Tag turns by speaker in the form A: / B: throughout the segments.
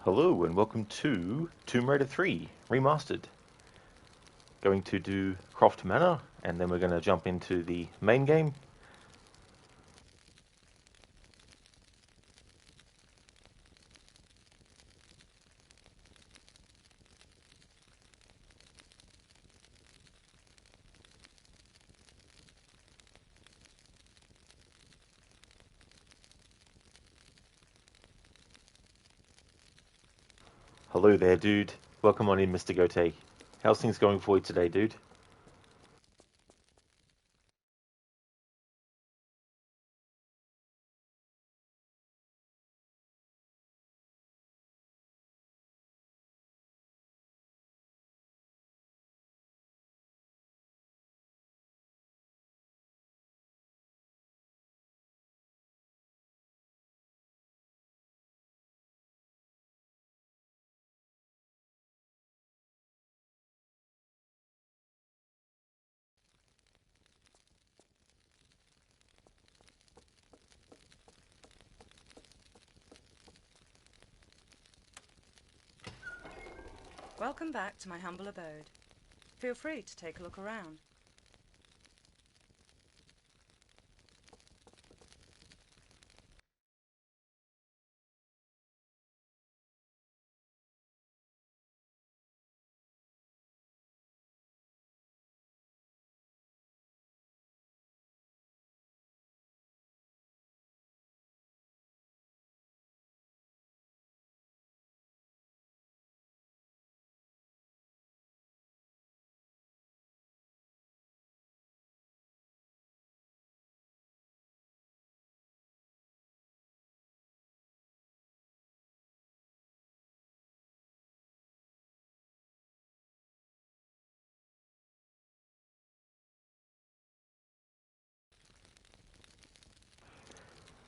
A: Hello and welcome to Tomb Raider 3 Remastered. Going to do Croft Manor and then we're going to jump into the main game. Hello there, dude. Welcome on in, Mr. Gote. How's things going for you today, dude?
B: Welcome back to my humble abode. Feel free to take a look around.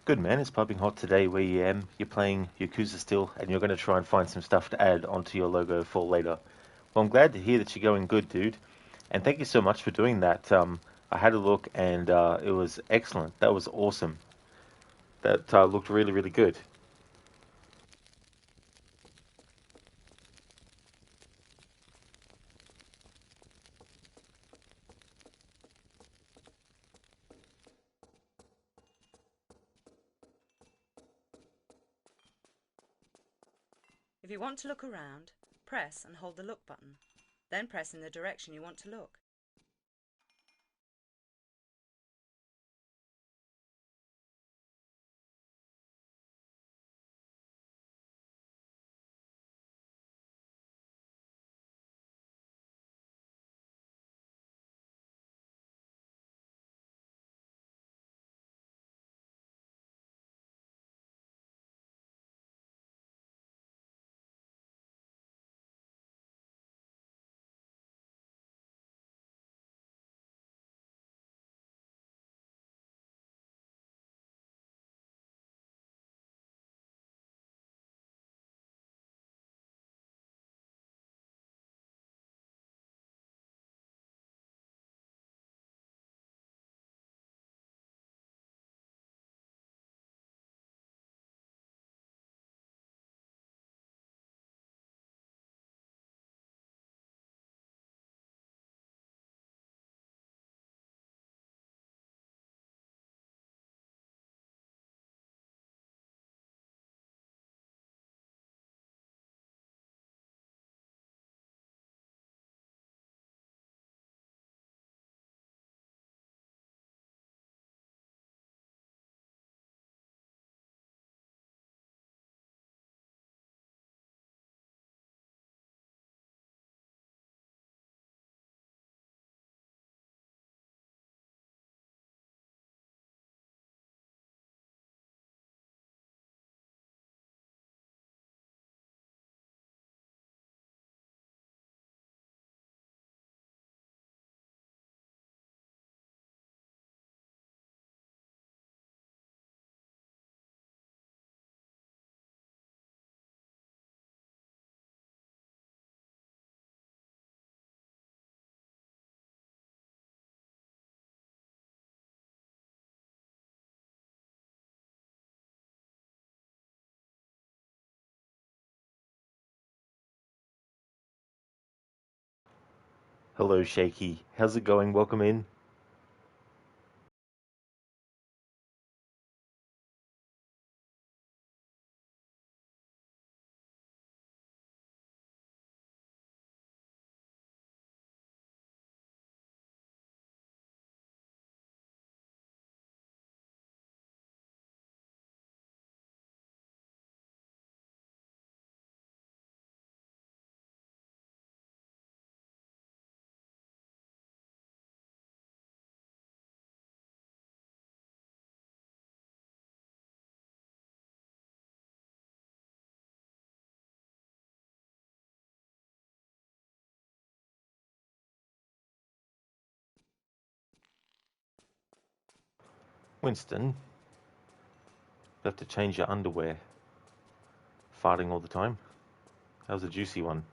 A: Good man, it's piping hot today where you am. You're playing Yakuza still and you're going to try and find some stuff to add onto your logo for later. Well, I'm glad to hear that you're going good, dude. And thank you so much for doing that. I had a look and it was excellent. That was awesome. That looked really, really good.
B: If you want to look around, press and hold the look button. Then press in the direction you want to look.
A: Hello, Shaky. How's it going? Welcome in. Winston, you have to change your underwear. Farting all the time. That was a juicy one.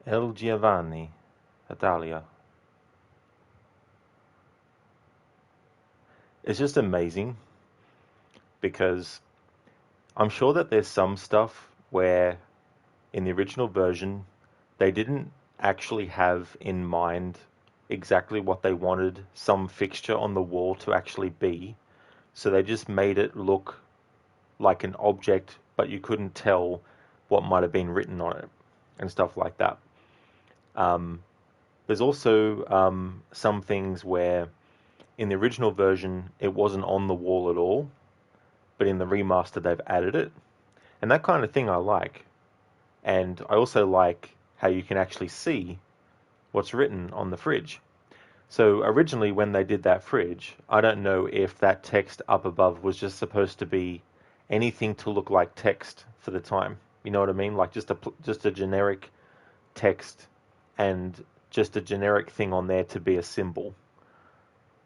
A: El Giovanni, Italia. It's just amazing because I'm sure that there's some stuff where in the original version they didn't actually have in mind exactly what they wanted some fixture on the wall to actually be. So they just made it look like an object, but you couldn't tell what might have been written on it and stuff like that. Um, there's also some things where in the original version it wasn't on the wall at all, but in the remaster they've added it. And that kind of thing I like. And I also like how you can actually see what's written on the fridge. So originally when they did that fridge, I don't know if that text up above was just supposed to be anything to look like text for the time. You know what I mean? Like just a generic text and just a generic thing on there to be a symbol.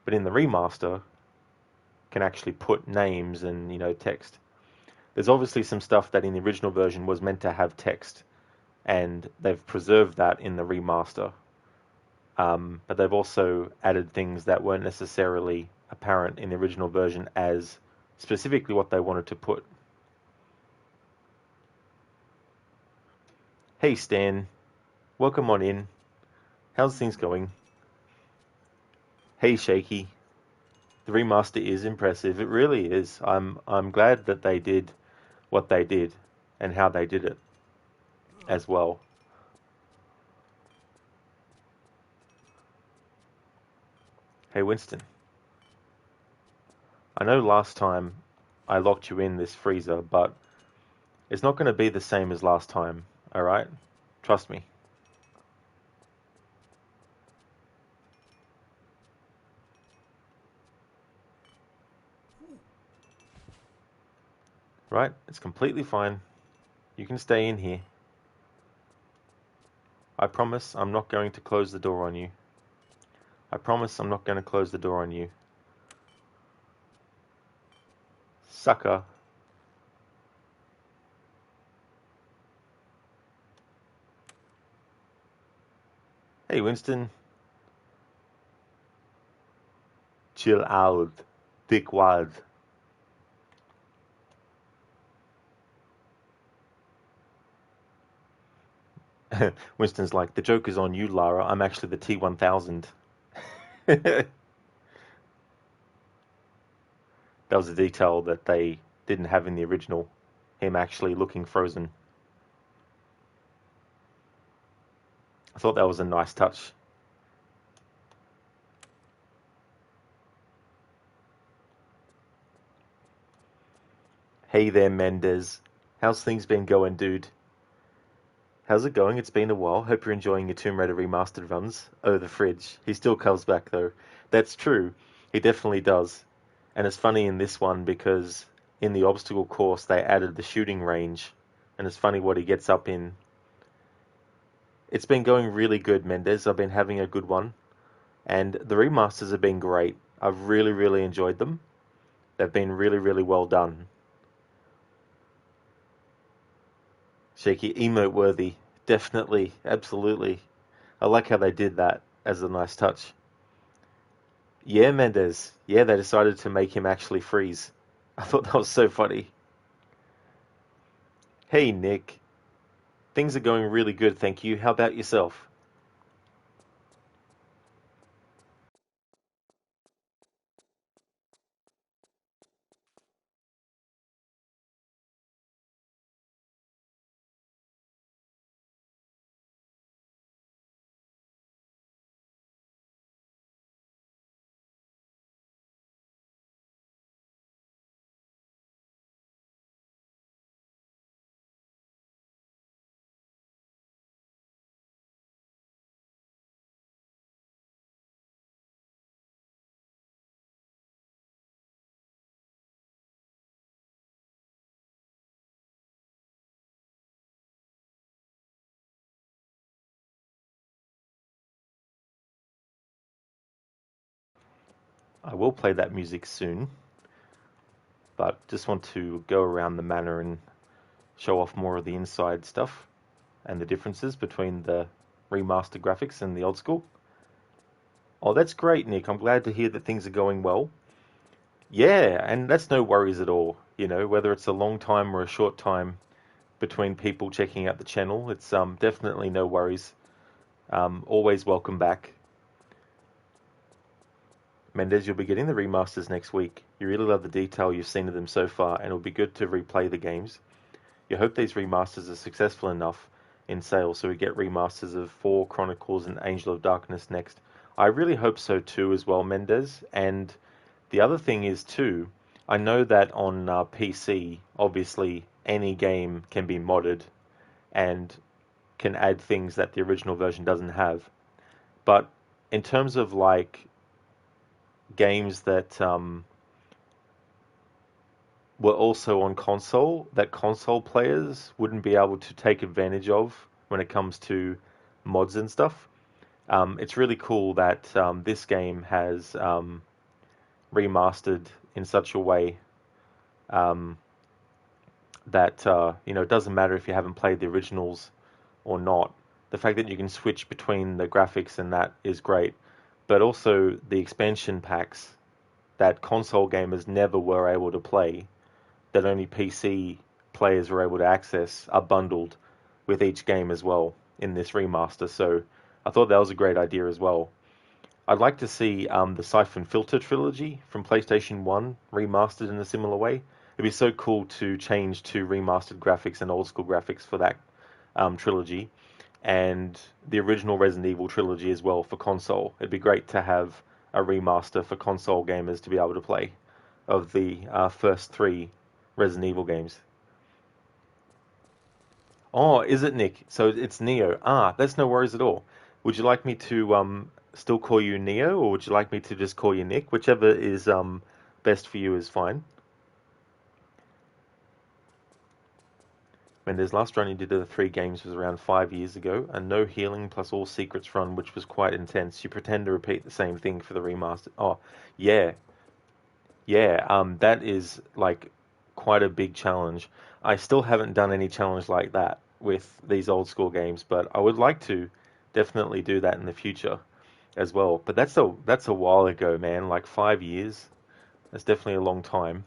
A: But in the remaster, can actually put names and text. There's obviously some stuff that in the original version was meant to have text, and they've preserved that in the remaster. But they've also added things that weren't necessarily apparent in the original version as specifically what they wanted to put. Hey Stan, welcome on in. How's things going? Hey Shaky, the remaster is impressive. It really is. I'm glad that they did what they did and how they did it as well. Hey Winston, I know last time I locked you in this freezer, but it's not going to be the same as last time, alright? Trust me. Right? It's completely fine. You can stay in here. I promise I'm not going to close the door on you. I promise I'm not going to close the door on you. Sucker. Hey, Winston. Chill out. Dickwad. Winston's like, the joke is on you, Lara. I'm actually the T-1000. That was a detail that they didn't have in the original. Him actually looking frozen. I thought that was a nice touch. Hey there, Mendez. How's things been going, dude? How's it going? It's been a while. Hope you're enjoying your Tomb Raider Remastered runs. Oh, the fridge. He still comes back, though. That's true. He definitely does. And it's funny in this one because in the obstacle course they added the shooting range. And it's funny what he gets up in. It's been going really good, Mendez. I've been having a good one. And the remasters have been great. I've really, really enjoyed them. They've been really, really well done. Shaky, emote worthy. Definitely. Absolutely. I like how they did that as a nice touch. Yeah, Mendez. Yeah, they decided to make him actually freeze. I thought that was so funny. Hey, Nick. Things are going really good, thank you. How about yourself? I will play that music soon, but just want to go around the manor and show off more of the inside stuff and the differences between the remastered graphics and the old school. Oh, that's great, Nick. I'm glad to hear that things are going well. Yeah, and that's no worries at all. You know, whether it's a long time or a short time between people checking out the channel, it's definitely no worries. Always welcome back. Mendez, you'll be getting the remasters next week. You really love the detail you've seen of them so far, and it'll be good to replay the games. You hope these remasters are successful enough in sales so we get remasters of 4 Chronicles and Angel of Darkness next. I really hope so too as well, Mendez. And the other thing is too, I know that on PC, obviously any game can be modded and can add things that the original version doesn't have. But in terms of like games that were also on console that console players wouldn't be able to take advantage of when it comes to mods and stuff. It's really cool that this game has remastered in such a way um, that it doesn't matter if you haven't played the originals or not. The fact that you can switch between the graphics and that is great, but also the expansion packs that console gamers never were able to play that only PC players were able to access are bundled with each game as well in this remaster. So I thought that was a great idea as well. I'd like to see the Siphon Filter trilogy from PlayStation 1 remastered in a similar way. It'd be so cool to change to remastered graphics and old school graphics for that trilogy, and the original Resident Evil trilogy as well for console. It'd be great to have a remaster for console gamers to be able to play of the first 3 Resident Evil games. Oh, is it Nick? So it's Neo. Ah, that's no worries at all. Would you like me to still call you Neo, or would you like me to just call you Nick? Whichever is best for you is fine. Mendes, last run you did of the 3 games was around 5 years ago, a no healing plus all secrets run, which was quite intense. You pretend to repeat the same thing for the remaster. Oh, yeah, yeah. That is like quite a big challenge. I still haven't done any challenge like that with these old school games, but I would like to definitely do that in the future as well. But that's a while ago, man. Like 5 years. That's definitely a long time.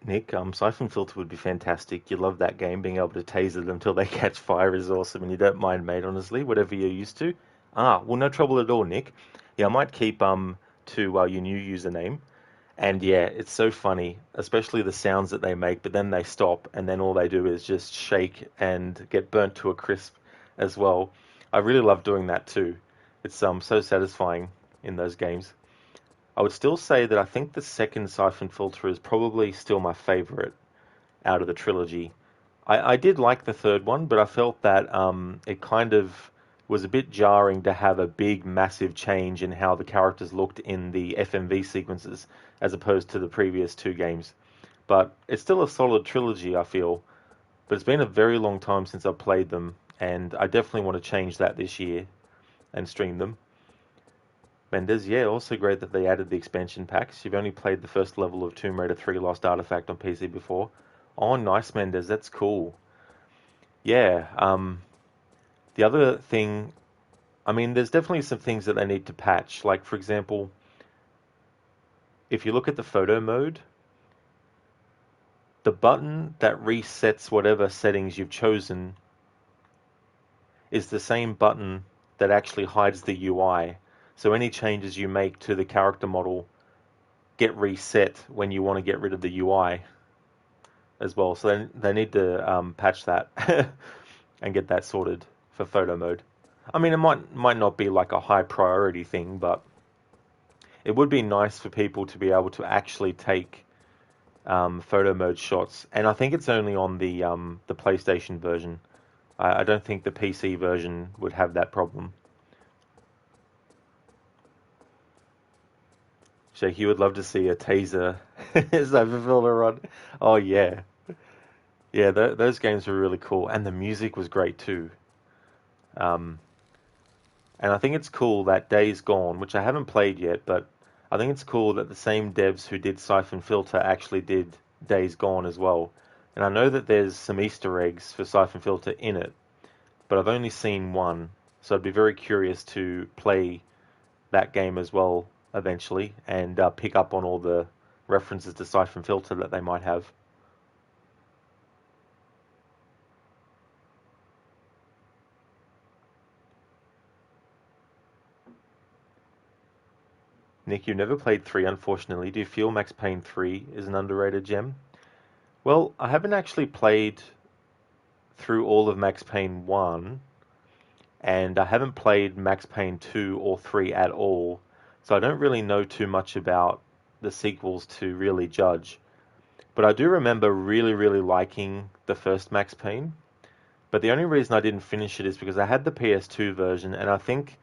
A: Nick, Siphon Filter would be fantastic. You love that game. Being able to taser them till they catch fire is awesome, and you don't mind, mate. Honestly, whatever you're used to. Well, no trouble at all, Nick. Yeah, I might keep to your new username. And yeah, it's so funny, especially the sounds that they make. But then they stop, and then all they do is just shake and get burnt to a crisp, as well. I really love doing that too. It's so satisfying in those games. I would still say that I think the second Siphon Filter is probably still my favorite out of the trilogy. I did like the third one, but I felt that it kind of was a bit jarring to have a big, massive change in how the characters looked in the FMV sequences as opposed to the previous 2 games. But it's still a solid trilogy, I feel. But it's been a very long time since I've played them, and I definitely want to change that this year and stream them. Mendez, yeah, also great that they added the expansion packs. You've only played the first level of Tomb Raider 3 Lost Artifact on PC before. Oh, nice, Mendez, that's cool. Yeah, the other thing, I mean, there's definitely some things that they need to patch. Like, for example, if you look at the photo mode, the button that resets whatever settings you've chosen is the same button that actually hides the UI. So any changes you make to the character model get reset when you want to get rid of the UI as well. So they need to patch that and get that sorted for photo mode. I mean, it might not be like a high priority thing, but it would be nice for people to be able to actually take photo mode shots. And I think it's only on the PlayStation version. I don't think the PC version would have that problem. So he would love to see a taser as I fulfill a run. Oh yeah, yeah. Those games were really cool, and the music was great too. Um, and I think it's cool that Days Gone, which I haven't played yet, but I think it's cool that the same devs who did Siphon Filter actually did Days Gone as well. And I know that there's some Easter eggs for Siphon Filter in it, but I've only seen one, so I'd be very curious to play that game as well eventually and pick up on all the references to Siphon Filter that they might have. Nick, you've never played 3, unfortunately. Do you feel Max Payne 3 is an underrated gem? Well, I haven't actually played through all of Max Payne 1, and I haven't played Max Payne 2 or 3 at all, so I don't really know too much about the sequels to really judge. But I do remember really, really liking the first Max Payne. But the only reason I didn't finish it is because I had the PS2 version, and I think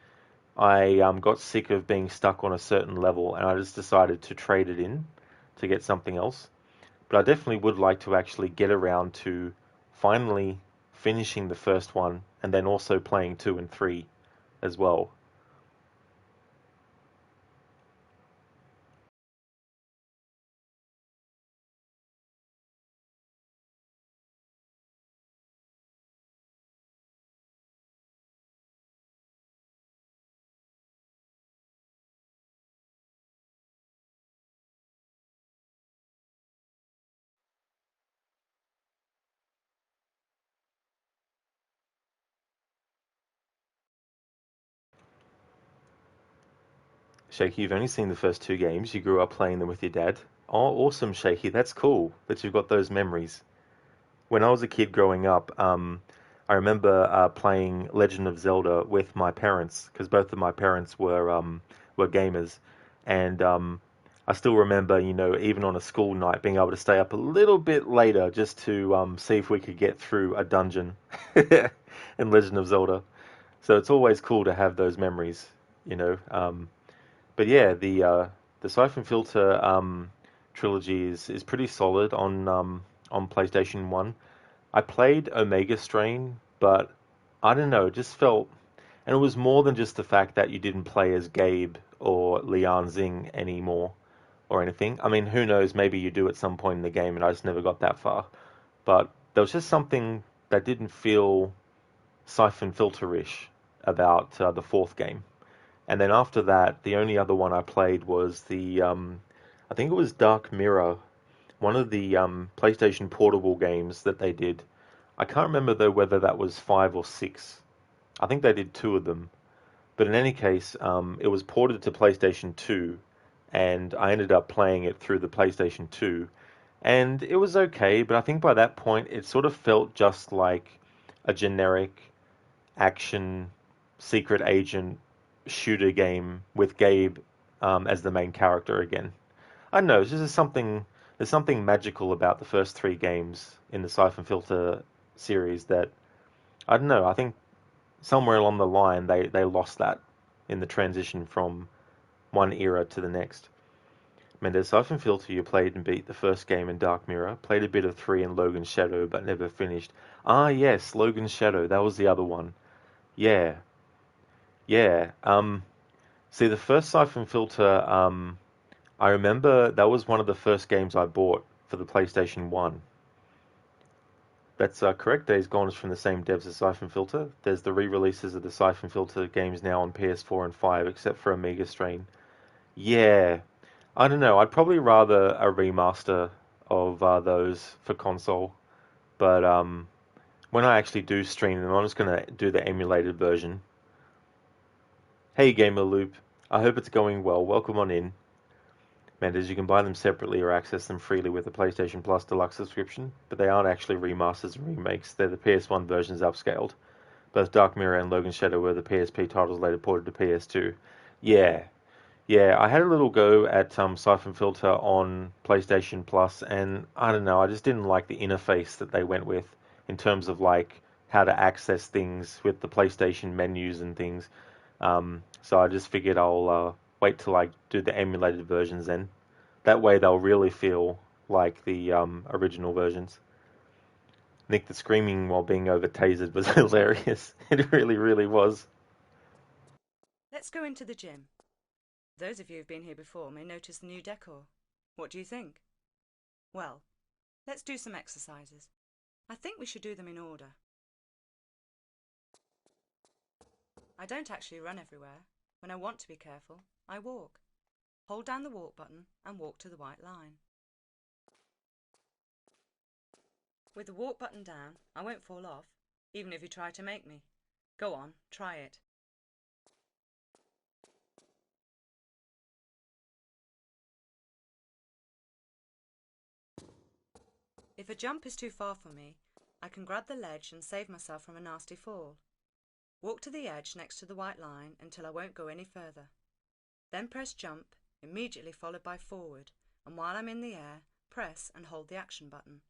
A: I got sick of being stuck on a certain level, and I just decided to trade it in to get something else. But I definitely would like to actually get around to finally finishing the first one, and then also playing 2 and 3 as well. Shaky, you've only seen the first 2 games. You grew up playing them with your dad. Oh, awesome, Shaky. That's cool that you've got those memories. When I was a kid growing up, I remember playing Legend of Zelda with my parents because both of my parents were gamers, and I still remember, even on a school night, being able to stay up a little bit later just to see if we could get through a dungeon in Legend of Zelda. So it's always cool to have those memories, you know. But yeah, the Siphon Filter trilogy is pretty solid on PlayStation 1. I played Omega Strain, but I don't know, it just felt, and it was more than just the fact that you didn't play as Gabe or Lian Xing anymore or anything. I mean, who knows, maybe you do at some point in the game, and I just never got that far. But there was just something that didn't feel Siphon Filter-ish about the fourth game. And then after that, the only other one I played was I think it was Dark Mirror, one of the PlayStation Portable games that they did. I can't remember though whether that was 5 or 6. I think they did 2 of them. But in any case, it was ported to PlayStation 2, and I ended up playing it through the PlayStation 2. And it was okay, but I think by that point it sort of felt just like a generic action secret agent shooter game with Gabe as the main character again. I don't know, it's just there's something magical about the first 3 games in the Siphon Filter series that I don't know, I think somewhere along the line they lost that in the transition from one era to the next. I mean, there's Siphon Filter, you played and beat the first game in Dark Mirror, played a bit of 3 in Logan's Shadow, but never finished. Ah, yes, Logan's Shadow, that was the other one. Yeah, yeah. See, the first Siphon Filter, I remember that was one of the first games I bought for the PlayStation 1. That's correct. Days Gone is from the same devs as Siphon Filter. There's the re-releases of the Siphon Filter games now on PS4 and 5, except for Amiga Strain. Yeah, I don't know. I'd probably rather a remaster of those for console. But when I actually do stream them, I'm just gonna do the emulated version. Hey, Gamer Loop. I hope it's going well. Welcome on in. Members, you can buy them separately or access them freely with the PlayStation Plus Deluxe subscription, but they aren't actually remasters and remakes. They're the PS1 versions upscaled. Both Dark Mirror and Logan Shadow were the PSP titles later ported to PS2. Yeah, yeah, I had a little go at Siphon Filter on PlayStation Plus, and I don't know, I just didn't like the interface that they went with in terms of like how to access things with the PlayStation menus and things. So I just figured I'll wait till I do the emulated versions then. That way they'll really feel like the original versions. Nick, the screaming while being over tasered was hilarious. It really, really was.
B: Let's go into the gym. Those of you who've been here before may notice the new decor. What do you think? Well, let's do some exercises. I think we should do them in order. I don't actually run everywhere. When I want to be careful, I walk. Hold down the walk button and walk to the white line. With the walk button down, I won't fall off, even if you try to make me. Go on, try it. If a jump is too far for me, I can grab the ledge and save myself from a nasty fall. Walk to the edge next to the white line until I won't go any further. Then press jump, immediately followed by forward, and while I'm in the air, press and hold the action button.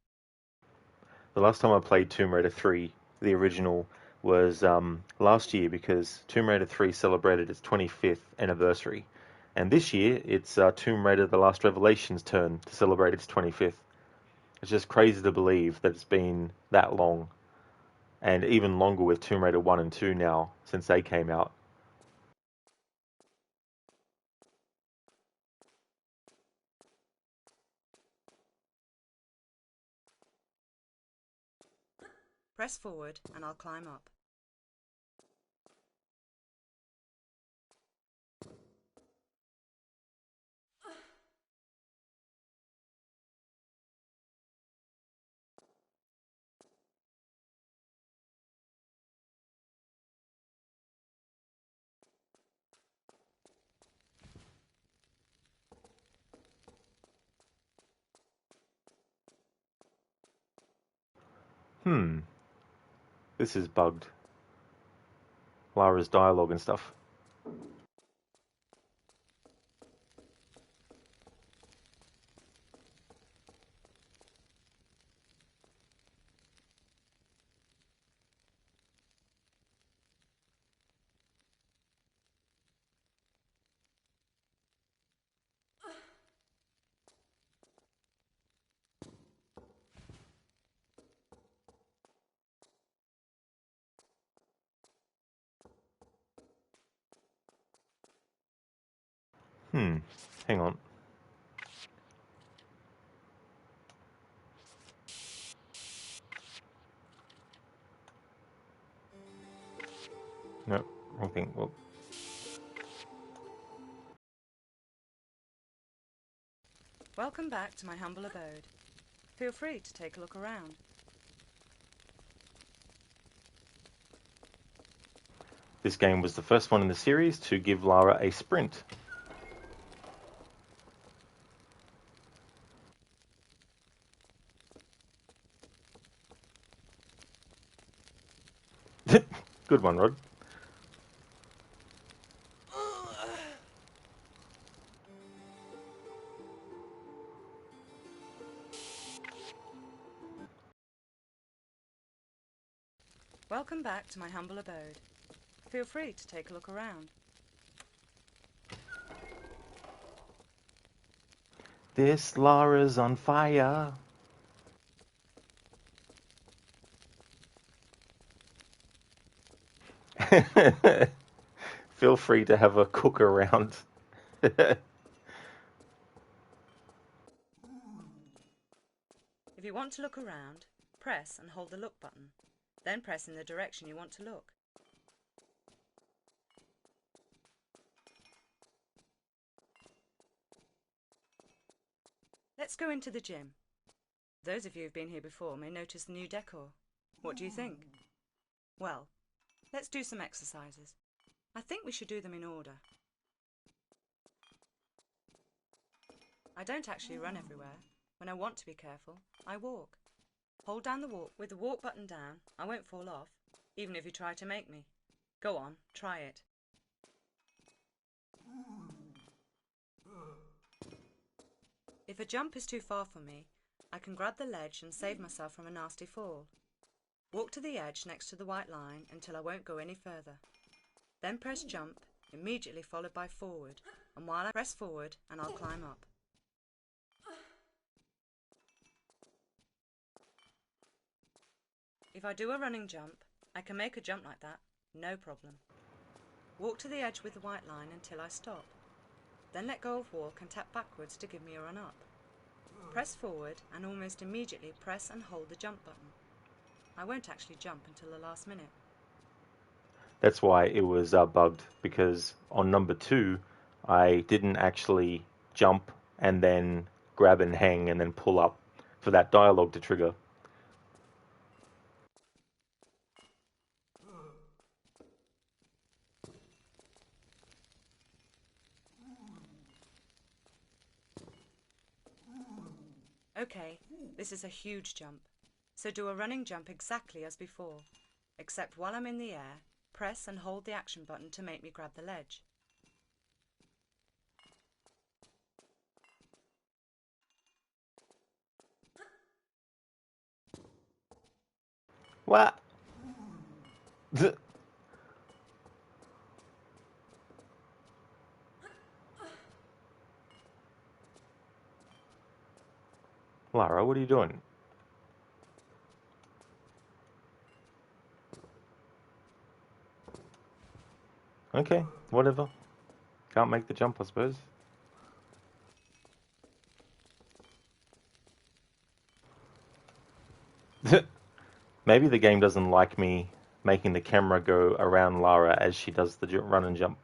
A: The last time I played Tomb Raider 3, the original, was last year because Tomb Raider 3 celebrated its 25th anniversary. And this year, it's Tomb Raider The Last Revelation's turn to celebrate its 25th. It's just crazy to believe that it's been that long. And even longer with Tomb Raider 1 and 2 now, since they came out.
B: Press forward and I'll climb up.
A: This is bugged. Lara's dialogue and stuff. Hang on. No, wrong thing. Well,
B: Welcome back to my humble abode. Feel free to take a look around.
A: this game was the first one in the series to give Lara a sprint. Good one, Rod.
B: Welcome back to my humble abode. Feel free to take a look around.
A: This Lara's on fire. Feel free to have a cook around.
B: If you want to look around, press and hold the look button. Then press in the direction you want to look. Let's go into the gym. Those of you who've been here before may notice the new decor. What do you think? Well, let's do some exercises. I think we should do them in order. I don't actually run everywhere. When I want to be careful, I walk. Hold down the walk with the walk button down. I won't fall off, even if you try to make me. Go on, try it. If a jump is too far for me, I can grab the ledge and save myself from a nasty fall. Walk to the edge next to the white line until I won't go any further. Then press jump, immediately followed by forward, and while I press forward and I'll climb up. If I do a running jump, I can make a jump like that, no problem. Walk to the edge with the white line until I stop. Then let go of walk and tap backwards to give me a run up. Press forward and almost immediately press and hold the jump button. I won't actually jump until the last minute.
A: That's why it was bugged, because on number 2, I didn't actually jump and then grab and hang and then pull up for that dialogue to trigger.
B: Okay, this is a huge jump. So do a running jump exactly as before, except while I'm in the air, press and hold the action button to make me grab the ledge.
A: What? Lara, what are you doing? Okay, whatever. Can't make the jump, I suppose. Maybe the game doesn't like me making the camera go around Lara as she does the run and jump.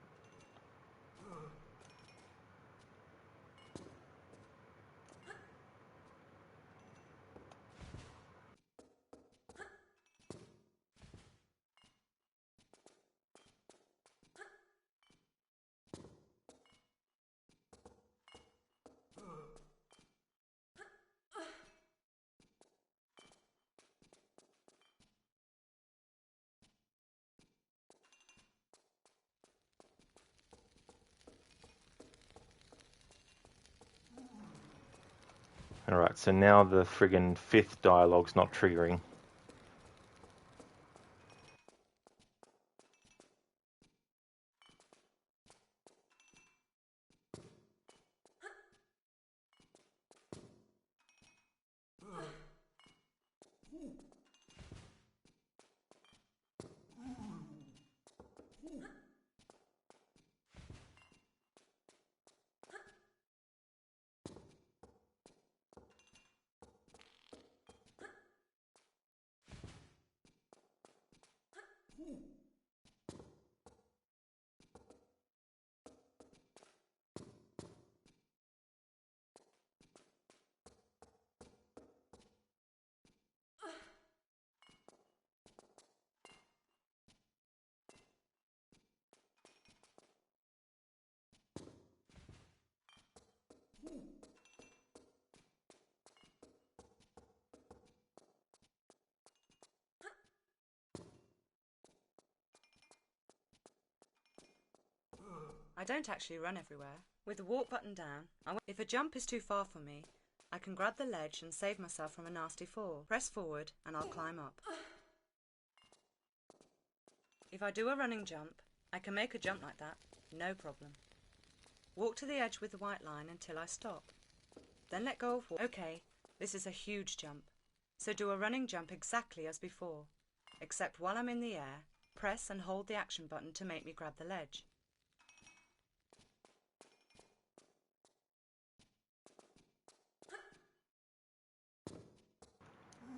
A: Alright, so now the friggin' fifth dialogue's not triggering.
B: I don't actually run everywhere. With the walk button down, if a jump is too far for me, I can grab the ledge and save myself from a nasty fall. Press forward and I'll climb up. If I do a running jump, I can make a jump like that, no problem. Walk to the edge with the white line until I stop. Then let go of walk. Okay, this is a huge jump. So do a running jump exactly as before, except while I'm in the air, press and hold the action button to make me grab the ledge.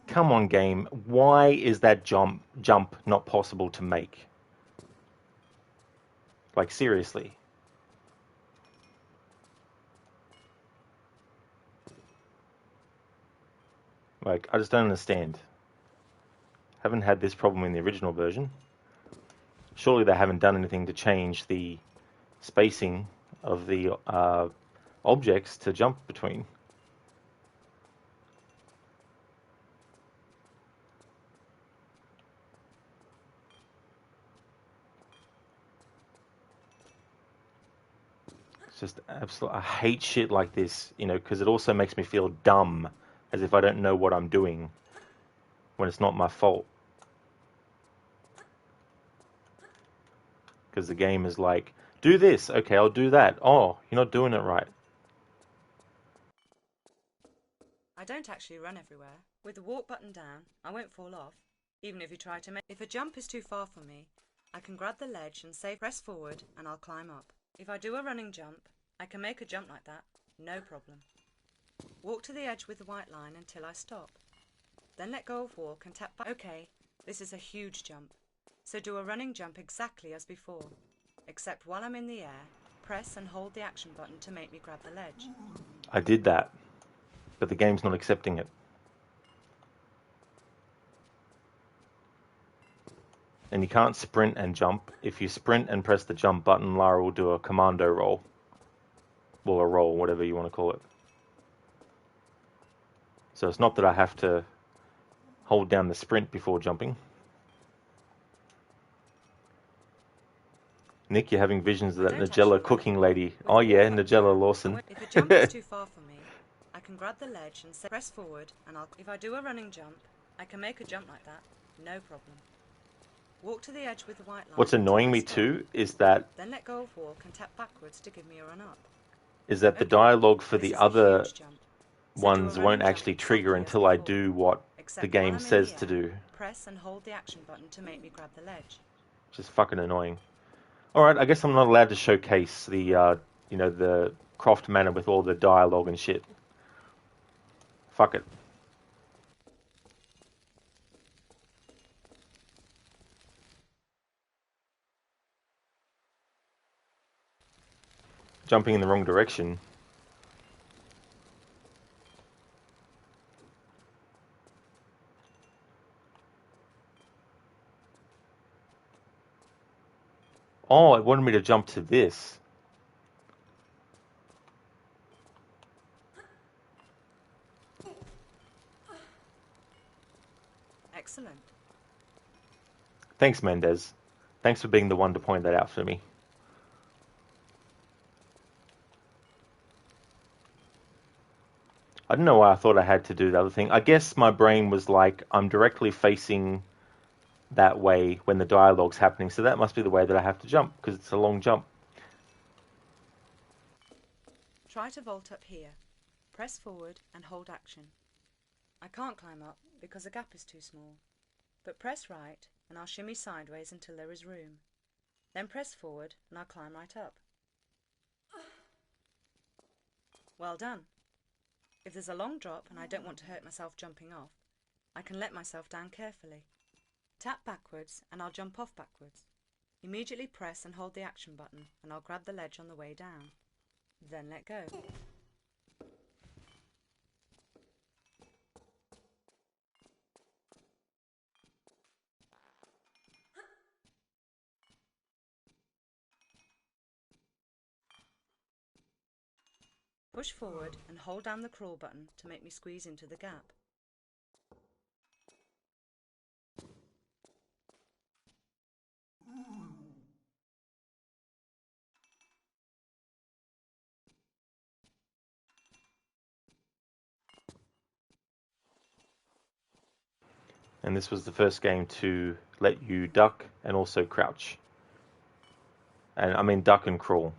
A: Come on, game. Why is that jump not possible to make? Like, seriously. Like, I just don't understand. Haven't had this problem in the original version. Surely they haven't done anything to change the spacing of the objects to jump between. It's just absolute. I hate shit like this, you know, because it also makes me feel dumb, as if I don't know what I'm doing when it's not my fault. Because the game is like, do this, okay, I'll do that. Oh, you're not doing it right.
B: I don't actually run everywhere. With the walk button down, I won't fall off, even if you try to make. If a jump is too far for me, I can grab the ledge and press forward and I'll climb up. If I do a running jump, I can make a jump like that, no problem. Walk to the edge with the white line until I stop. Then let go of walk and tap back. Okay, this is a huge jump. So do a running jump exactly as before, except while I'm in the air, press and hold the action button to make me grab the ledge.
A: I did that, but the game's not accepting it. And you can't sprint and jump. If you sprint and press the jump button, Lara will do a commando roll. Well, a roll, whatever you want to call it. So it's not that I have to hold down the sprint before jumping. Nick, you're having visions of
B: I
A: that
B: don't
A: Nigella
B: actually like
A: cooking lady.
B: With
A: Oh
B: the
A: yeah,
B: walk up
A: Nigella
B: down,
A: Lawson.
B: if a jump is too far for me, I can grab the ledge and say press forward, and if I do a running jump, I can make a jump like that, no problem. Walk to the edge with the white line
A: What's
B: until
A: annoying
B: I
A: me
B: stop.
A: too is that
B: Then let go of walk and tap backwards to give me a run up.
A: the
B: Okay,
A: dialogue for
B: this
A: the
B: is a
A: other
B: huge jump. So do a
A: ones won't
B: running jump
A: actually trigger
B: exactly as
A: until I
B: before.
A: do what the
B: Except while
A: game
B: I'm in the
A: says to
B: air,
A: do.
B: press and hold the action button to make me grab the ledge.
A: Just fucking annoying. Alright, I guess I'm not allowed to showcase the, the Croft Manor with all the dialogue and shit. Fuck it. Jumping in the wrong direction. Oh, it wanted me to jump to this.
B: Excellent.
A: Thanks, Mendez. Thanks for being the one to point that out for me. I don't know why I thought I had to do the other thing. I guess my brain was like, I'm directly facing that way when the dialogue's happening, so that must be the way that I have to jump, because it's a long jump.
B: Try to vault up here. Press forward and hold action. I can't climb up because the gap is too small. But press right and I'll shimmy sideways until there is room. Then press forward and I'll climb right up. Well done. If there's a long drop and I don't want to hurt myself jumping off, I can let myself down carefully. Tap backwards and I'll jump off backwards. Immediately press and hold the action button and I'll grab the ledge on the way down. Then let go. Push forward and hold down the crawl button to make me squeeze into the gap.
A: And this was the first game to let you duck and also crouch. And I mean duck and crawl.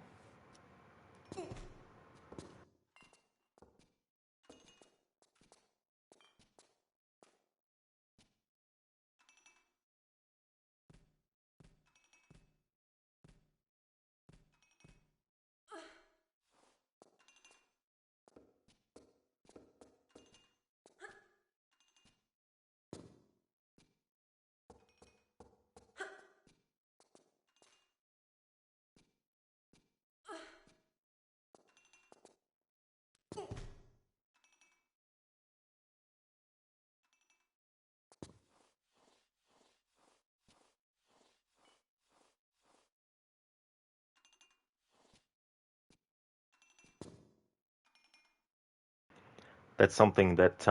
A: That's something that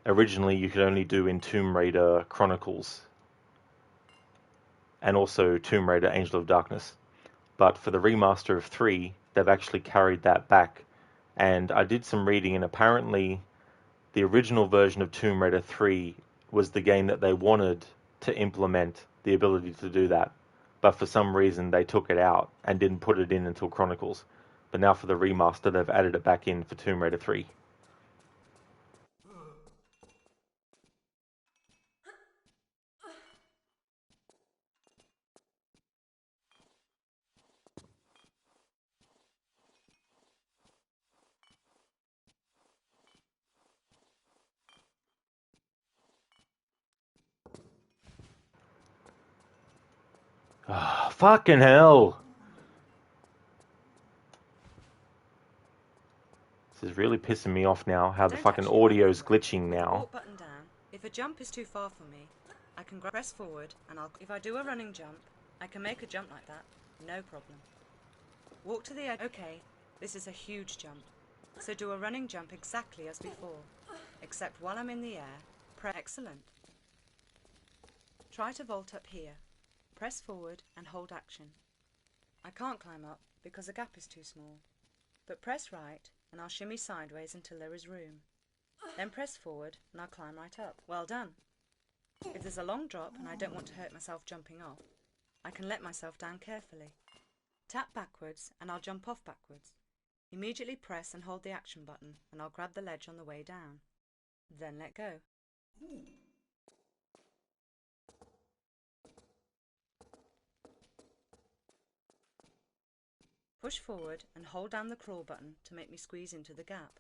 A: originally you could only do in Tomb Raider Chronicles and also Tomb Raider Angel of Darkness. But for the remaster of 3, they've actually carried that back. And I did some reading, and apparently the original version of Tomb Raider 3 was the game that they wanted to implement the ability to do that. But for some reason they took it out and didn't put it in until Chronicles. But now for the remaster, they've added it back in for Tomb Raider 3. Ah, fucking hell! This is really pissing me off now, how the
B: Don't
A: fucking
B: actually like
A: audio's glitching
B: With the
A: now.
B: walk button down, if a jump is too far for me, I can press forward and if I do a running jump, I can make a jump like that, no problem. Walk to the edge. Okay, this is a huge jump. So do a running jump exactly as before, except while I'm in the air, Excellent. Try to vault up here. Press forward and hold action. I can't climb up because the gap is too small. But press right and I'll shimmy sideways until there is room. Then press forward and I'll climb right up. Well done. If there's a long drop and I don't want to hurt myself jumping off, I can let myself down carefully. Tap backwards and I'll jump off backwards. Immediately press and hold the action button and I'll grab the ledge on the way down. Then let go. Push forward and hold down the crawl button to make me squeeze into the gap.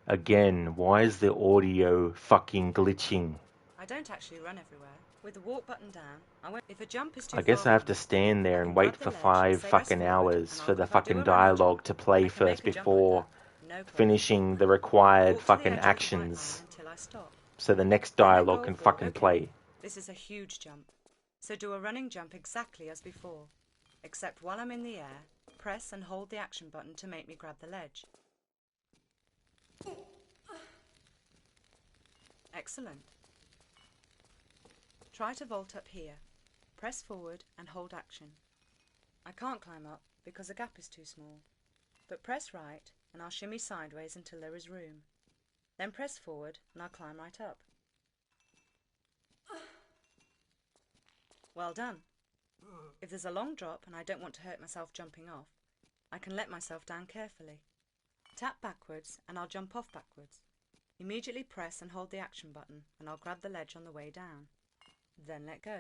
A: Again, why is the audio fucking glitching?
B: I don't actually run everywhere. With the walk button down, if a jump is too
A: I guess
B: far
A: I have
B: from
A: to
B: me,
A: stand there
B: I
A: and
B: can
A: wait
B: grab the
A: for
B: ledge,
A: 5
B: say press
A: fucking
B: forward,
A: hours
B: and
A: for the
B: if I do
A: fucking
B: a running
A: dialogue
B: jump,
A: to
B: I
A: play
B: can make
A: first
B: a jump like
A: before
B: that. No problem.
A: finishing the required
B: Walk to the
A: fucking
B: edge of the white line
A: actions
B: until I stop.
A: so the next
B: Then let
A: dialogue
B: go
A: can
B: of walk.
A: fucking
B: Okay,
A: play.
B: this is a huge jump. So do a running jump exactly as before, except while I'm in the air, press and hold the action button to make me grab the ledge. Excellent. Try to vault up here. Press forward and hold action. I can't climb up because the gap is too small. But press right and I'll shimmy sideways until there is room. Then press forward and I'll climb right up. Well done. If there's a long drop and I don't want to hurt myself jumping off, I can let myself down carefully. Tap backwards and I'll jump off backwards. Immediately press and hold the action button and I'll grab the ledge on the way down. Then let go.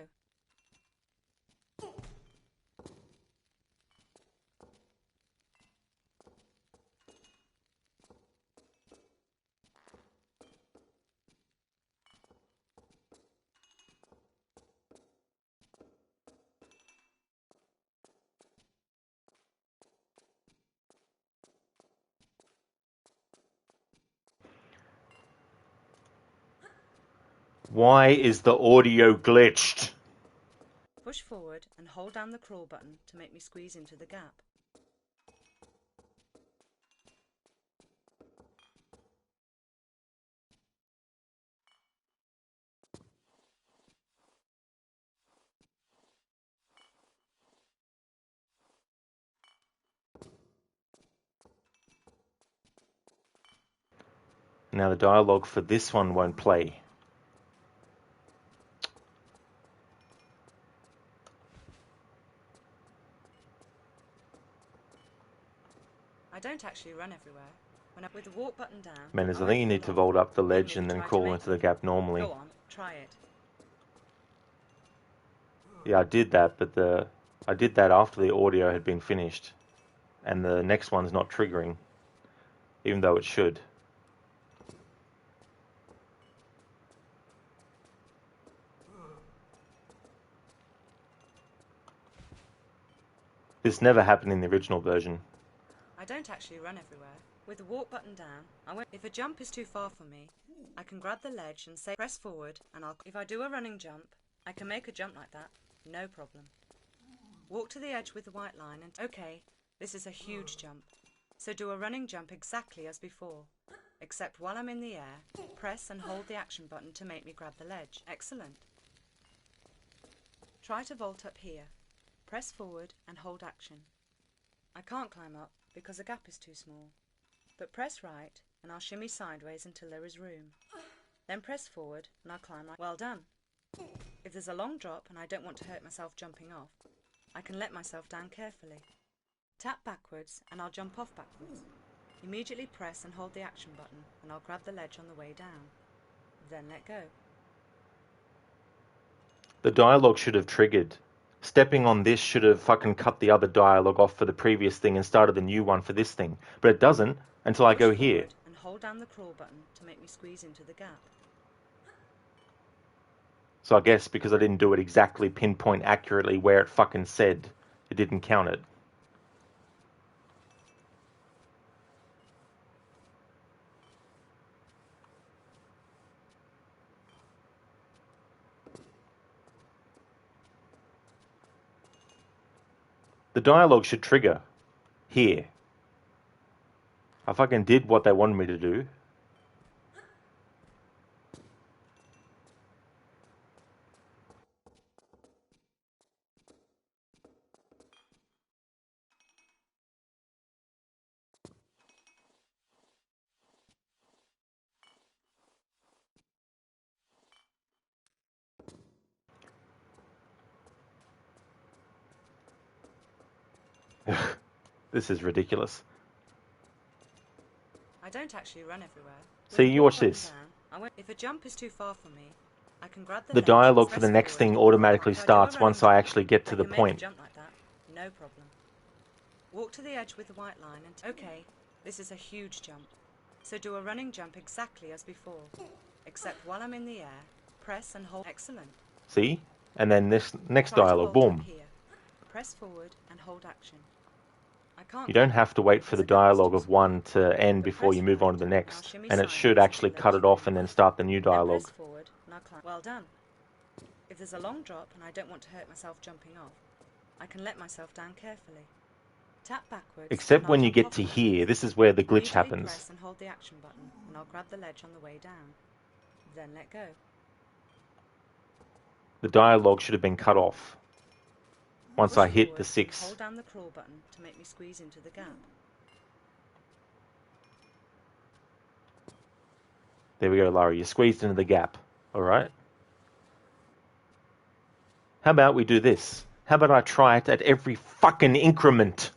A: Why is the audio glitched?
B: Push forward and hold down the crawl button to make me squeeze into the gap.
A: Now the dialogue for this one won't play.
B: I don't actually run everywhere. With the walk button down,
A: Manners,
B: I
A: I
B: won't
A: think you need
B: fall
A: to
B: off,
A: vault up the
B: even
A: ledge
B: if
A: and
B: you
A: then
B: try to
A: crawl
B: make
A: into the
B: me.
A: gap normally.
B: Go on, try it.
A: Yeah, I did that, but I did that after the audio had been finished. And the next one's not triggering, even though it should. This never happened in the original version.
B: I don't actually run everywhere. With the walk button down, if a jump is too far for me, I can grab the ledge and say press forward and if I do a running jump, I can make a jump like that. No problem. Walk to the edge with the white line and okay, this is a huge jump. So do a running jump exactly as before, except while I'm in the air, press and hold the action button to make me grab the ledge. Excellent. Try to vault up here. Press forward and hold action. I can't climb up because the gap is too small. But press right and I'll shimmy sideways until there is room. Then press forward and I'll climb right. Well done. If there's a long drop and I don't want to hurt myself jumping off, I can let myself down carefully. Tap backwards and I'll jump off backwards. Immediately press and hold the action button and I'll grab the ledge on the way down. Then let go.
A: The dialogue should have triggered. Stepping on this should have fucking cut the other dialogue off for the previous thing and started the new one for this thing. But it doesn't until I go here.
B: And hold down the crawl button to make me squeeze into the gap.
A: So I guess because I didn't do it exactly pinpoint accurately where it fucking said, it didn't count it. The dialogue should trigger. here. I fucking did what they wanted me to do. This is ridiculous.
B: I don't actually run everywhere.
A: See, you watch this.
B: If a jump is too far for me, I can grab the
A: The
B: ledge,
A: dialogue for
B: press
A: the next
B: forward,
A: thing
B: and I'll
A: automatically
B: climb. If I do a
A: starts
B: running
A: once I
B: jump,
A: actually get to
B: I
A: the
B: can make a
A: point.
B: jump like that, no problem. Walk to the edge with the white line and... Okay, this is a huge jump. So do a running jump exactly as before. Except while I'm in the air, press and hold... Excellent.
A: See? And then this next
B: Try to
A: dialogue,
B: vault up
A: boom.
B: here. Press forward and hold action. I can't
A: You don't have to wait for
B: because
A: the
B: the gap is
A: dialogue
B: too
A: of
B: small.
A: one to end
B: But
A: before
B: press
A: you move
B: right,
A: on to the
B: and I'll
A: next.
B: shimmy
A: And it should
B: sideways
A: actually
B: with the
A: cut
B: ledge
A: it off
B: moving.
A: and then start the new
B: Then
A: dialogue.
B: press forward and I'll climb. Well done. If there's a long drop and I don't want to hurt myself jumping off, I can let myself down carefully. Tap backwards.
A: Except
B: and I'll
A: when you
B: jump
A: get
B: off
A: to
B: my
A: here,
B: feet.
A: this is where the glitch
B: Immediately
A: happens.
B: press and hold the action button, and I'll grab the ledge on the way down. Then let go.
A: The dialogue should have been cut off once
B: Push
A: I hit
B: forward
A: the
B: and
A: 6.
B: hold down the crawl button to make me squeeze into the gap.
A: There we go, Lara. You squeezed into the gap. Alright? How about we do this? How about I try it at every fucking increment?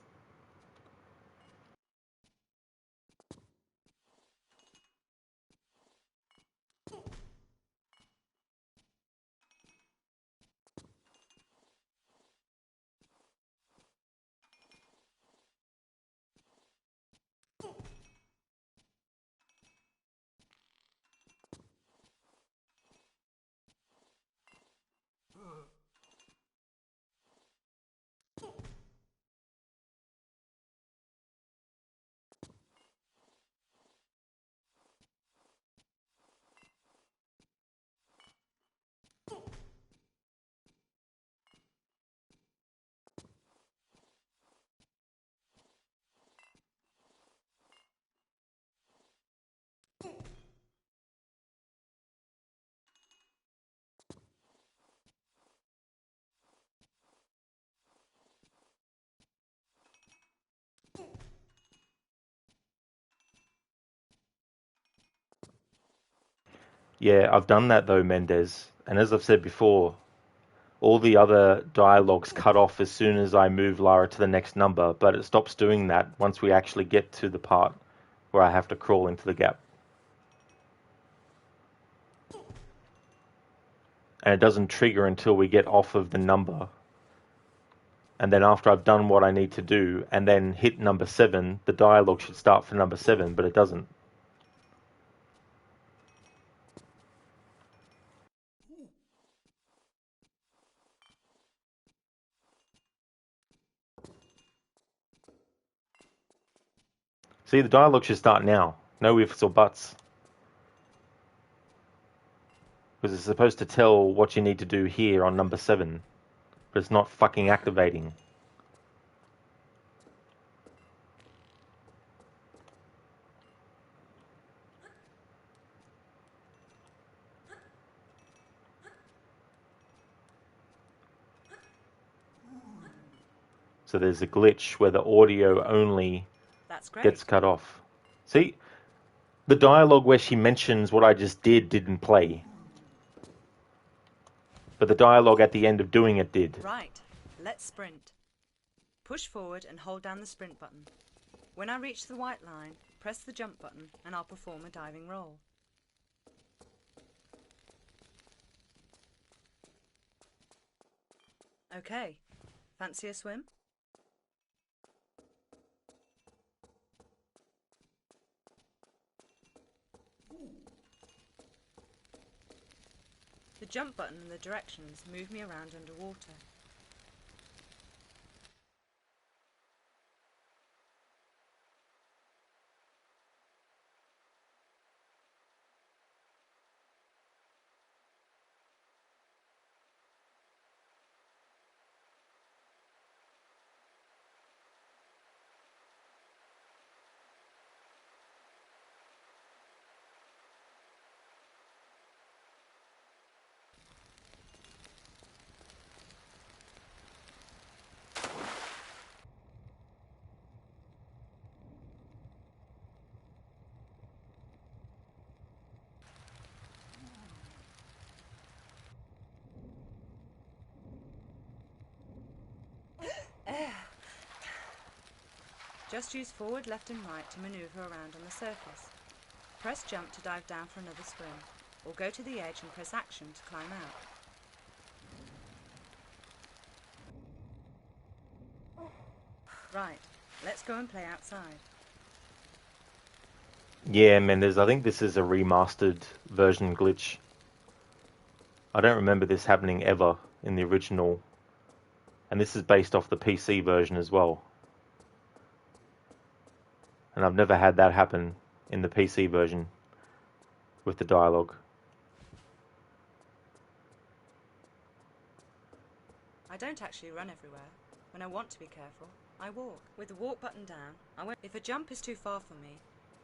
A: Yeah, I've done that though, Mendez. And as I've said before, all the other dialogues cut off as soon as I move Lara to the next number, but it stops doing that once we actually get to the part where I have to crawl into the gap. And it doesn't trigger until we get off of the number. And then after I've done what I need to do and then hit number 7, the dialogue should start for number 7, but it doesn't. See, the dialogue should start now. No ifs or buts. Because it's supposed to tell what you need to do here on number 7. But it's not fucking activating. So there's a glitch where the audio only gets cut off. See? The dialogue where she mentions what I just didn't play. But the dialogue at the end of doing it did.
B: Right, let's sprint. Push forward and hold down the sprint button. When I reach the white line, press the jump button and I'll perform a diving roll. Okay, fancy a swim? The jump button and the directions move me around underwater. Just use forward, left and right to manoeuvre around on the surface. Press jump to dive down for another swim, or go to the edge and press action to climb out. Right, let's go and play outside.
A: Yeah, Mendes, I think this is a remastered version glitch. I don't remember this happening ever in the original. And this is based off the PC version as well. And I've never had that happen in the PC version with the dialogue.
B: I don't actually run everywhere. When I want to be careful, I walk. With the walk button down, if a jump is too far for me,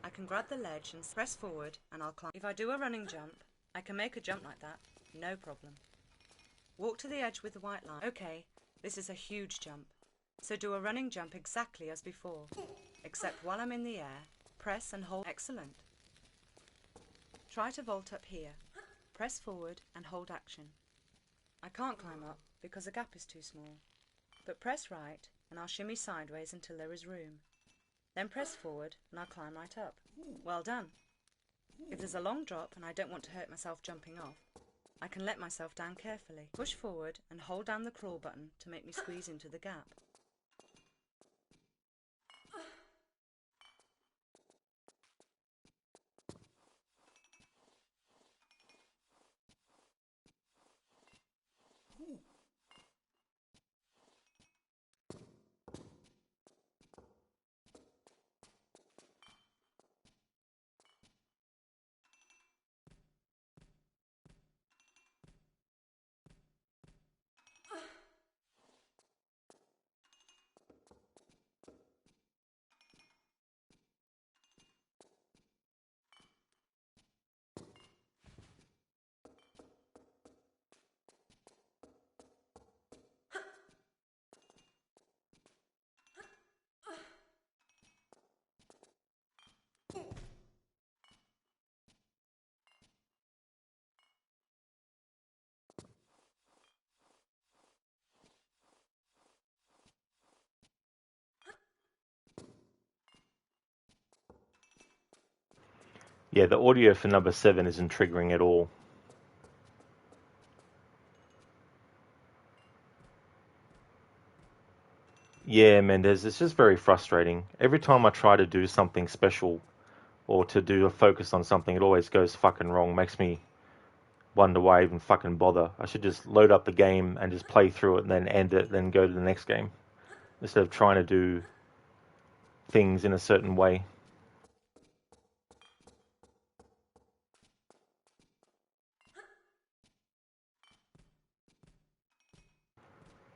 B: I can grab the ledge and press forward and I'll climb. If I do a running jump, I can make a jump like that, no problem. Walk to the edge with the white line. Okay, this is a huge jump. So do a running jump exactly as before, except while I'm in the air, press and hold. Excellent. Try to vault up here. Press forward and hold action. I can't climb up because the gap is too small. But press right and I'll shimmy sideways until there is room. Then press forward and I'll climb right up. Well done. If there's a long drop and I don't want to hurt myself jumping off, I can let myself down carefully. Push forward and hold down the crawl button to make me squeeze into the gap.
A: Yeah, the audio for number 7 isn't triggering at all. Yeah, Mendez, it's just very frustrating. Every time I try to do something special or to do a focus on something, it always goes fucking wrong. Makes me wonder why I even fucking bother. I should just load up the game and just play through it and then end it, then go to the next game. Instead of trying to do things in a certain way.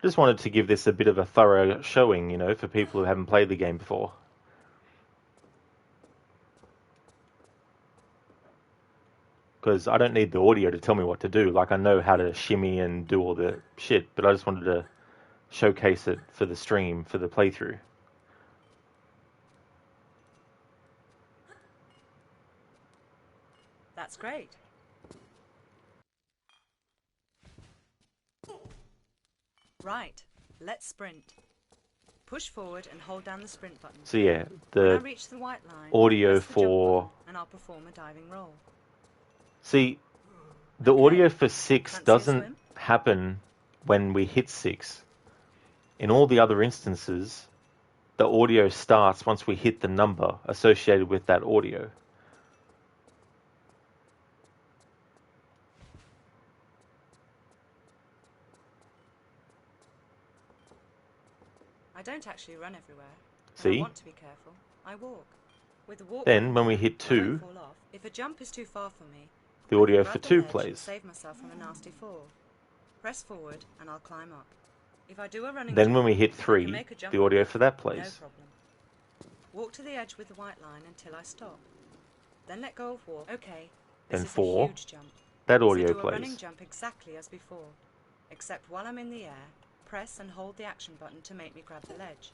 A: Just wanted to give this a bit of a thorough showing, you know, for people who haven't played the game before. Because I don't need the audio to tell me what to do. Like, I know how to shimmy and do all the shit, but I just wanted to showcase it for the stream, for the playthrough.
B: That's great. Right, let's sprint. Push forward and hold down the sprint button.
A: So yeah,
B: When I
A: the
B: reach the white line,
A: audio
B: press the jump
A: for...
B: button and I'll perform a diving roll.
A: See, the
B: Okay.
A: audio for 6
B: Fancy a
A: doesn't
B: swim?
A: happen when we hit 6. In all the other instances, the audio starts once we hit the number associated with that audio.
B: I don't actually run everywhere. When I
A: See?
B: want to be careful, I walk. With the walk
A: Then
B: button
A: when we
B: down,
A: hit
B: I don't
A: 2,
B: fall off. If a jump is too far for me,
A: the
B: I can
A: audio
B: grab
A: for
B: the
A: 2
B: ledge and
A: plays.
B: save myself from a nasty fall. Press forward and I'll climb up. If I do a running
A: Then
B: jump,
A: when we hit
B: I can
A: 3,
B: make a jump
A: the audio
B: like
A: for that
B: no
A: plays.
B: problem. Walk to the edge with the white line until I stop. Then let go of walk. Okay, this
A: Then
B: is
A: 4,
B: a huge jump.
A: that
B: So
A: audio
B: do a running
A: plays.
B: jump exactly as before, except while I'm in the air, press and hold the action button to make me grab the ledge.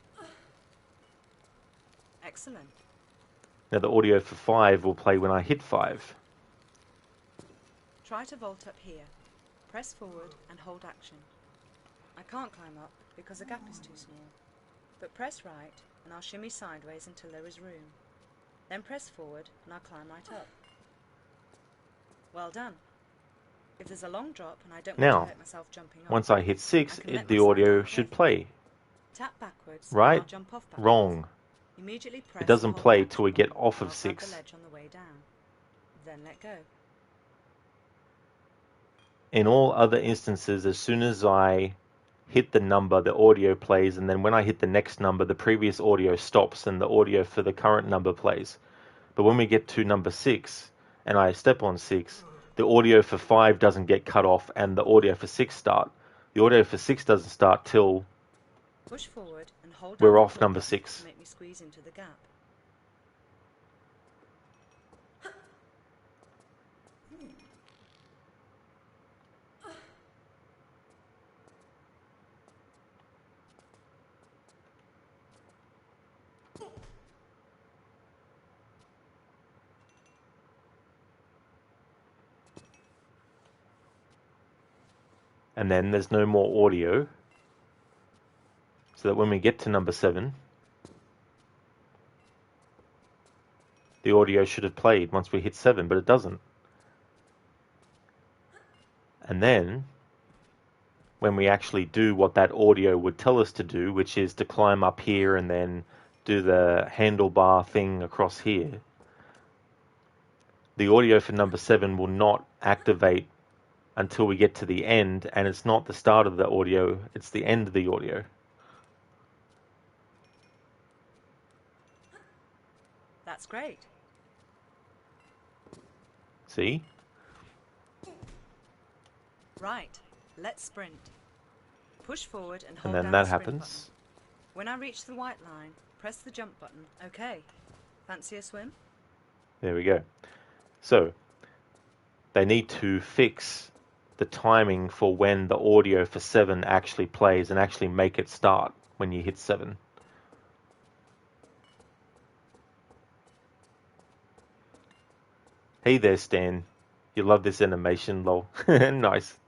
B: Excellent.
A: Now the audio for 5 will play when I hit 5.
B: Try to vault up here. Press forward and hold action. I can't climb up because the gap is too small. but press right and I'll shimmy sideways until there is room. Then press forward and I'll climb right up. Well done. If there's a long drop and I don't want to hurt myself jumping off,
A: once I hit 6,
B: I can
A: the audio should
B: carefully.
A: play.
B: Tap backwards
A: Right?
B: and I'll jump off backwards.
A: Wrong.
B: Immediately press
A: It doesn't
B: and hold
A: play
B: the
A: till we
B: action
A: get
B: button
A: off
B: and
A: of
B: I'll grab
A: 6.
B: the ledge on the way down. Then let go.
A: In all other instances, as soon as I hit the number, the audio plays, and then when I hit the next number, the previous audio stops and the audio for the current number plays. But when we get to number 6 and I step on 6, the audio for 5 doesn't get cut off and the audio for 6 start. The audio for 6 doesn't start till
B: Push forward and hold
A: we're
B: down
A: off
B: the
A: number
B: button
A: 6.
B: to make me squeeze into the gap.
A: And then there's no more audio. So that when we get to number 7, the audio should have played once we hit 7, but it doesn't. And then, when we actually do what that audio would tell us to do, which is to climb up here and then do the handlebar thing across here, the audio for number 7 will not activate until we get to the end, and it's not the start of the audio, it's the end of the audio.
B: That's great.
A: See?
B: Right, let's sprint. Push forward and
A: And
B: hold
A: then
B: down
A: that
B: the sprint
A: happens.
B: button. When I reach the white line, press the jump button. Okay. Fancy a swim?
A: There we go. So, they need to fix the timing for when the audio for 7 actually plays and actually make it start when you hit 7. Hey there, Stan. You love this animation, lol. Nice.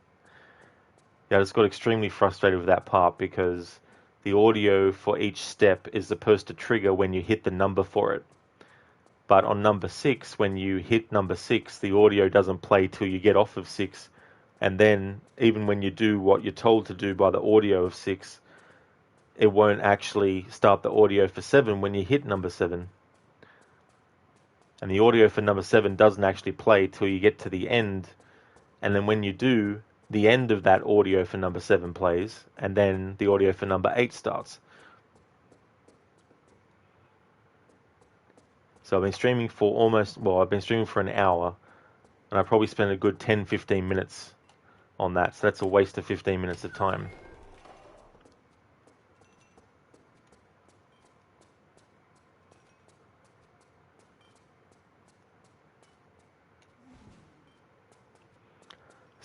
A: Yeah, I just got extremely frustrated with that part because the audio for each step is supposed to trigger when you hit the number for it. But on number 6, when you hit number 6, the audio doesn't play till you get off of 6. And then, even when you do what you're told to do by the audio of 6, it won't actually start the audio for 7 when you hit number 7. And the audio for number 7 doesn't actually play till you get to the end. And then when you do, the end of that audio for number 7 plays, and then the audio for number 8 starts. So I've been streaming for I've been streaming for an hour, and I probably spent a good 10-15 minutes on that. So that's a waste of 15 minutes of time.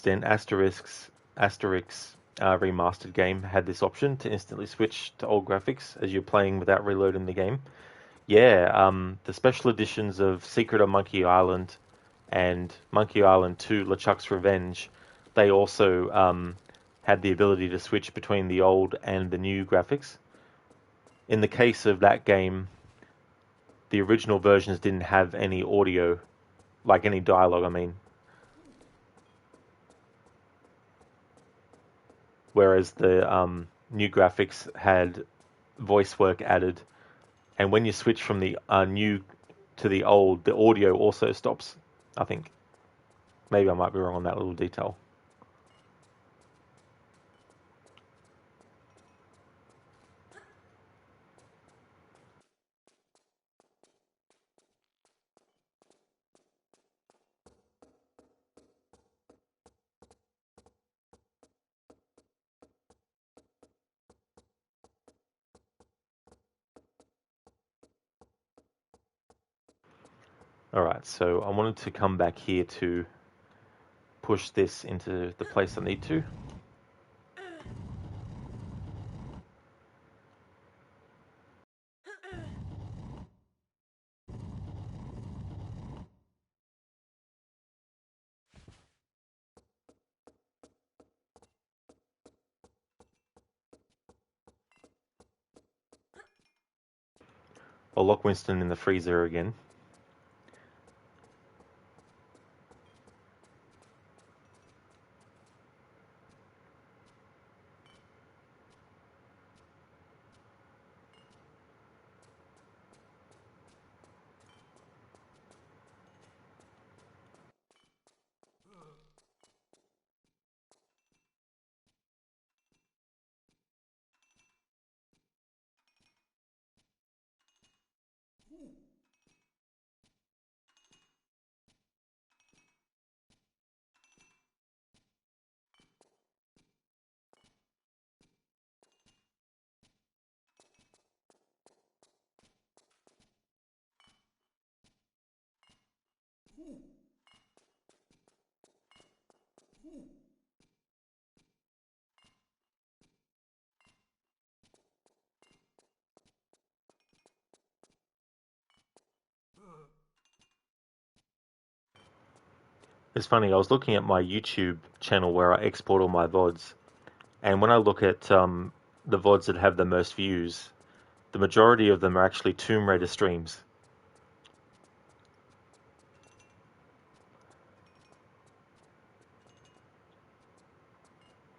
A: Then Asterix Remastered game had this option to instantly switch to old graphics as you're playing without reloading the game. Yeah, the special editions of Secret of Monkey Island and Monkey Island 2 LeChuck's Revenge, they also had the ability to switch between the old and the new graphics. In the case of that game, the original versions didn't have any audio, like any dialogue, I mean. Whereas the new graphics had voice work added, and when you switch from the new to the old, the audio also stops, I think. Maybe I might be wrong on that little detail. Alright, so I wanted to come back here to push this into the place I need to. I'll lock Winston in the freezer again. It's funny, I was looking at my YouTube channel where I export all my VODs, and when I look at the VODs that have the most views, the majority of them are actually Tomb Raider streams.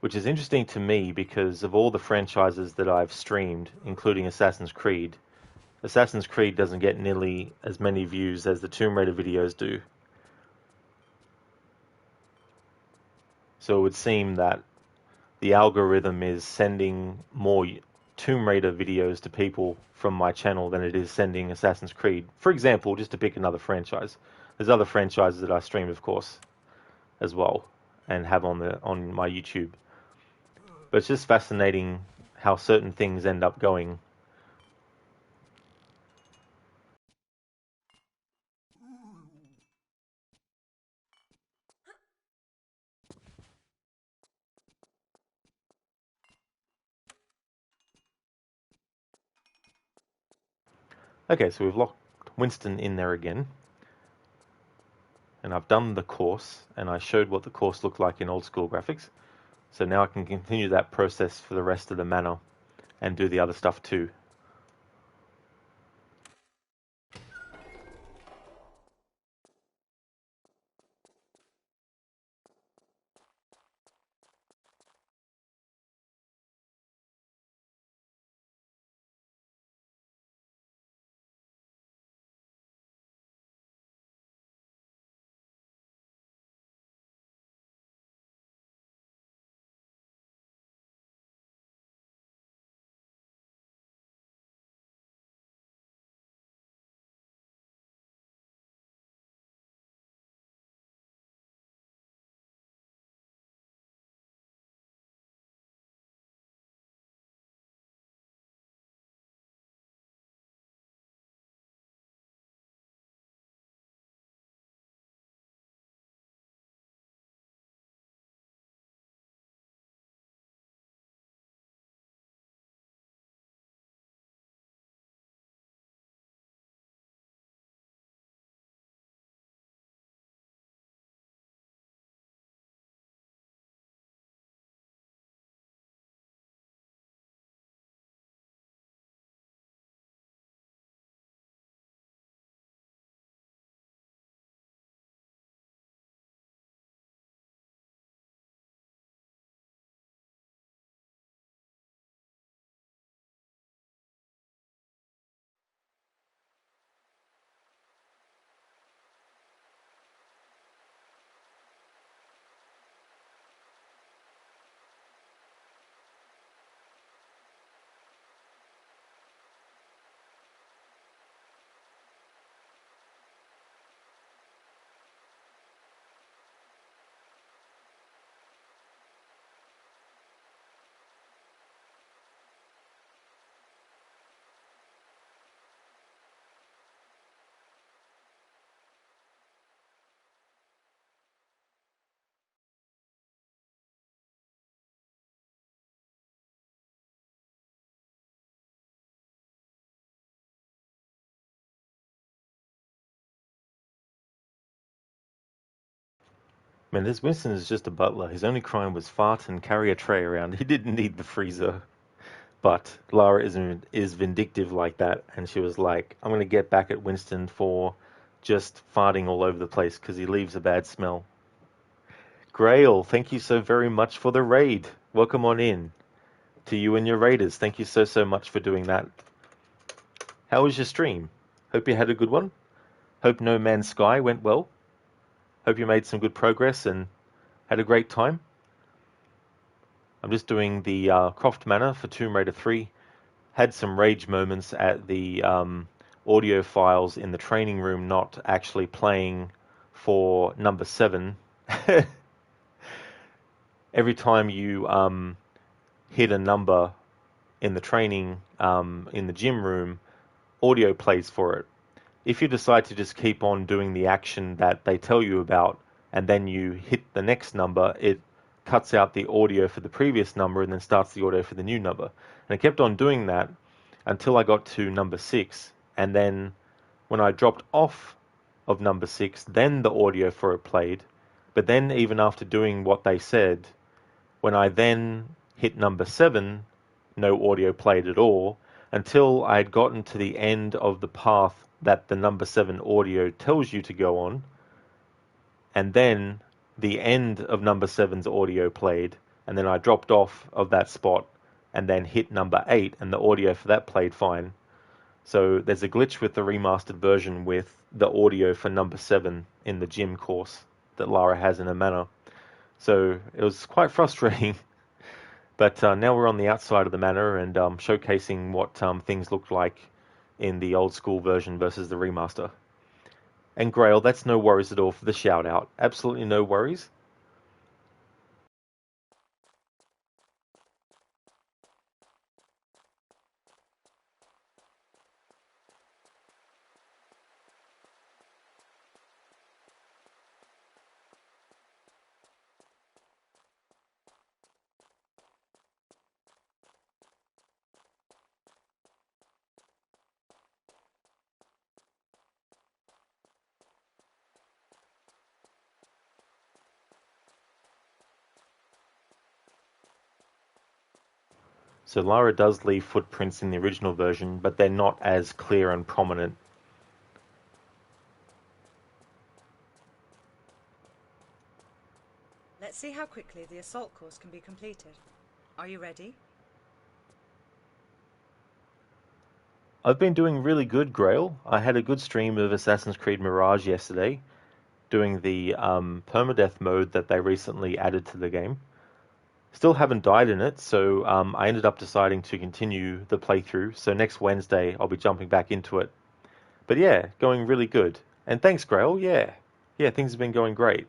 A: Which is interesting to me because of all the franchises that I've streamed, including Assassin's Creed doesn't get nearly as many views as the Tomb Raider videos do. So it would seem that the algorithm is sending more Tomb Raider videos to people from my channel than it is sending Assassin's Creed. For example, just to pick another franchise. There's other franchises that I stream, of course, as well, and have on my YouTube. But it's just fascinating how certain things end up going. Okay, so we've locked Winston in there again. And I've done the course, and I showed what the course looked like in old school graphics. So now I can continue that process for the rest of the manor and do the other stuff too. Man, this Winston is just a butler. His only crime was fart and carry a tray around. He didn't need the freezer. But Lara is vindictive like that, and she was like, "I'm gonna get back at Winston for just farting all over the place because he leaves a bad smell." Grail, thank you so very much for the raid. Welcome on in. To you and your raiders, thank you so much for doing that. How was your stream? Hope you had a good one. Hope No Man's Sky went well. Hope you made some good progress and had a great time. I'm just doing the Croft Manor for Tomb Raider 3. Had some rage moments at the audio files in the training room not actually playing for number 7. Every time you hit a number in the training, in the gym room, audio plays for it. If you decide to just keep on doing the action that they tell you about, and then you hit the next number, it cuts out the audio for the previous number and then starts the audio for the new number. And I kept on doing that until I got to number 6. And then when I dropped off of number 6, then the audio for it played. But then even after doing what they said, when I then hit number 7, no audio played at all until I had gotten to the end of the path that the number 7 audio tells you to go on, and then the end of number 7's audio played, and then I dropped off of that spot and then hit number 8, and the audio for that played fine. So there's a glitch with the remastered version with the audio for number 7 in the gym course that Lara has in her manor. So it was quite frustrating. But now we're on the outside of the manor and showcasing what things looked like in the old school version versus the remaster. And Grail, that's no worries at all for the shout out. Absolutely no worries. So Lara does leave footprints in the original version, but they're not as clear and prominent.
B: Let's see how quickly the assault course can be completed. Are you ready?
A: I've been doing really good, Grail. I had a good stream of Assassin's Creed Mirage yesterday, doing the permadeath mode that they recently added to the game. Still haven't died in it, so I ended up deciding to continue the playthrough. So next Wednesday, I'll be jumping back into it. But yeah, going really good. And thanks, Grail. Yeah, things have been going great.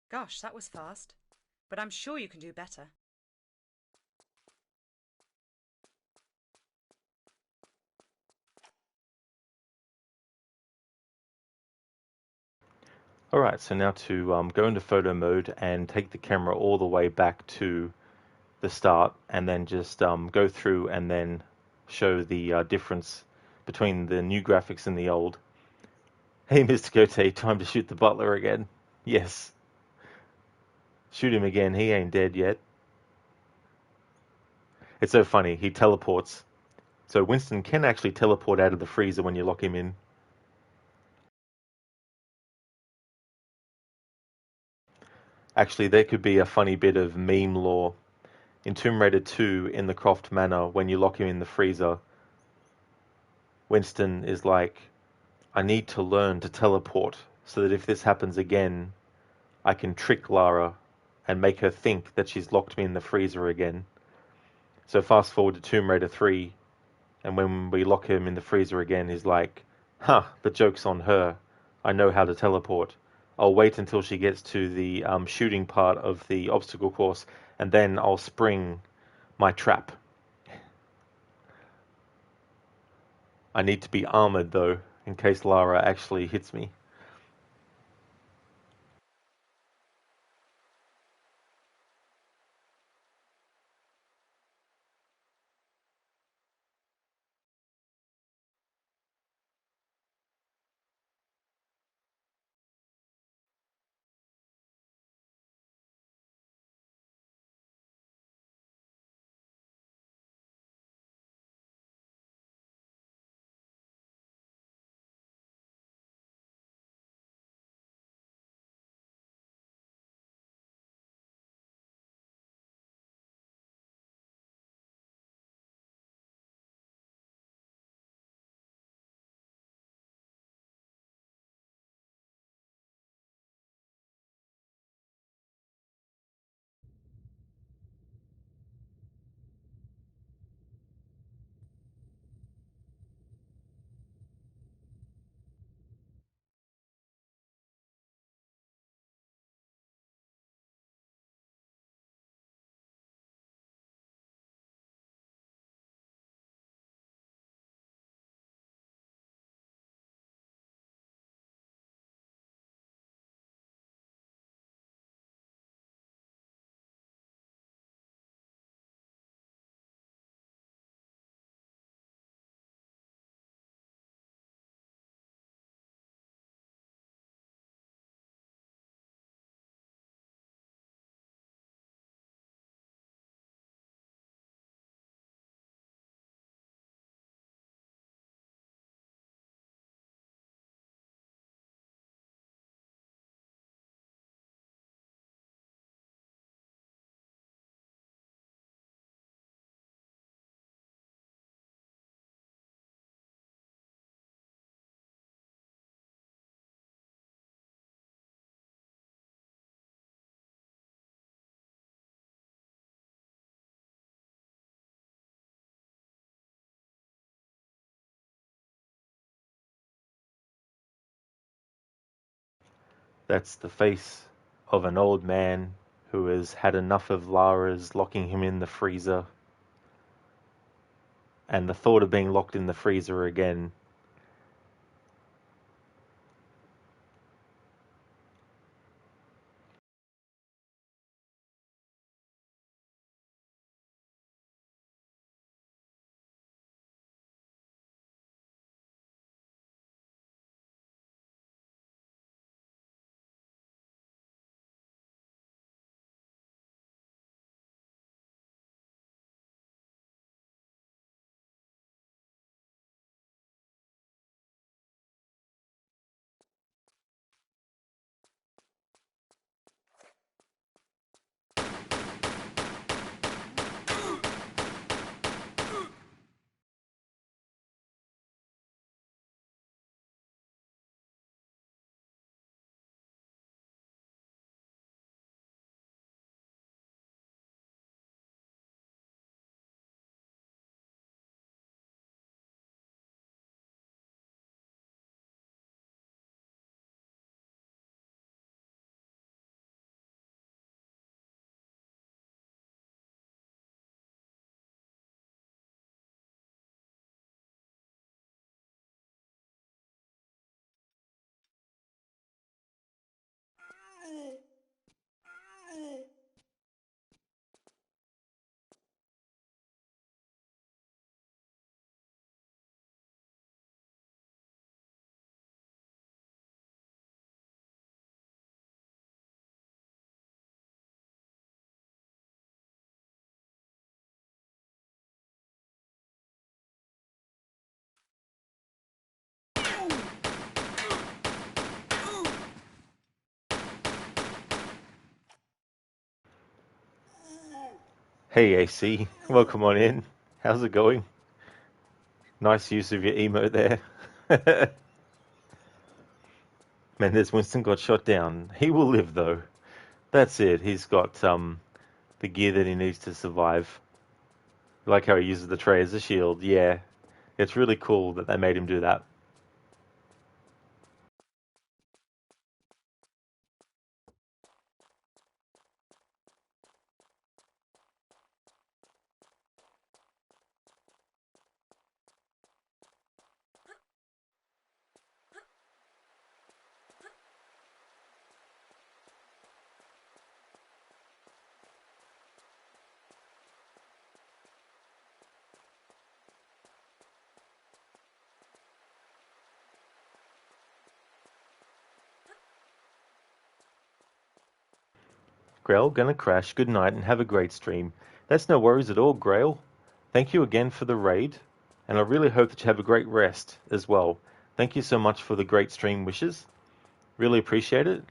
B: Gosh, that was fast. But I'm sure you can do better.
A: Alright, so now to go into photo mode and take the camera all the way back to the start, and then just go through and then show the difference between the new graphics and the old. Hey, Mr. Gote, time to shoot the butler again. Yes, shoot him again. He ain't dead yet. It's so funny. He teleports. So Winston can actually teleport out of the freezer when you lock him in. Actually, there could be a funny bit of meme lore. In Tomb Raider 2, in the Croft Manor, when you lock him in the freezer, Winston is like, I need to learn to teleport so that if this happens again, I can trick Lara and make her think that she's locked me in the freezer again. So fast forward to Tomb Raider 3, and when we lock him in the freezer again, he's like, huh, the joke's on her. I know how to teleport. I'll wait until she gets to the shooting part of the obstacle course, and then I'll spring my trap. I need to be armored, though, in case Lara actually hits me. That's the face of an old man who has had enough of Lara's locking him in the freezer, and the thought of being locked in the freezer again Hey AC, welcome on in. How's it going? Nice use of your emote there. Man, there's Winston got shot down. He will live though. That's it. He's got the gear that he needs to survive. I like how he uses the tray as a shield. Yeah, it's really cool that they made him do that. Grail, gonna crash. Good night and have a great stream. That's no worries at all, Grail. Thank you again for the raid, and I really hope that you have a great rest as well. Thank you so much for the great stream wishes. Really appreciate it.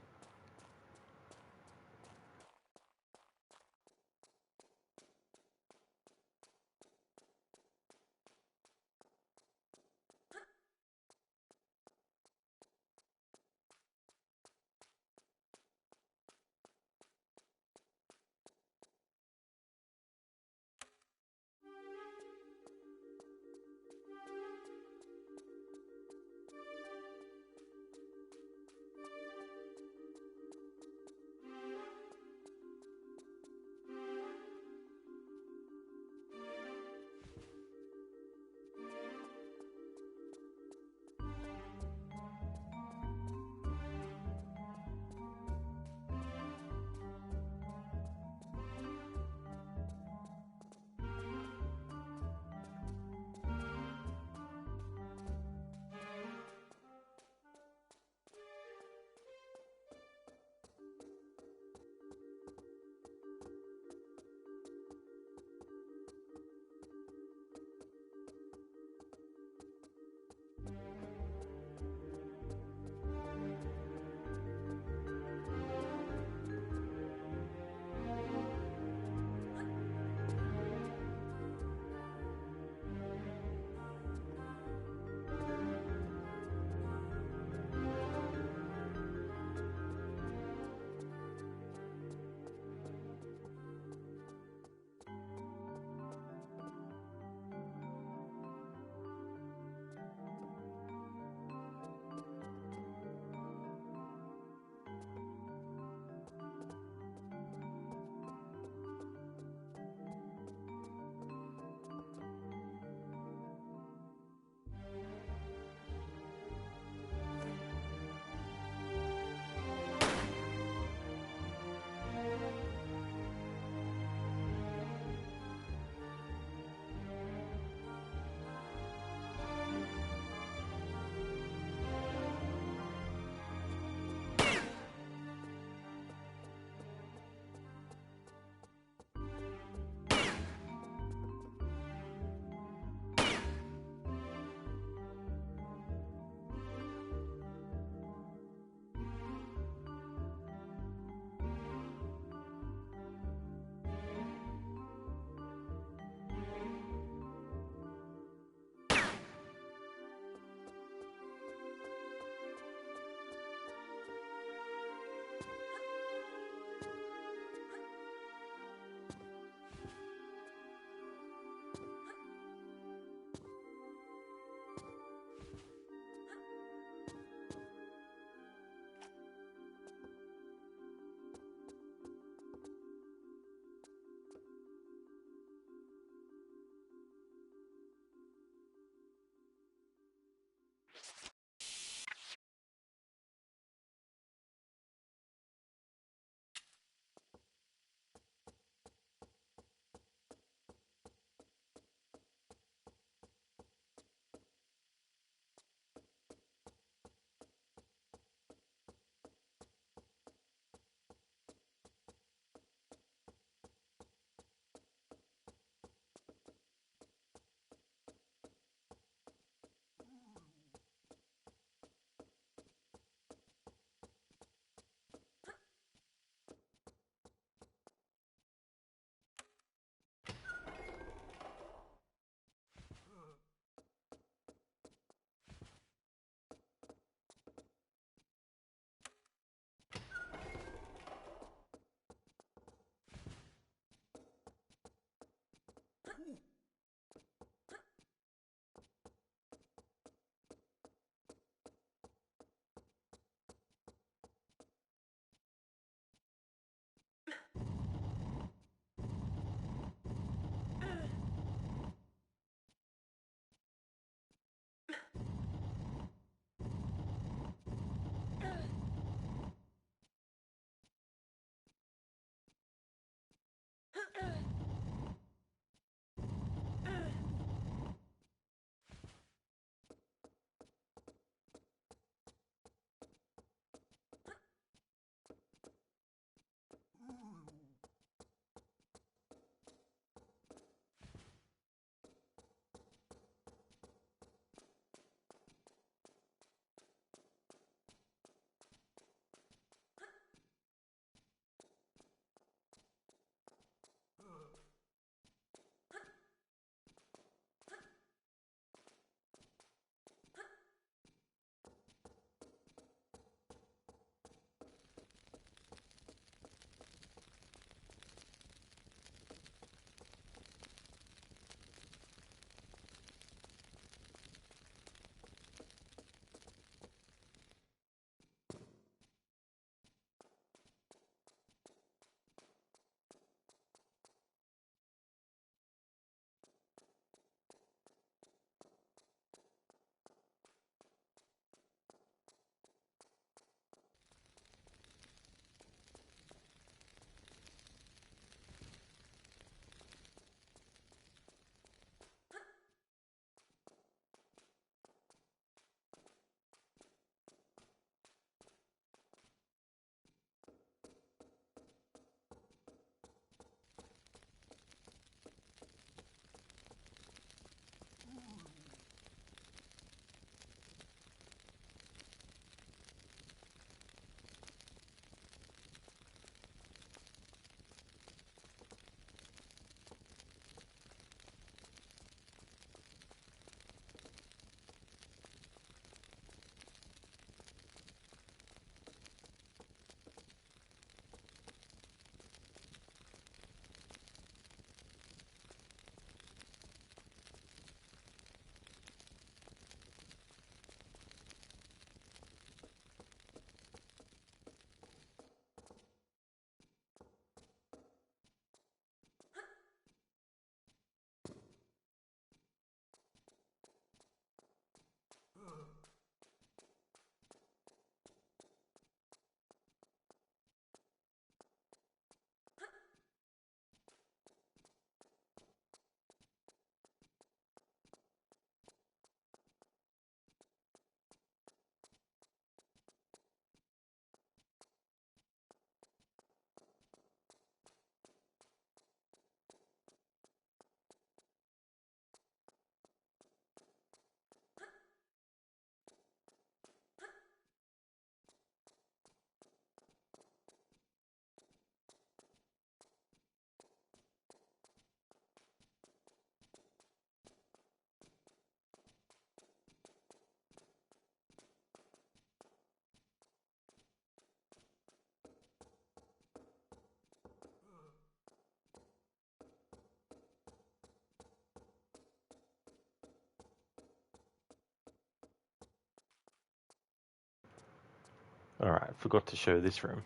A: I forgot to show this room.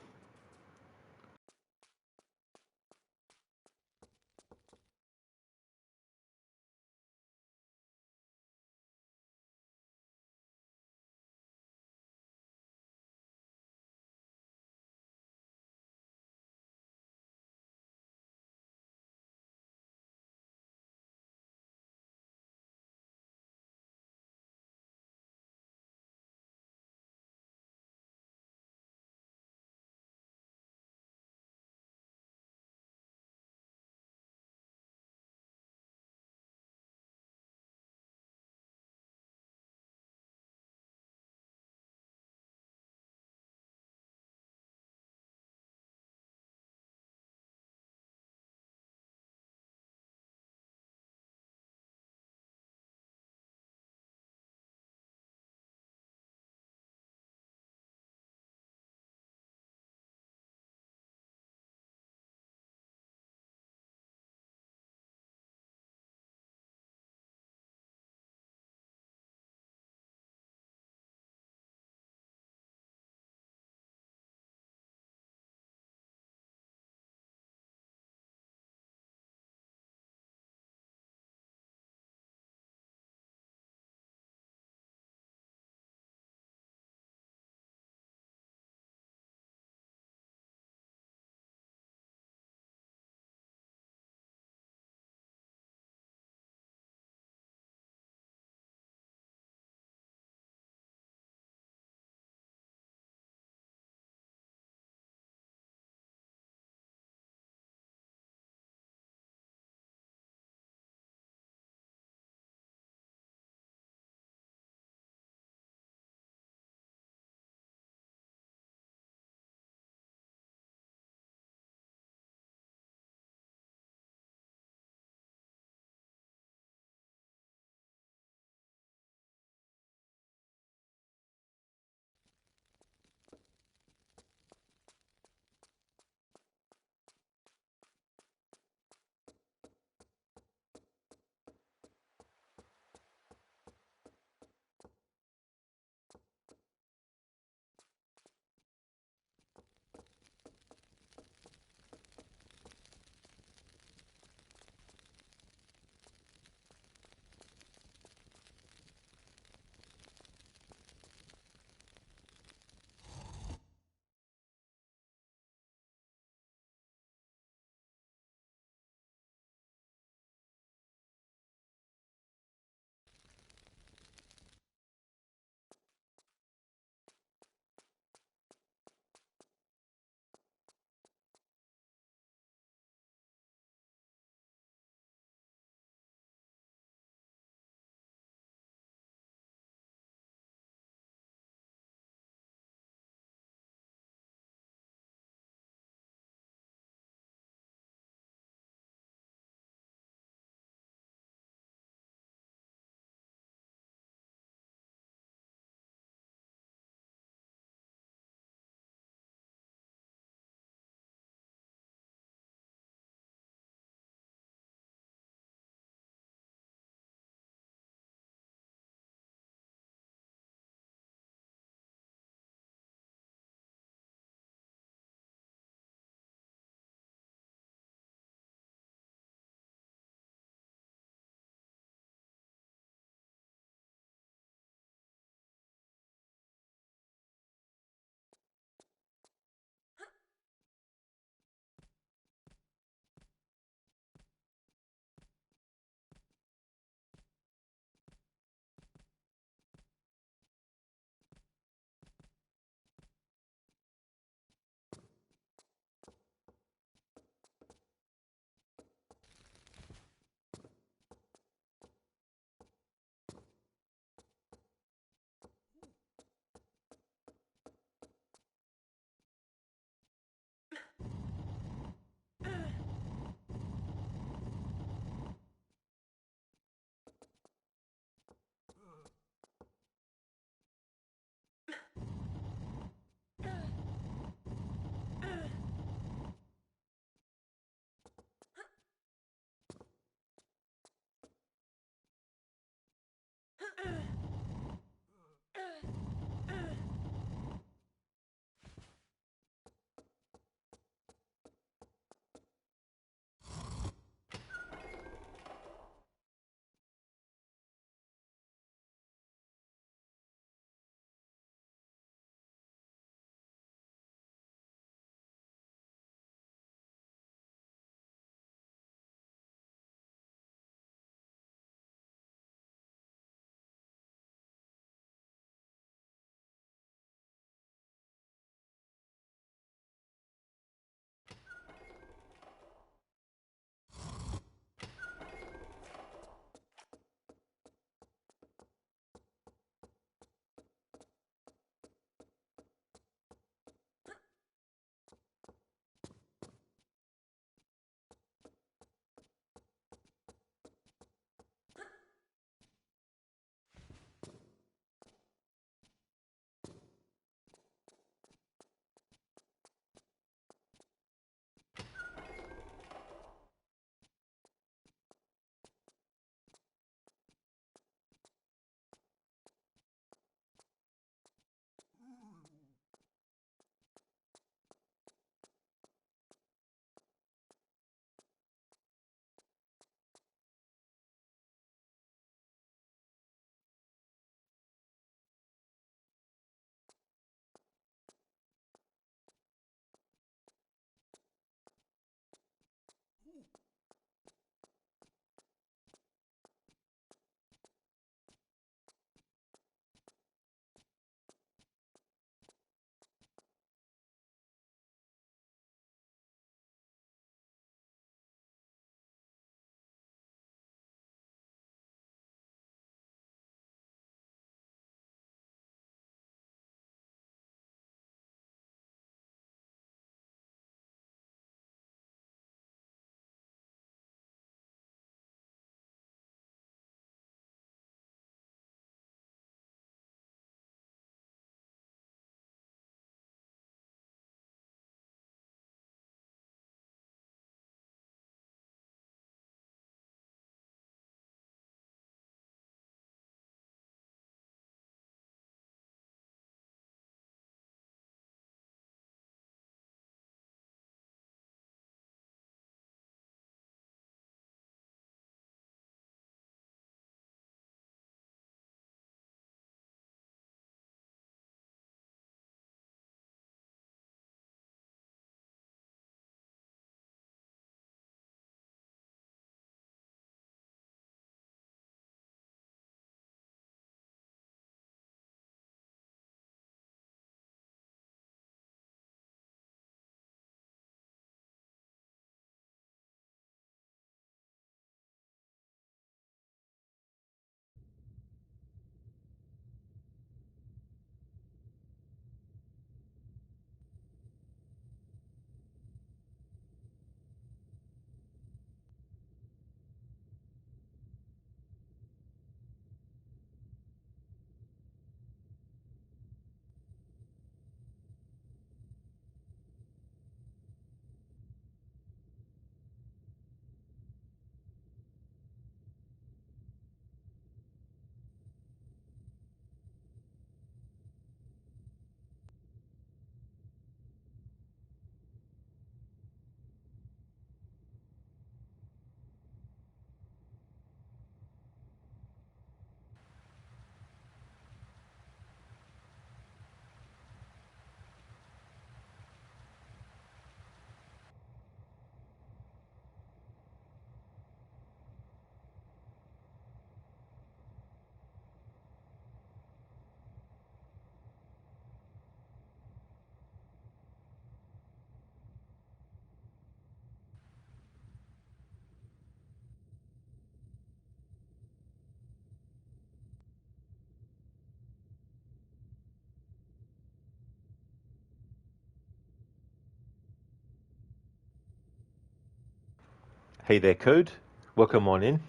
A: Hey there, Code. Welcome on in.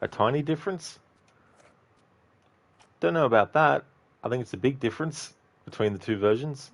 A: A tiny difference? Don't know about that. I think it's a big difference between the two versions.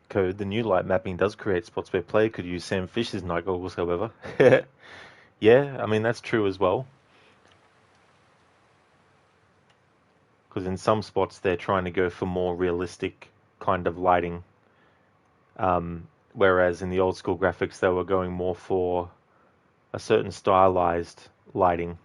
A: Code, the new light mapping does create spots where player could use Sam Fisher's night goggles, however. Yeah, I mean, that's true as well. because in some spots they're trying to go for more realistic kind of lighting, whereas in the old school graphics they were going more for a certain stylized lighting.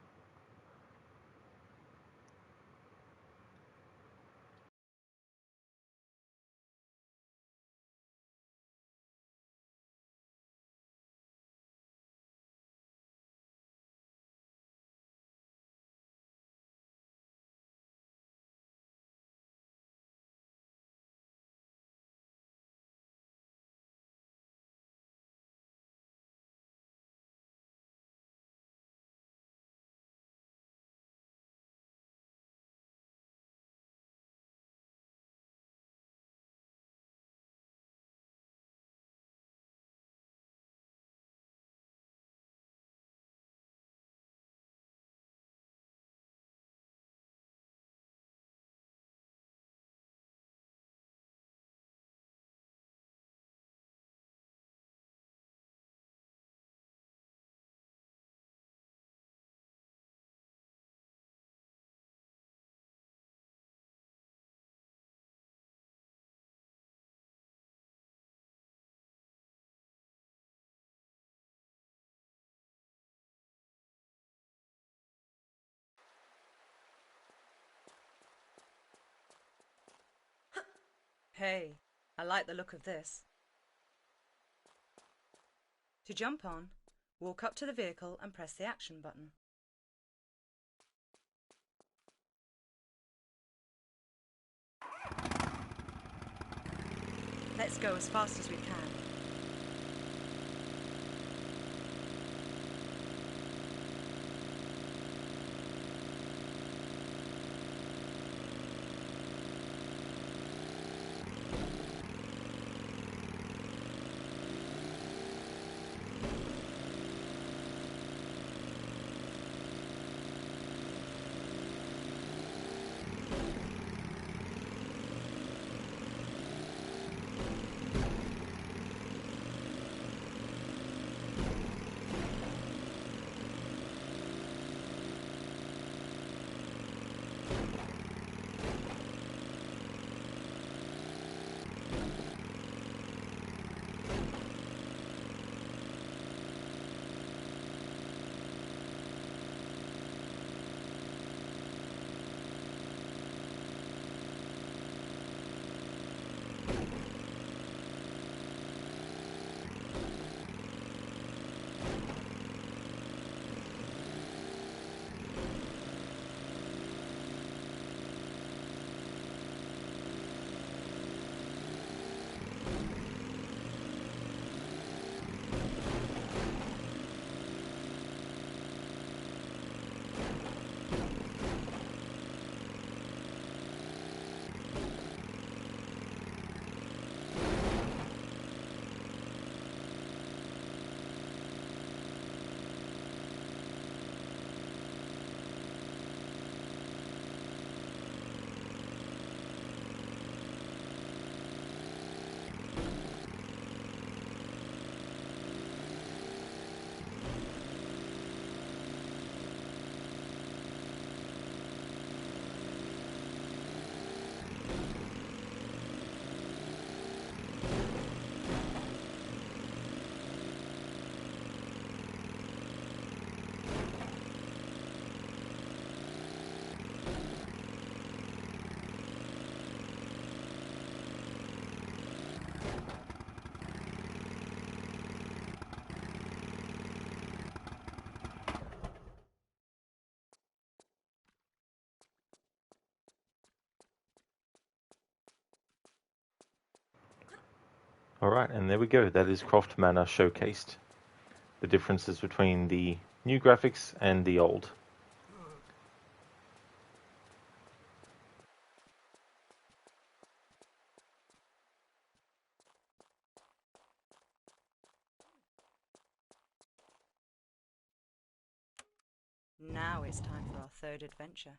B: Hey, I like the look of this. To jump on, walk up to the vehicle and press the action button. Let's go as fast as we can.
A: Alright, and there we go. That is Croft Manor showcased. The differences between the new graphics and the old.
B: Now it's time for our third adventure.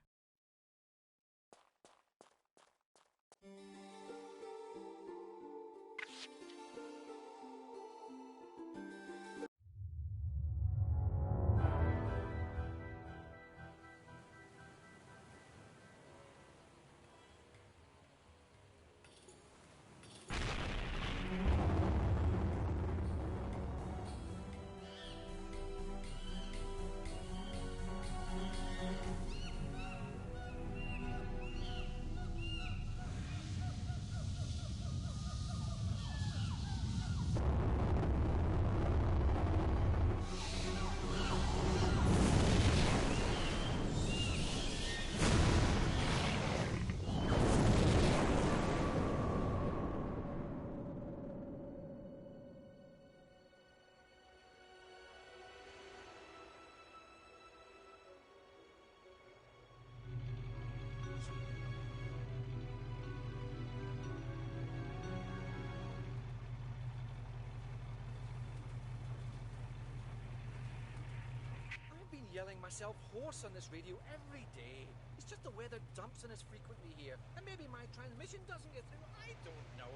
C: yelling myself hoarse on this radio every day. It's just the weather dumps on us frequently here, and maybe my transmission doesn't get through. I don't know.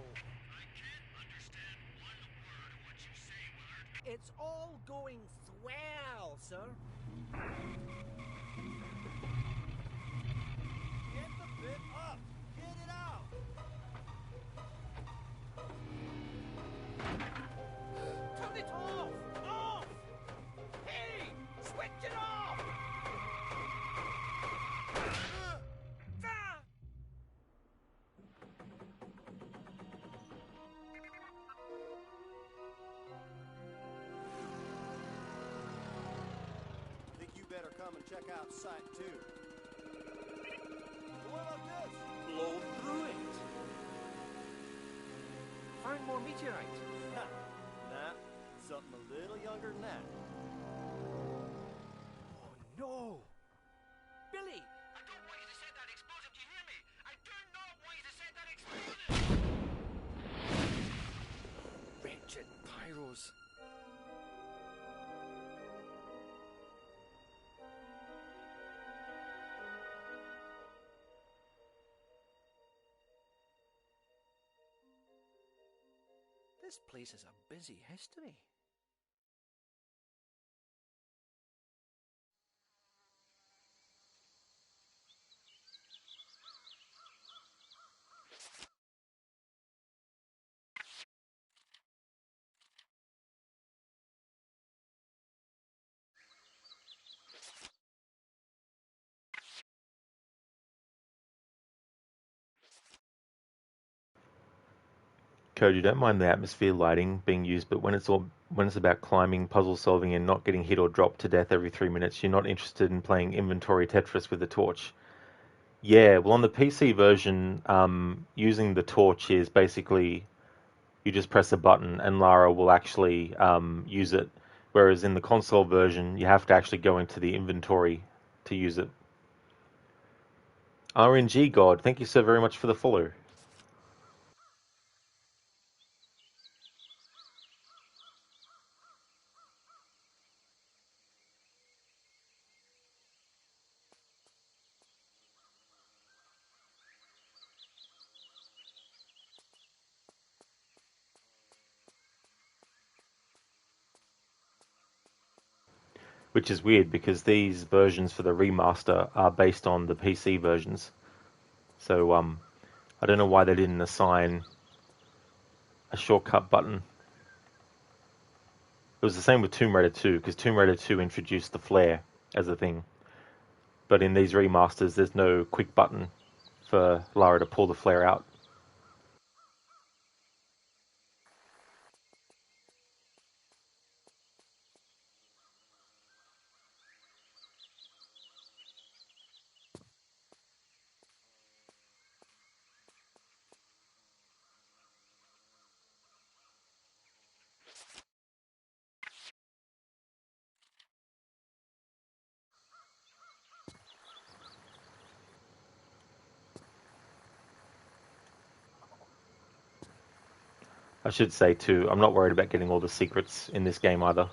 D: I can't understand one word of what you say, Willard.
C: It's all going swell, sir.
E: Get the bit up! Get it out!
C: Turn it off! Off! Hey! Switch it off! Ah!
E: Think you better come and check out Site 2. What about this?
C: Blow through it. Find more meteorite.
E: Ha! Nah, something a little younger than that.
C: Oh no! Billy!
D: I don't want you to set that explosive, do you hear me? I do not want you to set that explosive!
C: Wretched pyros. This place is a busy history.
A: Code, you don't mind the atmosphere lighting being used, but when it's about climbing, puzzle solving, and not getting hit or dropped to death every 3 minutes, you're not interested in playing inventory Tetris with a torch. Yeah, well, on the PC version, using the torch is basically you just press a button and Lara will actually use it, whereas in the console version, you have to actually go into the inventory to use it. RNG God, thank you so very much for the follow. Which is weird because these versions for the remaster are based on the PC versions. So I don't know why they didn't assign a shortcut button. It was the same with Tomb Raider 2, because Tomb Raider 2 introduced the flare as a thing. But in these remasters, there's no quick button for Lara to pull the flare out. I should say too, I'm not worried about getting all the secrets in this game either.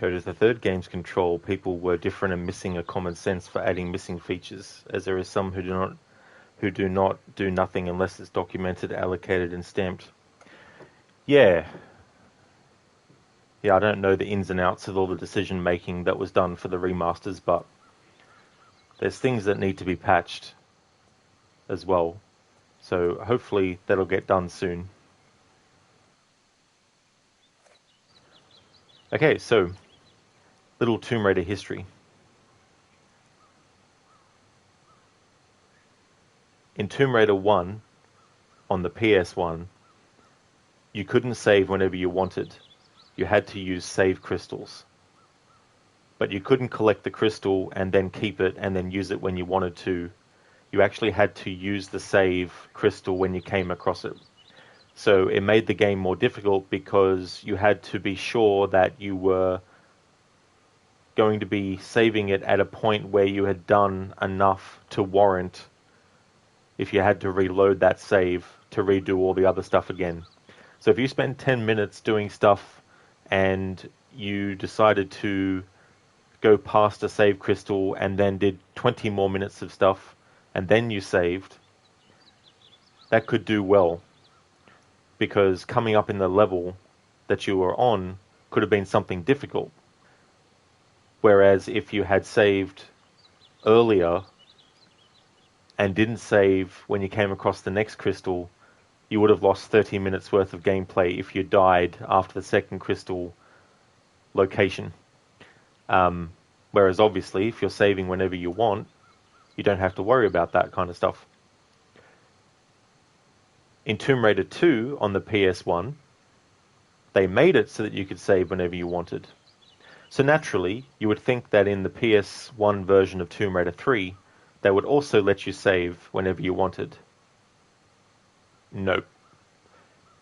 A: Coders, the third game's control, people were different and missing a common sense for adding missing features, as there is some who do not do nothing unless it's documented, allocated, and stamped. Yeah. Yeah, I don't know the ins and outs of all the decision making that was done for the remasters, but there's things that need to be patched as well. So hopefully that'll get done soon. Okay, so little Tomb Raider history. In Tomb Raider 1, on the PS1, you couldn't save whenever you wanted. You had to use save crystals. But you couldn't collect the crystal and then keep it and then use it when you wanted to. You actually had to use the save crystal when you came across it. So it made the game more difficult because you had to be sure that you were going to be saving it at a point where you had done enough to warrant if you had to reload that save to redo all the other stuff again. So if you spent 10 minutes doing stuff and you decided to go past a save crystal and then did 20 more minutes of stuff and then you saved, that could do well, because coming up in the level that you were on could have been something difficult. Whereas if you had saved earlier and didn't save when you came across the next crystal, you would have lost 30 minutes worth of gameplay if you died after the second crystal location. Whereas obviously, if you're saving whenever you want, you don't have to worry about that kind of stuff. In Tomb Raider 2 on the PS1, they made it so that you could save whenever you wanted. So naturally, you would think that in the PS1 version of Tomb Raider 3, they would also let you save whenever you wanted. Nope.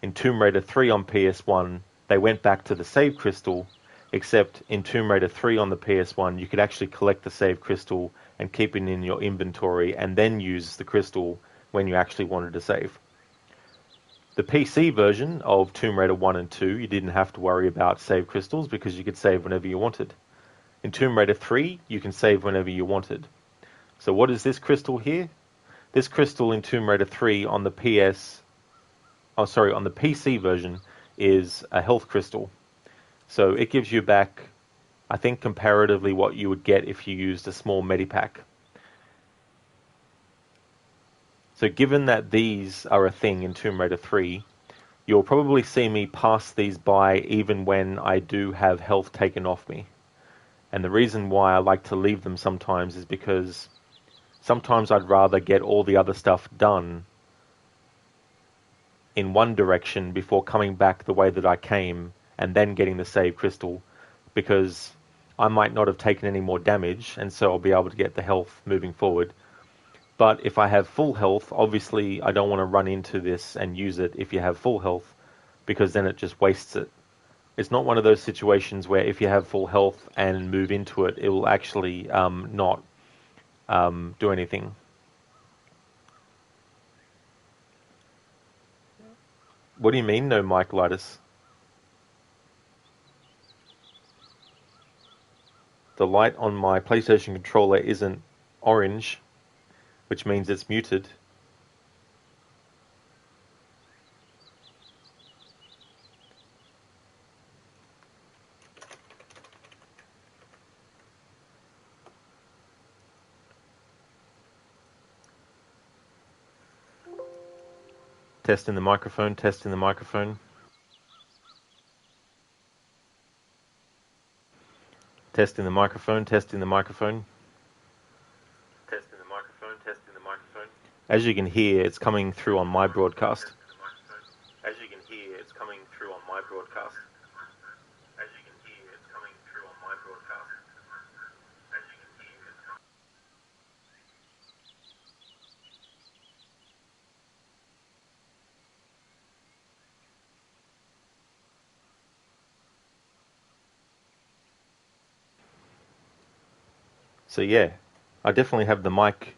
A: In Tomb Raider 3 on PS1, they went back to the save crystal, except in Tomb Raider 3 on the PS1, you could actually collect the save crystal and keep it in your inventory and then use the crystal when you actually wanted to save. The PC version of Tomb Raider 1 and 2, you didn't have to worry about save crystals because you could save whenever you wanted. In Tomb Raider 3, you can save whenever you wanted. So what is this crystal here? This crystal in Tomb Raider 3 on the on the PC version is a health crystal. So it gives you back, I think, comparatively what you would get if you used a small medipack. So given that these are a thing in Tomb Raider 3, you'll probably see me pass these by even when I do have health taken off me. And the reason why I like to leave them sometimes is because sometimes I'd rather get all the other stuff done in one direction before coming back the way that I came and then getting the save crystal, because I might not have taken any more damage and so I'll be able to get the health moving forward. But if I have full health, obviously I don't want to run into this and use it if you have full health, because then it just wastes it. It's not one of those situations where if you have full health and move into it, it will actually not do anything. What do you mean, no mic lightus? The light on my PlayStation controller isn't orange, which means it's muted. Testing the microphone, testing the microphone. Testing the microphone, testing the microphone. Testing the microphone, testing the microphone. As you can hear, it's coming through on my broadcast. As you can hear, it's coming through on my broadcast. As you can hear, it's coming through on my broadcast. As you can hear, it's coming. So yeah, I definitely have the mic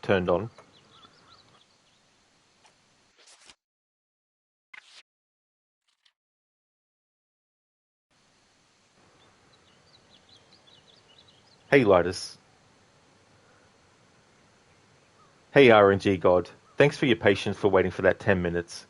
A: turned on. Hey, Lidus. Hey, RNG God. Thanks for your patience for waiting for that 10 minutes.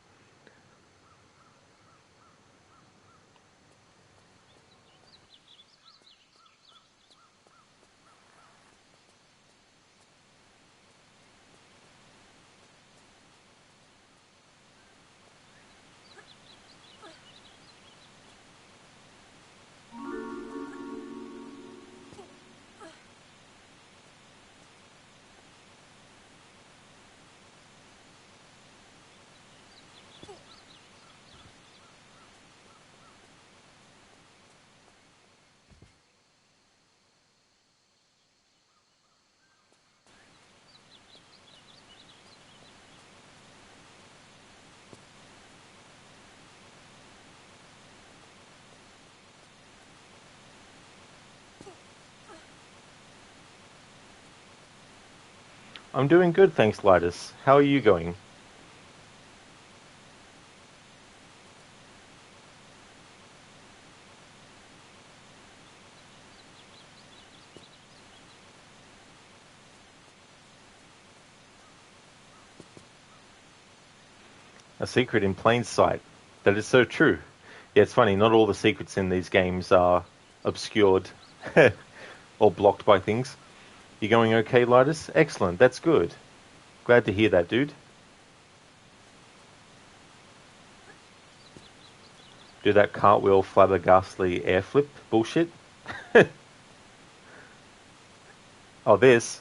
A: I'm doing good, thanks, Lidus. How are you going? A secret in plain sight. That is so true. Yeah, it's funny, not all the secrets in these games are obscured or blocked by things. You going okay, Lidus? Excellent, that's good. Glad to hear that, dude. Do that cartwheel flabbergastly air flip bullshit? Oh, this.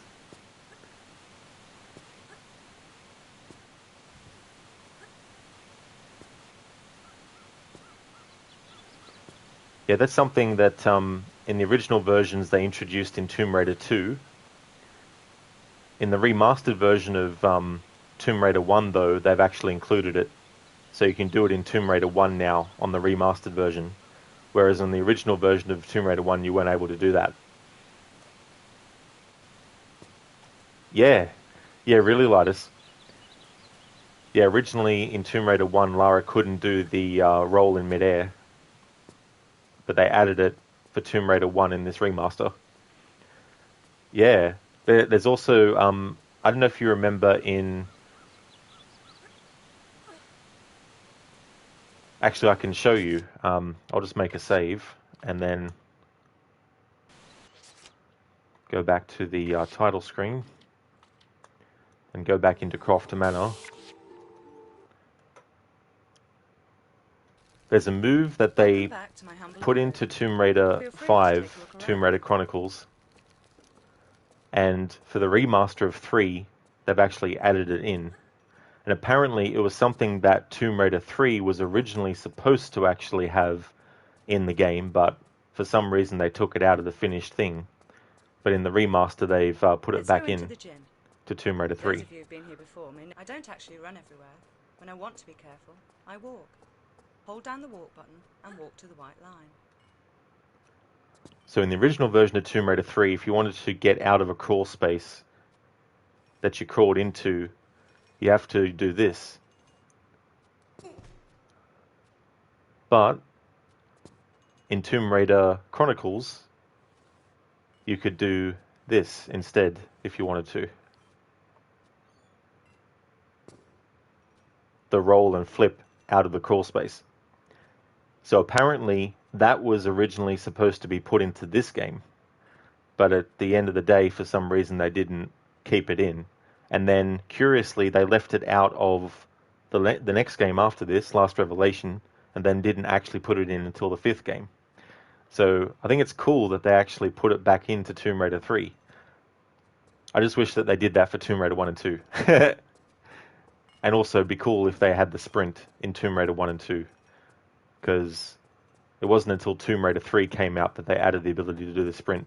A: Yeah, that's something that in the original versions they introduced in Tomb Raider 2. In the remastered version of Tomb Raider 1, though, they've actually included it. So you can do it in Tomb Raider 1 now on the remastered version. Whereas in the original version of Tomb Raider 1, you weren't able to do that. Yeah. Yeah, really, Lidus. Yeah, originally in Tomb Raider 1, Lara couldn't do the roll in midair. But they added it for Tomb Raider 1 in this remaster. Yeah. There's also, I don't know if you remember in... Actually, I can show you. I'll just make a save and then go back to the title screen and go back into Croft Manor. There's a move that they put into Tomb Raider 5, Tomb Raider Chronicles, and for the remaster of 3, they've actually added it in. And apparently it was something that Tomb Raider 3 was originally supposed to actually have in the game, but for some reason they took it out of the finished thing. But in the remaster they've put it back in to Tomb Raider 3.
B: Those of you who've been here before may know I don't actually run everywhere. When I want to be careful, I walk. Hold down the walk button and walk to the white line.
A: So in the original version of Tomb Raider 3, if you wanted to get out of a crawl space that you crawled into, you have to do this. But in Tomb Raider Chronicles, you could do this instead if you wanted to. The roll and flip out of the crawl space. So apparently that was originally supposed to be put into this game, but at the end of the day, for some reason, they didn't keep it in. And then, curiously, they left it out of the next game after this, Last Revelation, and then didn't actually put it in until the 5th game. So I think it's cool that they actually put it back into Tomb Raider 3. I just wish that they did that for Tomb Raider 1 and 2. And also, it'd be cool if they had the sprint in Tomb Raider 1 and 2. Because it wasn't until Tomb Raider 3 came out that they added the ability to do the sprint.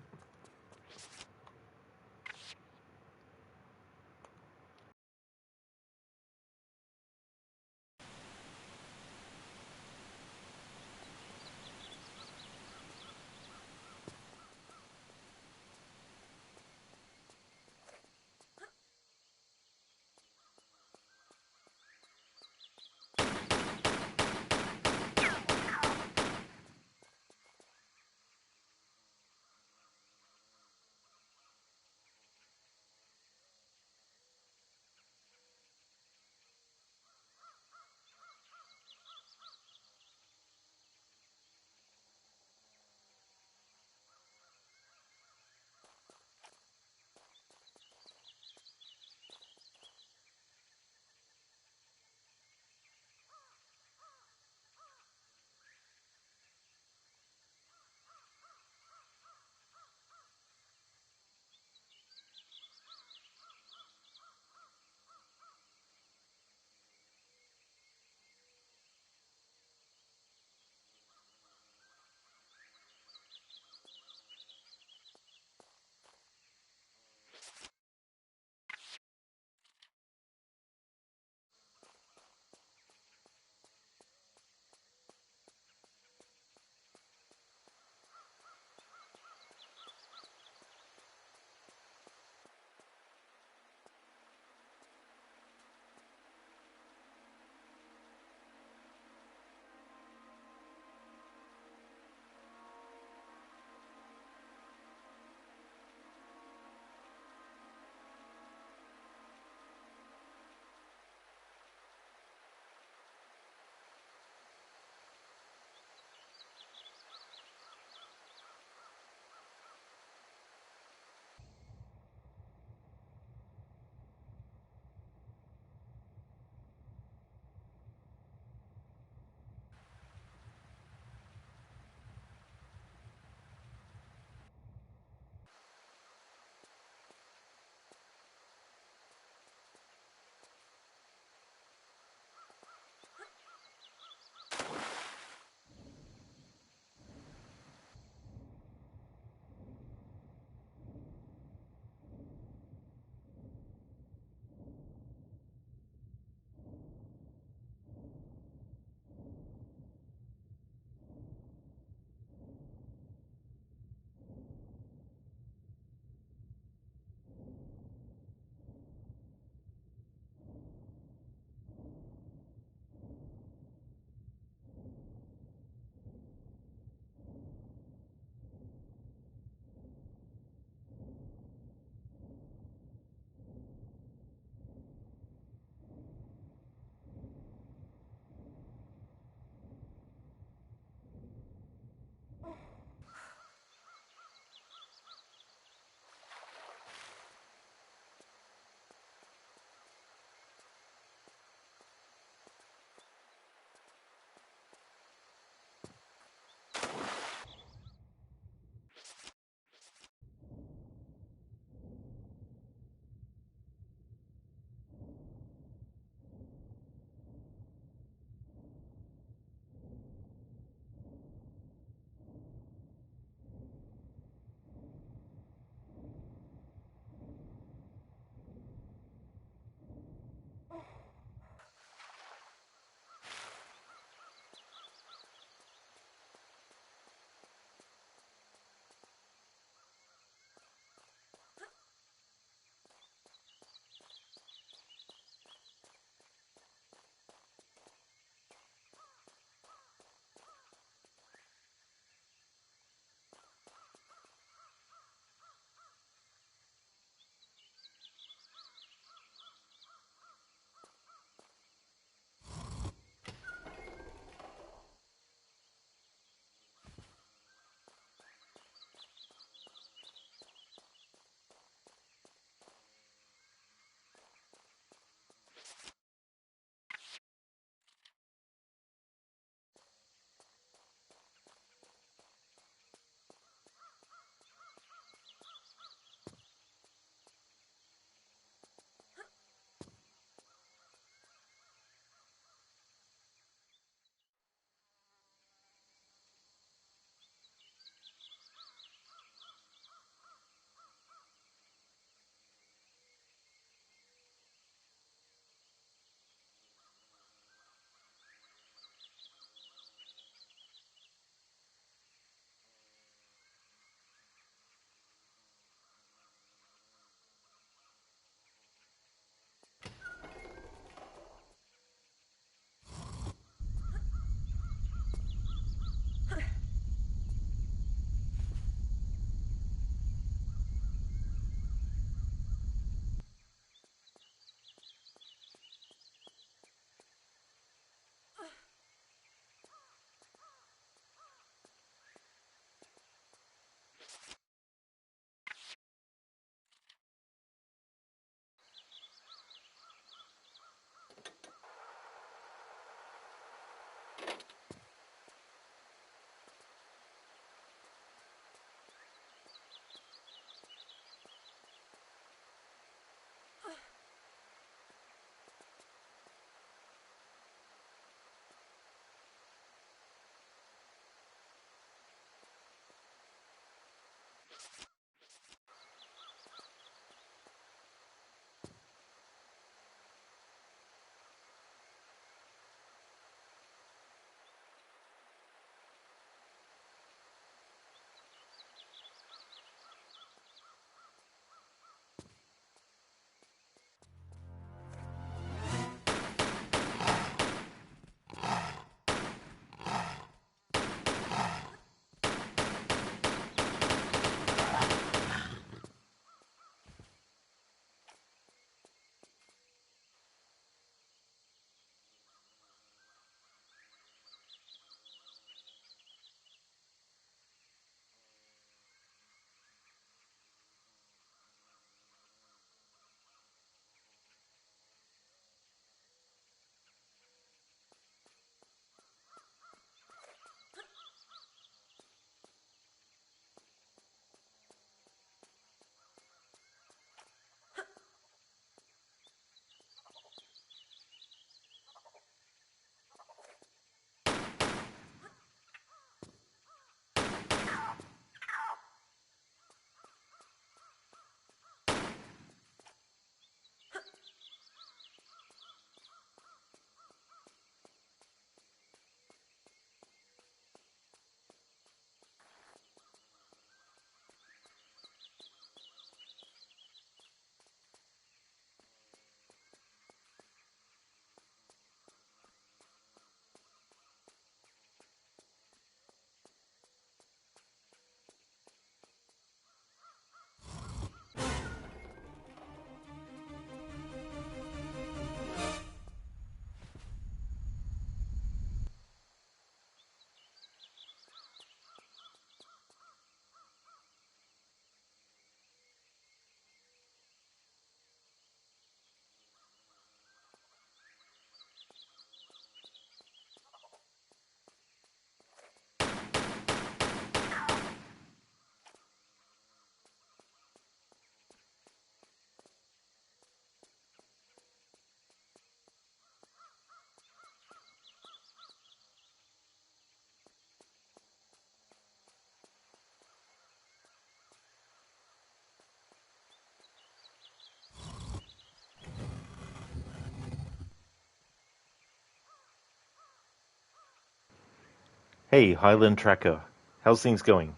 A: Hey, Highland Tracker. How's things going?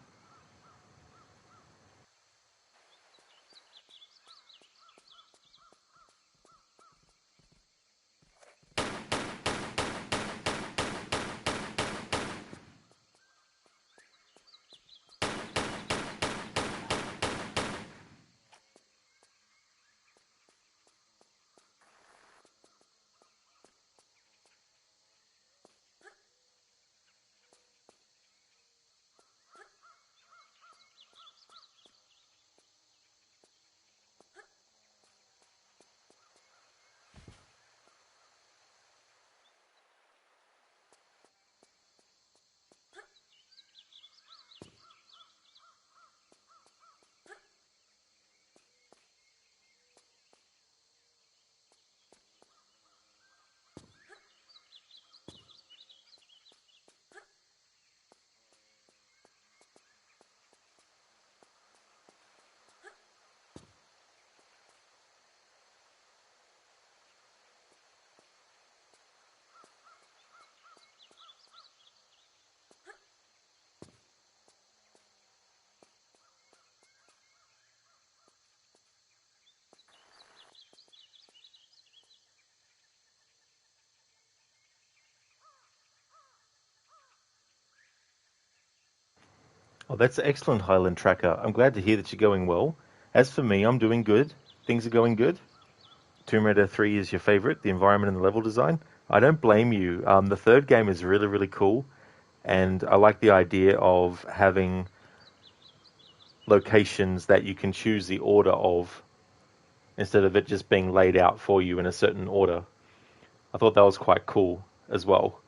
A: Oh, that's excellent, Highland Tracker. I'm glad to hear that you're going well. As for me, I'm doing good. Things are going good. Tomb Raider 3 is your favorite, the environment and the level design. I don't blame you. The third game is really, really cool, and I like the idea of having locations that you can choose the order of instead of it just being laid out for you in a certain order. I thought that was quite cool as well.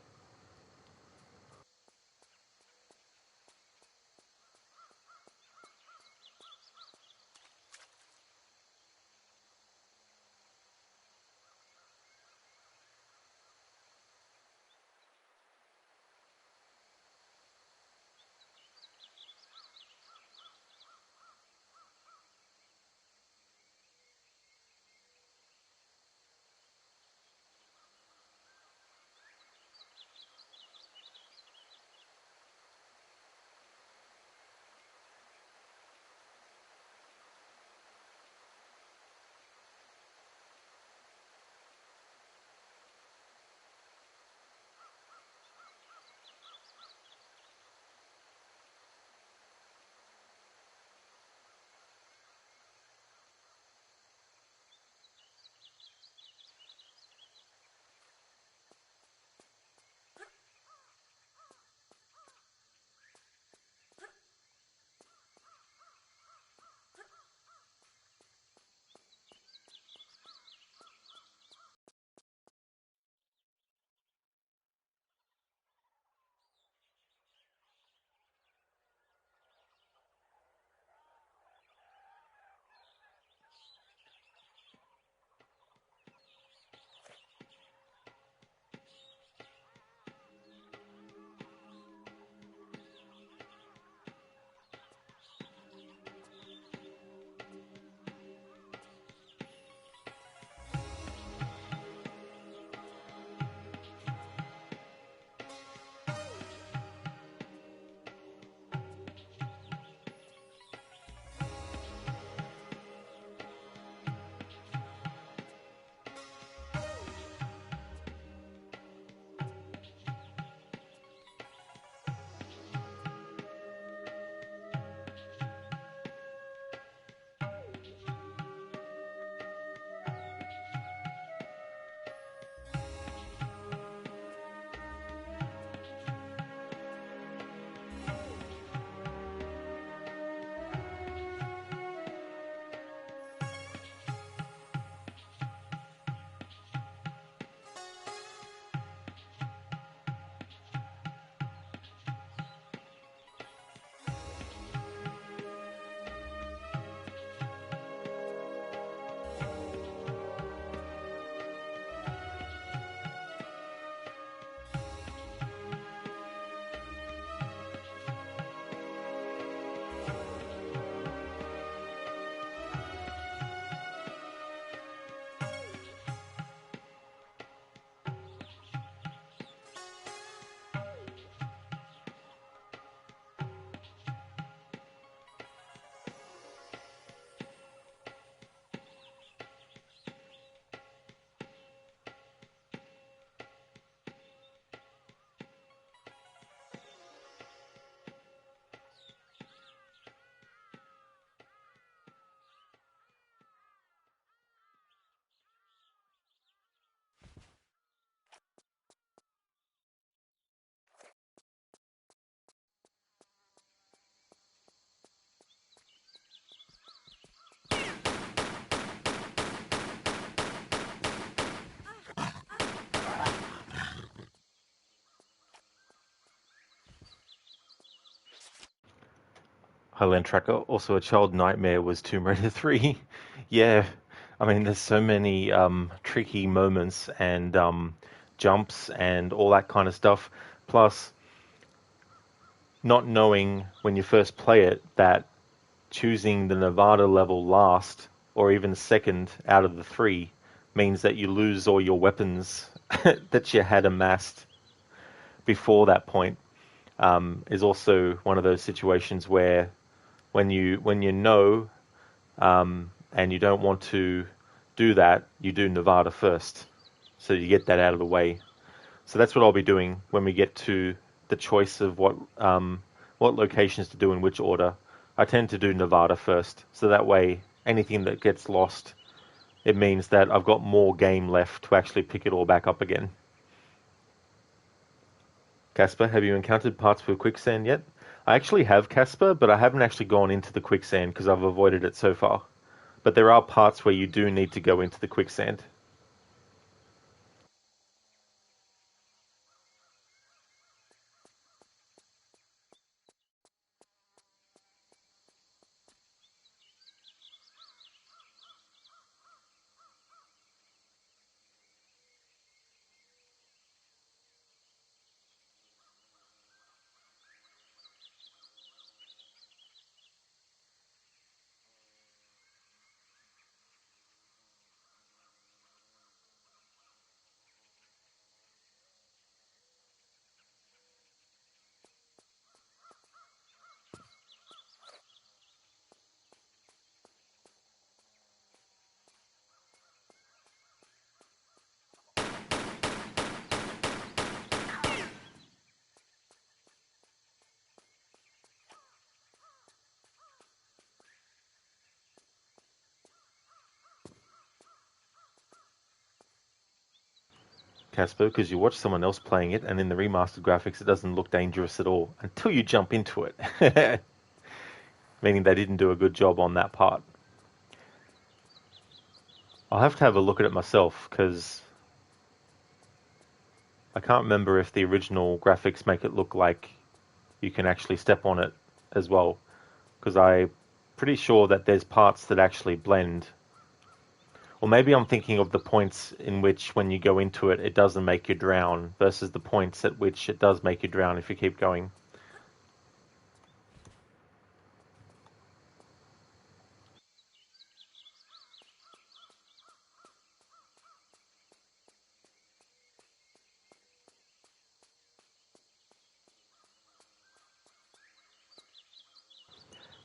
A: Highland Tracker. Also, a child nightmare was Tomb Raider 3. Yeah, I mean, there's so many tricky moments and jumps and all that kind of stuff. Plus, not knowing when you first play it that choosing the Nevada level last or even second out of the three means that you lose all your weapons that you had amassed before that point. Is also one of those situations where when you know and you don't want to do that, you do Nevada first, so you get that out of the way. So that's what I'll be doing when we get to the choice of what locations to do in which order. I tend to do Nevada first, so that way anything that gets lost, it means that I've got more game left to actually pick it all back up again. Casper, have you encountered parts with quicksand yet? I actually have, Casper, but I haven't actually gone into the quicksand because I've avoided it so far. But there are parts where you do need to go into the quicksand. Casper, because you watch someone else playing it, and in the remastered graphics, it doesn't look dangerous at all until you jump into it. Meaning they didn't do a good job on that part. I'll have to have a look at it myself, because I can't remember if the original graphics make it look like you can actually step on it as well. Because I'm pretty sure that there's parts that actually blend. Or maybe I'm thinking of the points in which when you go into it, it doesn't make you drown, versus the points at which it does make you drown if you keep going.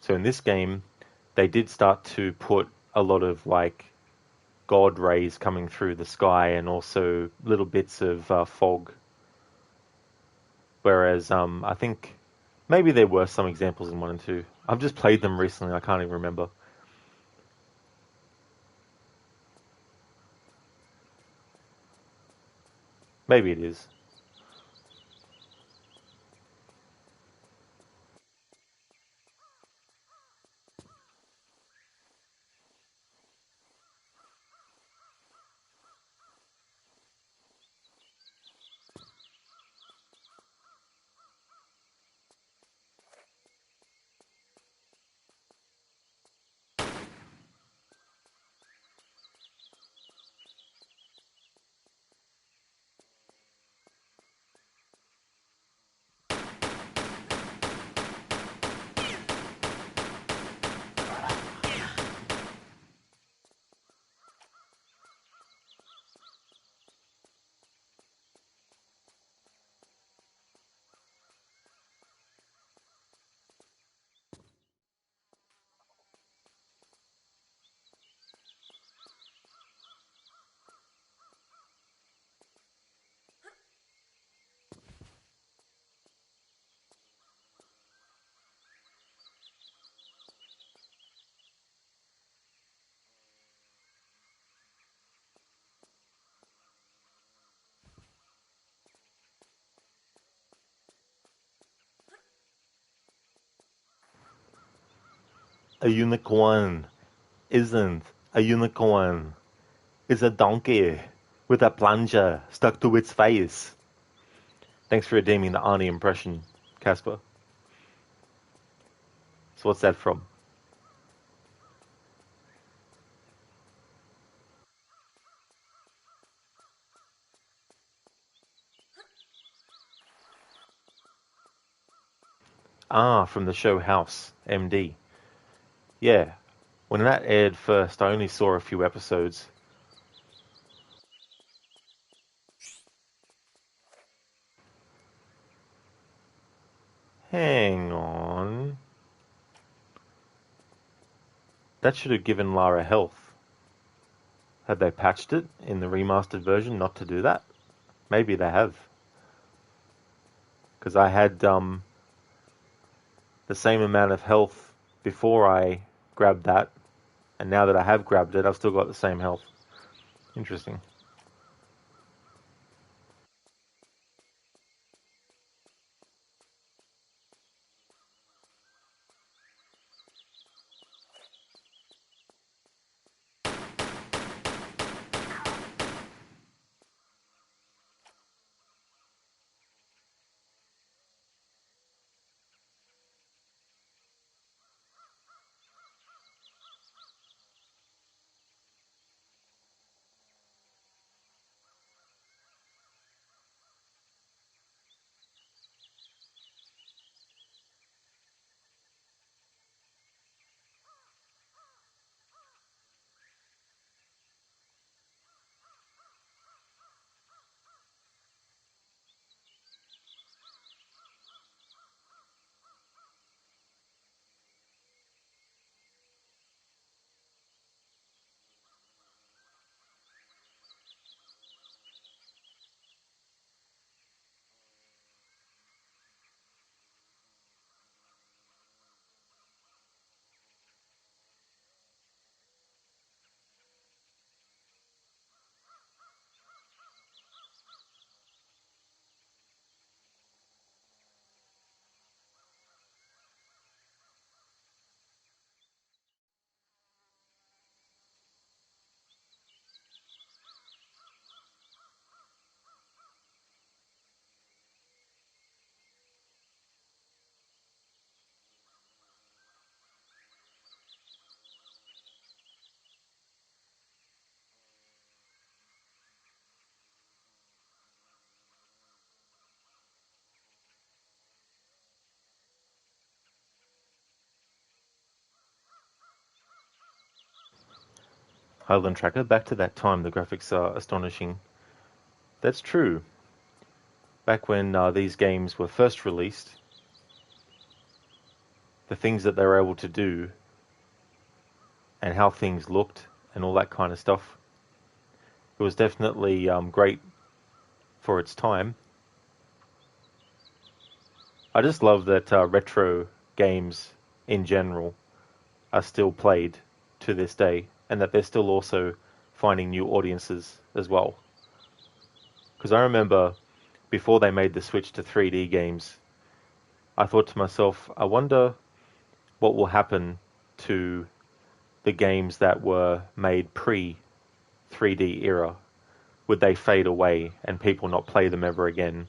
A: So in this game, they did start to put a lot of like God rays coming through the sky and also little bits of fog. Whereas I think maybe there were some examples in 1 and 2. I've just played them recently, I can't even remember. Maybe it is. A unicorn isn't a unicorn. It's a donkey with a plunger stuck to its face. Thanks for redeeming the Arnie impression, Casper. So what's that from? Ah, from the show House, MD. Yeah. When that aired first, I only saw a few episodes. Hang on. That should have given Lara health. Had they patched it in the remastered version not to do that? Maybe they have. Because I had the same amount of health before I grabbed that, and now that I have grabbed it, I've still got the same health. Interesting. Highland Tracker, back to that time, the graphics are astonishing. That's true. Back when these games were first released, the things that they were able to do and how things looked and all that kind of stuff, it was definitely great for its time. I just love that retro games in general are still played to this day, and that they're still also finding new audiences as well. Because I remember before they made the switch to 3D games, I thought to myself, I wonder what will happen to the games that were made pre 3D era. Would they fade away and people not play them ever again?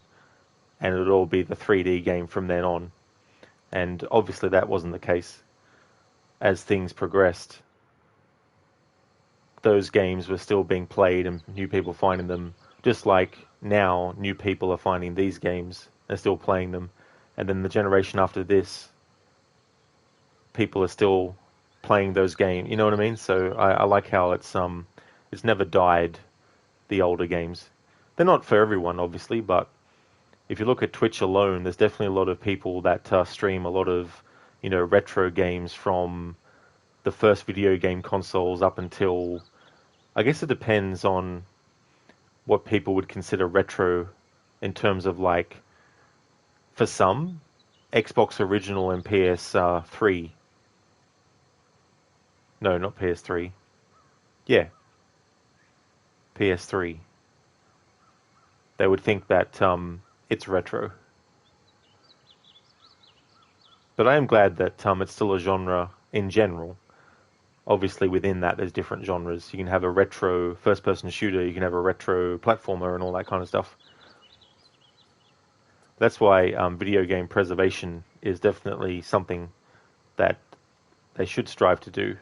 A: And it would all be the 3D game from then on. And obviously that wasn't the case. As things progressed, those games were still being played and new people finding them, just like now new people are finding these games and still playing them. And then the generation after this, people are still playing those games. You know what I mean? So I like how it's never died, the older games. They're not for everyone, obviously, but if you look at Twitch alone, there's definitely a lot of people that stream a lot of, retro games from the first video game consoles up until, I guess it depends on what people would consider retro in terms of like, for some, Xbox original and PS3. No, not PS3. Yeah, PS3. They would think that it's retro. But I am glad that it's still a genre in general. Obviously, within that, there's different genres. You can have a retro first-person shooter, you can have a retro platformer, and all that kind of stuff. That's why video game preservation is definitely something that they should strive to do.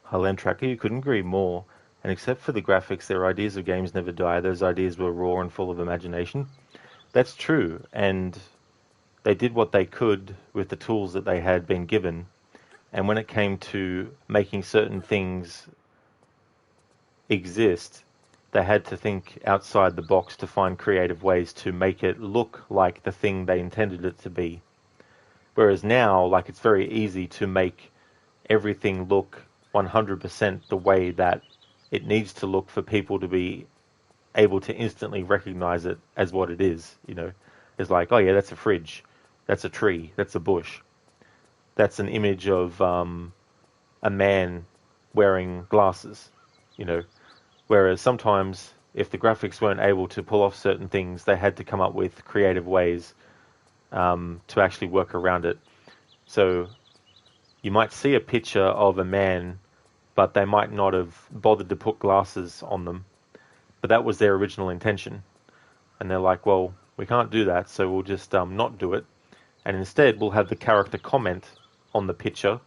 A: Highland Tracker, you couldn't agree more. And except for the graphics, their ideas of games never die. Those ideas were raw and full of imagination. That's true, and they did what they could with the tools that they had been given. And when it came to making certain things exist, they had to think outside the box to find creative ways to make it look like the thing they intended it to be. Whereas now, like, it's very easy to make everything look 100% the way that it needs to look for people to be able to instantly recognize it as what it is. It's like, oh yeah, that's a fridge, that's a tree, that's a bush, that's an image of a man wearing glasses. Whereas sometimes, if the graphics weren't able to pull off certain things, they had to come up with creative ways to actually work around it. So you might see a picture of a man, but they might not have bothered to put glasses on them. But that was their original intention. And they're like, well, we can't do that, so we'll just not do it. And instead, we'll have the character comment on the picture,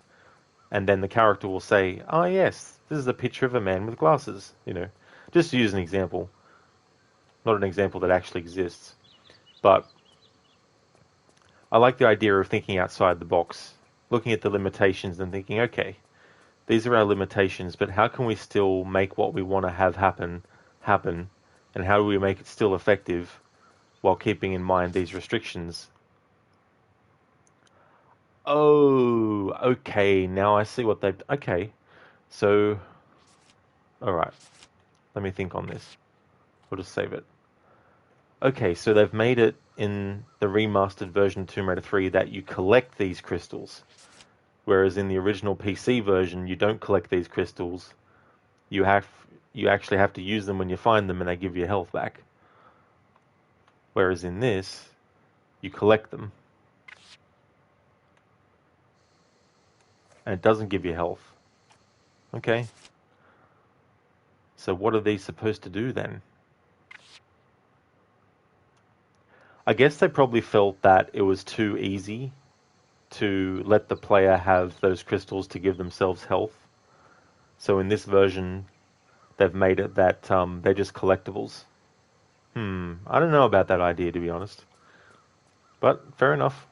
A: and then the character will say, oh yes, this is a picture of a man with glasses. Just to use an example. Not an example that actually exists. But I like the idea of thinking outside the box, looking at the limitations and thinking, okay, these are our limitations, but how can we still make what we want to have happen, and how do we make it still effective while keeping in mind these restrictions? Oh, okay, now I see what they've... Okay, so... Alright, let me think on this. We'll just save it. Okay, so they've made it in the remastered version of Tomb Raider 3 that you collect these crystals. Whereas in the original PC version, you don't collect these crystals. You actually have to use them when you find them and they give you health back. Whereas in this, you collect them. And it doesn't give you health. Okay. So what are these supposed to do then? I guess they probably felt that it was too easy to let the player have those crystals to give themselves health. So in this version, they've made it that they're just collectibles. I don't know about that idea, to be honest. But fair enough.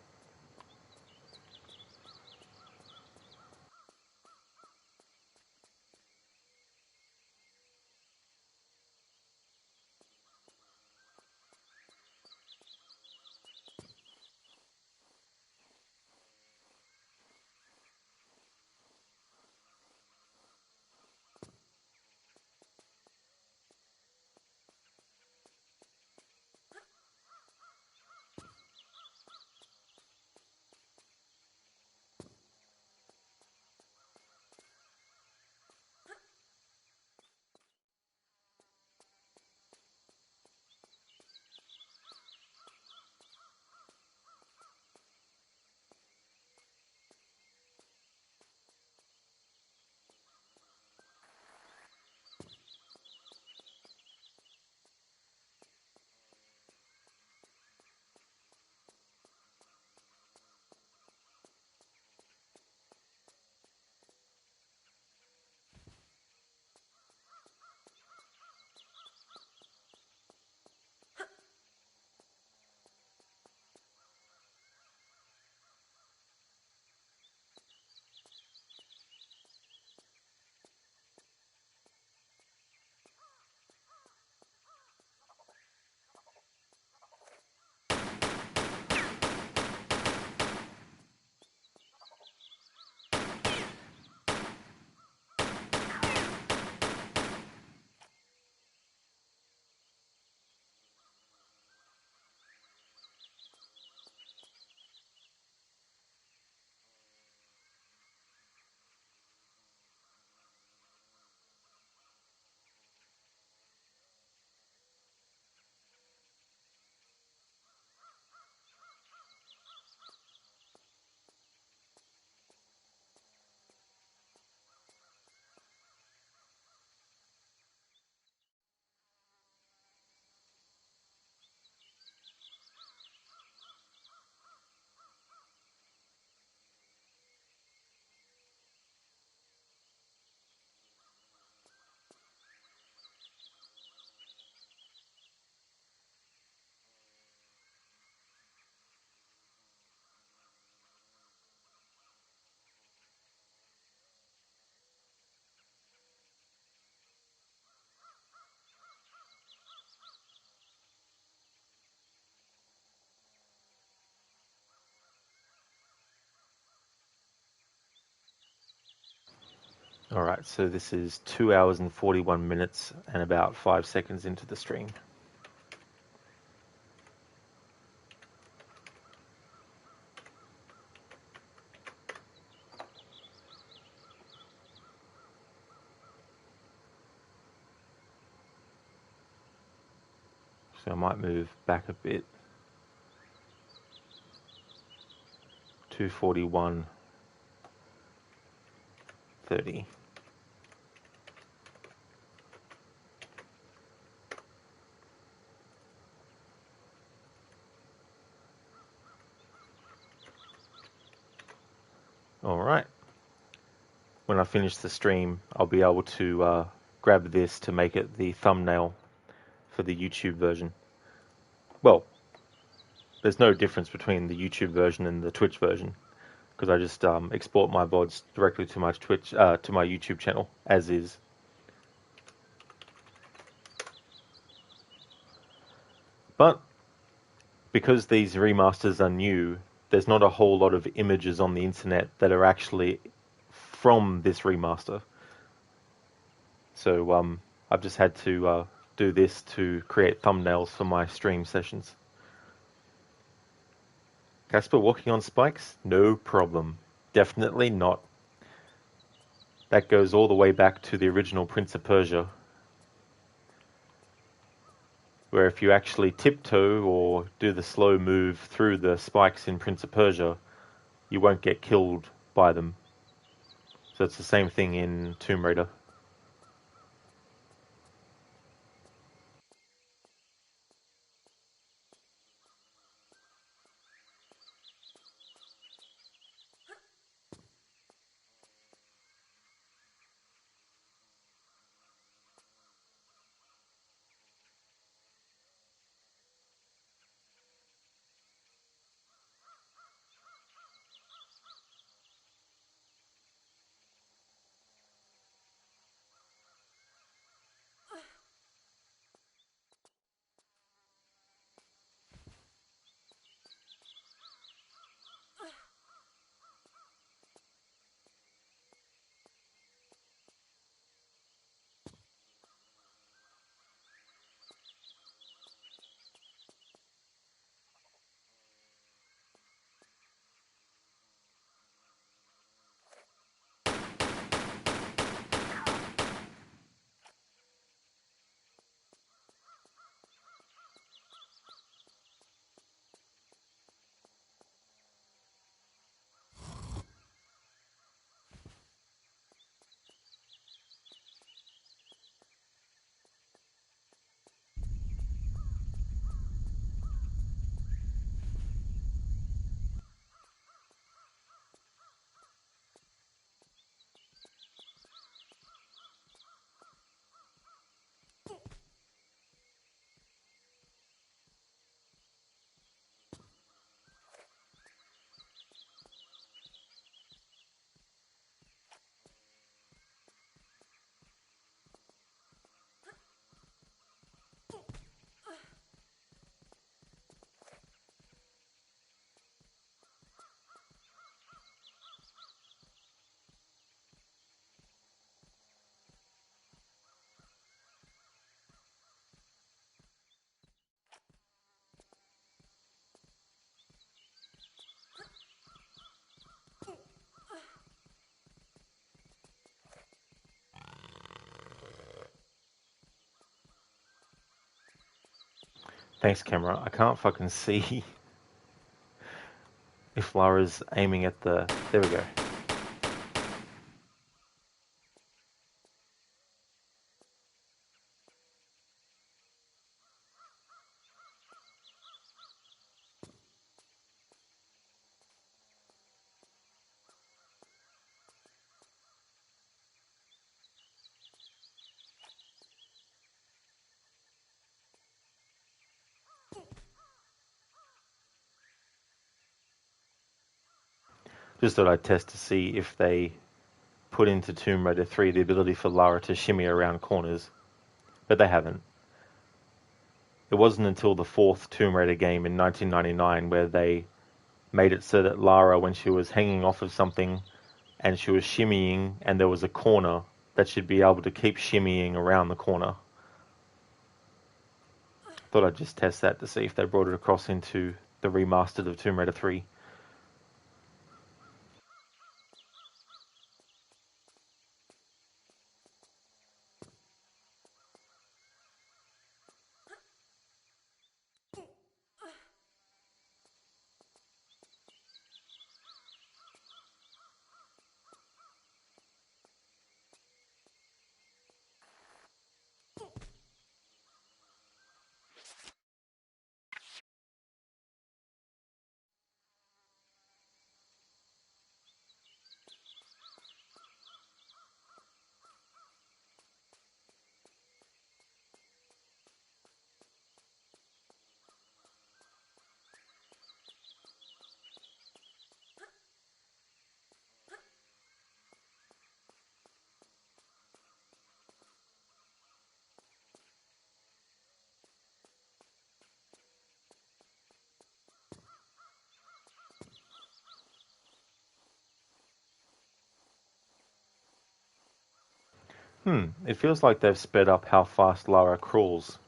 A: Alright, so this is 2 hours and 41 minutes and about 5 seconds into the stream. So I might move back a bit. 241.30. Alright. When I finish the stream, I'll be able to grab this to make it the thumbnail for the YouTube version. Well, there's no difference between the YouTube version and the Twitch version, because I just export my VODs directly to my Twitch, to my YouTube channel, as is. But because these remasters are new, there's not a whole lot of images on the internet that are actually from this remaster. So I've just had to do this to create thumbnails for my stream sessions. Casper walking on spikes? No problem. Definitely not. That goes all the way back to the original Prince of Persia, where if you actually tiptoe or do the slow move through the spikes in Prince of Persia, you won't get killed by them. So it's the same thing in Tomb Raider. Thanks, camera. I can't fucking see if Lara's aiming at the... There we go. Just thought I'd test to see if they put into Tomb Raider 3 the ability for Lara to shimmy around corners, but they haven't. It wasn't until the fourth Tomb Raider game in 1999 where they made it so that Lara, when she was hanging off of something and she was shimmying and there was a corner, that she'd be able to keep shimmying around the corner. Thought I'd just test that to see if they brought it across into the remastered of Tomb Raider 3. It feels like they've sped up how fast Lara crawls.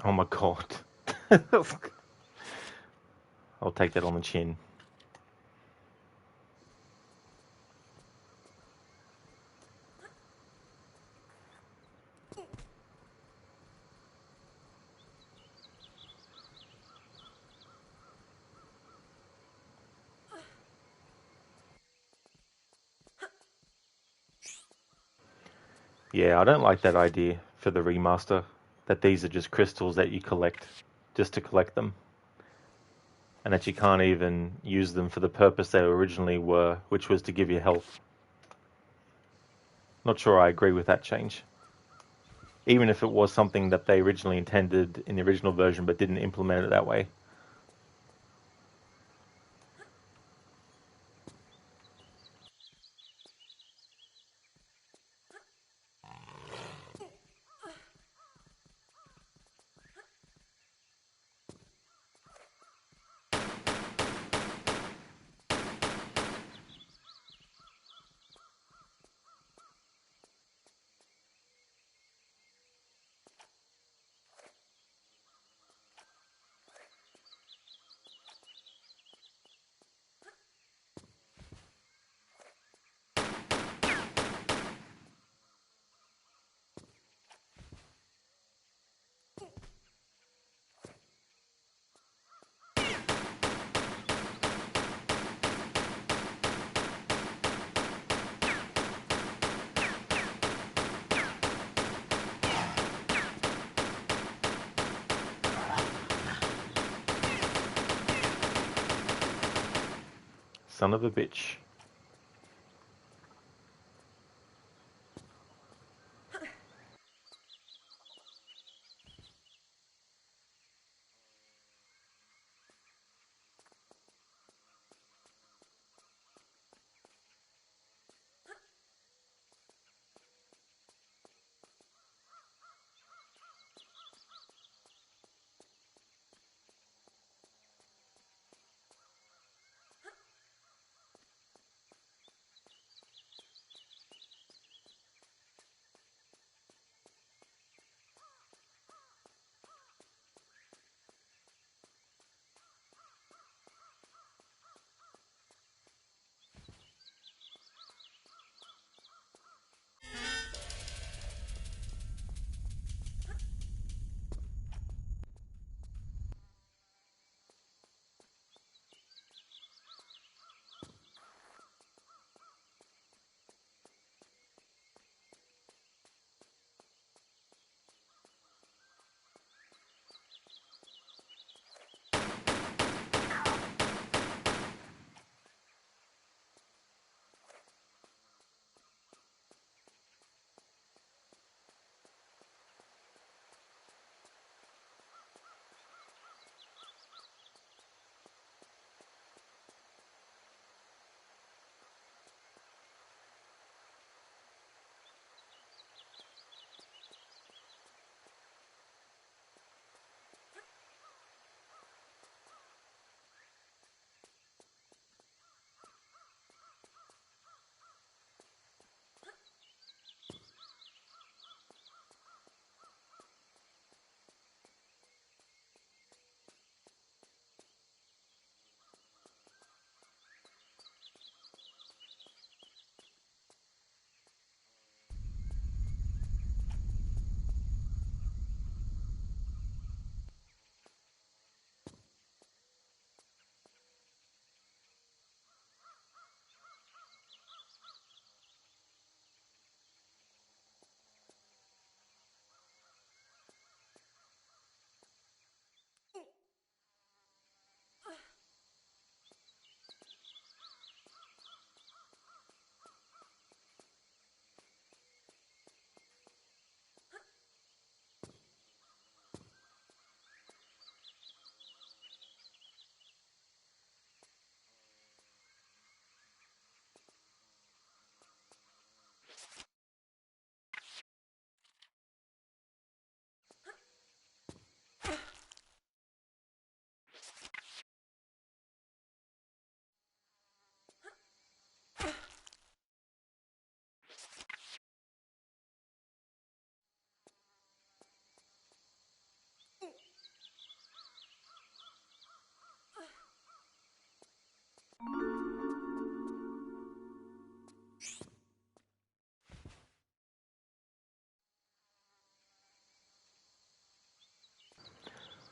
A: Oh my god. I'll take that on the chin. Yeah, I don't like that idea for the remaster, that these are just crystals that you collect just to collect them, and that you can't even use them for the purpose they originally were, which was to give you health. Not sure I agree with that change. Even if it was something that they originally intended in the original version but didn't implement it that way. Son of a bitch.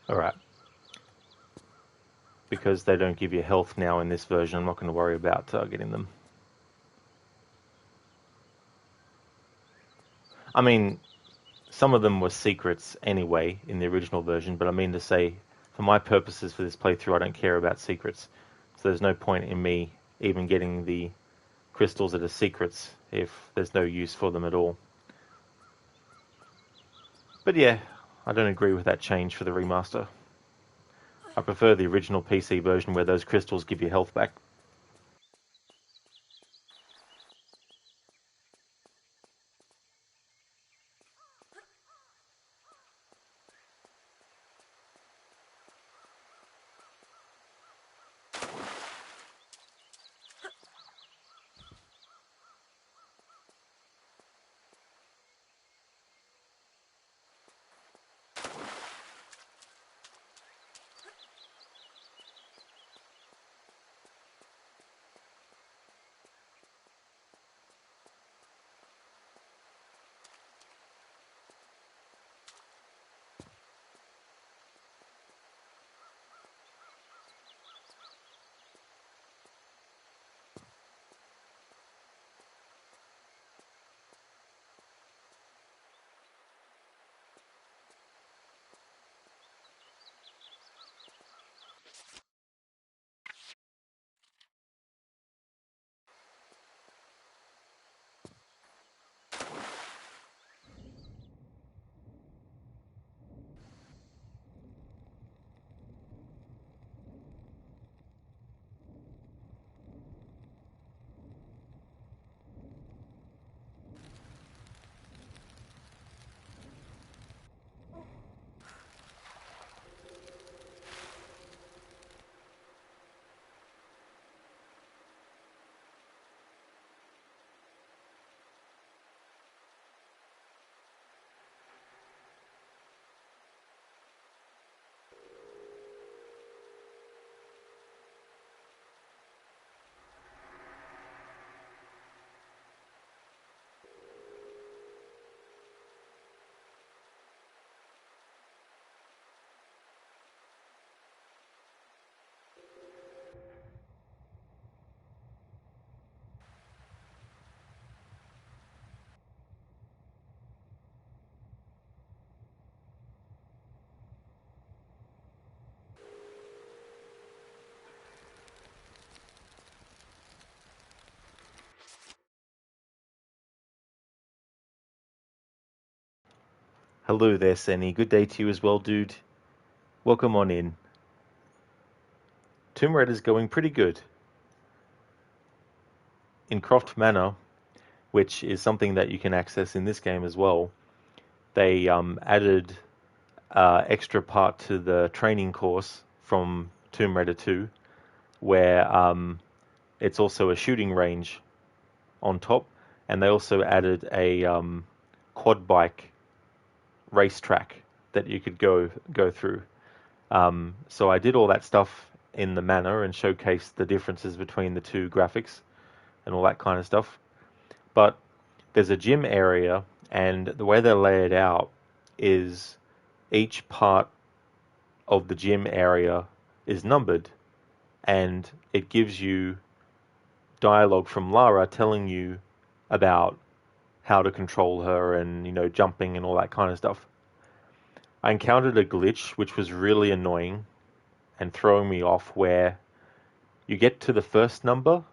A: Alright. Because they don't give you health now in this version, I'm not going to worry about getting them. I mean, some of them were secrets anyway in the original version, but I mean to say, for my purposes for this playthrough, I don't care about secrets. So there's no point in me even getting the crystals that are secrets if there's no use for them at all. But yeah, I don't agree with that change for the remaster. I prefer the original PC version where those crystals give you health back. Hello there, Senny. Good day to you as well, dude. Welcome on in. Tomb Raider's going pretty good. In Croft Manor, which is something that you can access in this game as well, they added extra part to the training course from Tomb Raider 2, where it's also a shooting range on top, and they also added a quad bike racetrack that you could go through. So I did all that stuff in the manor and showcased the differences between the two graphics and all that kind of stuff. But there's a gym area, and the way they lay it out is each part of the gym area is numbered, and it gives you dialogue from Lara telling you about how to control her and, you know, jumping and all that kind of stuff. I encountered a glitch which was really annoying and throwing me off, where you get to the first number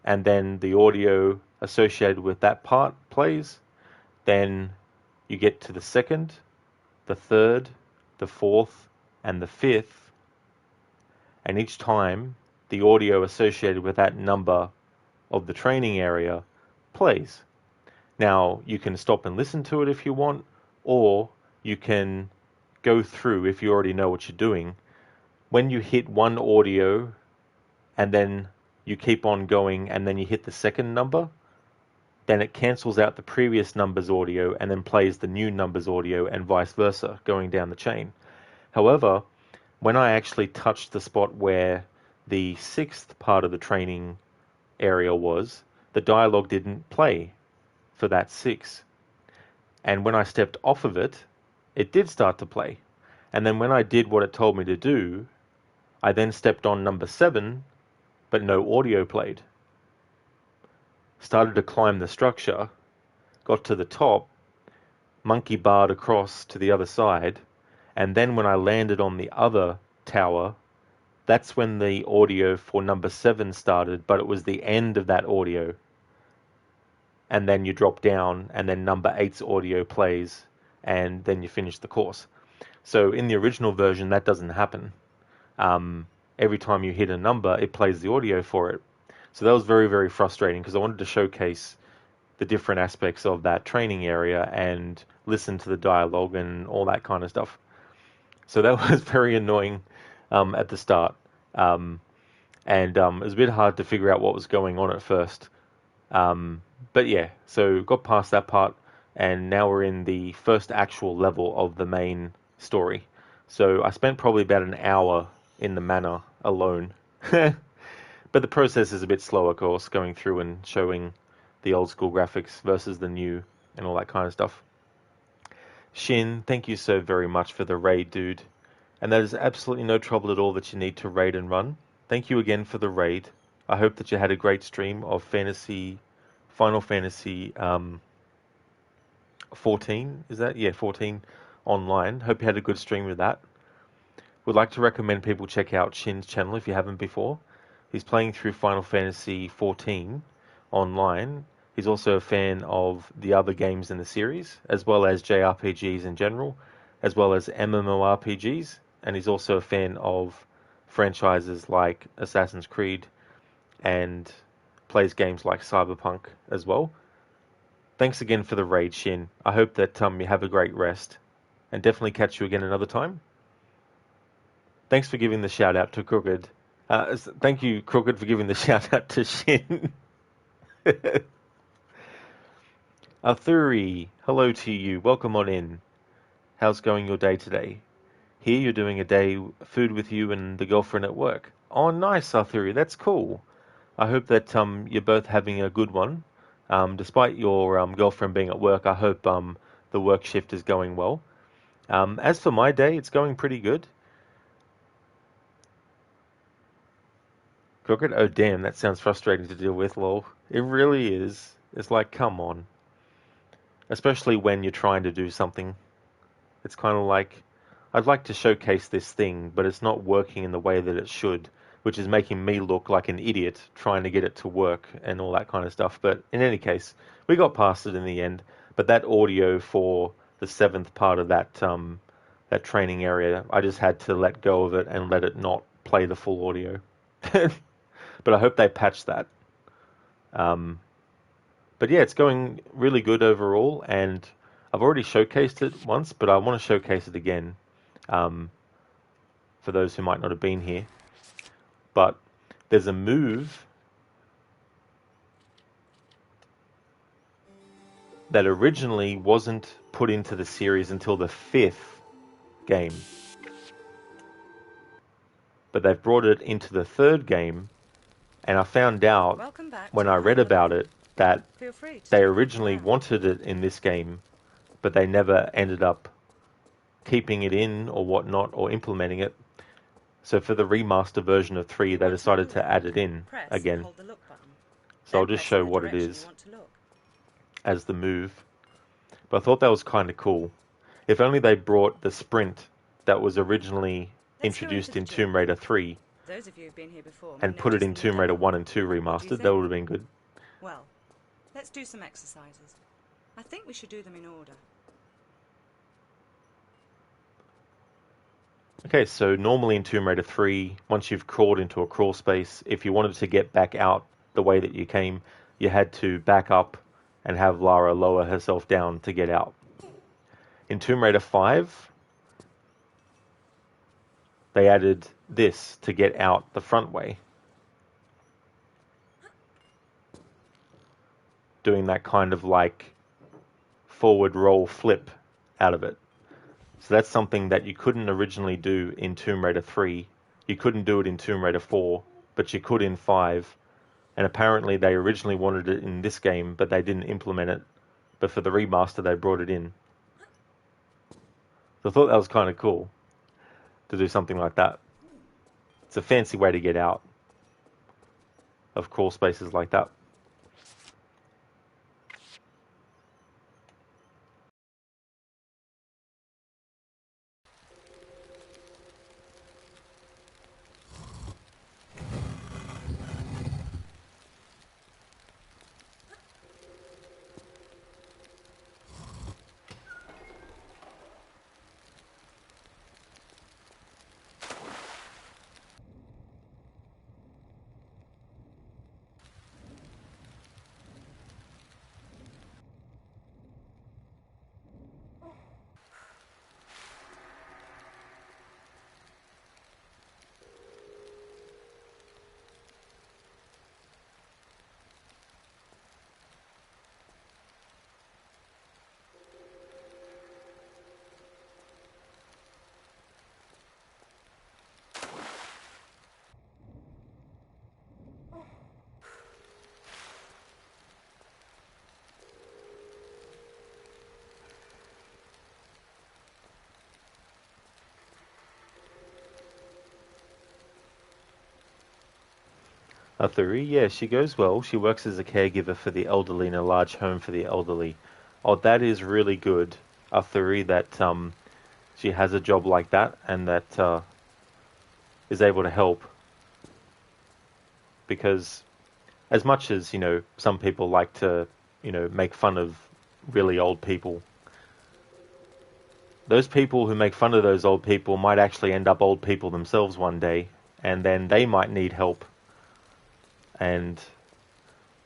A: and then the audio associated with that part plays. Then you get to the second, the third, the fourth, and the fifth, and each time the audio associated with that number of the training area plays. Now, you can stop and listen to it if you want, or you can go through if you already know what you're doing. When you hit one audio and then you keep on going and then you hit the second number, then it cancels out the previous number's audio and then plays the new number's audio, and vice versa, going down the chain. However, when I actually touched the spot where the sixth part of the training area was, the dialogue didn't play for that six. And when I stepped off of it, it did start to play. And then when I did what it told me to do, I then stepped on number 7, but no audio played. Started to climb the structure, got to the top, monkey barred across to the other side, and then when I landed on the other tower, that's when the audio for number 7 started, but it was the end of that audio. And then you drop down, and then number 8's audio plays, and then you finish the course. So in the original version, that doesn't happen. Every time you hit a number, it plays the audio for it. So that was very, very frustrating because I wanted to showcase the different aspects of that training area and listen to the dialogue and all that kind of stuff. So that was very annoying at the start. And it was a bit hard to figure out what was going on at first. But yeah, so got past that part, and now we're in the first actual level of the main story. So I spent probably about an hour in the manor alone. But the process is a bit slower, of course, going through and showing the old school graphics versus the new and all that kind of stuff. Shin, thank you so very much for the raid, dude. And that is absolutely no trouble at all that you need to raid and run. Thank you again for the raid. I hope that you had a great stream of Final Fantasy 14, is that? Yeah, 14 online. Hope you had a good stream with that. Would like to recommend people check out Shin's channel if you haven't before. He's playing through Final Fantasy 14 online. He's also a fan of the other games in the series, as well as JRPGs in general, as well as MMORPGs, and he's also a fan of franchises like Assassin's Creed and plays games like Cyberpunk as well. Thanks again for the raid, Shin. I hope that you have a great rest, and definitely catch you again another time. Thanks for giving the shout out to Crooked. Thank you, Crooked, for giving the shout out to Shin. Arthuri, hello to you. Welcome on in. How's going your day today? Here you're doing a day food with you and the girlfriend at work. Oh, nice, Arthuri. That's cool. I hope that you're both having a good one. Despite your girlfriend being at work, I hope the work shift is going well. As for my day, it's going pretty good. Crooked? Oh, damn, that sounds frustrating to deal with, lol. It really is. It's like, come on. Especially when you're trying to do something. It's kind of like, I'd like to showcase this thing, but it's not working in the way that it should, which is making me look like an idiot trying to get it to work and all that kind of stuff. But in any case, we got past it in the end. But that audio for the 7th part of that training area, I just had to let go of it and let it not play the full audio. But I hope they patch that. But yeah, it's going really good overall, and I've already showcased it once, but I want to showcase it again for those who might not have been here. But there's a move that originally wasn't put into the series until the 5th game. But they've brought it into the 3rd game, and I found out when I read about it that they originally wanted it in this game, but they never ended up keeping it in or whatnot or implementing it. So for the remaster version of 3, they decided to add it in again. So I'll just show what it is as the move. But I thought that was kind of cool. If only they brought the sprint that was originally introduced in Tomb Raider 3
B: Those of you who've been here before
A: and put it in Tomb Raider 1 and 2 remastered, that would have been good.
B: Well, let's do some exercises. I think we should do them in order.
A: Okay, so normally in Tomb Raider 3, once you've crawled into a crawl space, if you wanted to get back out the way that you came, you had to back up and have Lara lower herself down to get out. In Tomb Raider 5, they added this to get out the front way. Doing that kind of like forward roll flip out of it. So that's something that you couldn't originally do in Tomb Raider 3. You couldn't do it in Tomb Raider 4, but you could in 5. And apparently they originally wanted it in this game, but they didn't implement it. But for the remaster, they brought it in. So I thought that was kind of cool. to do something like that. It's a fancy way to get out of crawl spaces like that. Athuri, yeah, she goes well. She works as a caregiver for the elderly in a large home for the elderly. Oh, that is really good, Athuri, that she has a job like that and that is able to help. Because as much as, some people like to, make fun of really old people, those people who make fun of those old people might actually end up old people themselves one day, and then they might need help. And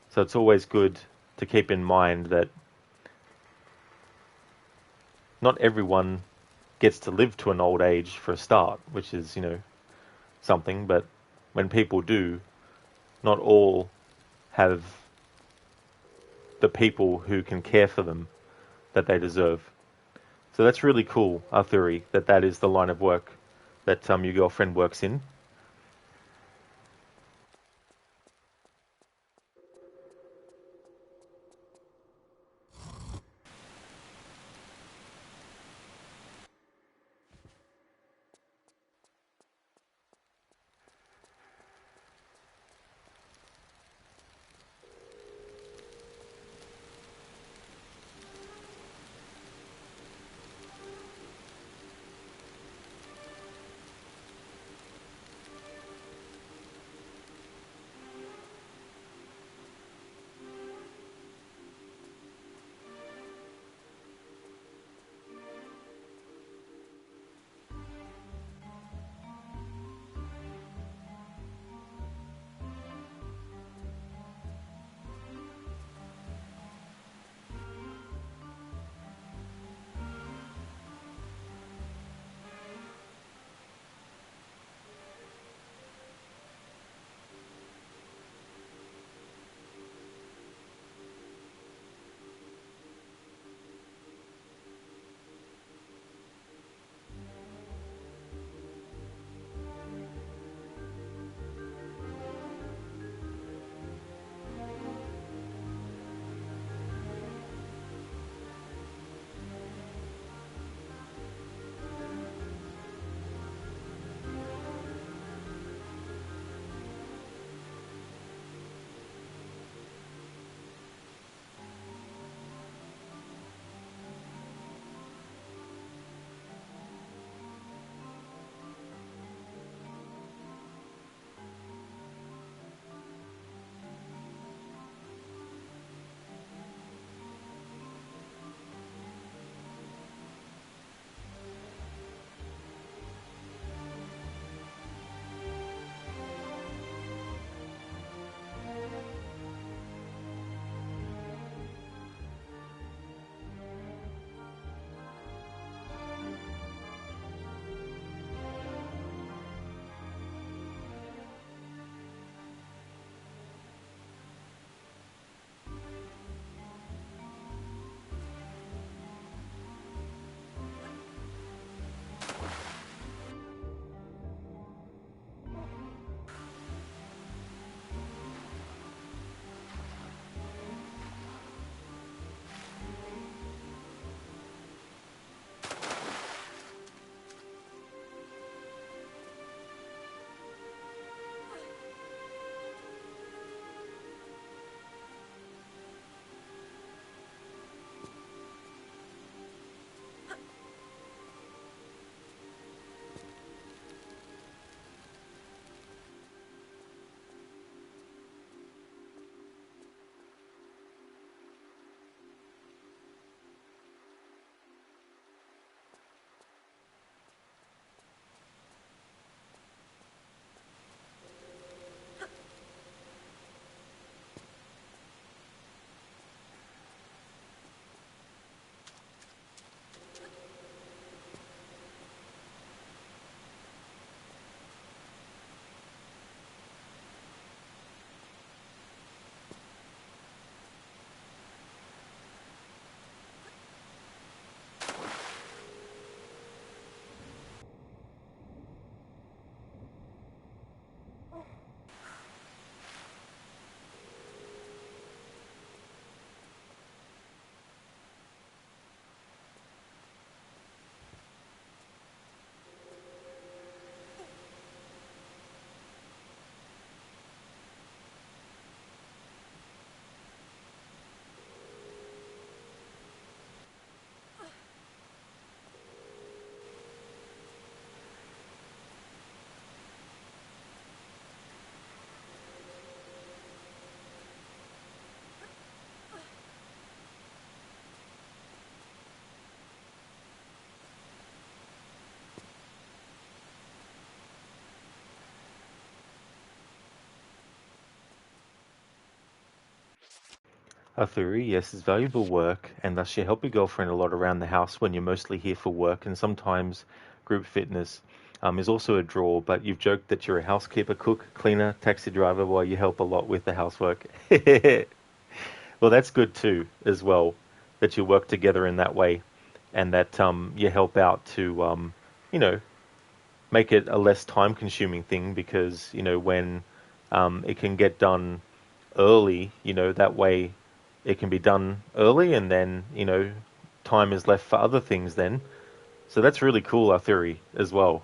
A: so it's always good to keep in mind that not everyone gets to live to an old age for a start, which is, something, but when people do, not all have the people who can care for them that they deserve. So that's really cool, Arthuri, that is the line of work that your girlfriend works in. Arthuri, yes, is valuable work, and thus you help your girlfriend a lot around the house when you're mostly here for work, and sometimes group fitness is also a draw, but you've joked that you're a housekeeper, cook, cleaner, taxi driver while you help a lot with the housework. Well, that's good too, as well, that you work together in that way, and that you help out to, you know, make it a less time-consuming thing because, when it can get done early, that way it can be done early and then, time is left for other things then. So that's really cool, our theory, as well.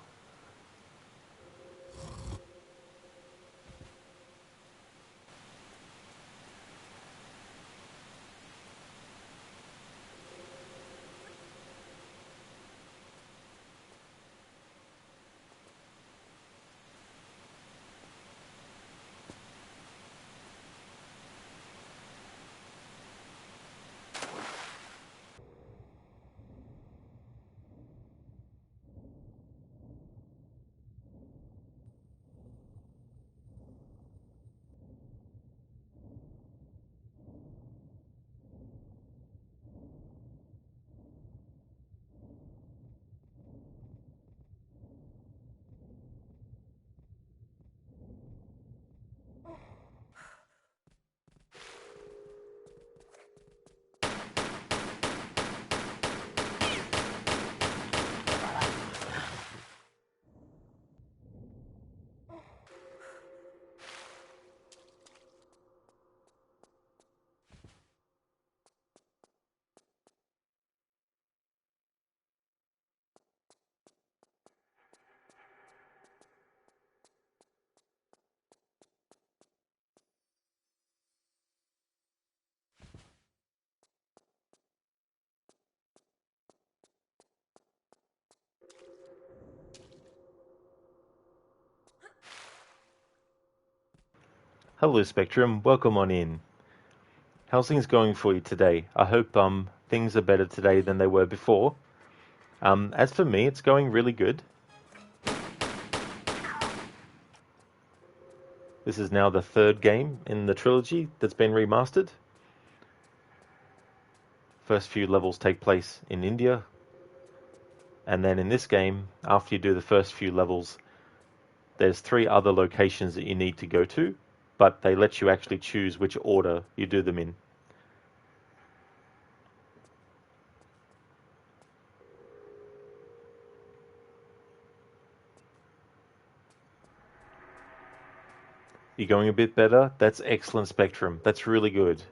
A: Hello, Spectrum. Welcome on in. How's things going for you today? I hope things are better today than they were before. As for me, it's going really good. This is now the third game in the trilogy that's been remastered. First few levels take place in India. And then in this game, after you do the first few levels, there's 3 other locations that you need to go to, but they let you actually choose which order you do them in. You're going a bit better? That's excellent, Spectrum. That's really good.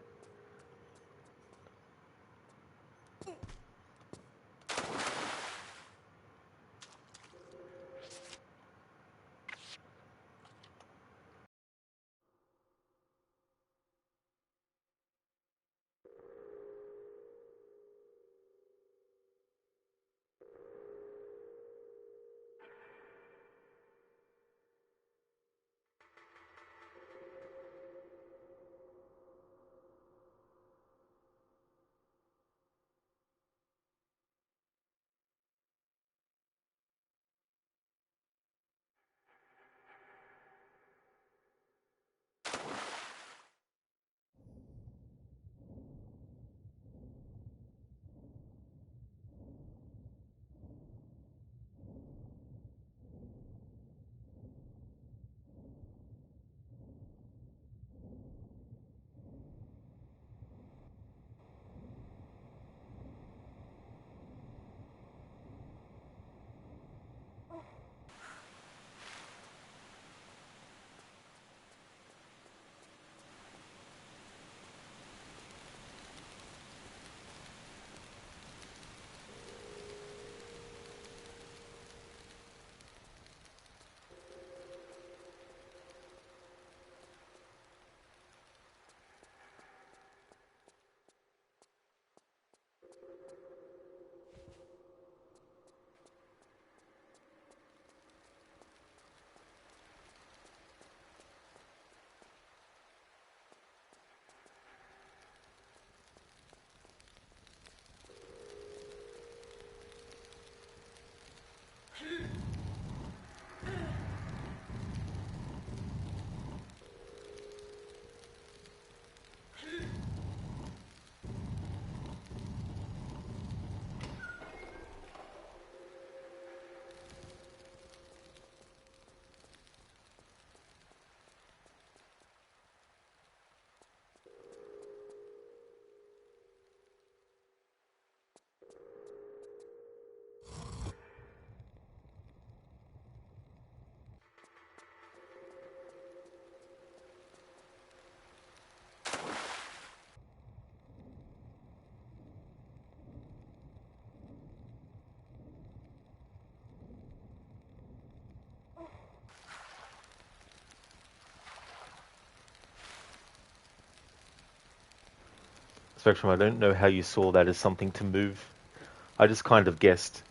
A: Spectrum, I don't know how you saw that as something to move. I just kind of guessed.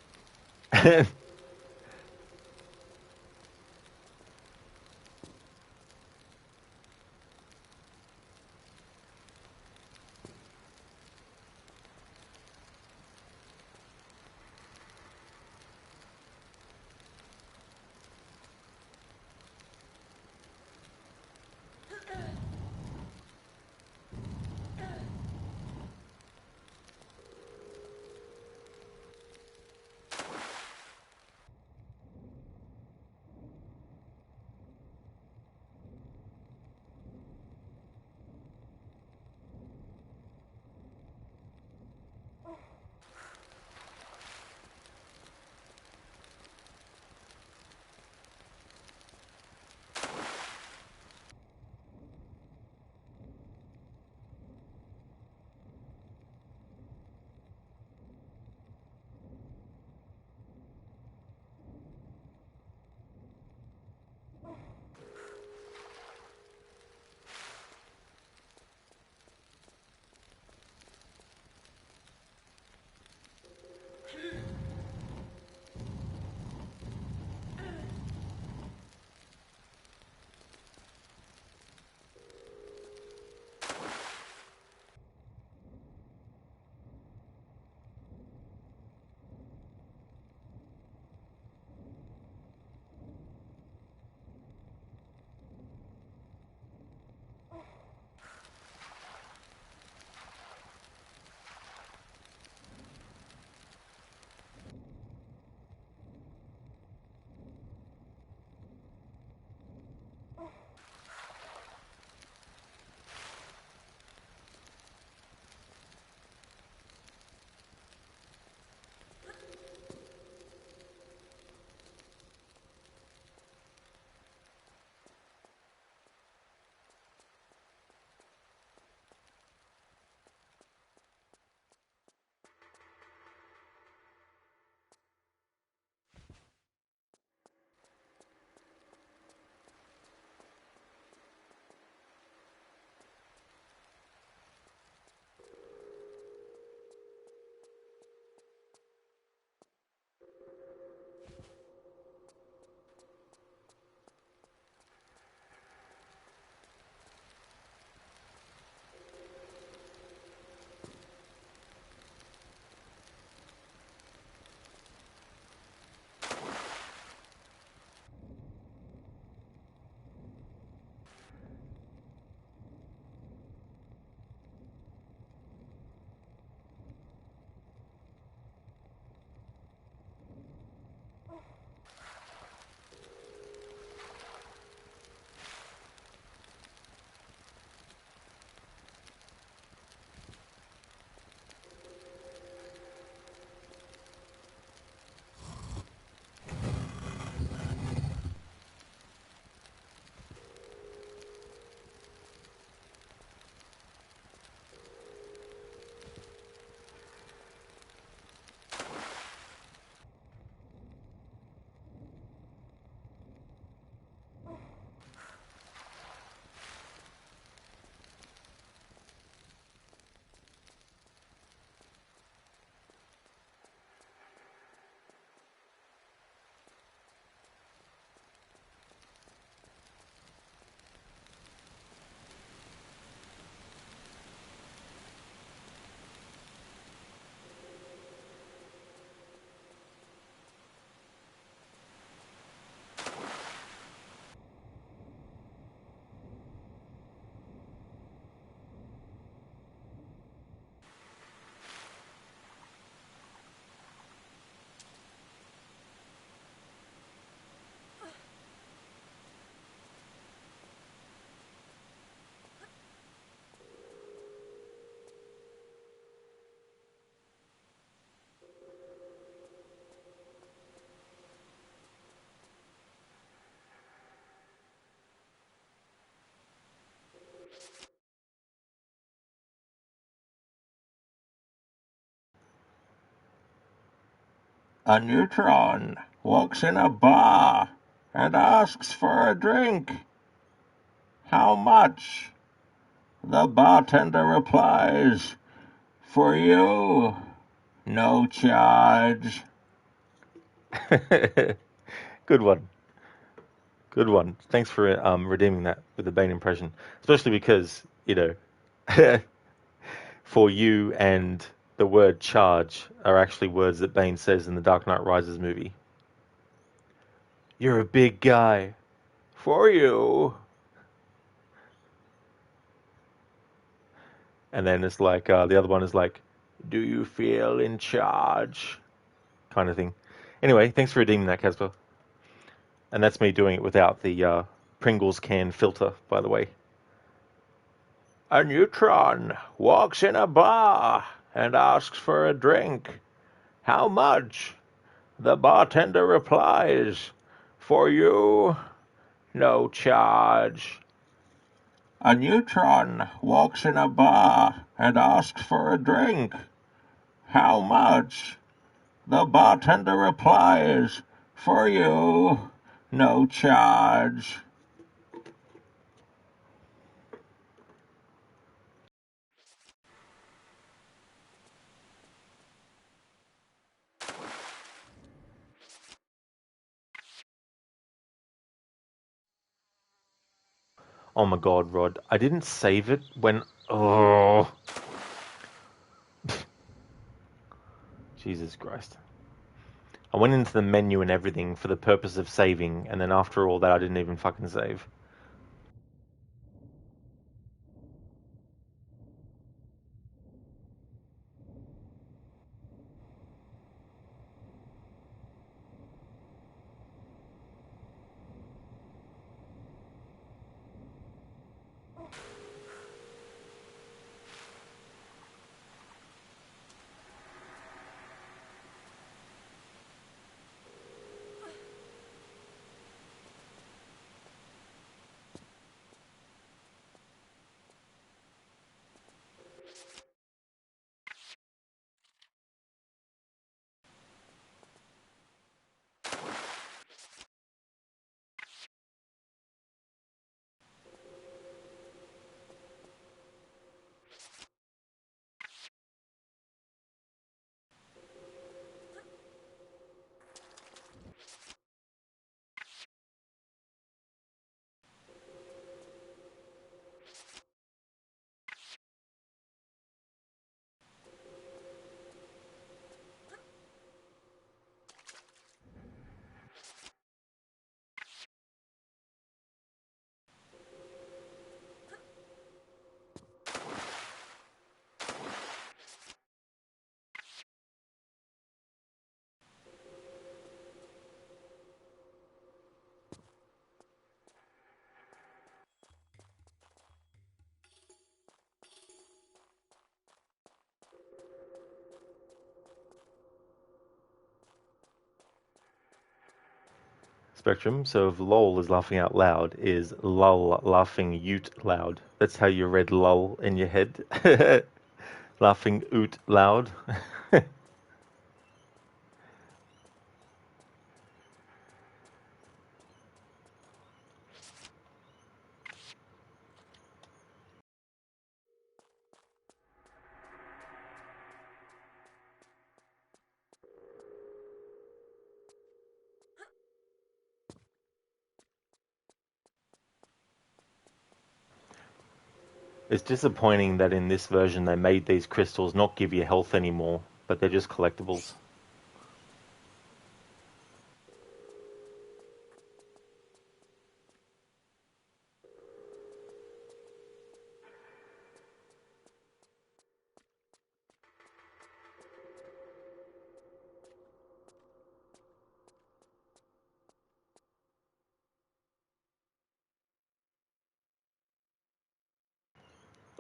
A: A neutron walks in a bar and asks for a drink. How much? The bartender replies, For you, no charge. Good one. Good one. Thanks for redeeming that with the Bane impression. Especially because, for you and the word charge are actually words that Bane says in the Dark Knight Rises movie. You're a big guy. For you. And then it's like, the other one is like, do you feel in charge? Kind of thing. Anyway, thanks for redeeming that, Casper. And that's me doing it without the Pringles can filter, by the way. A neutron walks in a bar and asks for a drink. How much? The bartender replies, for you, no charge. A neutron walks in a bar and asks for a drink. How much? The bartender replies, for you, no charge. Oh my god, Rod. I didn't save it when... Oh. Jesus Christ. I went into the menu and everything for the purpose of saving, and then after all that I didn't even fucking save. Spectrum, so if lol is laughing out loud, is lull laughing ute loud. That's how you read lull in your head. Laughing oot loud. It's disappointing that in this version they made these crystals not give you health anymore, but they're just collectibles.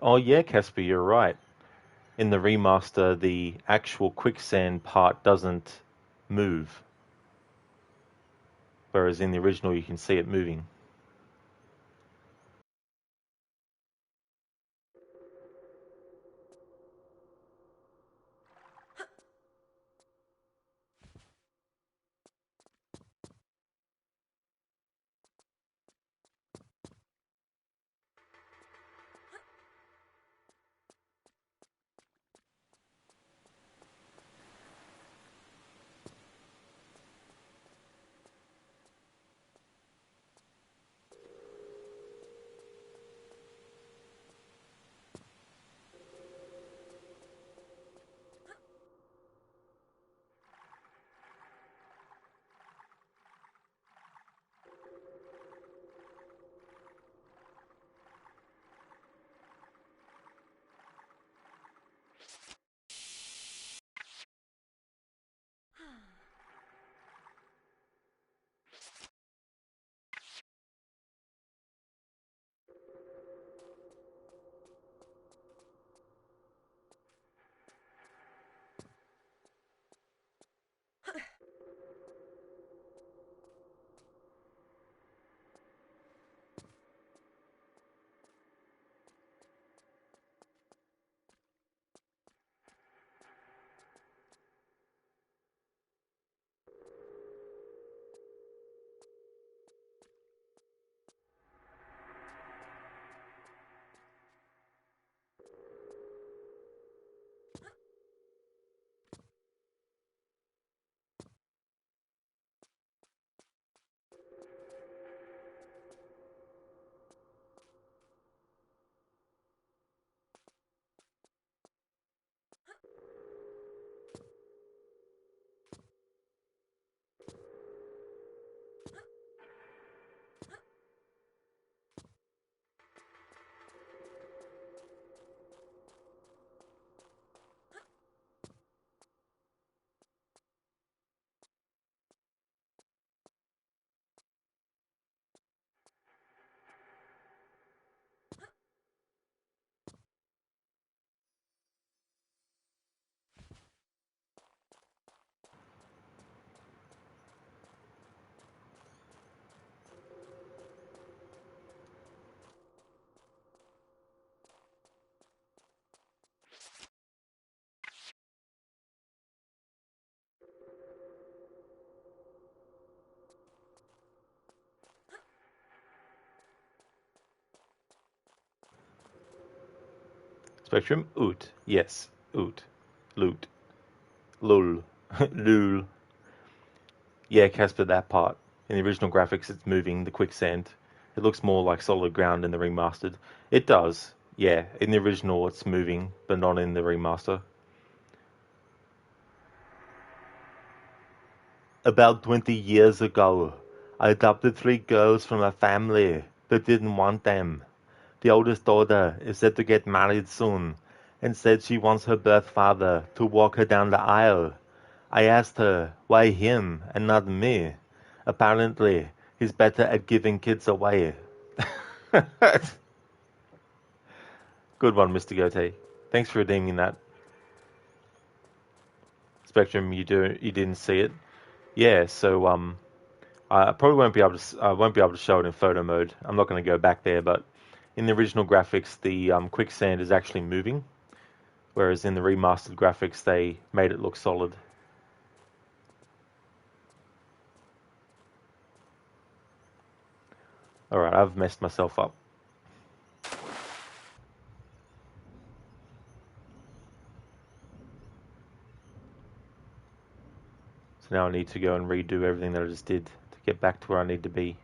A: Oh yeah, Casper, you're right. In the remaster, the actual quicksand part doesn't move, whereas in the original you can see it moving. Spectrum, oot. Yes, oot. Loot. Lul. Lul. Yeah, Casper, that part. In the original graphics, it's moving, the quicksand. It looks more like solid ground in the remastered. It does. Yeah, in the original, it's moving, but not in the remaster. About 20 years ago, I adopted 3 girls from a family that didn't want them. The oldest daughter is set to get married soon and said she wants her birth father to walk her down the aisle. I asked her, why him and not me? Apparently, he's better at giving kids away. Good one, Mr. Gote. Thanks for redeeming that. Spectrum, you didn't see it? Yeah, so I probably won't be able to show it in photo mode. I'm not going to go back there, but in the original graphics, the quicksand is actually moving, whereas in the remastered graphics, they made it look solid. Alright, I've messed myself up. So now I need to go and redo everything that I just did to get back to where I need to be.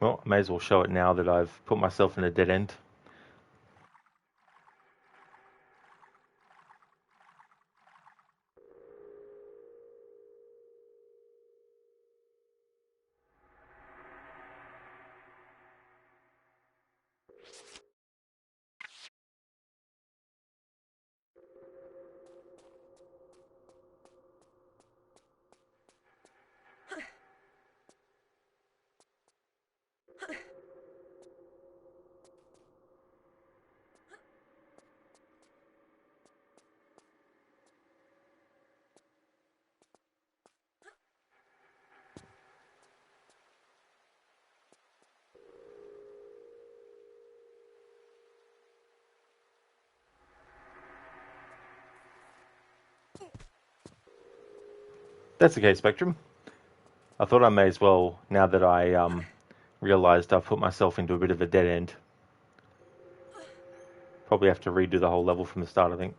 A: Well, I may as well show it now that I've put myself in a dead end. That's okay, Spectrum. I thought I may as well, now that I realised I've put myself into a bit of a dead end. Probably have to redo the whole level from the start, I think.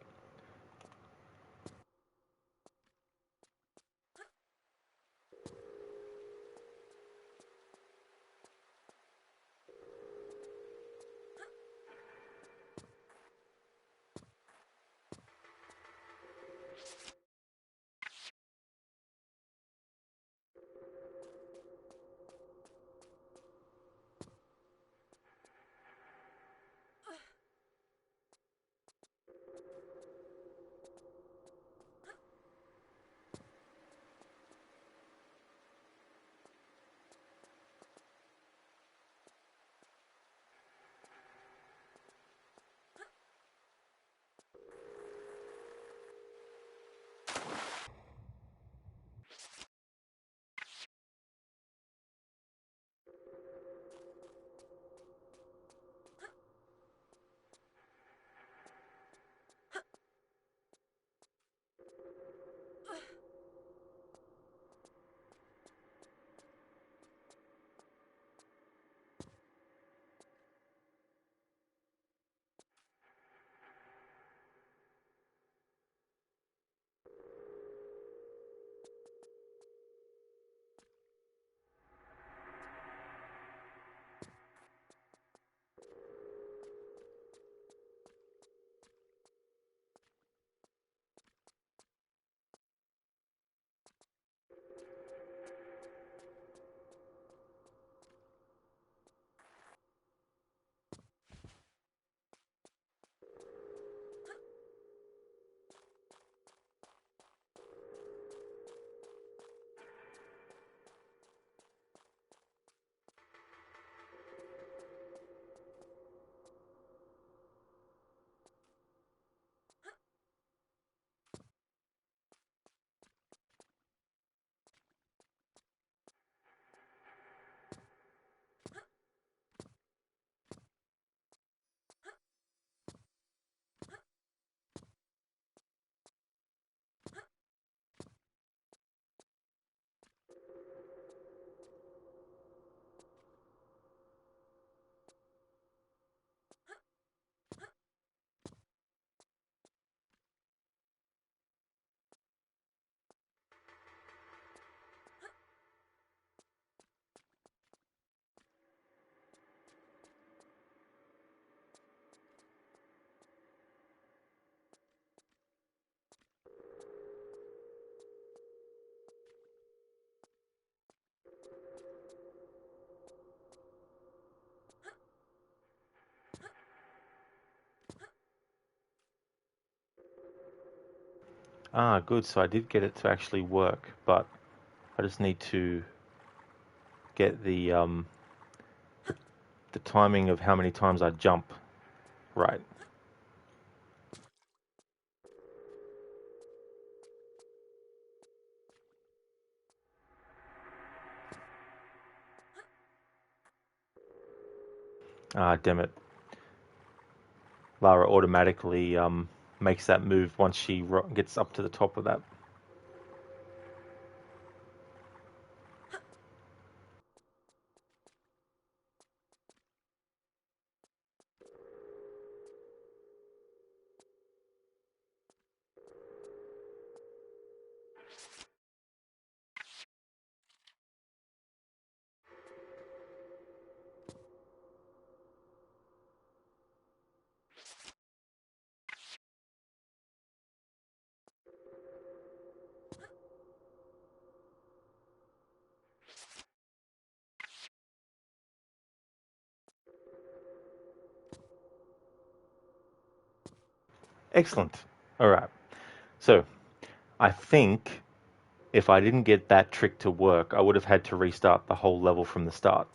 A: Ah, good. So I did get it to actually work, but I just need to get the timing of how many times I jump right. Ah, damn it. Lara automatically makes that move once she gets up to the top of that. Excellent. All right. So I think if I didn't get that trick to work, I would have had to restart the whole level from the start.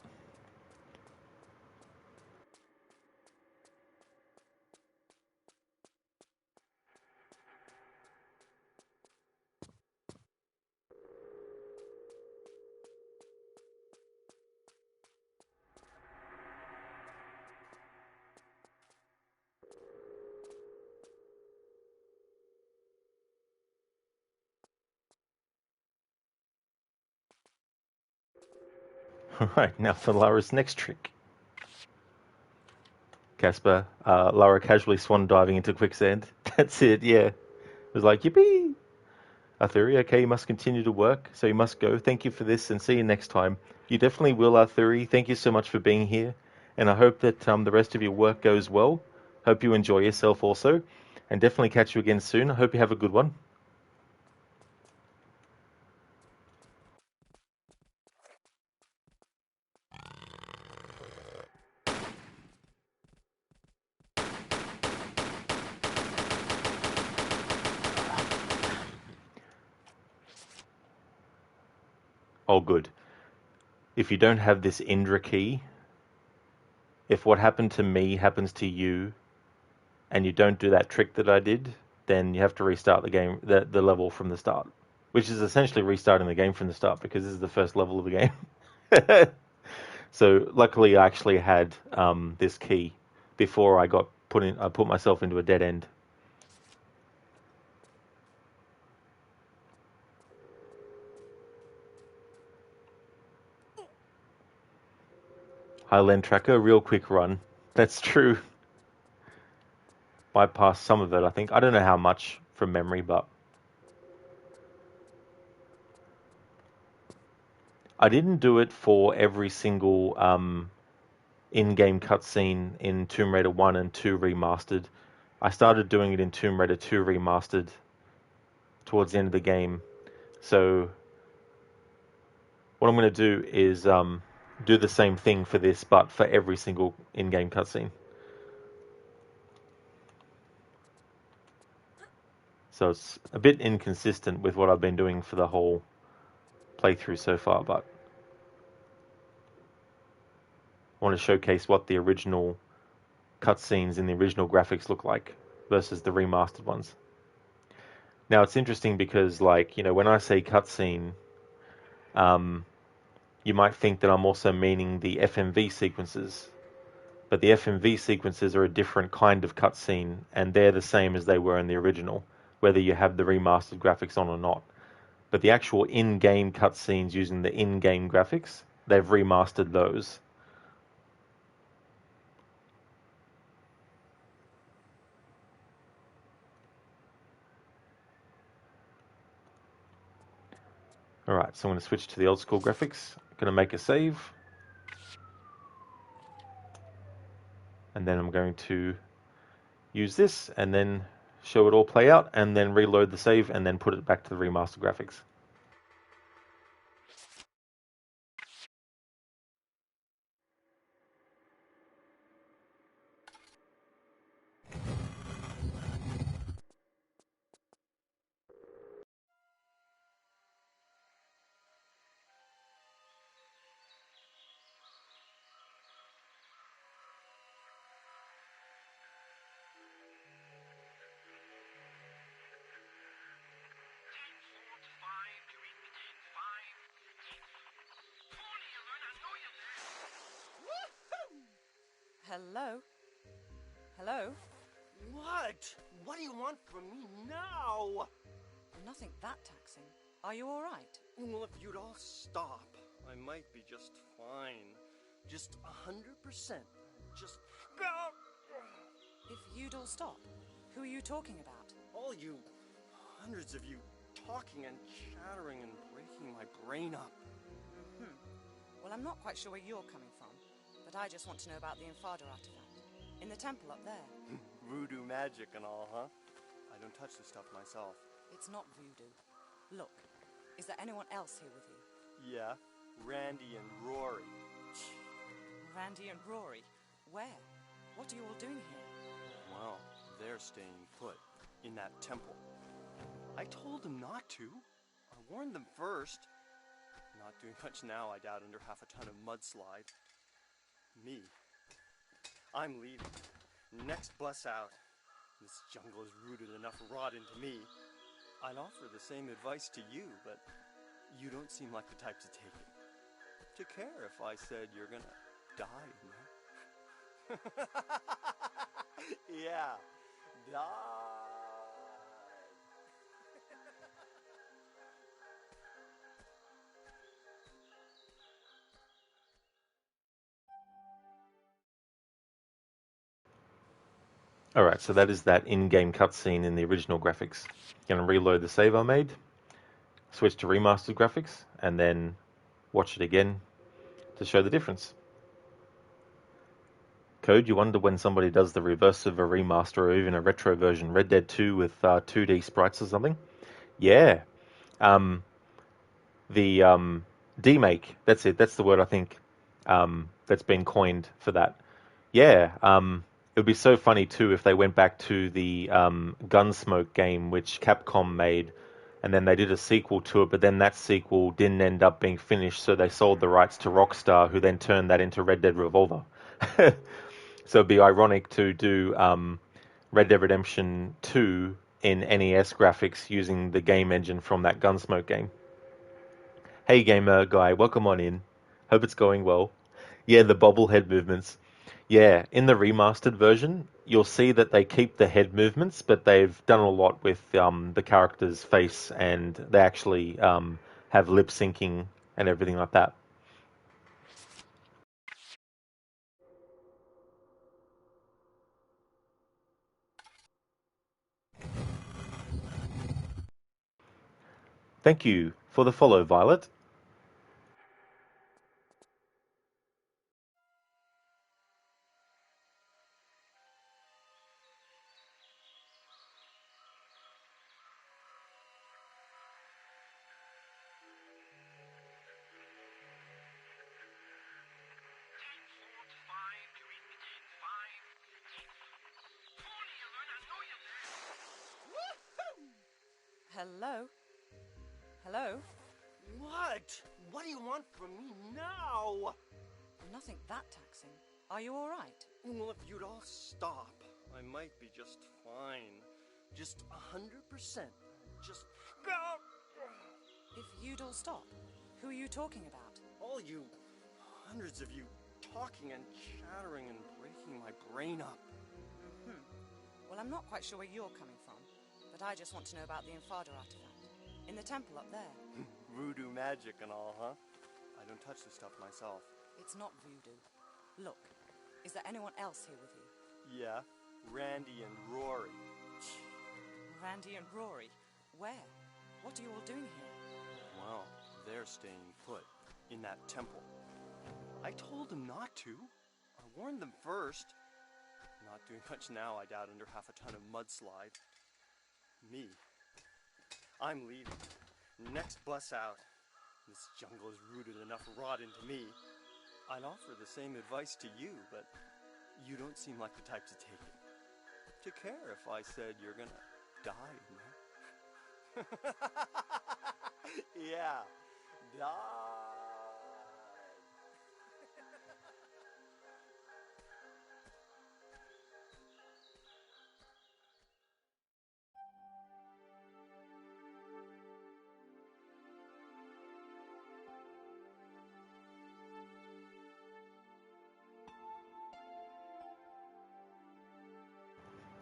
A: All right, now for Lara's next trick. Casper, Lara casually swan diving into quicksand. That's it, yeah. It was like, yippee! Arthuri, okay, you must continue to work, so you must go. Thank you for this, and see you next time. You definitely will, Arthuri. Thank you so much for being here, and I hope that the rest of your work goes well. Hope you enjoy yourself also, and definitely catch you again soon. I hope you have a good one. Oh, good. If you don't have this Indra key, if what happened to me happens to you, and you don't do that trick that I did, then you have to restart the game, the level from the start, which is essentially restarting the game from the start because this is the first level of the game. So luckily, I actually had this key before I got put in. I put myself into a dead end. Highland Tracker, real quick run. That's true. Bypass some of it, I think. I don't know how much from memory, but I didn't do it for every single in-game cutscene in Tomb Raider 1 and 2 Remastered. I started doing it in Tomb Raider 2 Remastered towards the end of the game. So what I'm going to do is do the same thing for this, but for every single in-game cutscene. So it's a bit inconsistent with what I've been doing for the whole playthrough so far, but I want to showcase what the original cutscenes in the original graphics look like versus the remastered ones. Now it's interesting because, like, when I say cutscene, you might think that I'm also meaning the FMV sequences, but the FMV sequences are a different kind of cutscene, and they're the same as they were in the original, whether you have the remastered graphics on or not. But the actual in-game cutscenes using the in-game graphics, they've remastered those. Alright, so I'm going to switch to the old school graphics. I'm going to make a save. And then I'm going to use this and then show it all play out and then reload the save and then put it back to the remastered graphics.
B: Hello? Hello?
E: What? What do you want from me now?
B: Nothing that taxing. Are you all right?
E: Well, if you'd all stop, I might be just fine. Just 100%. Just go!
B: If you'd all stop, who are you talking about?
E: All you, hundreds of you, talking and chattering and breaking my brain up.
B: Well, I'm not quite sure where you're coming from, but I just want to know about the Infada artifact. In the temple up there.
E: Voodoo magic and all, huh? I don't touch this stuff myself.
B: It's not voodoo. Look, is there anyone else here with you?
E: Yeah, Randy and Rory.
B: Randy and Rory? Where? What are you all doing here?
E: Well, they're staying put in that temple. I told them not to. I warned them first. Not doing much now, I doubt, under half a ton of mudslide. Me. I'm leaving. Next bus out. This jungle has rooted enough rot into me. I'd offer the same advice to you, but you don't seem like the type to take it. To care if I said you're gonna die in there. Yeah, die.
A: Alright, so that is that in-game cutscene in the original graphics. Gonna reload the save I made, switch to remastered graphics, and then watch it again to show the difference. Code, you wonder when somebody does the reverse of a remaster or even a retro version, Red Dead 2 with 2D sprites or something? Yeah. The demake, that's it, that's the word I think that's been coined for that. Yeah, it would be so funny too if they went back to the Gunsmoke game which Capcom made, and then they did a sequel to it, but then that sequel didn't end up being finished, so they sold the rights to Rockstar, who then turned that into Red Dead Revolver. So it'd be ironic to do Red Dead Redemption 2 in NES graphics using the game engine from that Gunsmoke game. Hey gamer guy, welcome on in. Hope it's going well. Yeah, the bobblehead movements. Yeah, in the remastered version, you'll see that they keep the head movements, but they've done a lot with the character's face, and they actually have lip syncing and everything like that. Thank you for the follow, Violet.
B: Hello? Hello?
E: What? What do you want from me now?
B: Nothing that taxing. Are you all right?
E: Well, if you'd all stop, I might be just fine. Just 100%. Just go!
B: If you'd all stop, who are you talking about?
E: All you, hundreds of you, talking and chattering and breaking my brain up.
B: Well, I'm not quite sure where you're coming from, but I just want to know about the Infada artifact. In the temple up there.
E: Voodoo magic and all, huh? I don't touch this stuff myself.
B: It's not voodoo. Look, is there anyone else here with you?
E: Yeah, Randy and Rory.
B: Randy and Rory? Where? What are you all doing here?
E: Well, they're staying put in that temple. I told them not to. I warned them first. Not doing much now, I doubt, under half a ton of mudslide. Me. I'm leaving. Next bus out. This jungle has rooted enough rot into me. I'd offer the same advice to you, but you don't seem like the type to take it. To care if I said you're gonna die in there. Yeah, die.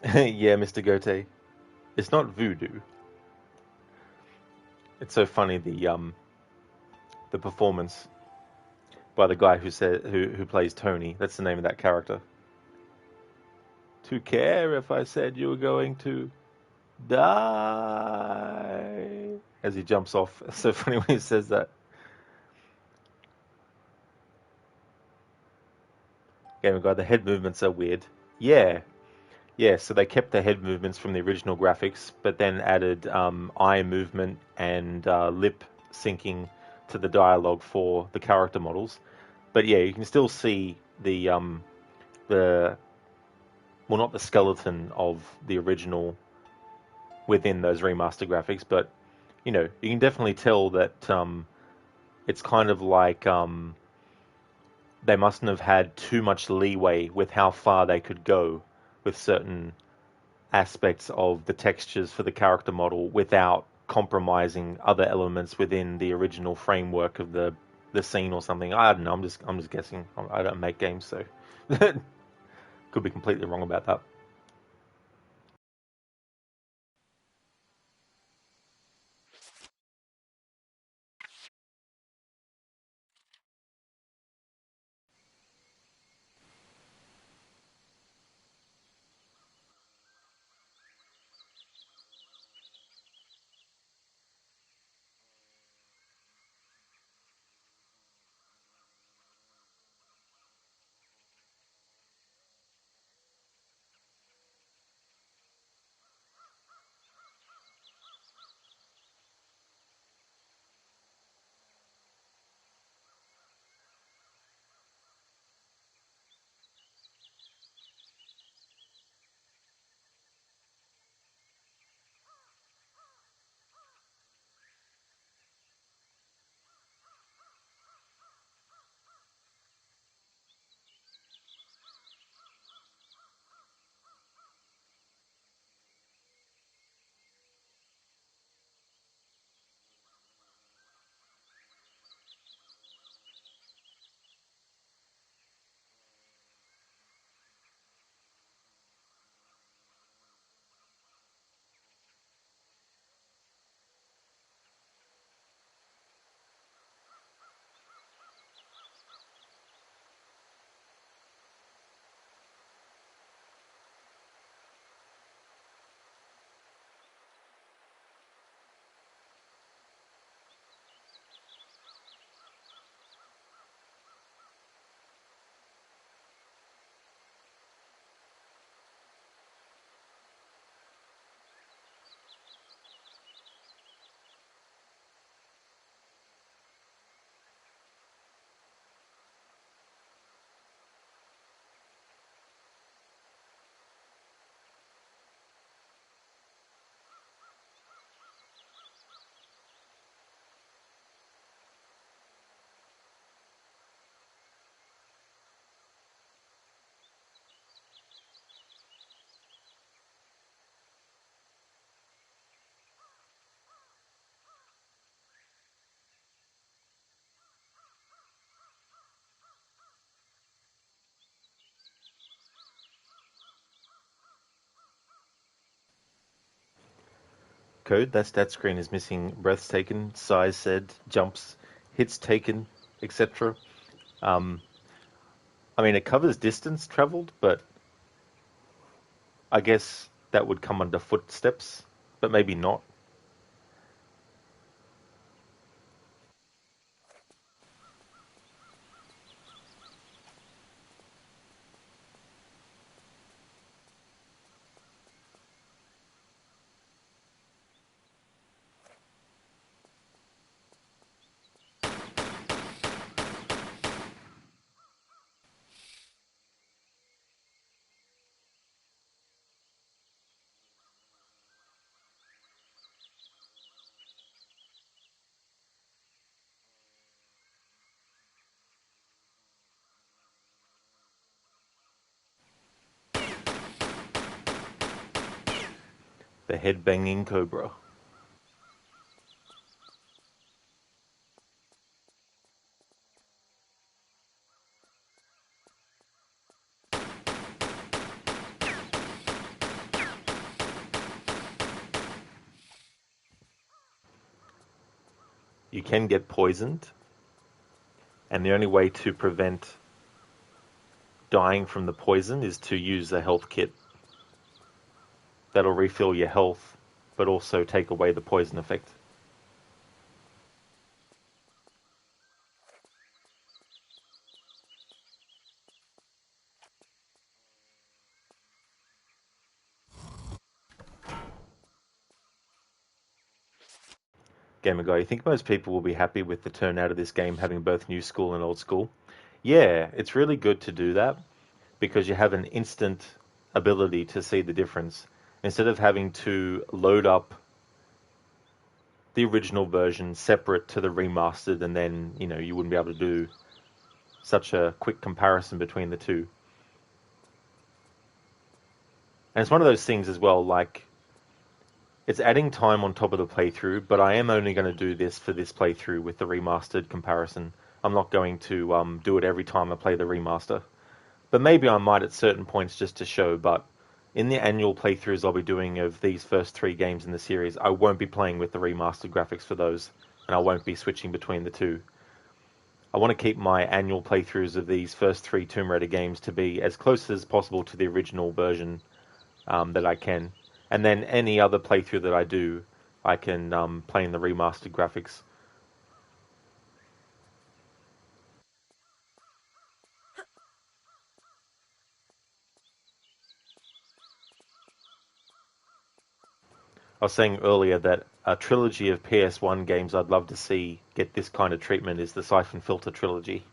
A: Yeah, Mr. Gote. It's not voodoo. It's so funny the performance by the guy who plays Tony. That's the name of that character. To care if I said you were going to die as he jumps off. It's so funny when he says that. Game of God, the head movements are weird. Yeah, yeah. So they kept the head movements from the original graphics, but then added eye movement and lip syncing to the dialogue for the character models. But yeah, you can still see the well, not the skeleton of the original within those remaster graphics, but you can definitely tell that it's kind of like they mustn't have had too much leeway with how far they could go with certain aspects of the textures for the character model without compromising other elements within the original framework of the scene or something. I don't know. I'm just guessing. I don't make games, so could be completely wrong about that. Code, that stat screen is missing breaths taken, size said, jumps, hits taken, etc. Um, I mean, it covers distance traveled, but I guess that would come under footsteps, but maybe not. The head-banging cobra. you can get poisoned, and the only way to prevent dying from the poison is to use a health kit. That'll refill your health, but also take away the poison effect. Gamer Guy, you think most people will be happy with the turnout of this game having both new school and old school? Yeah, it's really good to do that because you have an instant ability to see the difference. Instead of having to load up the original version separate to the remastered, and then, you wouldn't be able to do such a quick comparison between the two. And it's one of those things as well, like, it's adding time on top of the playthrough, but I am only going to do this for this playthrough with the remastered comparison. I'm not going to do it every time I play the remaster. But maybe I might at certain points just to show, but in the annual playthroughs I'll be doing of these first 3 games in the series, I won't be playing with the remastered graphics for those, and I won't be switching between the two. I want to keep my annual playthroughs of these first 3 Tomb Raider games to be as close as possible to the original version that I can. And then any other playthrough that I do, I can play in the remastered graphics. I was saying earlier that a trilogy of PS1 games I'd love to see get this kind of treatment is the Siphon Filter trilogy.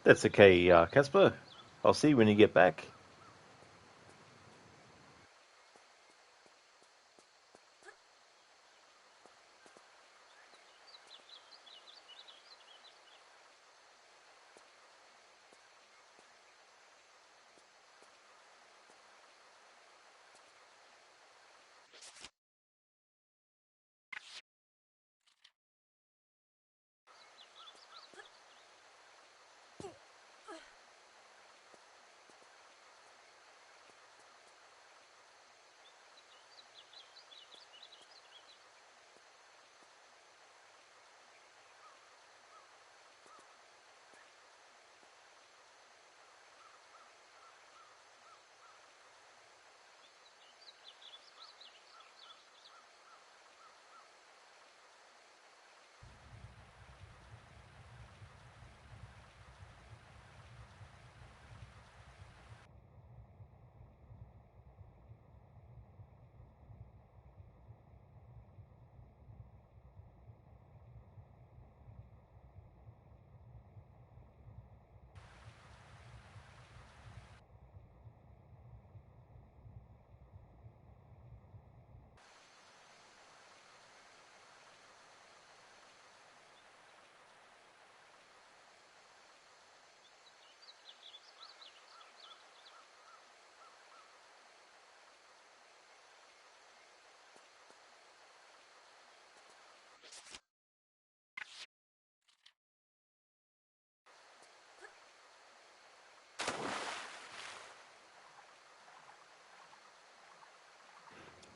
A: That's okay, Casper. I'll see you when you get back.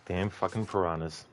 A: Damn fucking piranhas.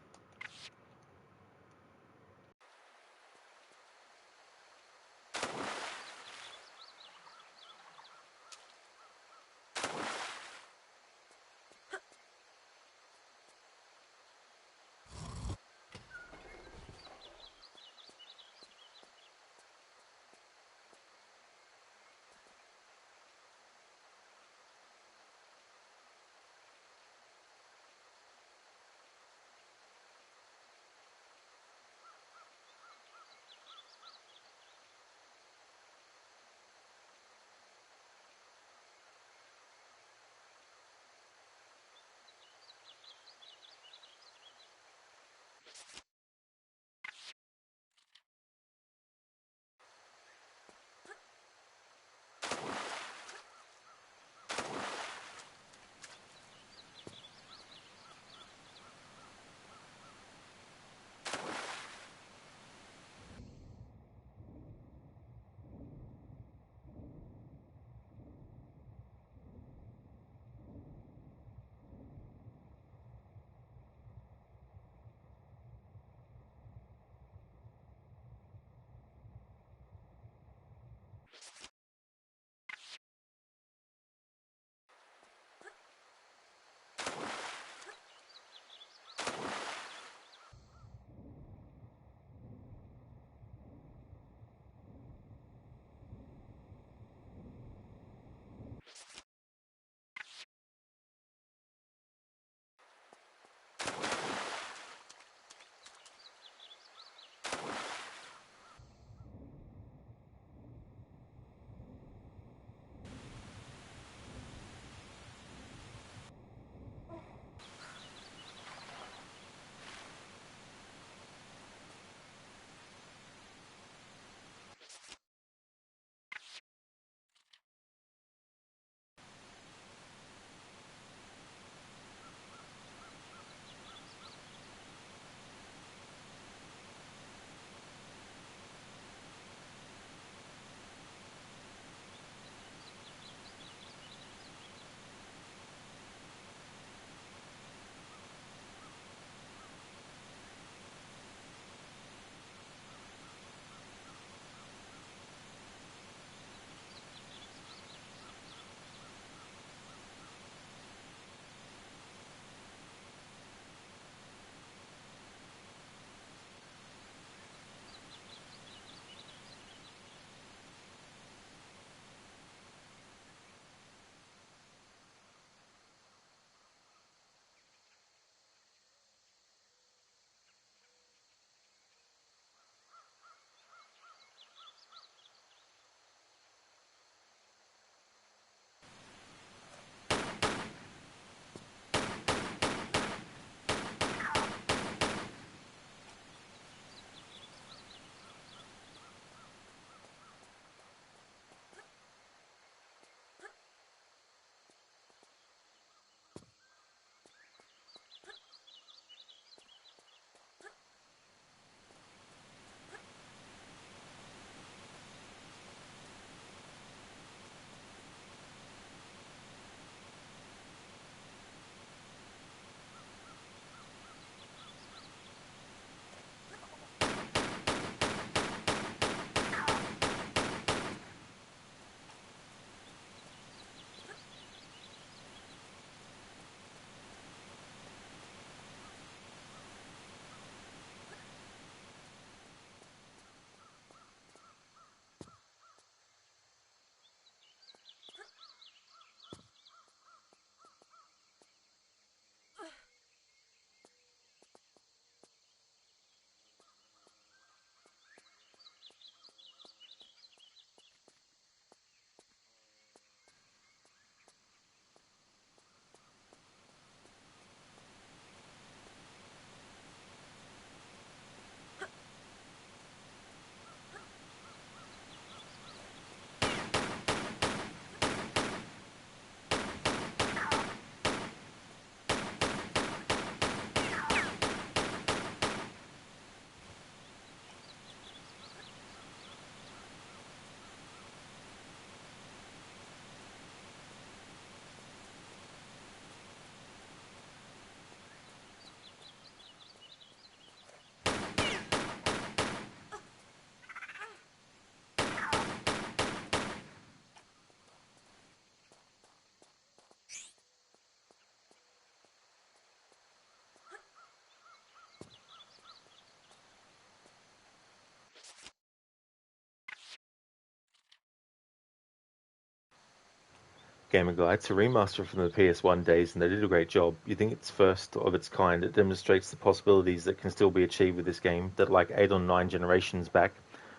A: Gamer Guy. It's a remaster from the PS1 days, and they did a great job. You think it's first of its kind. It demonstrates the possibilities that can still be achieved with this game, that like 8 or 9 generations back.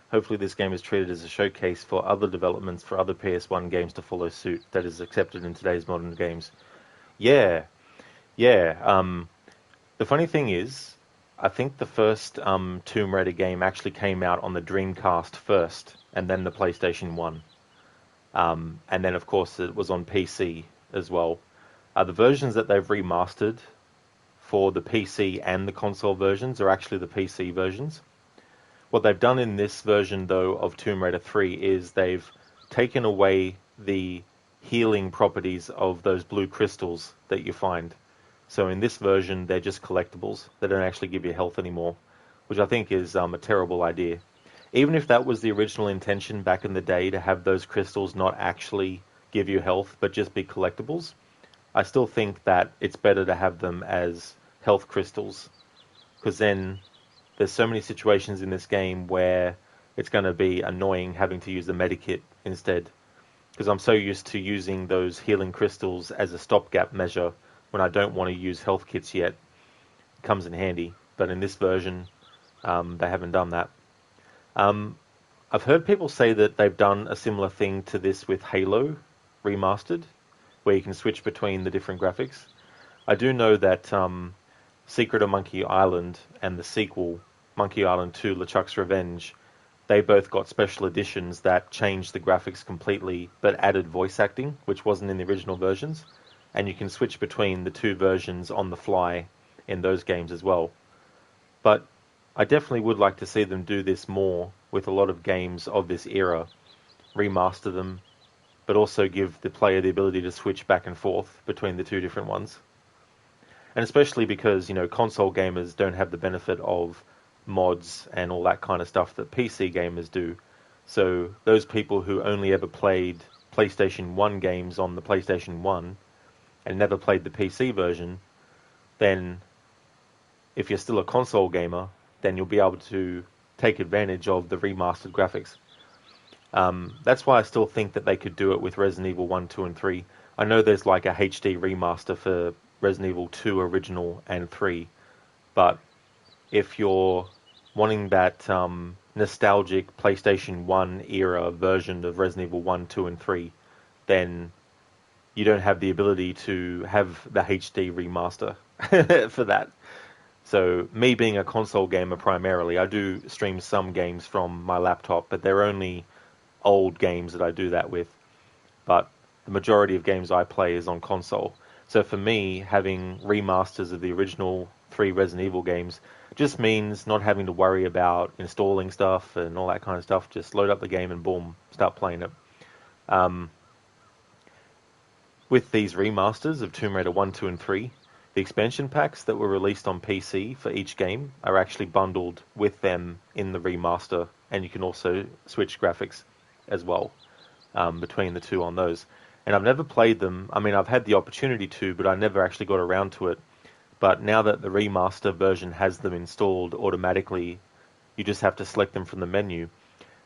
A: Hopefully this game is treated as a showcase for other developments for other PS1 games to follow suit, that is accepted in today's modern games. Yeah, yeah. The funny thing is, I think the first Tomb Raider game actually came out on the Dreamcast first, and then the PlayStation 1. And then, of course, it was on PC as well. The versions that they've remastered for the PC and the console versions are actually the PC versions. What they've done in this version, though, of Tomb Raider 3 is they've taken away the healing properties of those blue crystals that you find. So in this version, they're just collectibles. They don't actually give you health anymore, which I think is a terrible idea. Even if that was the original intention back in the day, to have those crystals not actually give you health, but just be collectibles, I still think that it's better to have them as health crystals, because then there's so many situations in this game where it's going to be annoying having to use the medikit instead, because I'm so used to using those healing crystals as a stopgap measure when I don't want to use health kits yet. It comes in handy, but in this version, they haven't done that. I've heard people say that they've done a similar thing to this with Halo Remastered, where you can switch between the different graphics. I do know that Secret of Monkey Island and the sequel, Monkey Island 2 LeChuck's Revenge, they both got special editions that changed the graphics completely, but added voice acting, which wasn't in the original versions. And you can switch between the two versions on the fly in those games as well. But I definitely would like to see them do this more with a lot of games of this era, remaster them, but also give the player the ability to switch back and forth between the two different ones. And especially because, console gamers don't have the benefit of mods and all that kind of stuff that PC gamers do. So those people who only ever played PlayStation 1 games on the PlayStation 1 and never played the PC version, then if you're still a console gamer, then you'll be able to take advantage of the remastered graphics. That's why I still think that they could do it with Resident Evil 1, 2, and 3. I know there's like a HD remaster for Resident Evil 2 original and 3, but if you're wanting that nostalgic PlayStation 1 era version of Resident Evil 1, 2, and 3, then you don't have the ability to have the HD remaster for that. So me being a console gamer primarily, I do stream some games from my laptop, but they're only old games that I do that with. But the majority of games I play is on console. So for me, having remasters of the original 3 Resident Evil games just means not having to worry about installing stuff and all that kind of stuff. Just load up the game and boom, start playing it. With these remasters of Tomb Raider 1, 2, and 3, the expansion packs that were released on PC for each game are actually bundled with them in the remaster, and you can also switch graphics as well between the two on those. And I've never played them. I mean, I've had the opportunity to, but I never actually got around to it. But now that the remaster version has them installed automatically, you just have to select them from the menu.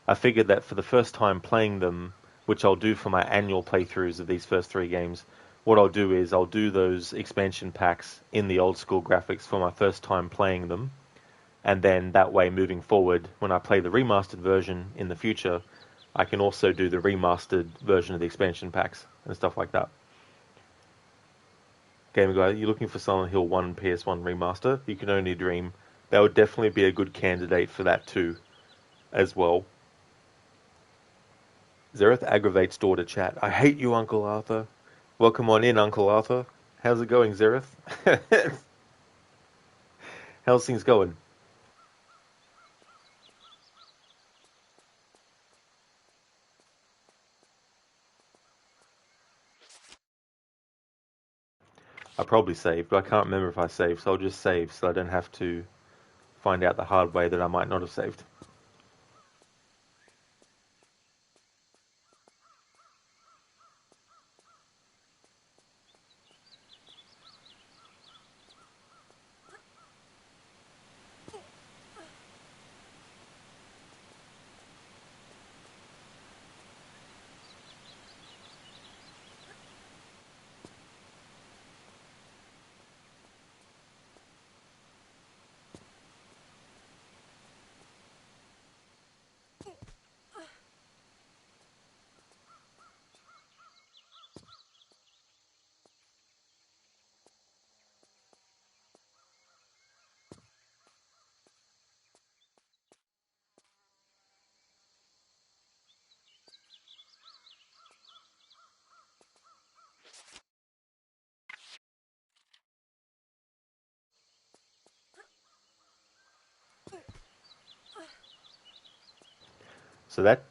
A: I figured that for the first time playing them, which I'll do for my annual playthroughs of these first 3 games, what I'll do is I'll do those expansion packs in the old school graphics for my first time playing them, and then that way moving forward, when I play the remastered version in the future, I can also do the remastered version of the expansion packs and stuff like that. Gamer Guy, you're looking for Silent Hill 1 PS1 remaster? You can only dream. That would definitely be a good candidate for that too, as well. Zereth aggravates daughter chat. I hate you, Uncle Arthur. Welcome on in, Uncle Arthur. How's it going, Zereth? How's things going? I probably saved, but I can't remember if I saved, so I'll just save so I don't have to find out the hard way that I might not have saved. So that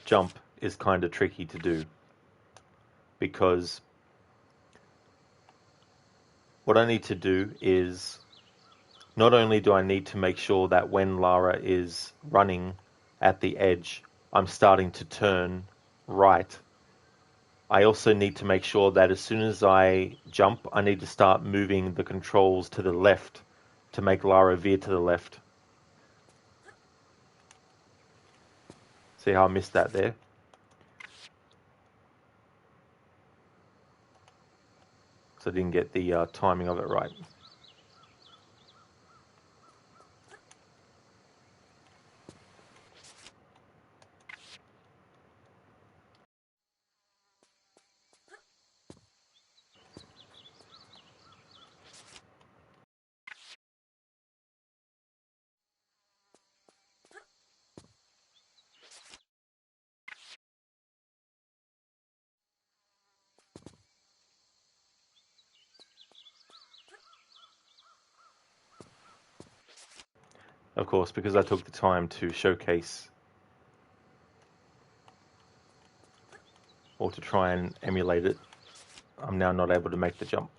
A: jump is kind of tricky to do, because what I need to do is, not only do I need to make sure that when Lara is running at the edge, I'm starting to turn right, I also need to make sure that as soon as I jump, I need to start moving the controls to the left to make Lara veer to the left. See how I missed that there? So I didn't get the timing of it right. Of course, because I took the time to showcase or to try and emulate it, I'm now not able to make the jump.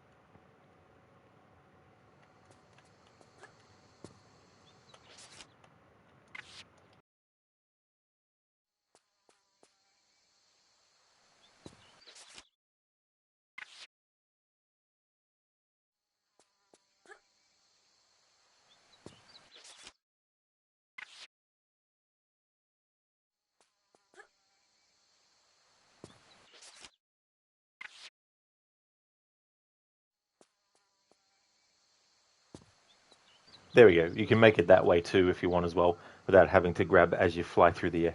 A: There we go. You can make it that way too if you want as well, without having to grab as you fly through the air.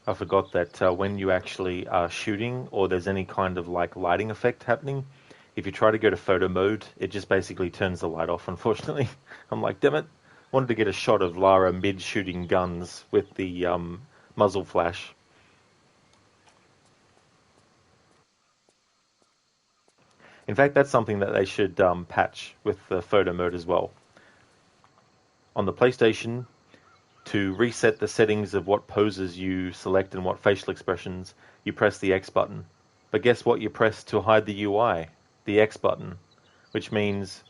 A: I forgot that when you actually are shooting or there's any kind of like lighting effect happening, if you try to go to photo mode, it just basically turns the light off, unfortunately. I'm like, damn it. Wanted to get a shot of Lara mid-shooting guns with the muzzle flash. In fact, that's something that they should patch with the photo mode as well. On the PlayStation, to reset the settings of what poses you select and what facial expressions, you press the X button. But guess what you press to hide the UI? The X button. Which means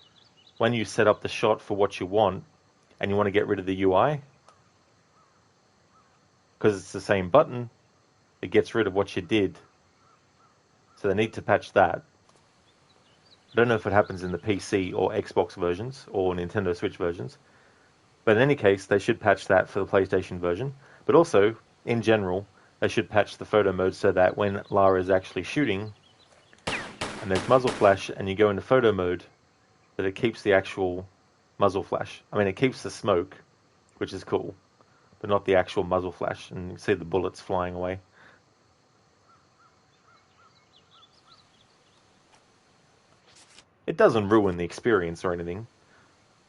A: when you set up the shot for what you want, and you want to get rid of the UI, because it's the same button, it gets rid of what you did. So they need to patch that. I don't know if it happens in the PC or Xbox versions or Nintendo Switch versions. But in any case, they should patch that for the PlayStation version. But also, in general, they should patch the photo mode so that when Lara is actually shooting, and there's muzzle flash, and you go into photo mode, that it keeps the actual muzzle flash. I mean, it keeps the smoke, which is cool, but not the actual muzzle flash. And you see the bullets flying away. It doesn't ruin the experience or anything.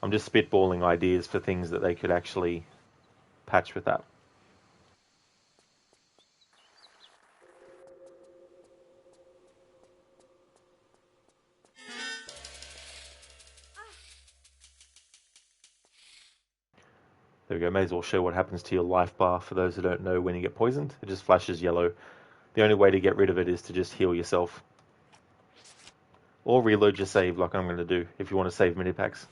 A: I'm just spitballing ideas for things that they could actually patch with that. There we go. May as well show what happens to your life bar for those who don't know when you get poisoned. It just flashes yellow. The only way to get rid of it is to just heal yourself. Or reload your save like I'm going to do if you want to save mini-packs.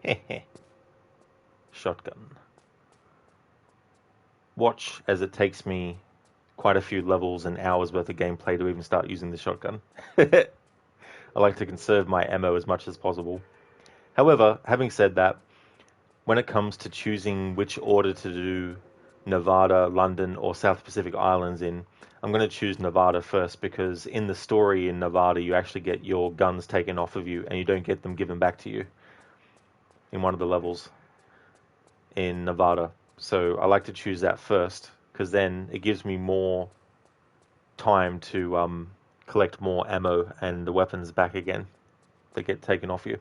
A: Hehe. Shotgun. Watch as it takes me quite a few levels and hours worth of gameplay to even start using the shotgun. I like to conserve my ammo as much as possible. However, having said that, when it comes to choosing which order to do Nevada, London, or South Pacific Islands in, I'm going to choose Nevada first because in the story in Nevada, you actually get your guns taken off of you and you don't get them given back to you in one of the levels in Nevada. So I like to choose that first because then it gives me more time to collect more ammo and the weapons back again that get taken off you.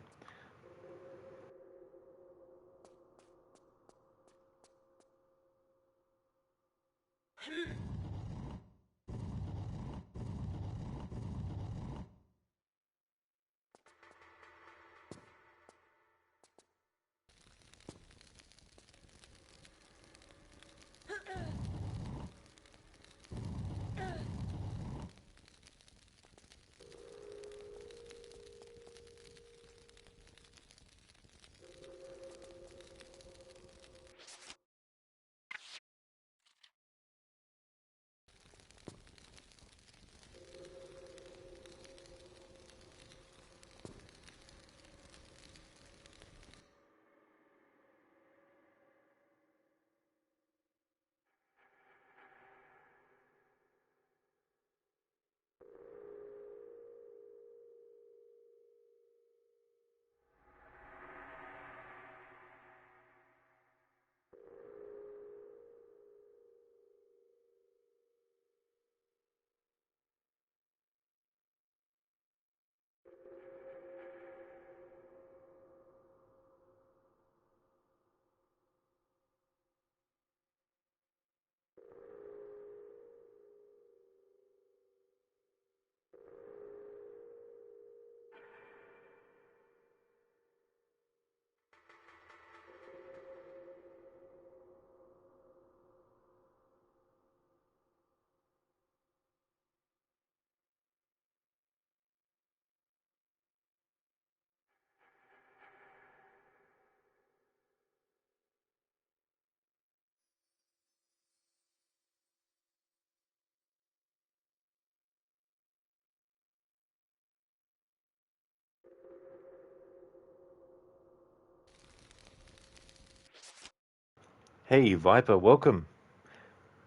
A: Hey, Viper, welcome.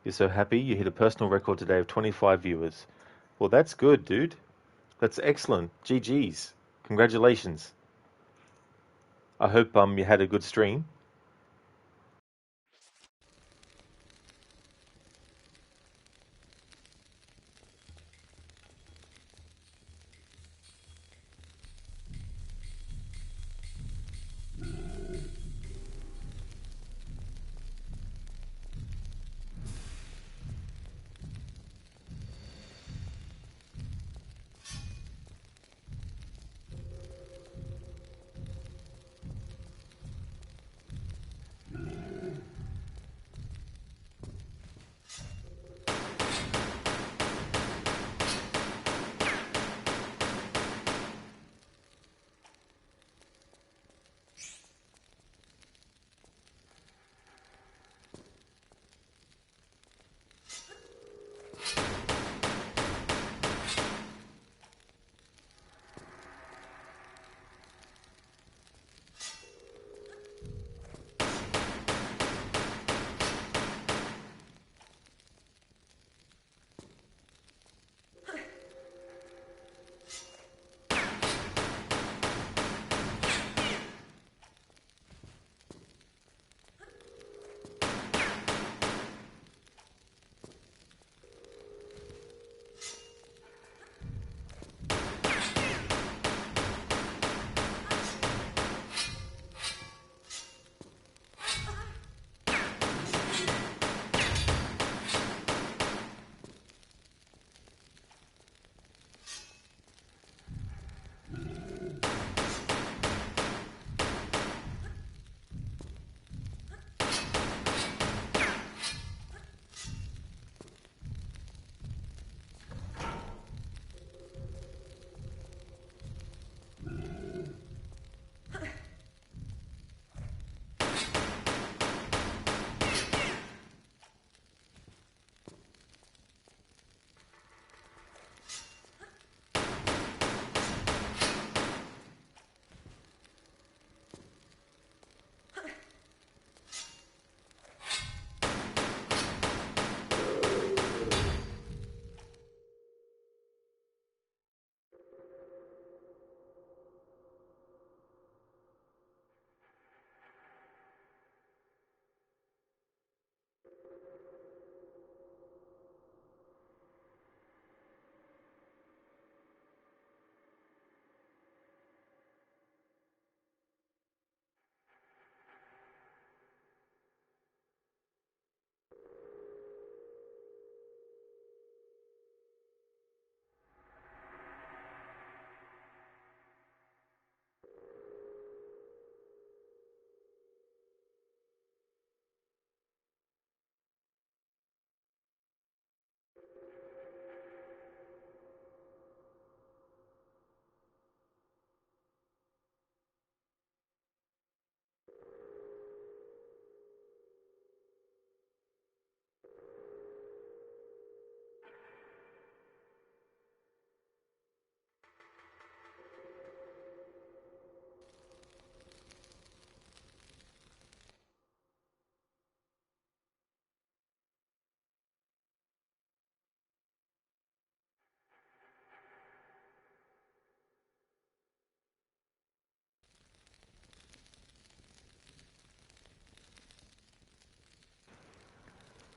A: You're so happy you hit a personal record today of 25 viewers. Well, that's good, dude. That's excellent. GG's. Congratulations. I hope you had a good stream.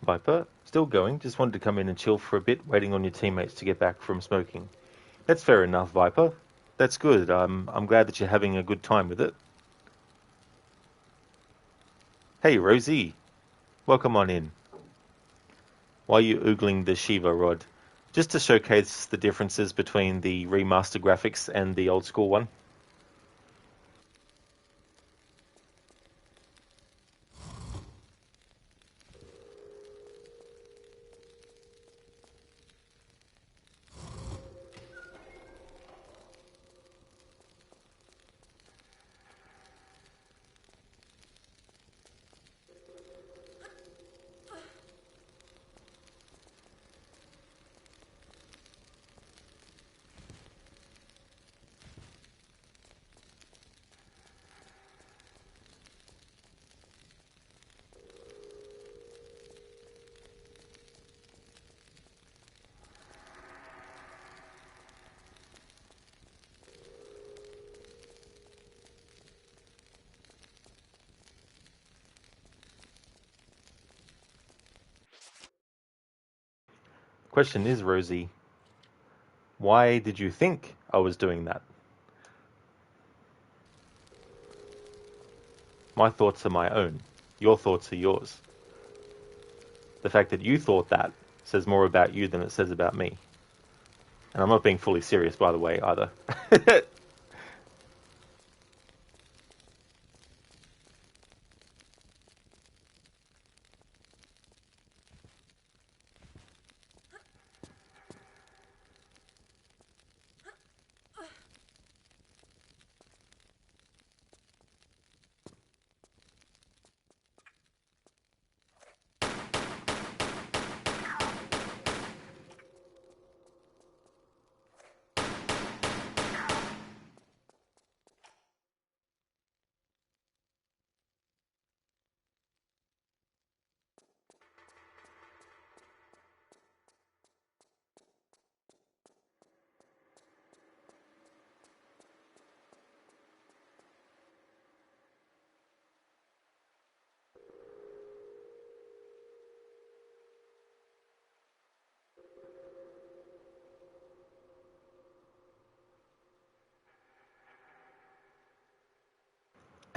A: Viper, still going. Just wanted to come in and chill for a bit, waiting on your teammates to get back from smoking. That's fair enough, Viper. That's good. I'm glad that you're having a good time with it. Hey, Rosie. Welcome on in. Why are you oogling the Shiva rod? Just to showcase the differences between the remaster graphics and the old school one. Question is, Rosie, why did you think I was doing that? My thoughts are my own. Your thoughts are yours. The fact that you thought that says more about you than it says about me. And I'm not being fully serious, by the way, either.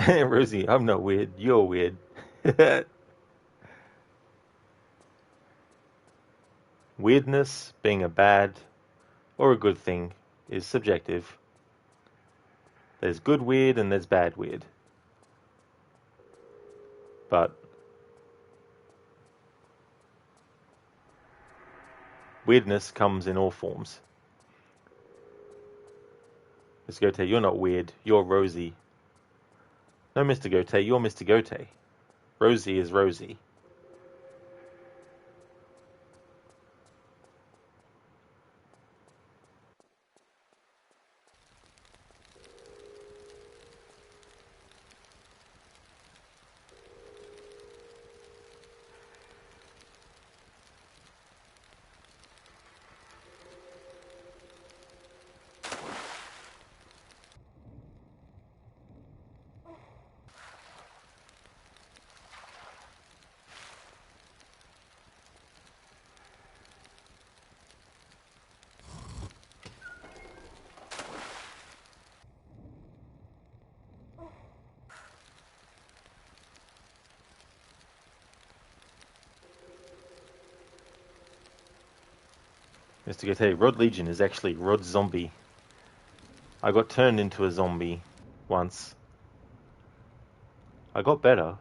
A: Rosie, I'm not weird. You're weird. Weirdness, being a bad or a good thing, is subjective. There's good weird and there's bad weird. But weirdness comes in all forms. Mr. Gote, you're not weird. You're Rosie. No, Mr. Gote, you're Mr. Gote. Rosie is Rosie. Mr. Gote, Rod Legion is actually Rod Zombie. I got turned into a zombie once. I got better.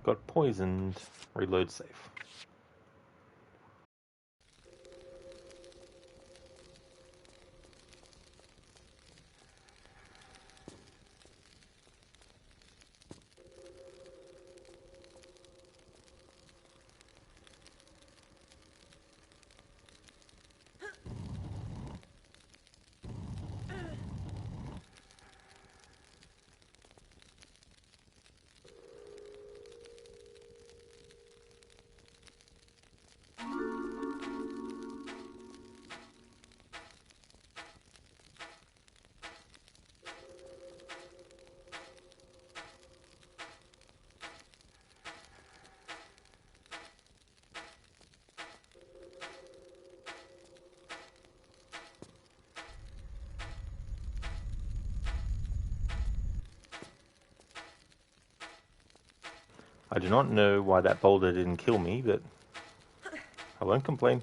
A: Got poisoned. Reload safe. I do not know why that boulder didn't kill me, but I won't complain.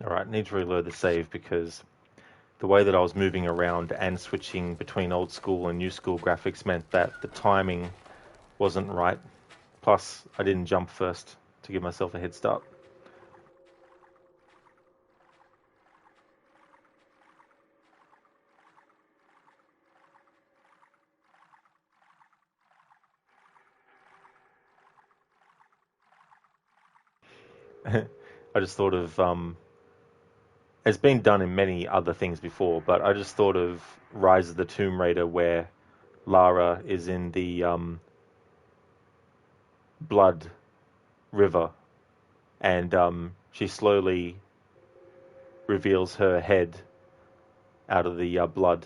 A: Alright, need to reload the save because the way that I was moving around and switching between old school and new school graphics meant that the timing wasn't right. Plus, I didn't jump first to give myself a head start. I just thought of it's been done in many other things before, but I just thought of Rise of the Tomb Raider, where Lara is in the blood river, and she slowly reveals her head out of the blood.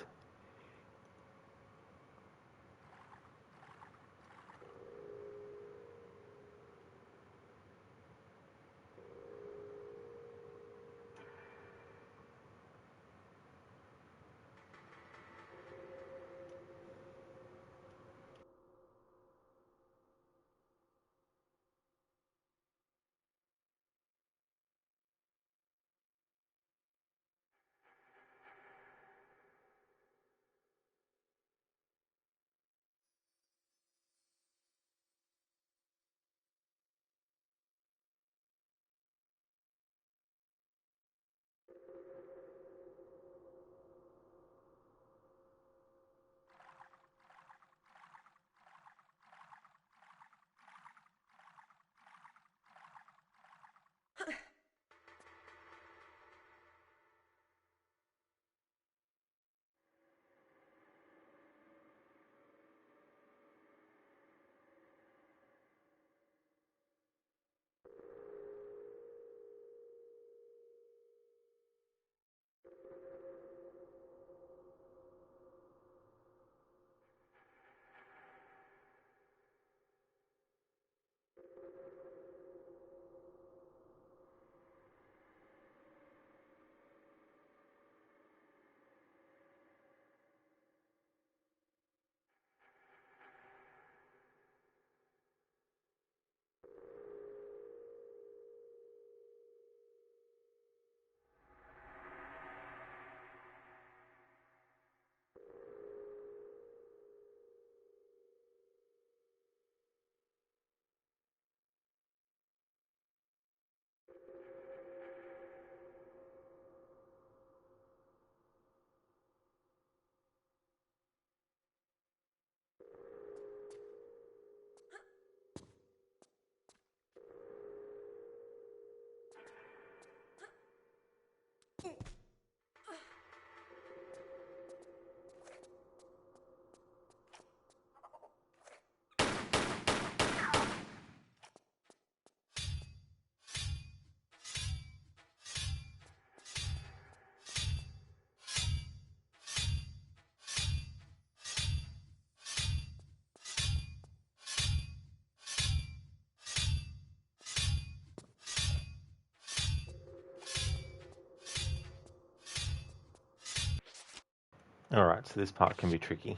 A: Alright, so this part can be tricky.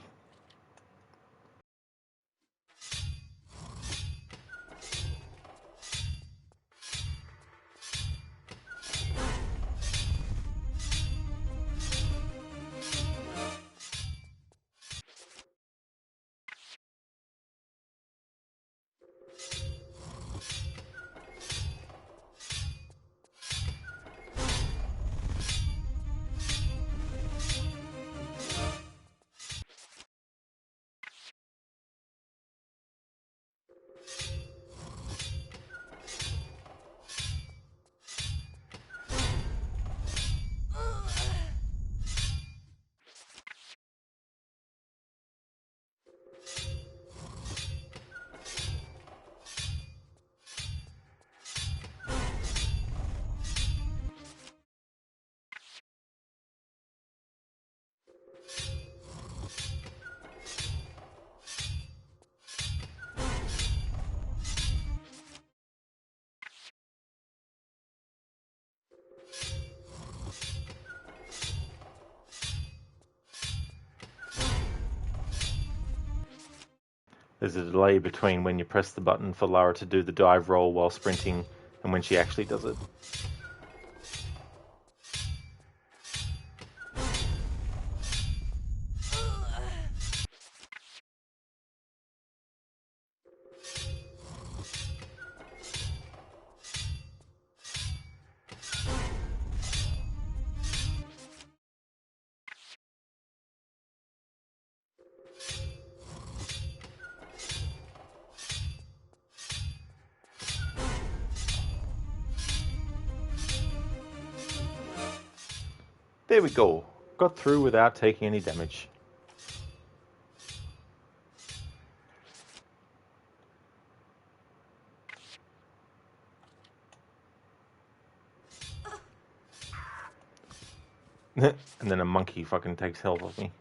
A: There's a delay between when you press the button for Lara to do the dive roll while sprinting and when she actually does it. There we go. Got through without taking any damage. And then a monkey fucking takes health off me.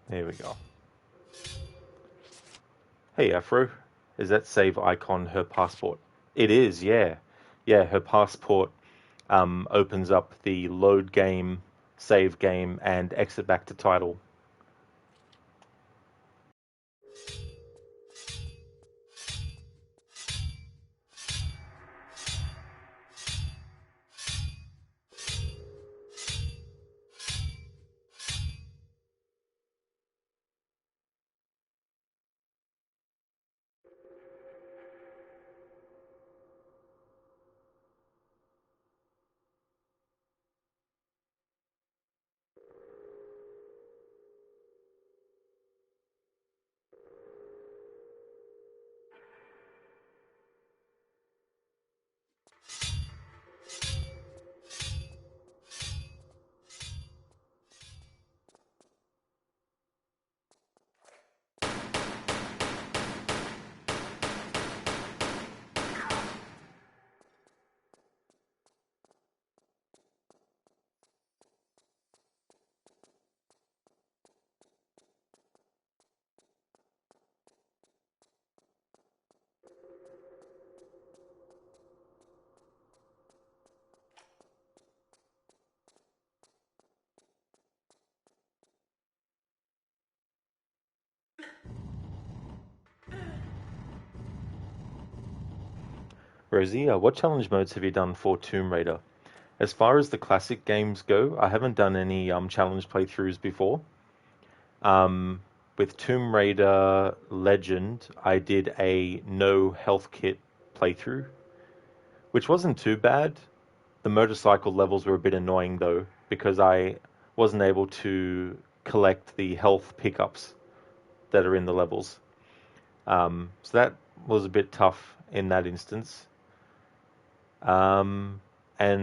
A: There we go. Hey, Afro. Is that save icon her passport? It is, yeah. Yeah, her passport opens up the load game, save game, and exit back to title. Rosie, what challenge modes have you done for Tomb Raider? As far as the classic games go, I haven't done any challenge playthroughs before. With Tomb Raider Legend, I did a no health kit playthrough, which wasn't too bad. The motorcycle levels were a bit annoying though, because I wasn't able to collect the health pickups that are in the levels. So that was a bit tough in that instance. And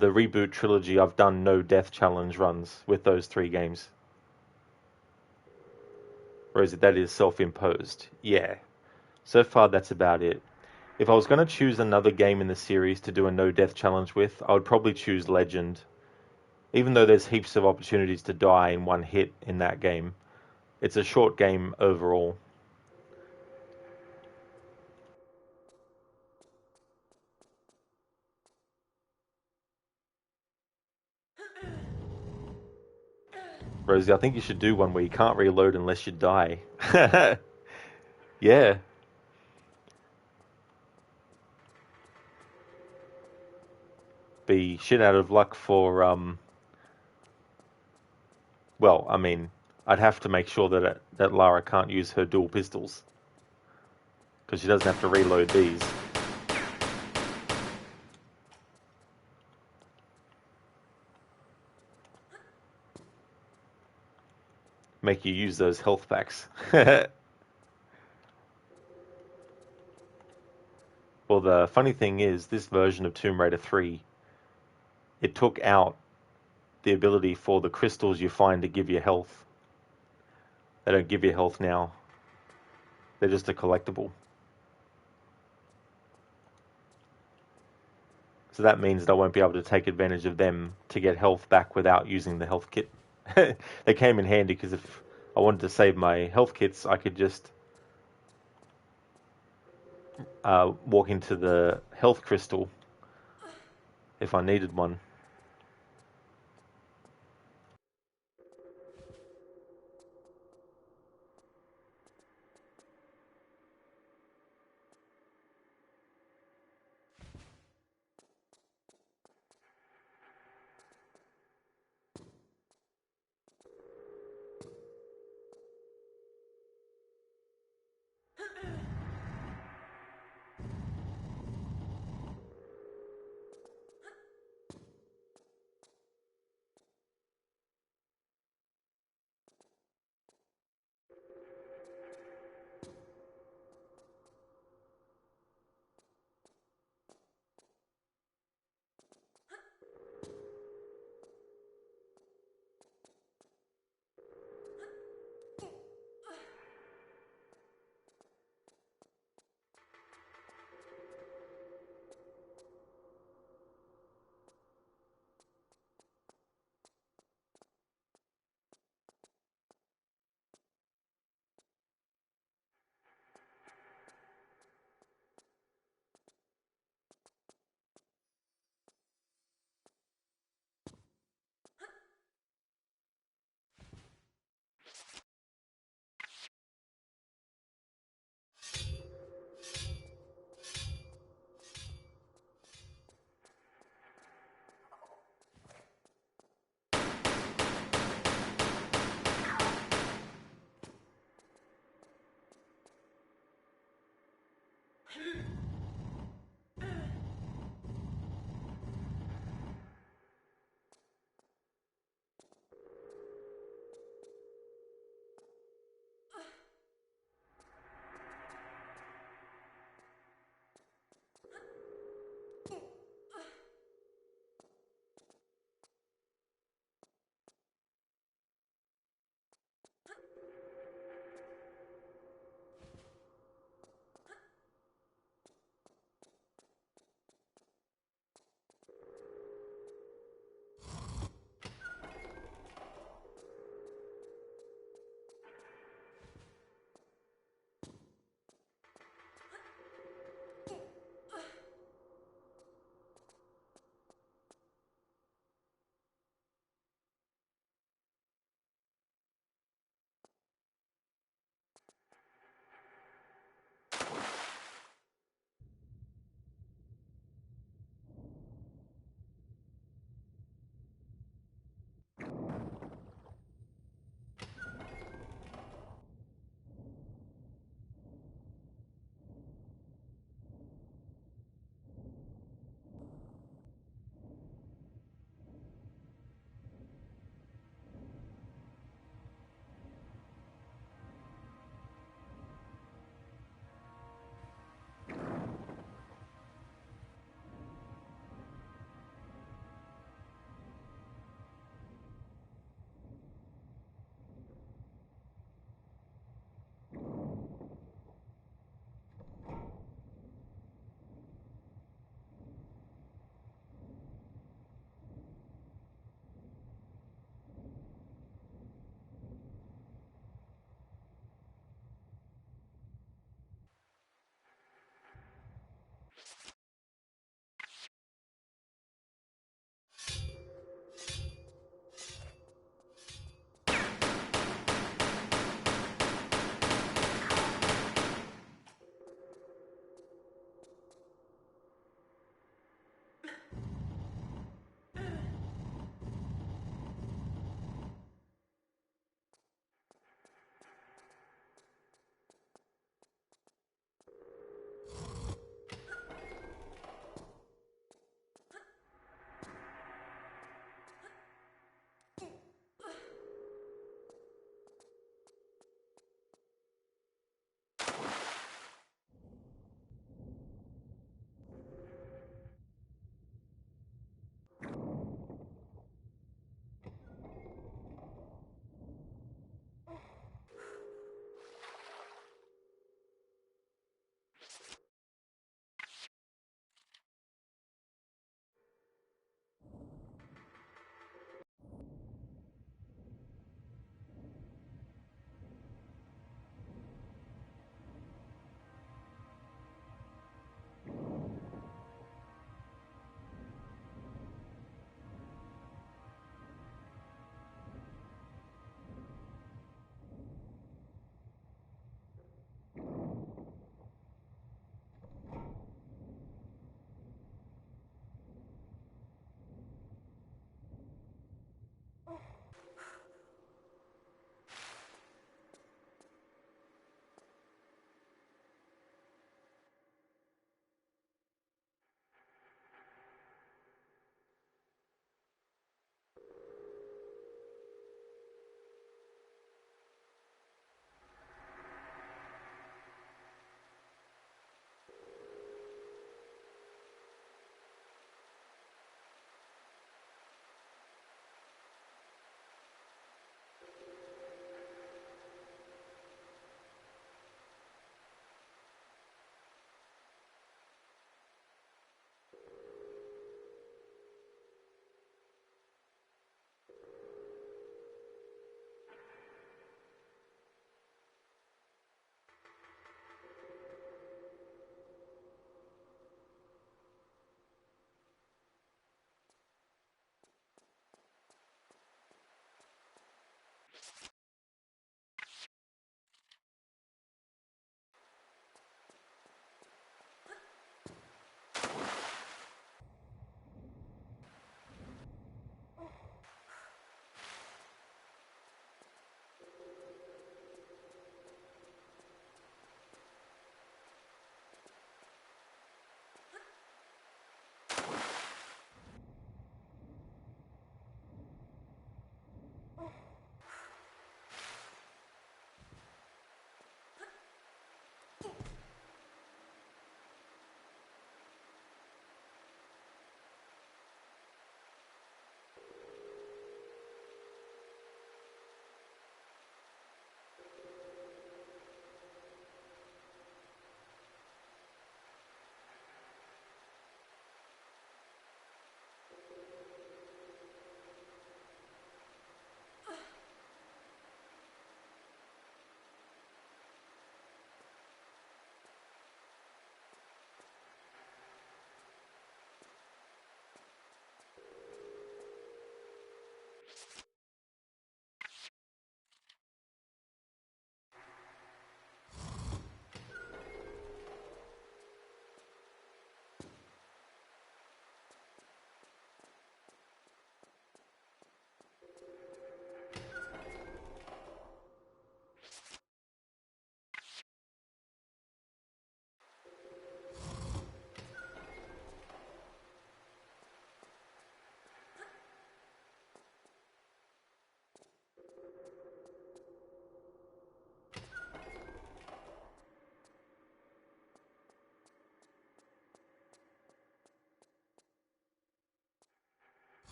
A: the reboot trilogy, I've done no death challenge runs with those 3 games. Rosie, that is self-imposed. Yeah. So far, that's about it. If I was going to choose another game in the series to do a no-death challenge with, I would probably choose Legend. Even though there's heaps of opportunities to die in one hit in that game, it's a short game overall. Rosie, I think you should do one where you can't reload unless you die. Yeah. Be shit out of luck for, well, I mean, I'd have to make sure that Lara can't use her dual pistols. Because she doesn't have to reload these. Make you use those health packs. Well, the funny thing is, this version of Tomb Raider 3, it took out the ability for the crystals you find to give you health. They don't give you health now. They're just a collectible. So that means that I won't be able to take advantage of them to get health back without using the health kit. They came in handy because if I wanted to save my health kits, I could just walk into the health crystal if I needed one.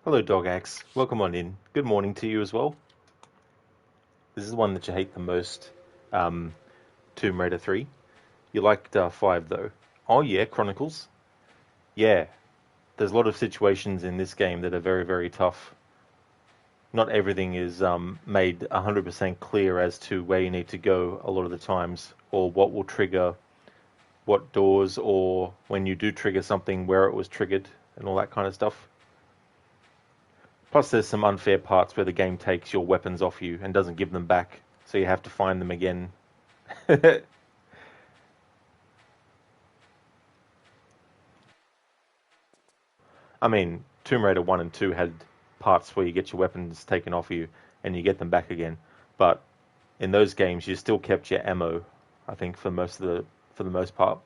A: Hello, Dog Axe. Welcome on in. Good morning to you as well. This is the one that you hate the most, Tomb Raider 3. You liked 5, though. Oh, yeah, Chronicles. Yeah, there's a lot of situations in this game that are very, very tough. Not everything is made 100% clear as to where you need to go a lot of the times, or what will trigger what doors, or when you do trigger something, where it was triggered, and all that kind of stuff. Plus, there's some unfair parts where the game takes your weapons off you and doesn't give them back, so you have to find them again. I mean, Tomb Raider 1 and 2 had parts where you get your weapons taken off you and you get them back again. But in those games, you still kept your ammo, I think, for the most part.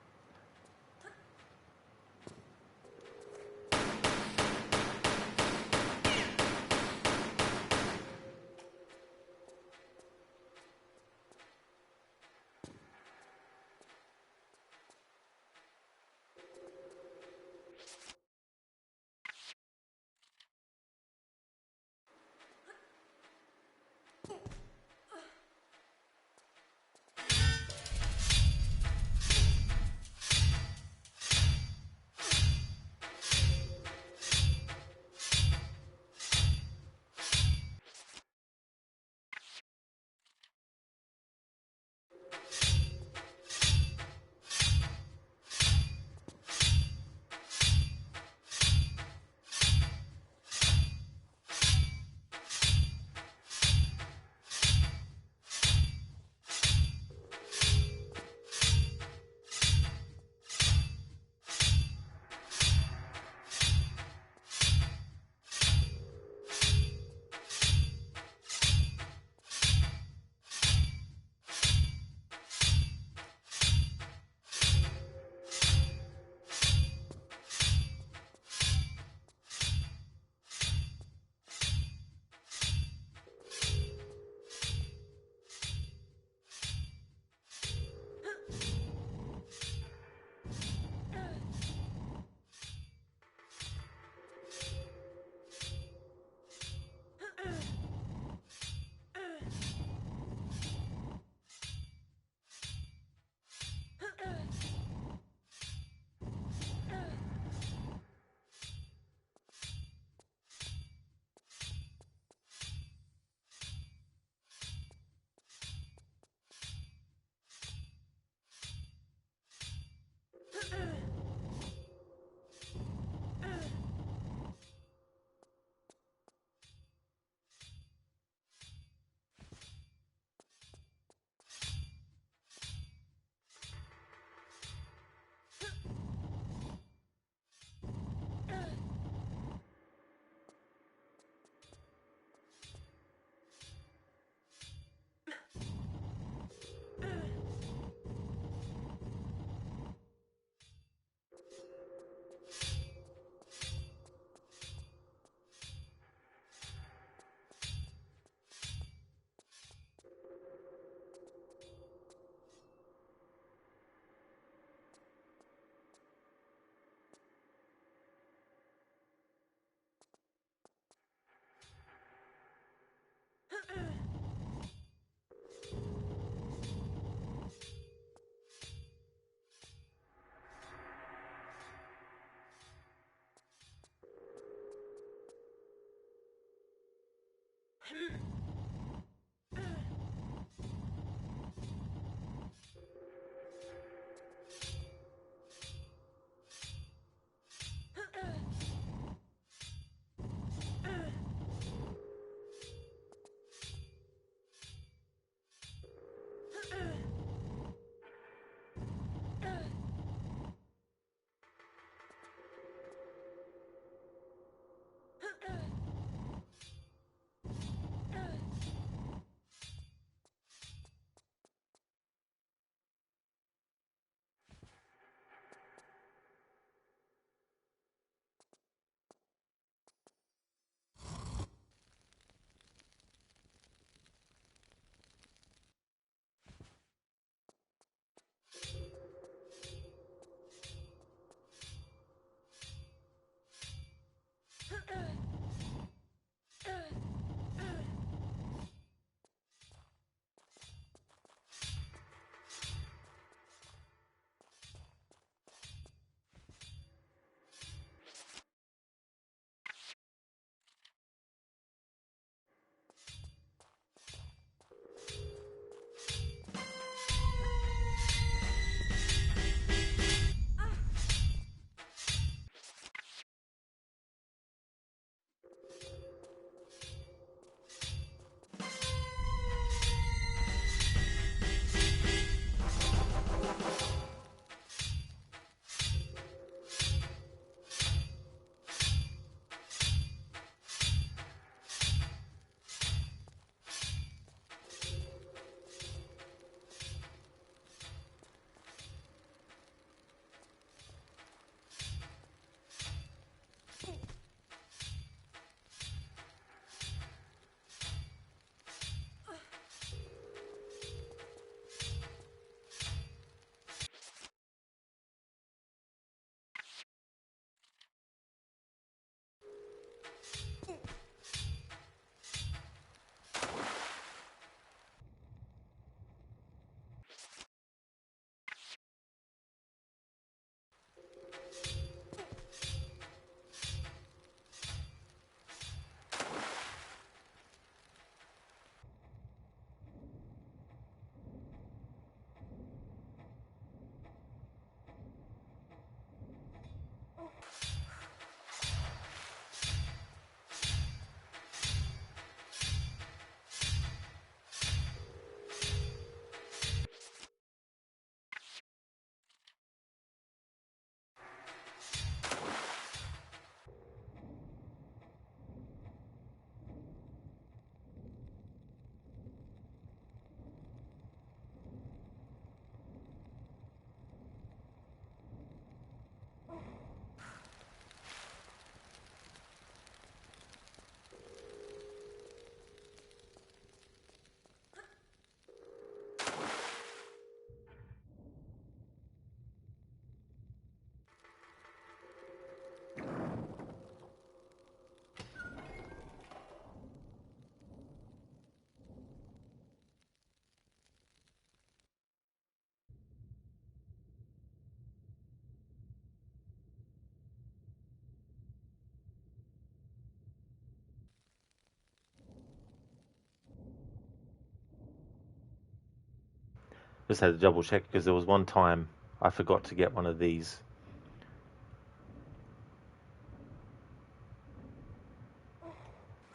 A: Just had to double check because there was one time I forgot to get one of these.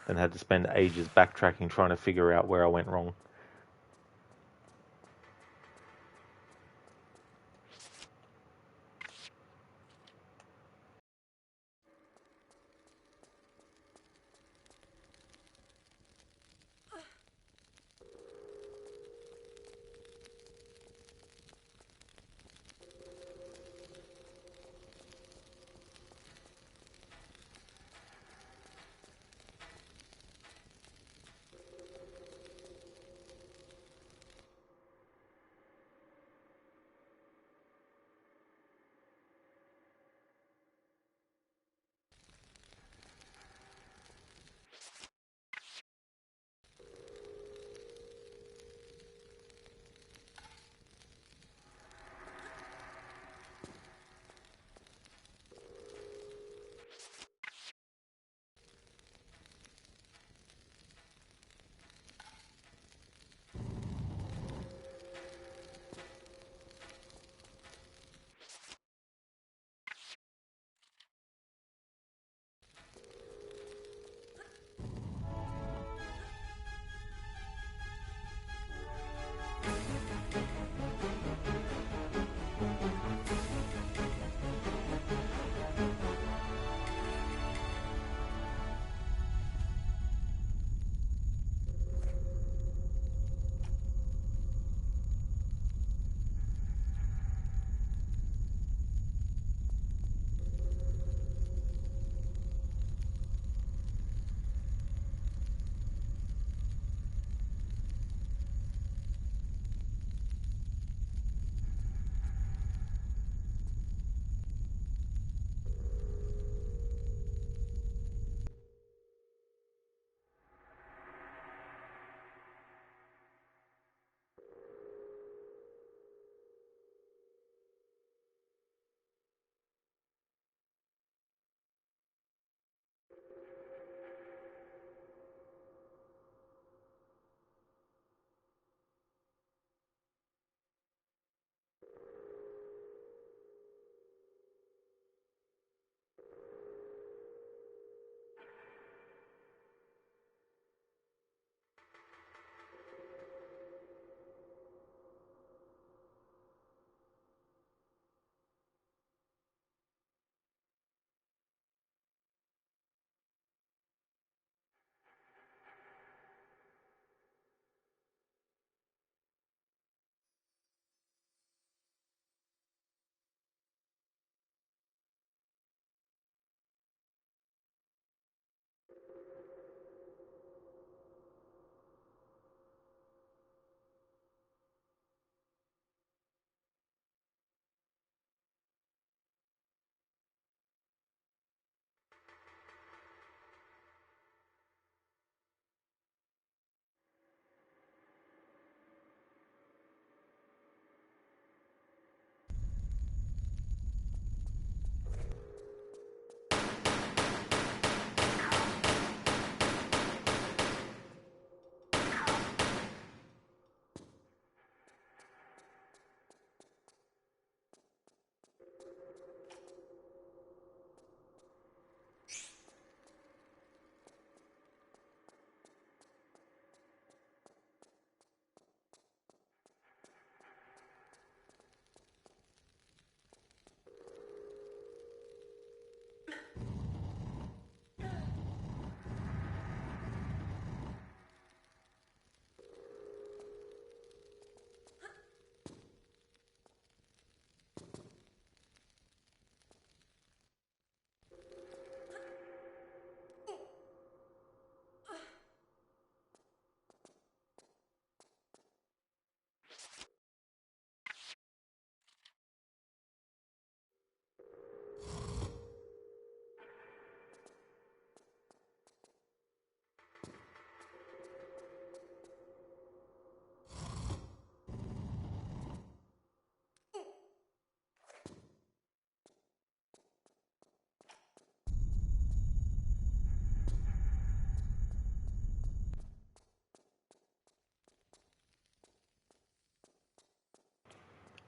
A: And had to spend ages backtracking trying to figure out where I went wrong.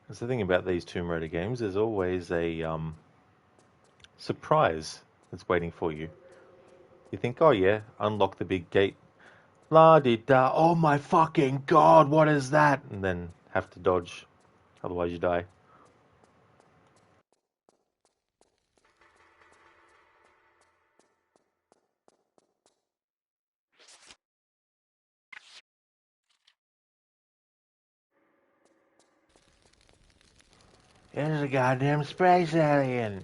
A: That's the thing about these Tomb Raider games. There's always a surprise that's waiting for you. You think, oh yeah, unlock the big gate. La di da. Oh my fucking god, what is that? And then have to dodge, otherwise you die. There's a goddamn space alien.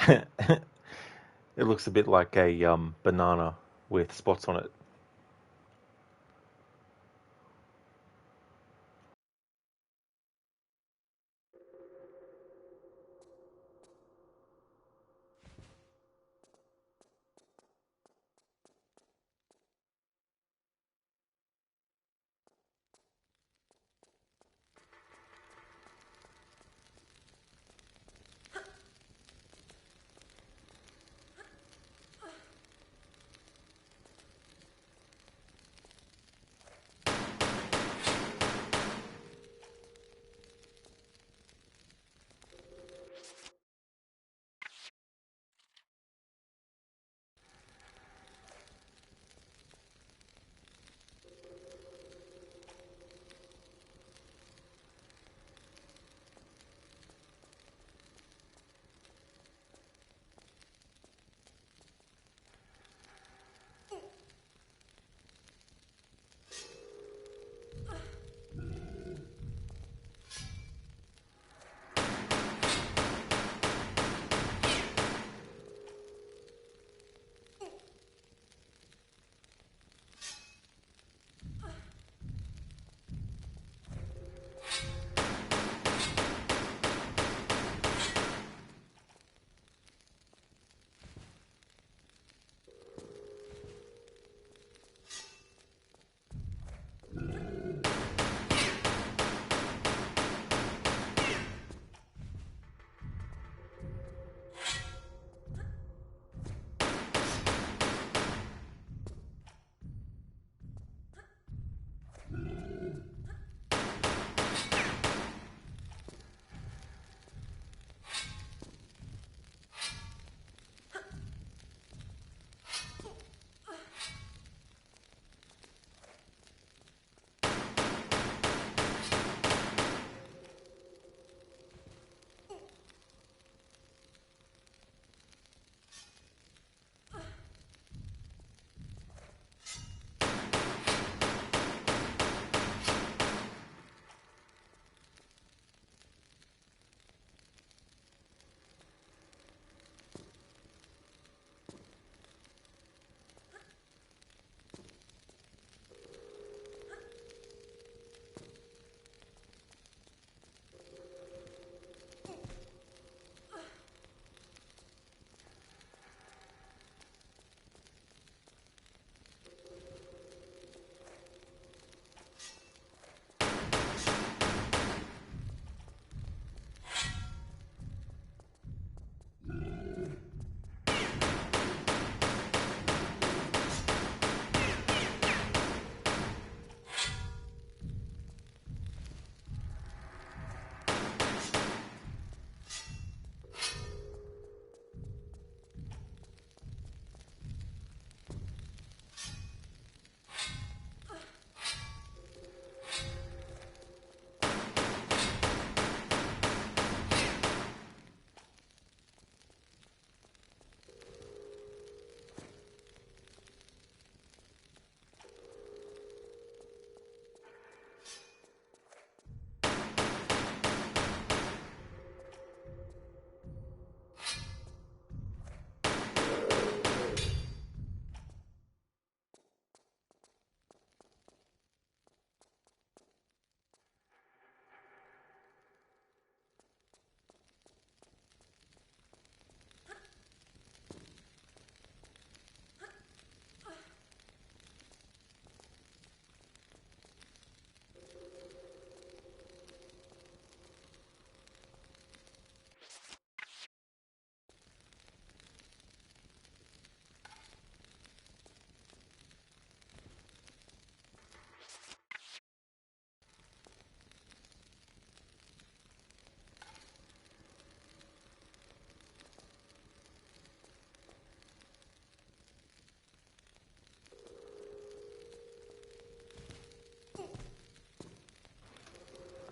A: It looks a bit like a banana with spots on it.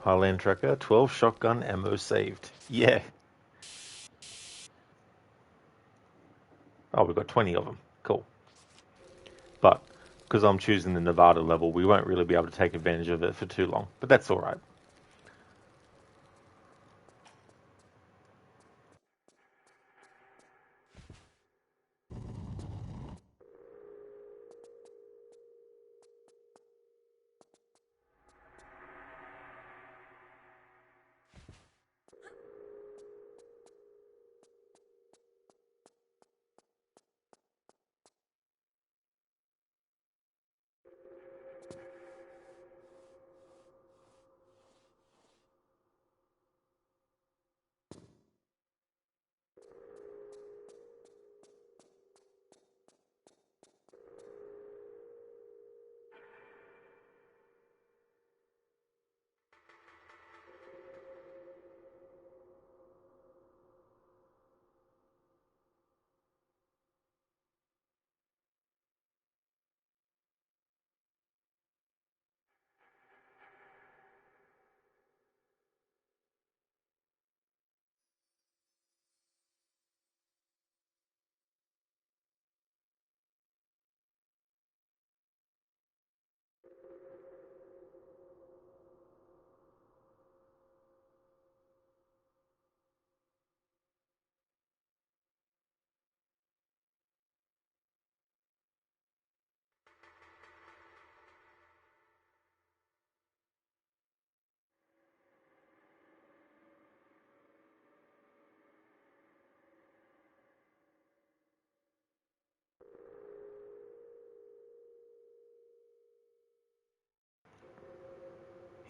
A: Highland Tracker, 12 shotgun ammo saved. Yeah. Oh, we've got 20 of them. Cool. But because I'm choosing the Nevada level, we won't really be able to take advantage of it for too long. But that's all right.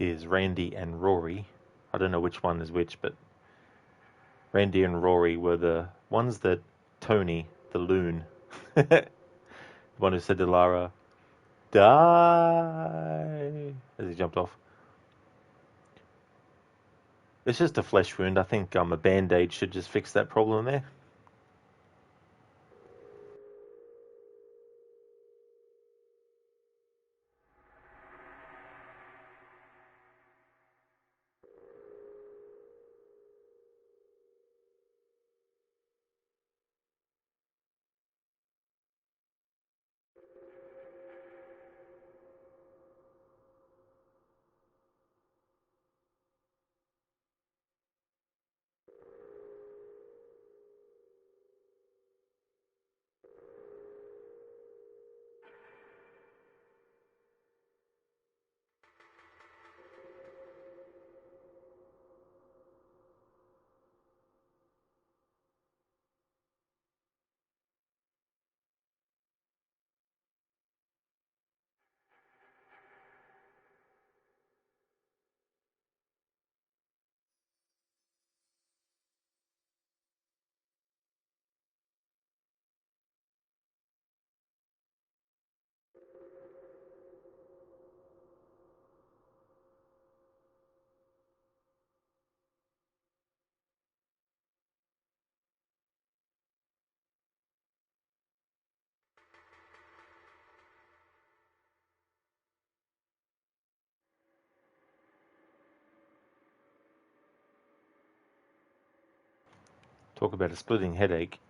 A: is Randy and Rory. I don't know which one is which, but Randy and Rory were the ones that Tony, the loon, the one who said to Lara, "Die," as he jumped off. It's just a flesh wound. I think a band-aid should just fix that problem there. Talk about a splitting headache.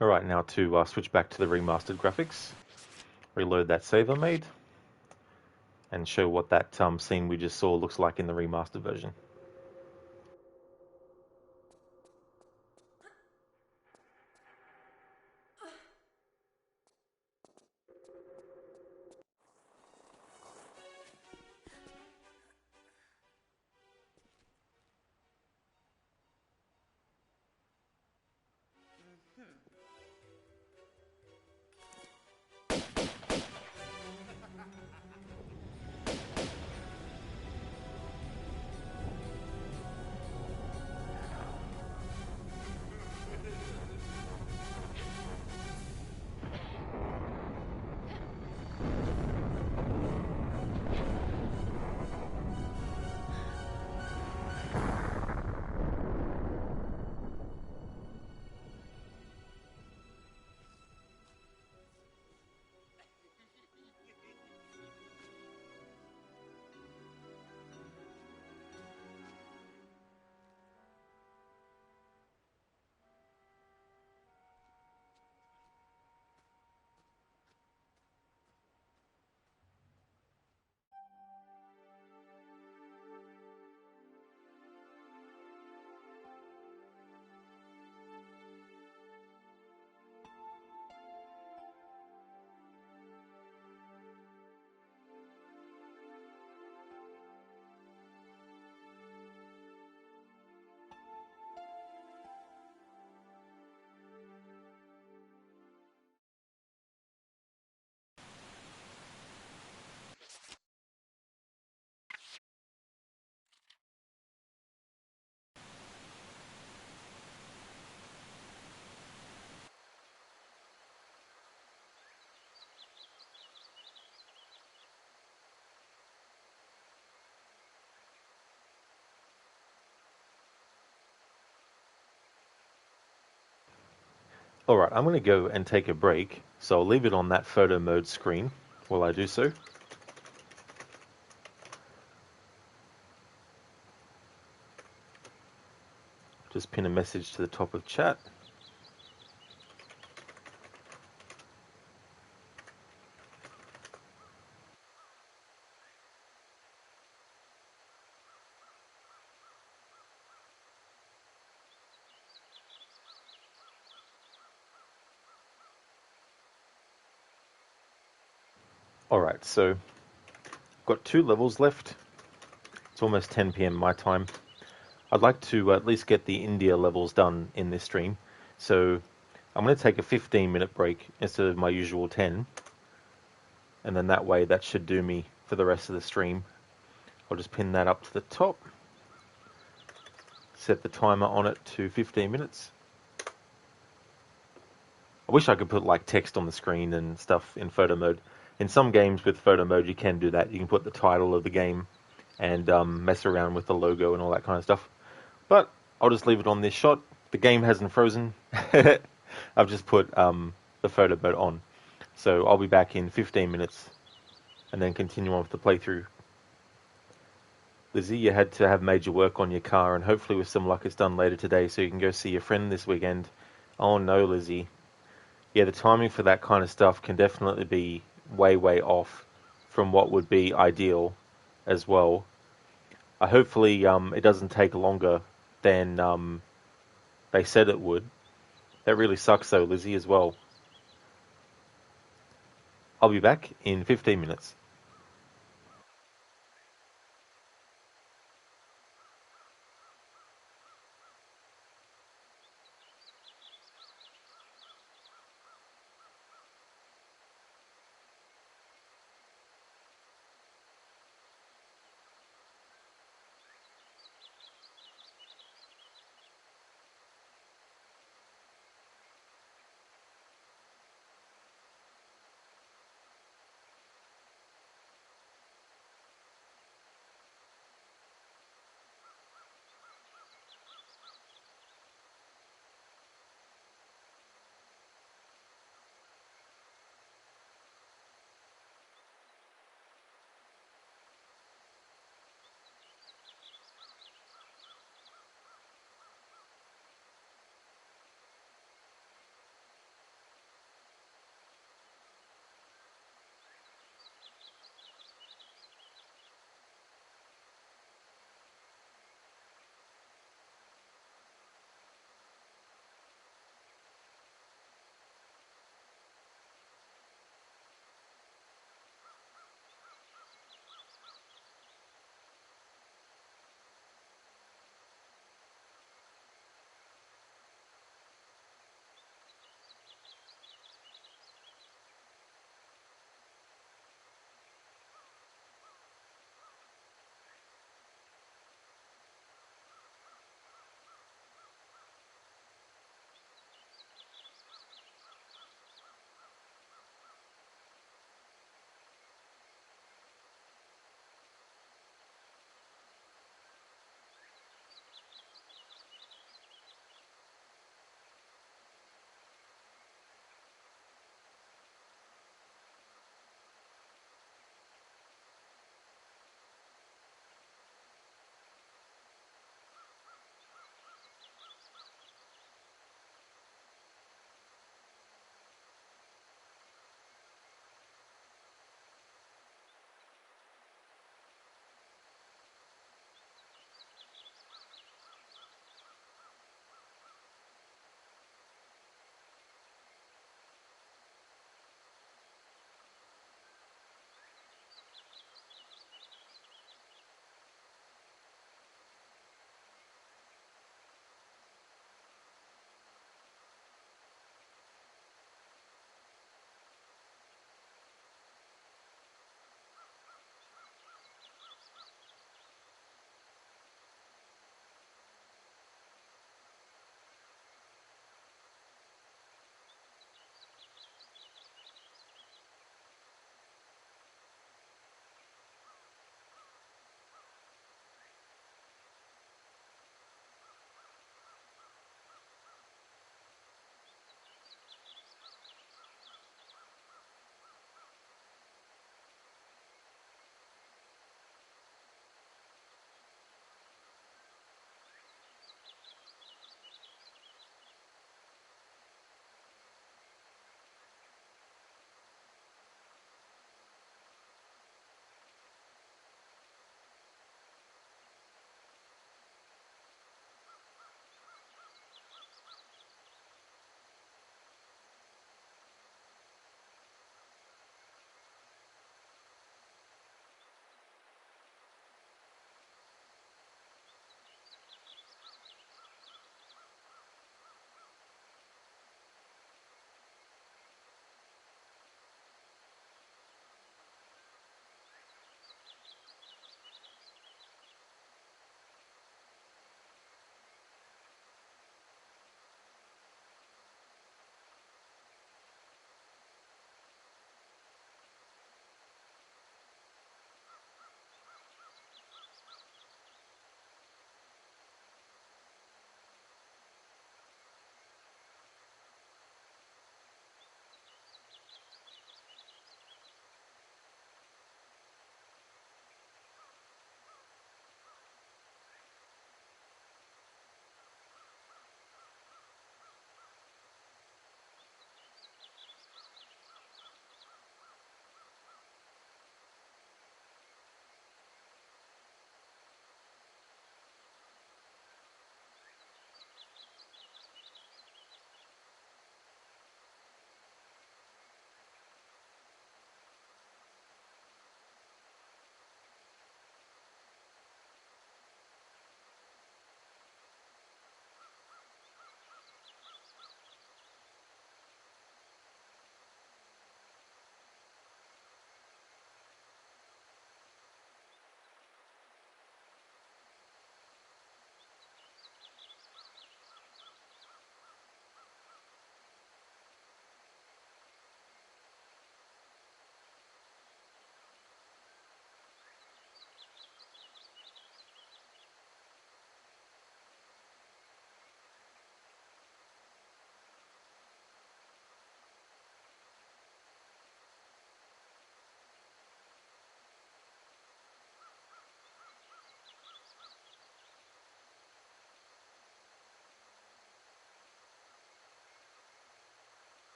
A: Alright, now to switch back to the remastered graphics, reload that save I made, and show what that scene we just saw looks like in the remastered version. Alright, I'm going to go and take a break, so I'll leave it on that photo mode screen while I do so. Just pin a message to the top of chat. Alright, so got 2 levels left. It's almost 10 PM my time. I'd like to at least get the India levels done in this stream, so I'm going to take a 15-minute break instead of my usual 10, and then that way that should do me for the rest of the stream. I'll just pin that up to the top, set the timer on it to 15 minutes. I wish I could put like text on the screen and stuff in photo mode. In some games with photo mode you can do that. You can put the title of the game and mess around with the logo and all that kind of stuff. But I'll just leave it on this shot. The game hasn't frozen. I've just put the photo mode on. So I'll be back in 15 minutes and then continue on with the playthrough. Lizzie, you had to have major work on your car, and hopefully with some luck it's done later today so you can go see your friend this weekend. Oh no, Lizzie. Yeah, the timing for that kind of stuff can definitely be way, way off from what would be ideal as well. Hopefully it doesn't take longer than they said it would. That really sucks though, Lizzie, as well. I'll be back in 15 minutes.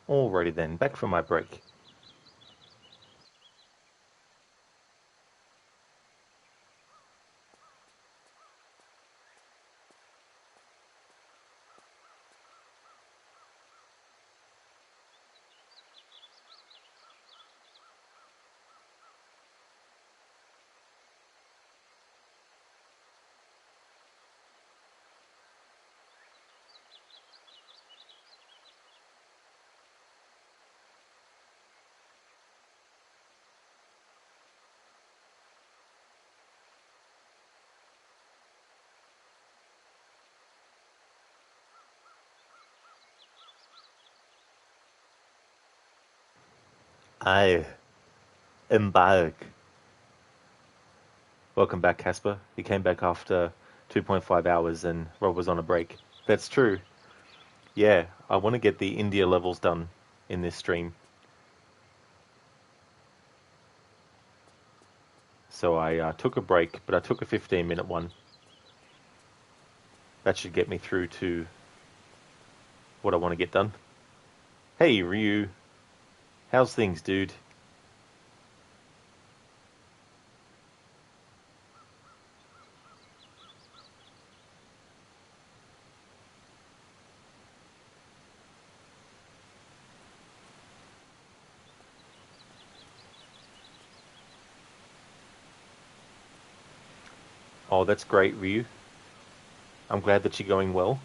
A: Alrighty then, back from my break. I embark. Welcome back, Casper. You came back after 2.5 hours and Rob was on a break. That's true. Yeah, I want to get the India levels done in this stream. So I took a break, but I took a 15-minute one. That should get me through to what I want to get done. Hey, Ryu. How's things, dude? Oh, that's great, Ryu. I'm glad that you're going well.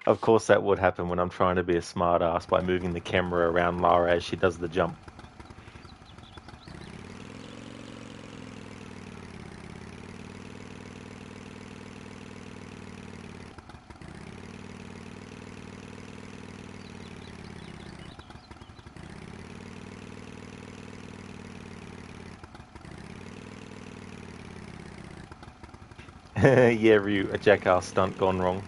A: Of course, that would happen when I'm trying to be a smart ass by moving the camera around Lara as she does the jump. Yeah, Ryu, a jackass stunt gone wrong.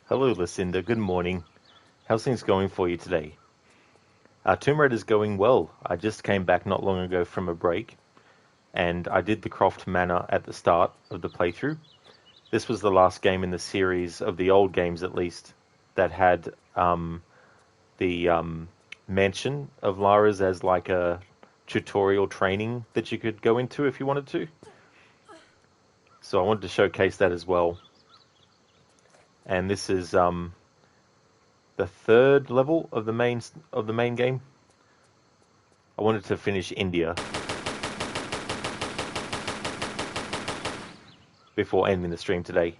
A: Hello, Lucinda. Good morning. How's things going for you today? Tomb Raider's going well. I just came back not long ago from a break, and I did the Croft Manor at the start of the playthrough. This was the last game in the series, of the old games at least, that had the mansion of Lara's as like a tutorial training that you could go into if you wanted to. So I wanted to showcase that as well. And this is the third level of the main game. I wanted to finish India before ending the stream today.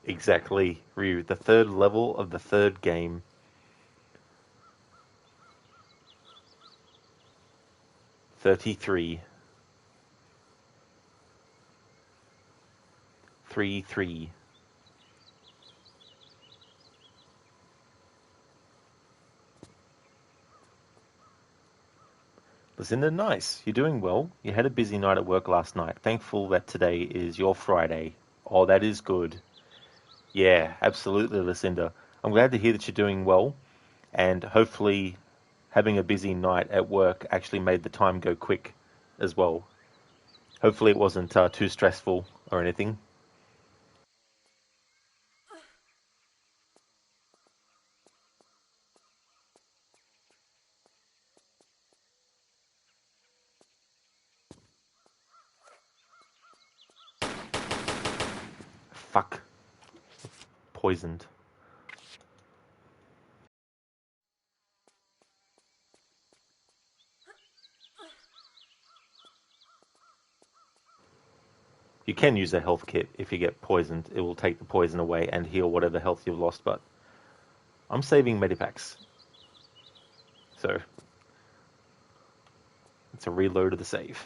A: Exactly, Ryu. The third level of the third game. 33. 3-3. Lucinda, nice. You're doing well. You had a busy night at work last night. Thankful that today is your Friday. Oh, that is good. Yeah, absolutely, Lucinda. I'm glad to hear that you're doing well, and hopefully having a busy night at work actually made the time go quick as well. Hopefully it wasn't too stressful or anything. Fuck. Poisoned. You can use a health kit if you get poisoned. It will take the poison away and heal whatever health you've lost, but I'm saving medipacks. So, it's a reload of the save.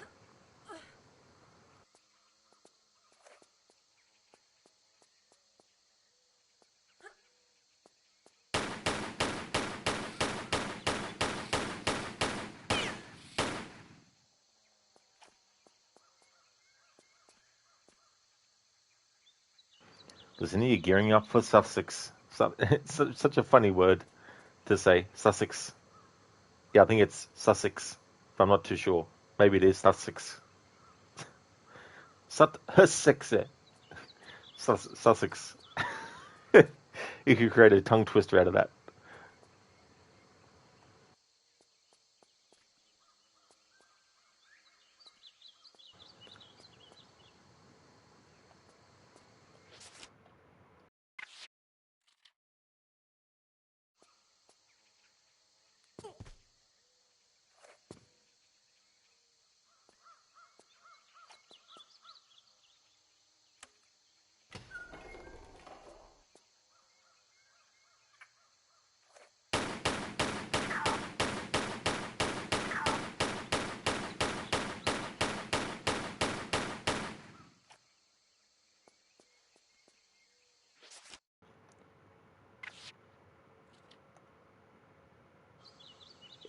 A: Listen, you're gearing up for Sussex. It's such a funny word to say, Sussex. Yeah, I think it's Sussex, but I'm not too sure. Maybe it is Sussex. Sussex. Sussex. You could create a tongue twister out of that.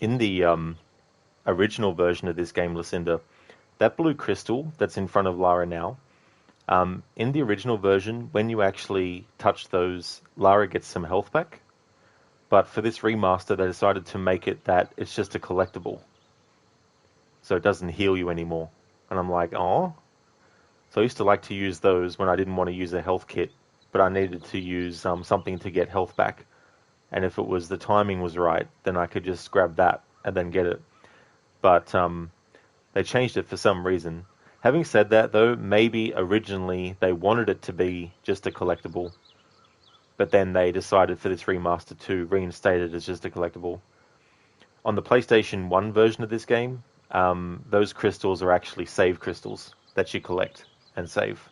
A: In the original version of this game, Lucinda, that blue crystal that's in front of Lara now, in the original version, when you actually touch those, Lara gets some health back. But for this remaster, they decided to make it that it's just a collectible. So it doesn't heal you anymore. And I'm like, oh. So I used to like to use those when I didn't want to use a health kit, but I needed to use something to get health back. And if it was the timing was right, then I could just grab that and then get it. But they changed it for some reason. Having said that, though, maybe originally they wanted it to be just a collectible, but then they decided for this remaster to reinstate it as just a collectible. On the PlayStation 1 version of this game, those crystals are actually save crystals that you collect and save.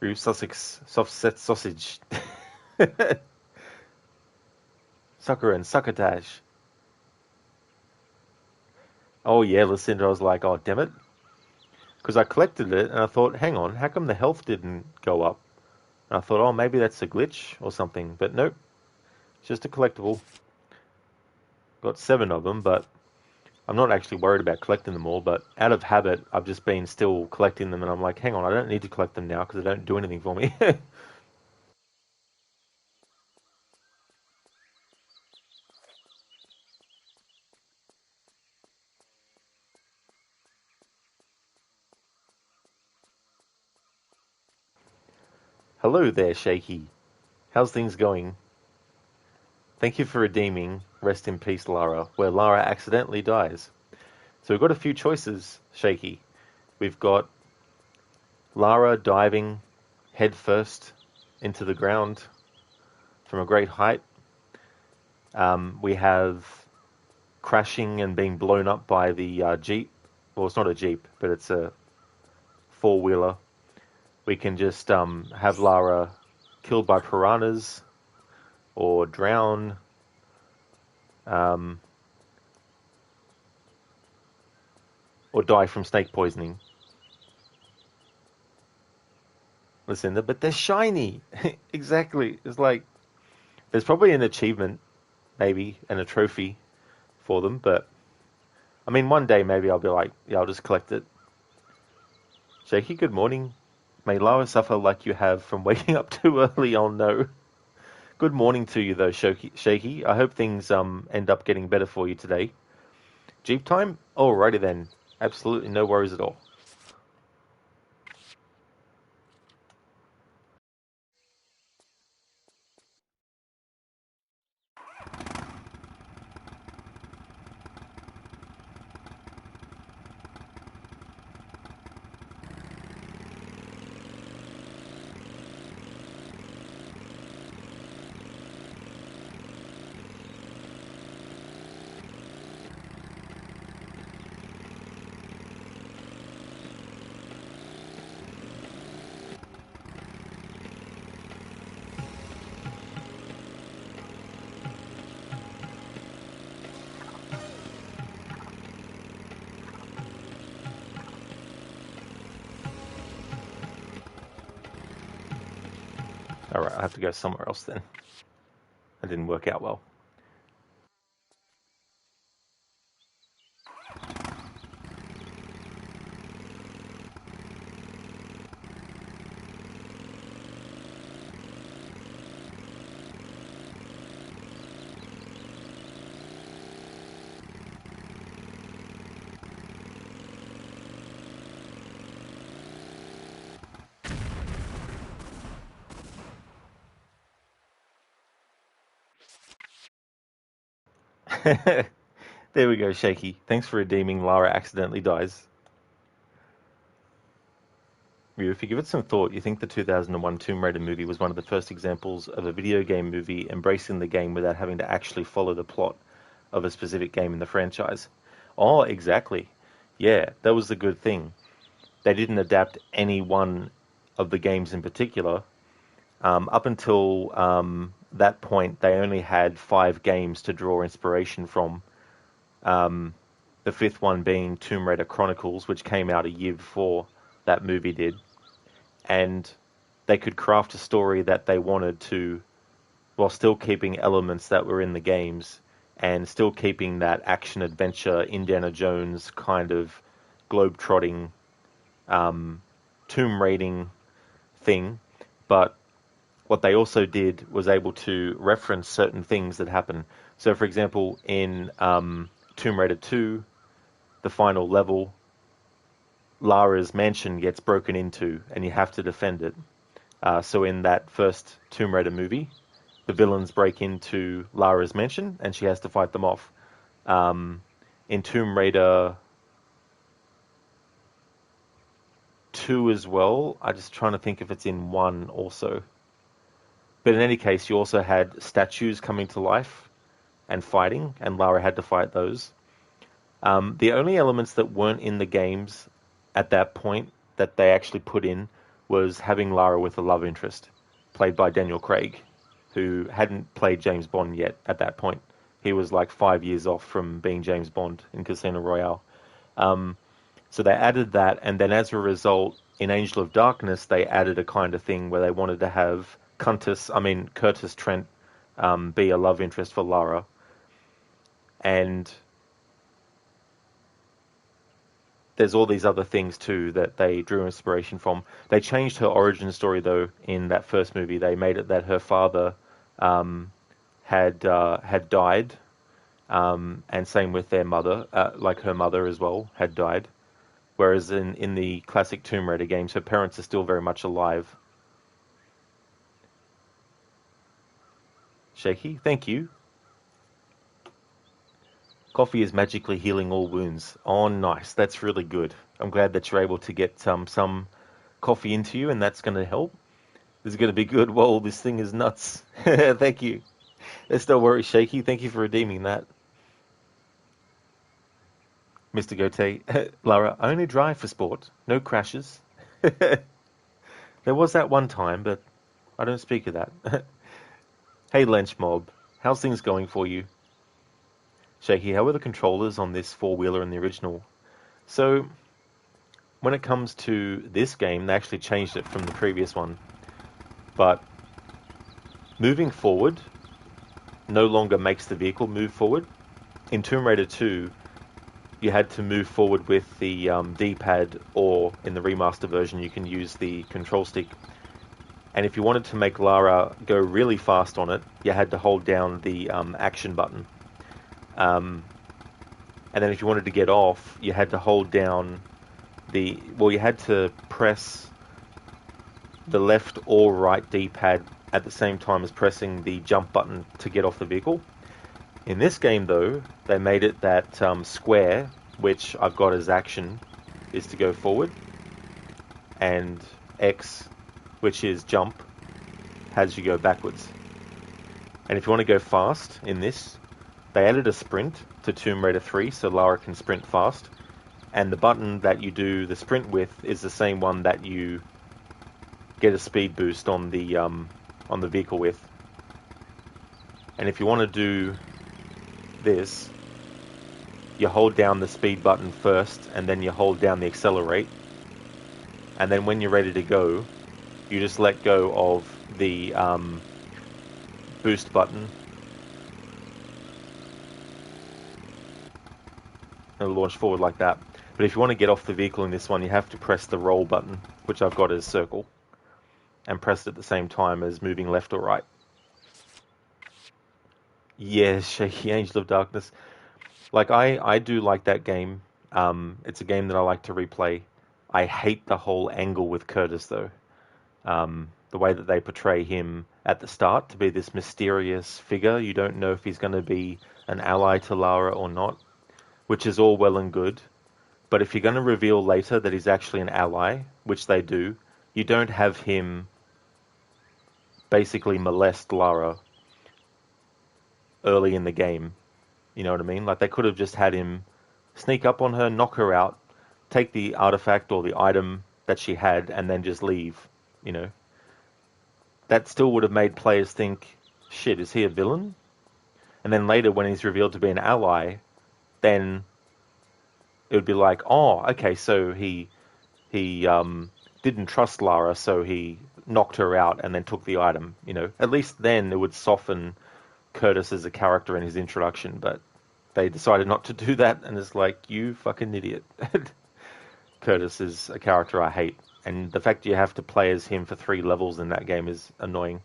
A: Rue Sussex soft set sausage. Sucker and succotash. Oh yeah, Lucinda, I was like, oh damn it. Because I collected it and I thought, hang on, how come the health didn't go up? And I thought, oh, maybe that's a glitch or something. But nope, it's just a collectible. Got 7 of them, but I'm not actually worried about collecting them all. But out of habit, I've just been still collecting them. And I'm like, hang on, I don't need to collect them now because they don't do anything for me. Hello there, Shaky. How's things going? Thank you for redeeming Rest in Peace, Lara, where Lara accidentally dies. So we've got a few choices, Shaky. We've got Lara diving headfirst into the ground from a great height. We have crashing and being blown up by the Jeep. Well, it's not a Jeep, but it's a four-wheeler. We can just have Lara killed by piranhas or drown. Or die from snake poisoning. Listen, but they're shiny. Exactly. It's like, there's probably an achievement, maybe, and a trophy for them, but I mean, one day maybe I'll be like, yeah, I'll just collect it. Shaky, good morning. May Lara suffer like you have from waking up too early, oh no. Good morning to you though, Shaky. I hope things end up getting better for you today. Jeep time? Alrighty then. Absolutely no worries at all. Alright, I have to go somewhere else then. That didn't work out well. There we go, Shaky. Thanks for redeeming Lara accidentally dies. If you give it some thought, you think the 2001 Tomb Raider movie was one of the first examples of a video game movie embracing the game without having to actually follow the plot of a specific game in the franchise. Oh, exactly. Yeah, that was the good thing. They didn't adapt any one of the games in particular. Up until that point, they only had 5 games to draw inspiration from. The 5th one being Tomb Raider Chronicles, which came out a year before that movie did. And they could craft a story that they wanted to, while still keeping elements that were in the games, and still keeping that action-adventure, Indiana Jones kind of globe-trotting, tomb raiding thing. But what they also did was able to reference certain things that happen. So, for example, in Tomb Raider 2, the final level, Lara's mansion gets broken into, and you have to defend it. So in that first Tomb Raider movie, the villains break into Lara's mansion, and she has to fight them off. In Tomb Raider 2 as well, I'm just trying to think if it's in 1 also. But in any case, you also had statues coming to life and fighting, and Lara had to fight those. The only elements that weren't in the games at that point that they actually put in was having Lara with a love interest, played by Daniel Craig, who hadn't played James Bond yet at that point. He was like 5 years off from being James Bond in Casino Royale. So they added that, and then as a result, in Angel of Darkness, they added a kind of thing where they wanted to have Curtis Trent be a love interest for Lara. And there's all these other things too that they drew inspiration from. They changed her origin story though in that first movie. They made it that her father had died, and same with their mother, like her mother as well had died. Whereas in the classic Tomb Raider games, her parents are still very much alive. Shaky, thank you. Coffee is magically healing all wounds. Oh, nice. That's really good. I'm glad that you're able to get some coffee into you, and that's going to help. This is going to be good. Whoa, this thing is nuts. Thank you. Let's not worry, Shaky. Thank you for redeeming that. Mr. Gote, Lara, I only drive for sport. No crashes. There was that one time, but I don't speak of that. Hey, Lench Mob. How's things going for you? Shaky, how are the controllers on this 4-wheeler in the original? So, when it comes to this game, they actually changed it from the previous one. But moving forward no longer makes the vehicle move forward. In Tomb Raider 2, you had to move forward with the D-pad, or in the remaster version, you can use the control stick. And if you wanted to make Lara go really fast on it, you had to hold down the action button. And then if you wanted to get off, you had to hold down you had to press the left or right D-pad at the same time as pressing the jump button to get off the vehicle. In this game, though, they made it that square, which I've got as action, is to go forward, and X, which is jump, has you go backwards. And if you want to go fast in this, they added a sprint to Tomb Raider 3, so Lara can sprint fast. And the button that you do the sprint with is the same one that you get a speed boost on the vehicle with. And if you want to do this, you hold down the speed button first, and then you hold down the accelerate. And then when you're ready to go, you just let go of the boost button. It'll launch forward like that. But if you want to get off the vehicle in this one, you have to press the roll button, which I've got as circle, and press it at the same time as moving left or right. Yes, Shaky Angel of Darkness. Like, I do like that game. It's a game that I like to replay. I hate the whole angle with Curtis, though. The way that they portray him at the start to be this mysterious figure. You don't know if he's going to be an ally to Lara or not, which is all well and good. But if you're going to reveal later that he's actually an ally, which they do, you don't have him basically molest Lara early in the game. You know what I mean? Like, they could have just had him sneak up on her, knock her out, take the artifact or the item that she had, and then just leave, you know? That still would have made players think, shit, is he a villain? And then later, when he's revealed to be an ally, then it would be like, oh, okay, so he didn't trust Lara, so he knocked her out and then took the item, you know? At least then it would soften Curtis as a character in his introduction, but they decided not to do that, and it's like, you fucking idiot. Curtis is a character I hate, and the fact you have to play as him for 3 levels in that game is annoying.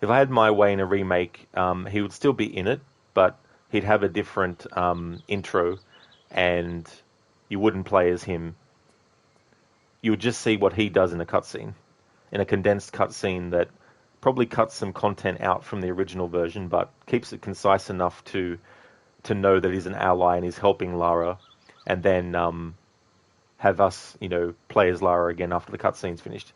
A: If I had my way in a remake, he would still be in it, but he'd have a different intro, and you wouldn't play as him. You would just see what he does in a cutscene, in a condensed cutscene that probably cuts some content out from the original version, but keeps it concise enough to know that he's an ally and he's helping Lara, and then have us, you know, play as Lara again after the cutscene's finished.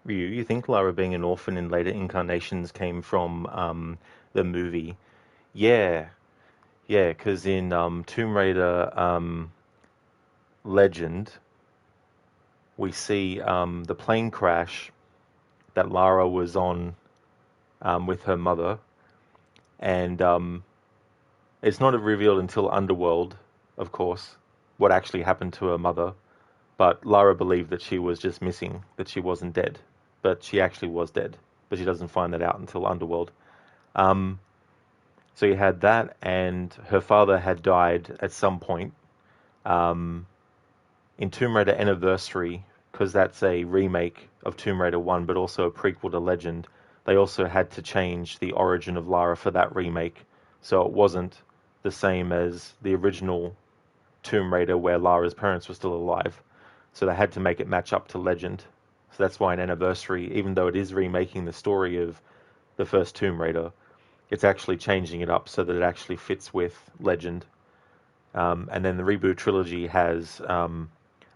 A: You think Lara being an orphan in later incarnations came from the movie? Yeah, yeah, because in Tomb Raider Legend, we see the plane crash that Lara was on with her mother, and it's not revealed until Underworld, of course, what actually happened to her mother. But Lara believed that she was just missing, that she wasn't dead, but she actually was dead. But she doesn't find that out until Underworld. Um, so you had that, and her father had died at some point. Um, in Tomb Raider Anniversary, because that's a remake of Tomb Raider 1, but also a prequel to Legend, they also had to change the origin of Lara for that remake. So it wasn't the same as the original Tomb Raider where Lara's parents were still alive. So they had to make it match up to Legend. So that's why in Anniversary, even though it is remaking the story of the first Tomb Raider, it's actually changing it up so that it actually fits with Legend. And then the reboot trilogy has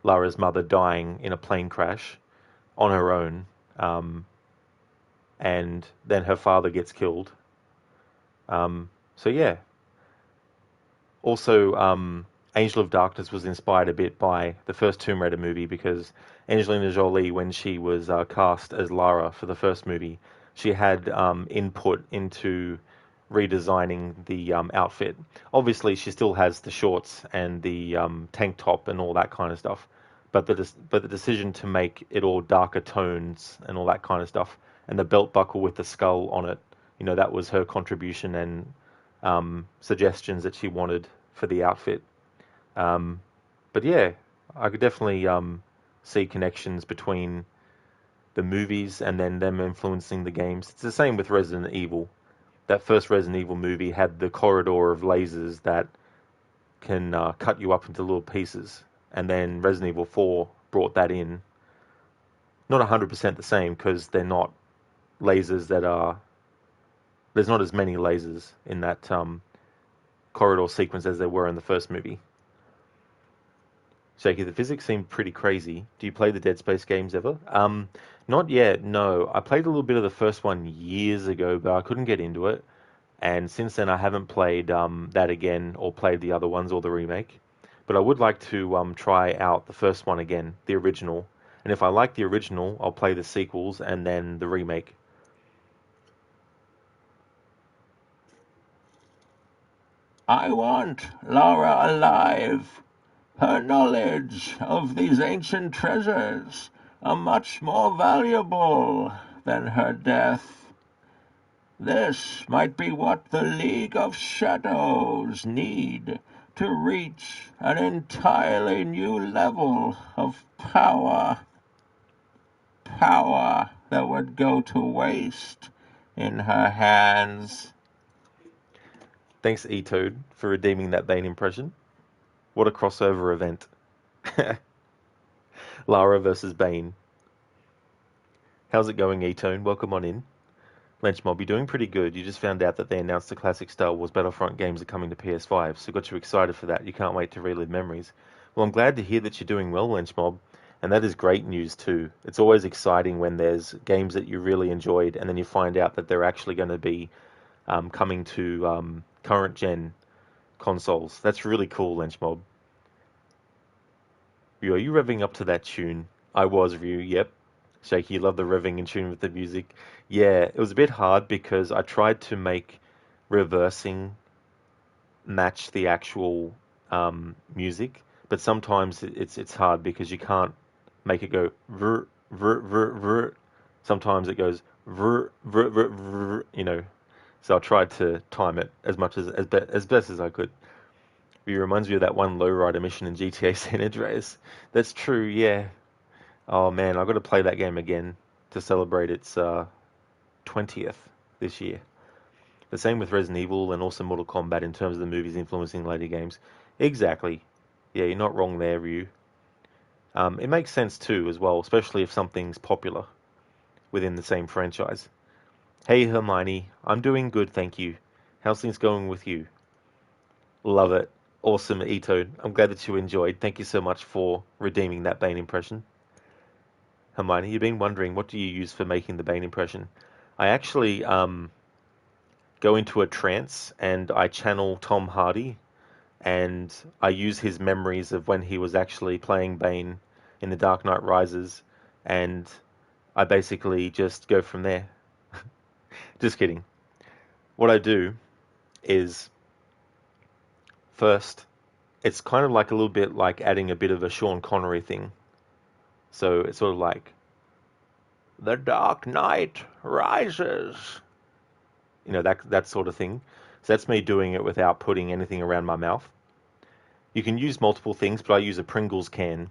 A: Lara's mother dying in a plane crash on her own, and then her father gets killed. So yeah. Also, Angel of Darkness was inspired a bit by the first Tomb Raider movie because Angelina Jolie, when she was cast as Lara for the first movie, she had input into redesigning the outfit. Obviously, she still has the shorts and the tank top and all that kind of stuff, but the decision to make it all darker tones and all that kind of stuff, and the belt buckle with the skull on it, that was her contribution and suggestions that she wanted for the outfit. But yeah, I could definitely see connections between the movies and then them influencing the games. It's the same with Resident Evil. That first Resident Evil movie had the corridor of lasers that can cut you up into little pieces. And then Resident Evil 4 brought that in. Not 100% the same because they're not lasers that are... There's not as many lasers in that corridor sequence as there were in the first movie. Shaky, the physics seem pretty crazy. Do you play the Dead Space games ever? Not yet, no. I played a little bit of the first one years ago, but I couldn't get into it. And since then, I haven't played that again or played the other ones or the remake. But I would like to try out the first one again, the original. And if I like the original, I'll play the sequels and then the remake.
F: I want Lara alive. Her knowledge of these ancient treasures are much more valuable than her death. This might be what the League of Shadows need to reach an entirely new level of power. Power that would go to waste in her hands.
A: Thanks, E-Toad, for redeeming that Bane impression. What a crossover event. Lara versus Bane. How's it going, E-Tone? Welcome on in. Lenchmob, you're doing pretty good. You just found out that they announced the classic Star Wars Battlefront games are coming to PS5, so got you excited for that. You can't wait to relive memories. Well, I'm glad to hear that you're doing well, Lenchmob, and that is great news too. It's always exciting when there's games that you really enjoyed, and then you find out that they're actually going to be coming to current gen consoles. That's really cool, Lenchmob. Ryu, are you revving up to that tune? I was, Ryu, yep. Shaky, you love the revving in tune with the music. Yeah, it was a bit hard because I tried to make reversing match the actual music, but sometimes it's hard because you can't make it go vrr, vrr, vrr, vrr. Sometimes it goes vrr, vrr, vrr, vrr. So I tried to time it as much as best as I could. It reminds me of that one lowrider mission in GTA San Andreas. That's true, yeah. Oh man, I've got to play that game again to celebrate its 20th this year. The same with Resident Evil and also Mortal Kombat in terms of the movies influencing later games. Exactly. Yeah, you're not wrong there, Ryu. It makes sense too, as well, especially if something's popular within the same franchise. Hey Hermione, I'm doing good, thank you. How's things going with you? Love it. Awesome, Ito. I'm glad that you enjoyed. Thank you so much for redeeming that Bane impression. Hermione, you've been wondering, what do you use for making the Bane impression? I actually go into a trance and I channel Tom Hardy, and I use his memories of when he was actually playing Bane in The Dark Knight Rises, and I basically just go from there. Just kidding. What I do is, first, it's kind of like a little bit like adding a bit of a Sean Connery thing. So it's sort of like, The Dark Knight Rises. You know, that sort of thing. So that's me doing it without putting anything around my mouth. You can use multiple things, but I use a Pringles can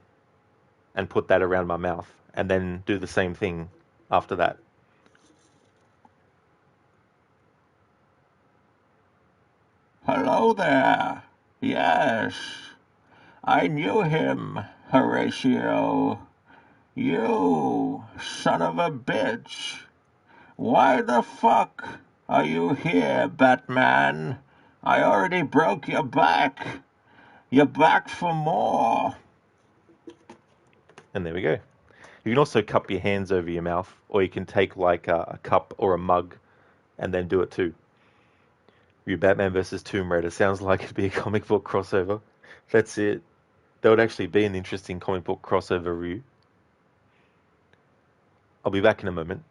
A: and put that around my mouth, and then do the same thing after that.
F: Hello there. Yes, I knew him, Horatio. You son of a bitch. Why the fuck are you here, Batman? I already broke your back. You're back for more.
A: And there we go. You can also cup your hands over your mouth, or you can take like a cup or a mug and then do it too. Ryu Batman versus Tomb Raider sounds like it'd be a comic book crossover. That's it. That would actually be an interesting comic book crossover, Ryu. I'll be back in a moment.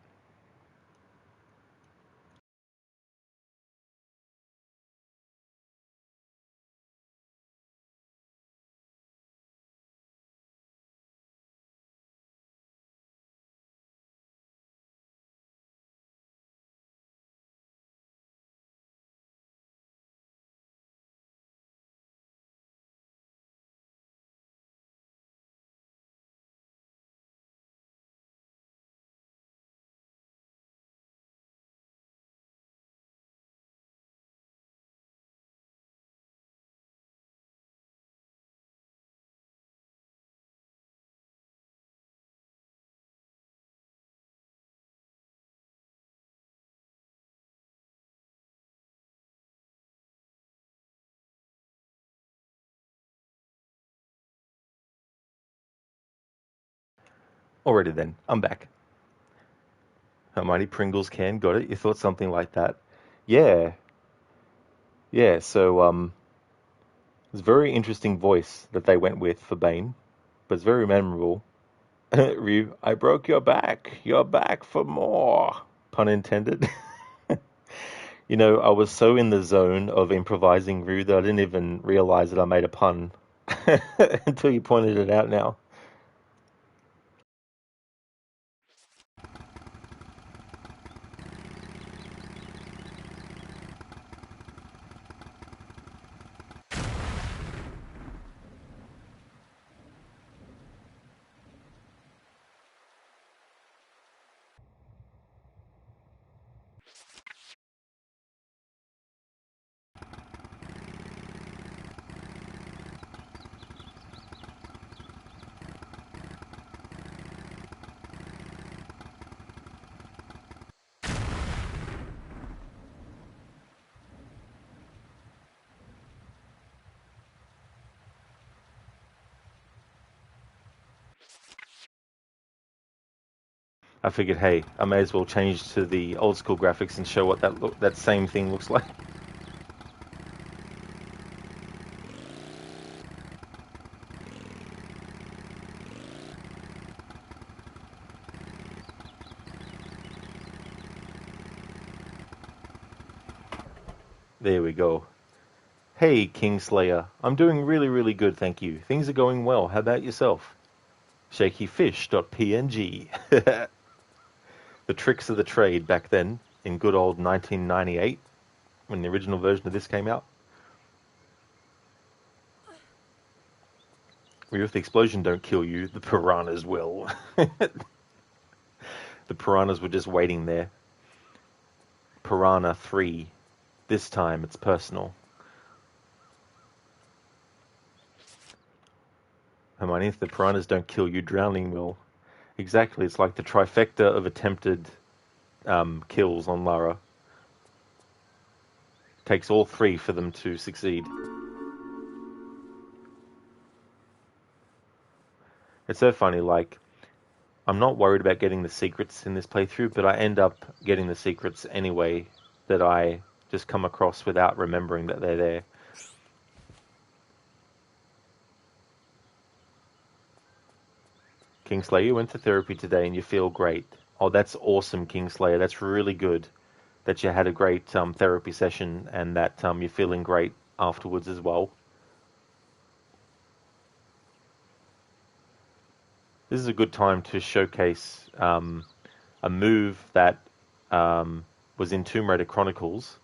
A: Alrighty then, I'm back. Hermione Pringles can, got it. You thought something like that. Yeah. Yeah, so it's a very interesting voice that they went with for Bane, but it's very memorable. Ryu, I broke your back. You're back for more. Pun intended. You know, I was so in the zone of improvising Ryu that I didn't even realize that I made a pun until you pointed it out now. I figured, hey, I may as well change to the old school graphics and show what that same thing looks like. There we go. Hey, Kingslayer. I'm doing really, really good, thank you. Things are going well. How about yourself? Shakyfish.png. The tricks of the trade back then, in good old 1998, when the original version of this came out. If the explosion don't kill you, the piranhas will. The piranhas were just waiting there. Piranha 3. This time it's personal. Hermione, if the piranhas don't kill you, drowning will. Exactly, it's like the trifecta of attempted kills on Lara. Takes all three for them to succeed. It's so funny, like, I'm not worried about getting the secrets in this playthrough, but I end up getting the secrets anyway that I just come across without remembering that they're there. Kingslayer, you went to therapy today and you feel great. Oh, that's awesome, Kingslayer. That's really good that you had a great therapy session and that you're feeling great afterwards as well. This is a good time to showcase a move that was in Tomb Raider Chronicles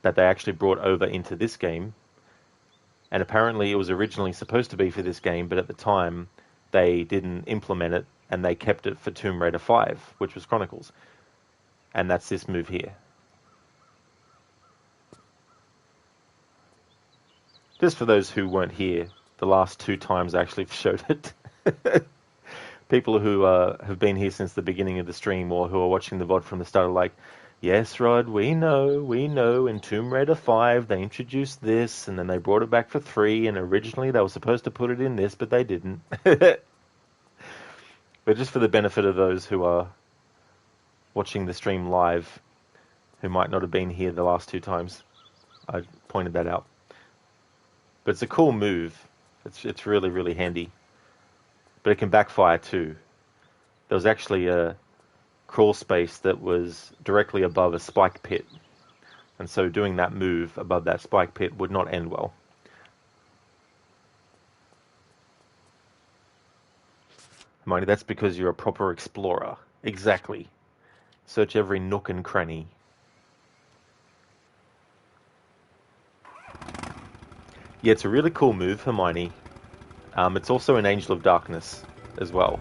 A: that they actually brought over into this game. And apparently it was originally supposed to be for this game, but at the time they didn't implement it and they kept it for Tomb Raider 5, which was Chronicles. And that's this move here. Just for those who weren't here, the last 2 times I actually showed it. People who have been here since the beginning of the stream or who are watching the VOD from the start are like, yes, Rod, we know, in Tomb Raider 5 they introduced this and then they brought it back for 3 and originally they were supposed to put it in this but they didn't. But just for the benefit of those who are watching the stream live who might not have been here the last 2 times, I pointed that out. But it's a cool move. It's really, really handy. But it can backfire too. There was actually a crawl space that was directly above a spike pit. And so doing that move above that spike pit would not end well. Hermione, that's because you're a proper explorer. Exactly. Search every nook and cranny. Yeah, it's a really cool move, Hermione. It's also an Angel of Darkness as well.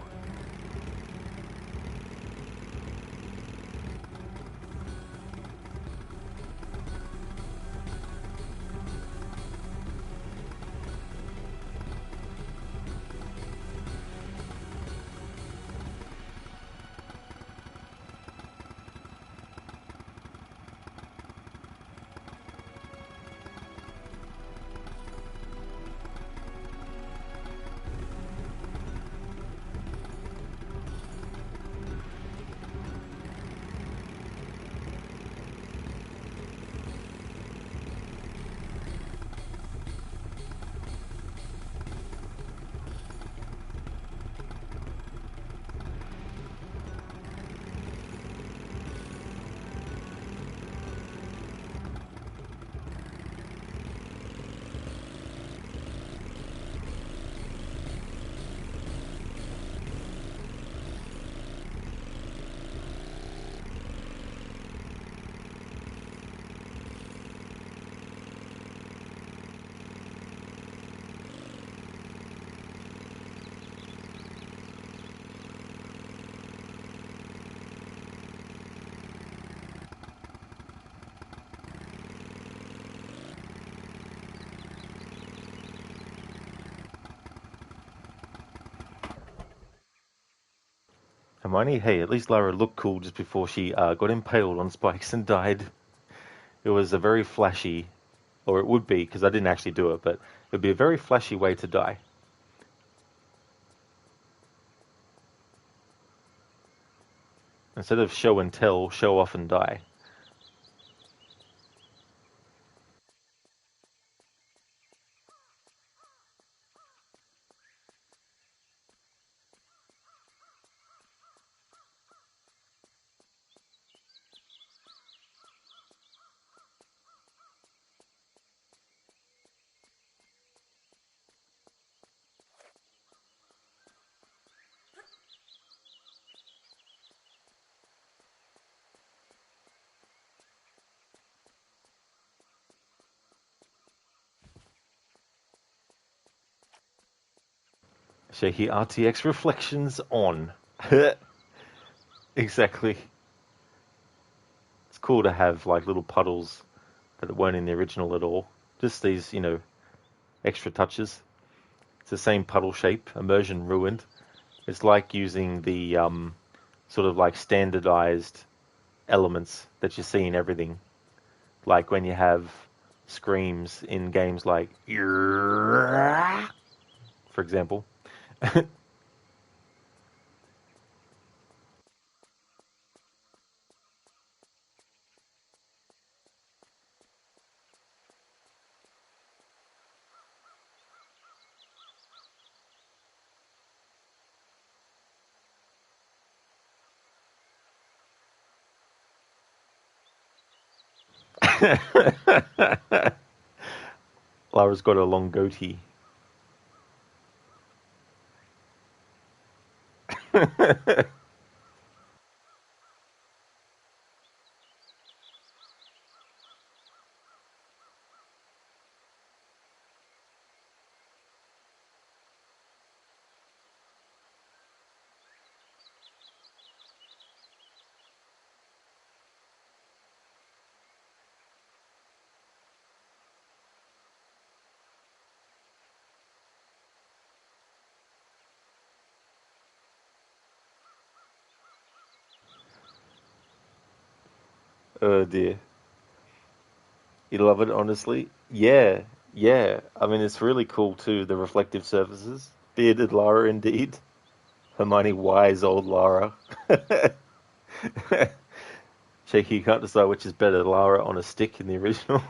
A: Hermione, hey, at least Lara looked cool just before she got impaled on spikes and died. It was a very flashy, or it would be, because I didn't actually do it, but it would be a very flashy way to die. Instead of show and tell, show off and die. Shaky RTX reflections on. Exactly. It's cool to have like little puddles that weren't in the original at all. Just these, extra touches. It's the same puddle shape, immersion ruined. It's like using the sort of like standardized elements that you see in everything. Like when you have screams in games like, for example. Lara's got a long goatee. Oh dear. You love it, honestly? Yeah, yeah. I mean, it's really cool too, the reflective surfaces. Bearded Lara, indeed. Hermione wise old Lara. Shaky, you can't decide which is better, Lara on a stick in the original.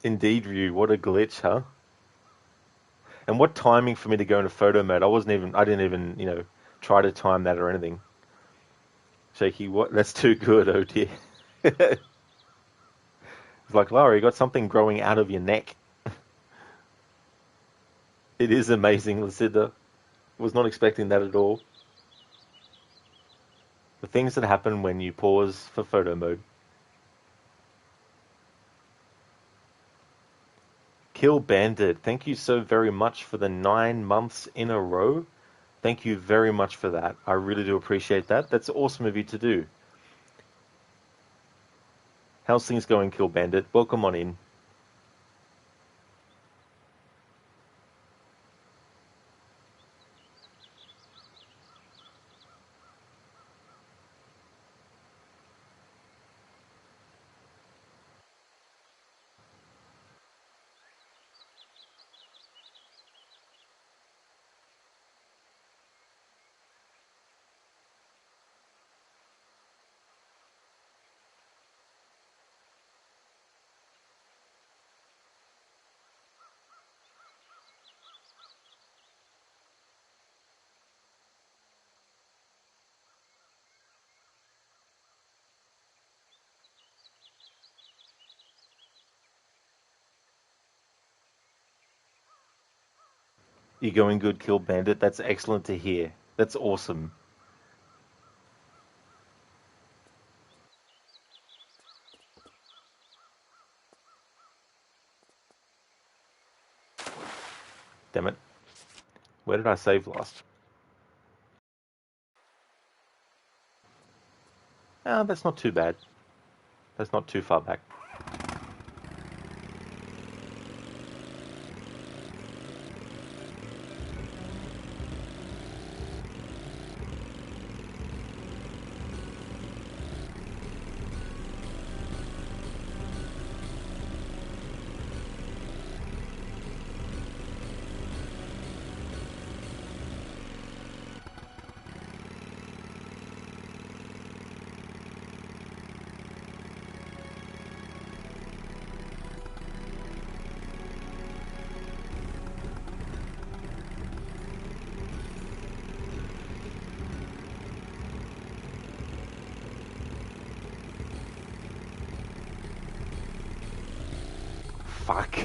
A: Indeed, Ryu, what a glitch, huh? And what timing for me to go into photo mode. I didn't even, try to time that or anything. Shaky, what? That's too good, oh dear. It's like, Lara, you got something growing out of your neck. It is amazing, Lucinda. Was not expecting that at all. The things that happen when you pause for photo mode. Kill Bandit, thank you so very much for the 9 months in a row. Thank you very much for that. I really do appreciate that. That's awesome of you to do. How's things going, Kill Bandit? Welcome on in. You going good, Kill Bandit? That's excellent to hear. That's awesome. Damn it. Where did I save last? Ah, that's not too bad. That's not too far back. Fuck.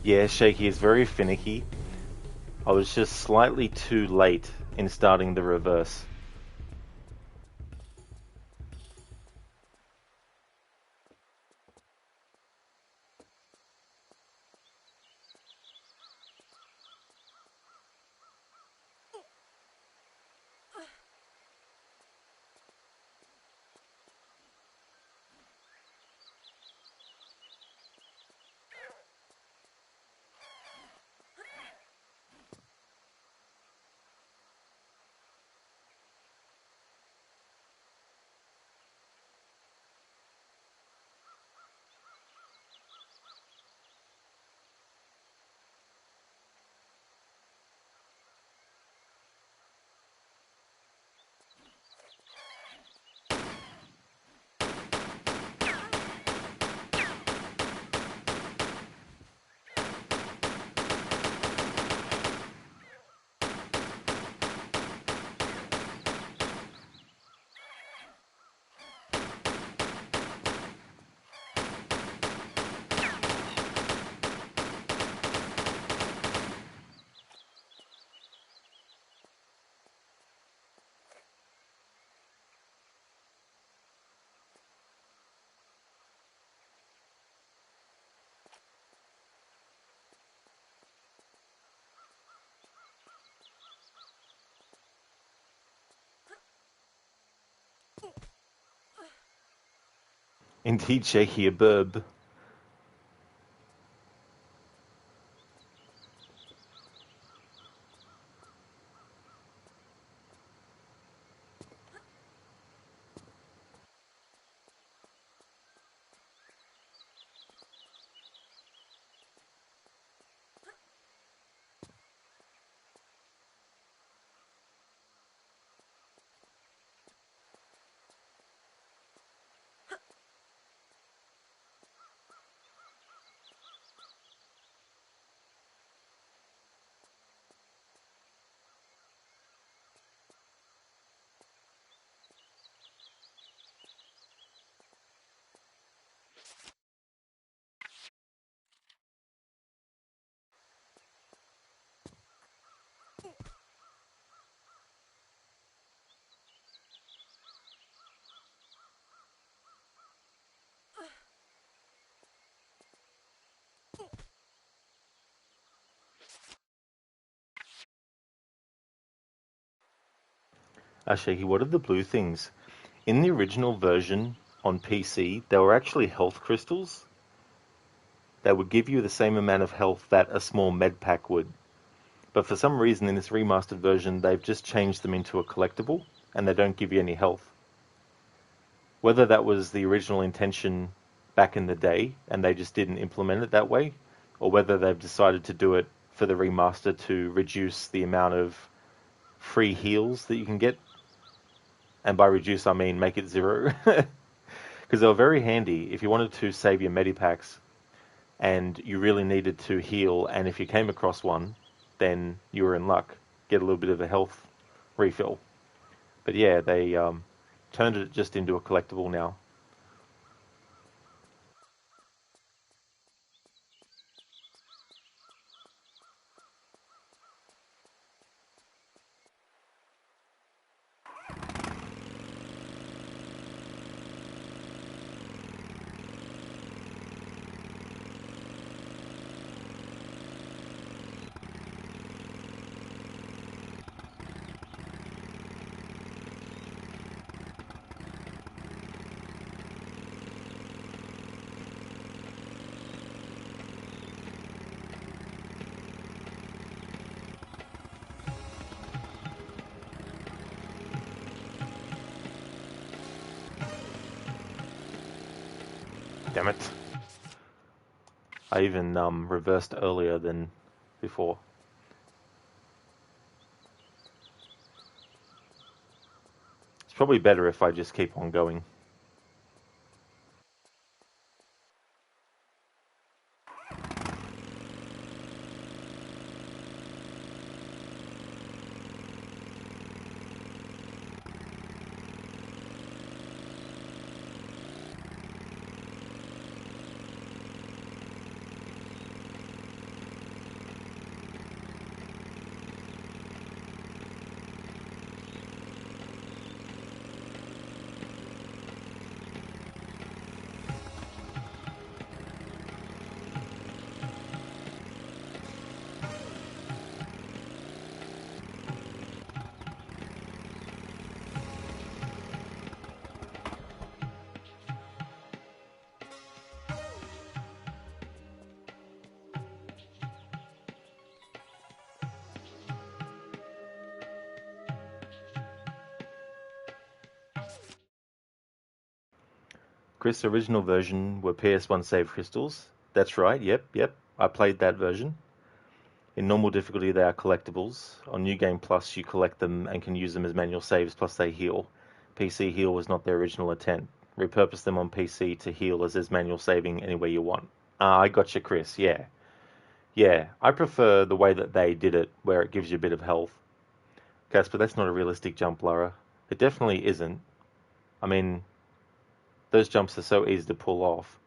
A: Yeah, Shaky is very finicky. I was just slightly too late in starting the reverse. Indeed, Shaky, a burb. Shaky, what are the blue things? In the original version on PC, they were actually health crystals. They would give you the same amount of health that a small med pack would. But for some reason in this remastered version, they've just changed them into a collectible, and they don't give you any health. Whether that was the original intention back in the day, and they just didn't implement it that way, or whether they've decided to do it for the remaster to reduce the amount of free heals that you can get. And by reduce, I mean make it 0. Because they were very handy if you wanted to save your medipacks and you really needed to heal, and if you came across one, then you were in luck. Get a little bit of a health refill. But yeah, they turned it just into a collectible now. Damn it. I even reversed earlier than before. It's probably better if I just keep on going. Chris, original version were PS1 save crystals. That's right, yep. I played that version. In normal difficulty, they are collectibles. On New Game Plus, you collect them and can use them as manual saves, plus they heal. PC heal was not their original intent. Repurpose them on PC to heal as manual saving anywhere you want. I gotcha, Chris, yeah. Yeah, I prefer the way that they did it, where it gives you a bit of health. Casper, that's not a realistic jump, Lara. It definitely isn't. I mean, those jumps are so easy to pull off.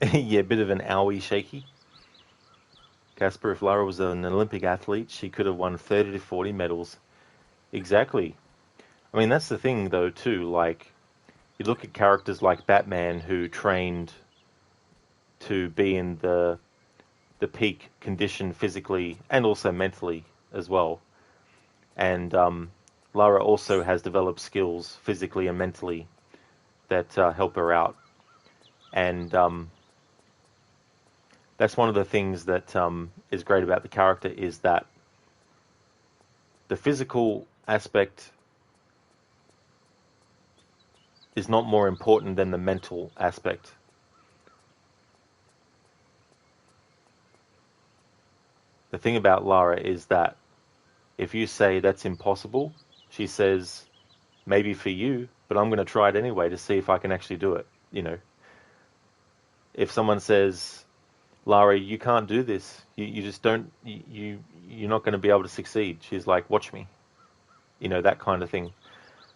A: Yeah, a bit of an owie shaky. Casper, if Lara was an Olympic athlete, she could have won 30 to 40 medals. Exactly. I mean, that's the thing, though, too. Like, you look at characters like Batman who trained to be in the peak condition physically and also mentally as well. And Lara also has developed skills physically and mentally that help her out. And that's one of the things that is great about the character is that the physical aspect is not more important than the mental aspect. The thing about Lara is that if you say that's impossible, she says, maybe for you, but I'm going to try it anyway to see if I can actually do it. You know, if someone says, Lara, you can't do this, you just don't, you're not going to be able to succeed. She's like, watch me. You know, that kind of thing.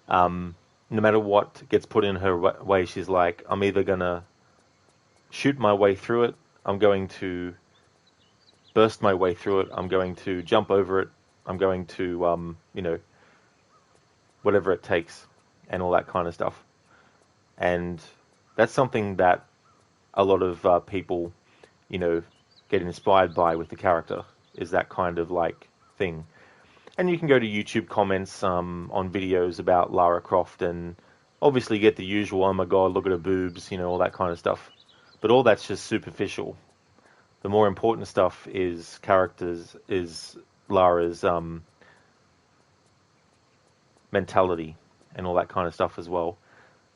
A: No matter what gets put in her way, she's like, I'm either going to shoot my way through it, I'm going to burst my way through it, I'm going to jump over it, I'm going to, you know, whatever it takes, and all that kind of stuff. And that's something that a lot of people, you know, get inspired by with the character, is that kind of like thing. And you can go to YouTube comments on videos about Lara Croft and obviously get the usual, oh my god, look at her boobs, you know, all that kind of stuff. But all that's just superficial. The more important stuff is characters, is Lara's mentality and all that kind of stuff as well.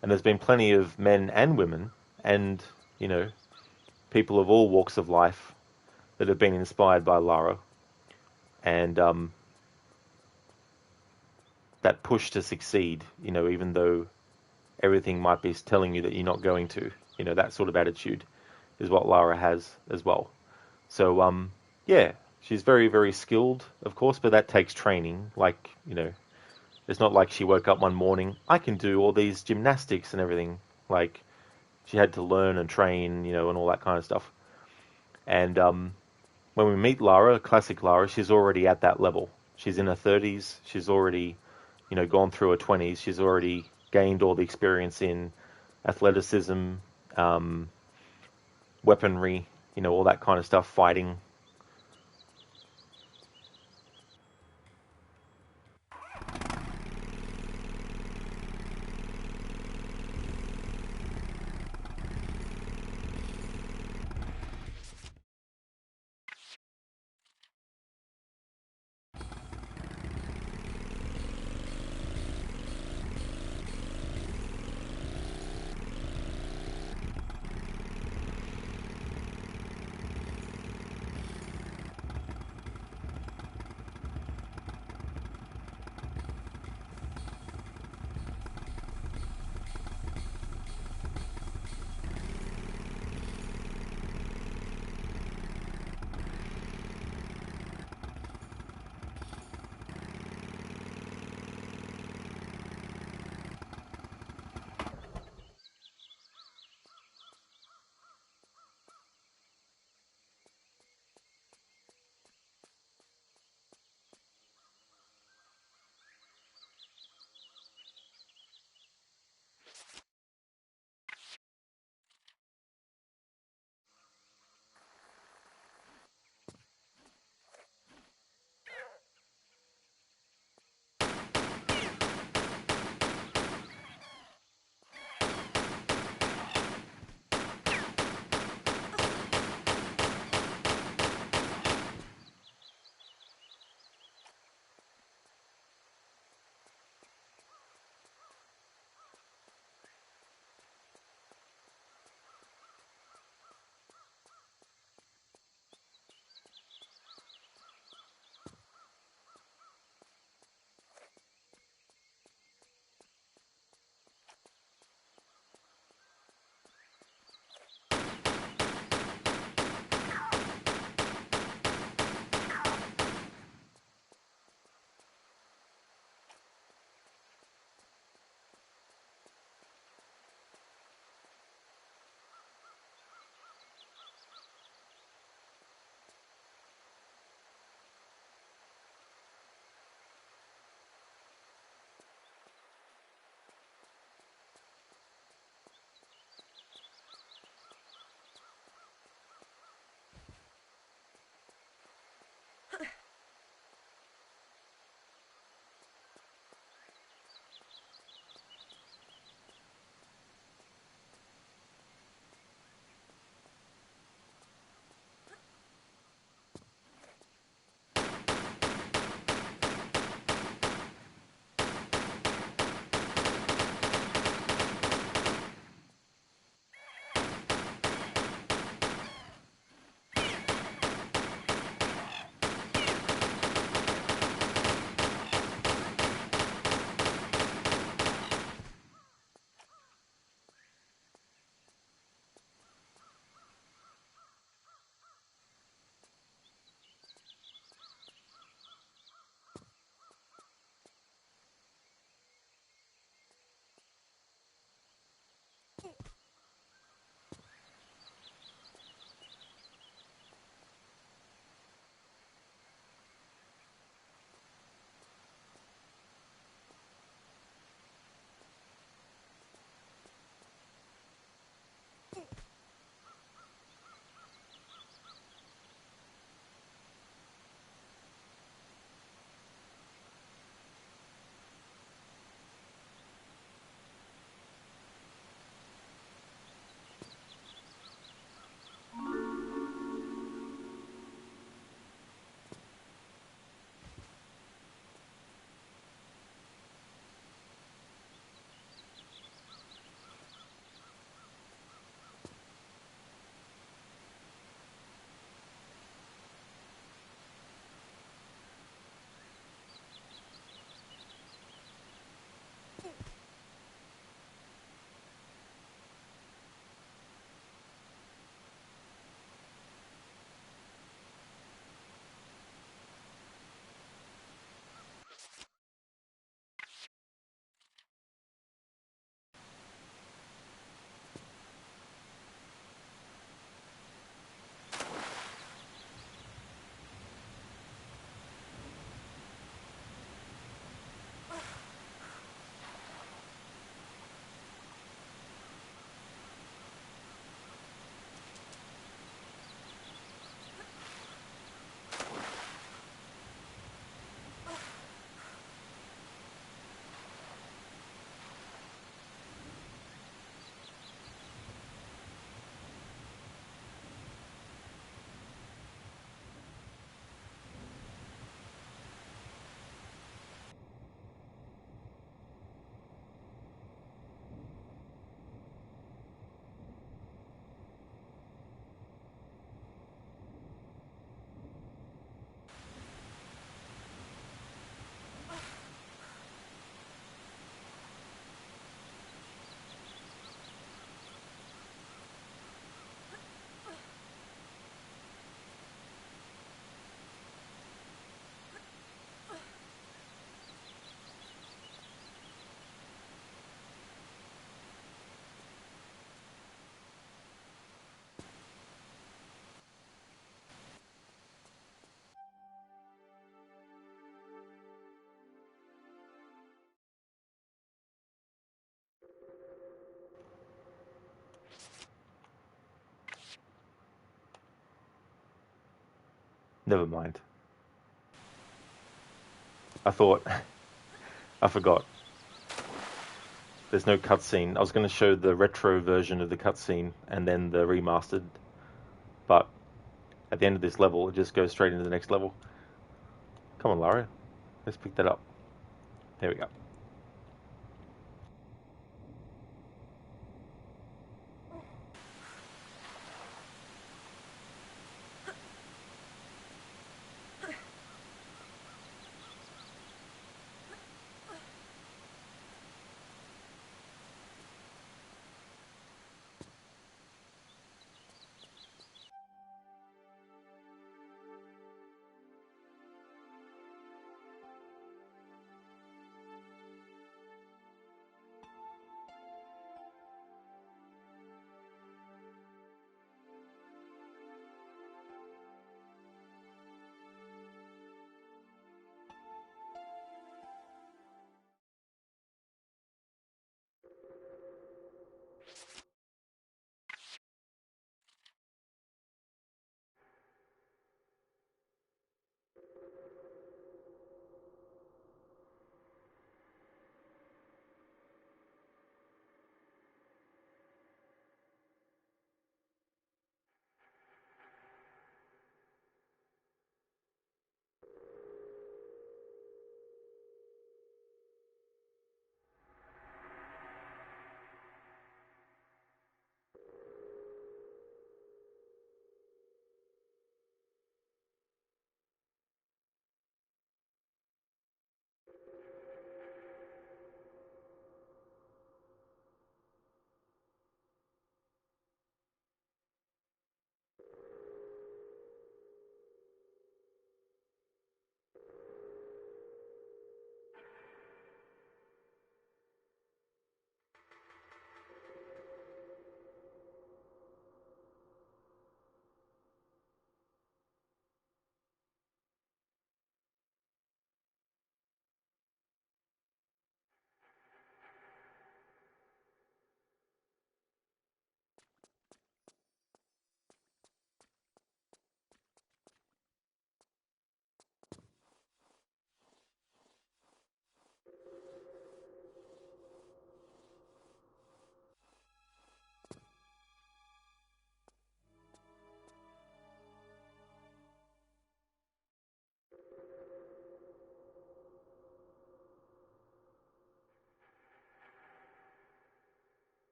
A: And there's been plenty of men and women and, you know, people of all walks of life that have been inspired by Lara. And that push to succeed, you know, even though everything might be telling you that you're not going to, you know, that sort of attitude is what Lara has as well. So, yeah, she's very, very skilled, of course, but that takes training. Like, you know, it's not like she woke up one morning, I can do all these gymnastics and everything. Like, she had to learn and train, you know, and all that kind of stuff. And when we meet Lara, classic Lara, she's already at that level. She's in her 30s. She's already, you know, gone through her 20s. She's already gained all the experience in athleticism, weaponry, you know, all that kind of stuff, fighting. Never mind. I thought... I forgot. There's no cutscene. I was going to show the retro version of the cutscene and then the remastered, but at the end of this level, it just goes straight into the next level. Come on, Lara. Let's pick that up. There we go.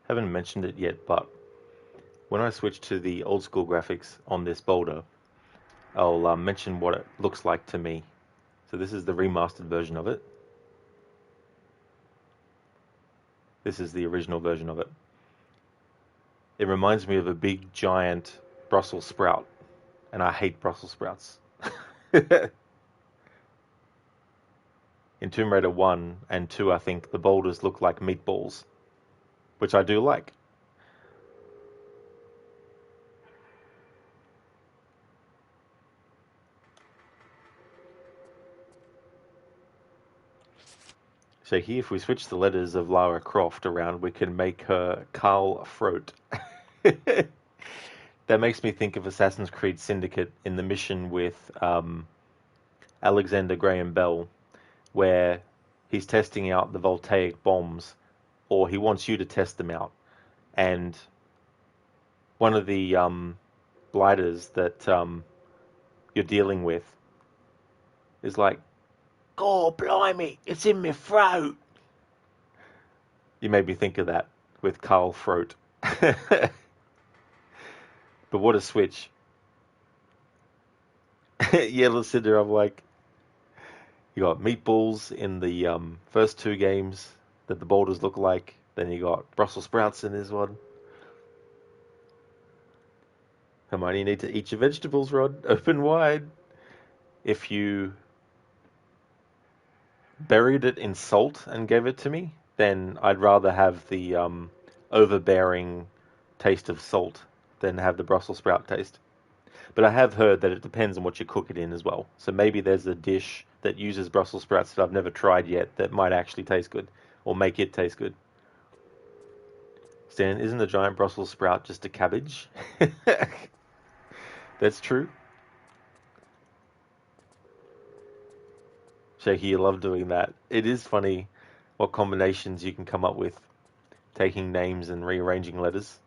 A: Haven't mentioned it yet, but when I switch to the old school graphics on this boulder, I'll mention what it looks like to me. So this is the remastered version of it. This is the original version of it. It reminds me of a big, giant Brussels sprout, and I hate Brussels sprouts. In Tomb Raider 1 and 2, I think the boulders look like meatballs, which I do like. So here, if we switch the letters of Lara Croft around, we can make her Carl Frote. That makes me think of Assassin's Creed Syndicate in the mission with Alexander Graham Bell, where he's testing out the voltaic bombs, or he wants you to test them out. And one of the blighters that you're dealing with is like, "Oh, blimey, it's in my throat." You made me think of that with Carl Frote. But what a switch. Yeah, Lucinda, I'm like, you got meatballs in the first two games that the boulders look like. Then you got Brussels sprouts in this one. Hermione, you need to eat your vegetables, Rod. Open wide. If you buried it in salt and gave it to me, then I'd rather have the overbearing taste of salt than have the Brussels sprout taste. But I have heard that it depends on what you cook it in as well. So maybe there's a dish that uses Brussels sprouts that I've never tried yet that might actually taste good or make it taste good. Stan, isn't a giant Brussels sprout just a cabbage? That's true. Shaky, you love doing that. It is funny what combinations you can come up with, taking names and rearranging letters.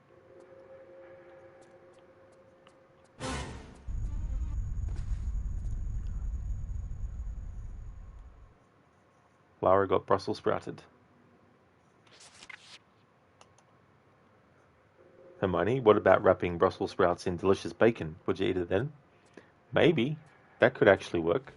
A: Lara got Brussels sprouted. Hermione, what about wrapping Brussels sprouts in delicious bacon? Would you eat it then? Maybe. That could actually work.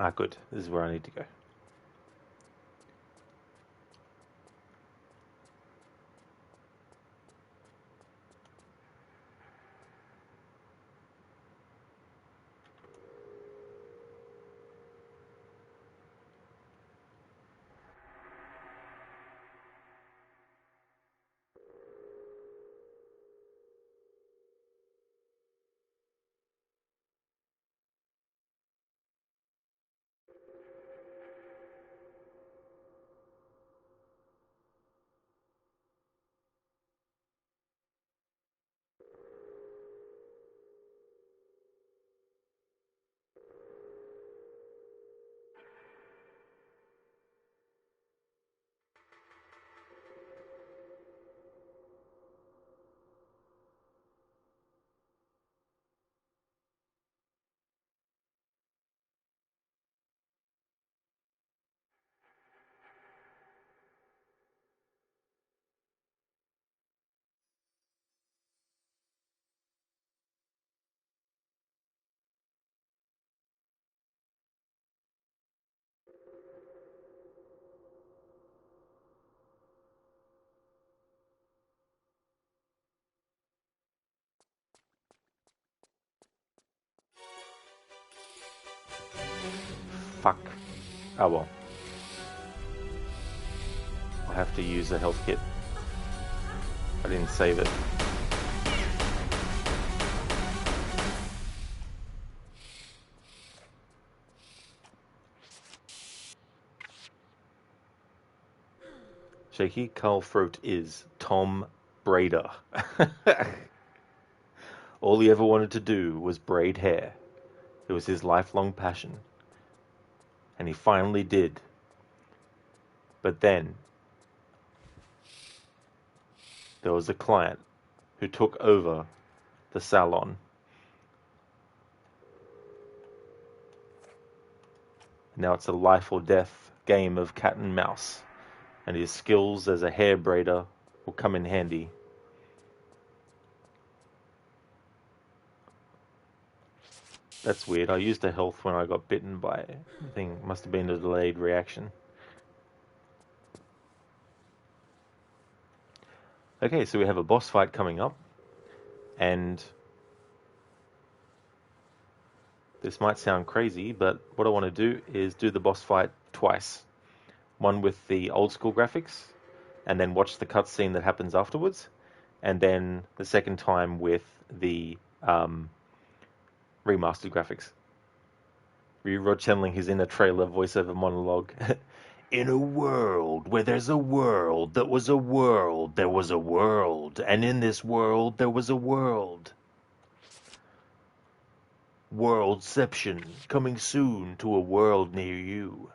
A: Ah, good. This is where I need to go. Fuck. Oh well. I'll have to use a health kit. I didn't save it. Shaky Carl Throat is Tom Braider. All he ever wanted to do was braid hair. It was his lifelong passion. And he finally did. But then, there was a client who took over the salon. Now it's a life or death game of cat and mouse. And his skills as a hair braider will come in handy. That's weird. I used a health when I got bitten by a thing. Must have been a delayed reaction. Okay, so we have a boss fight coming up. And this might sound crazy, but what I want to do is do the boss fight twice. One with the old school graphics, and then watch the cutscene that happens afterwards. And then the second time with the remastered graphics. Rod channeling his inner trailer voiceover monologue. In a world where there's a world that was a world, there was a world, and in this world there was a world. Worldception, coming soon to a world near you.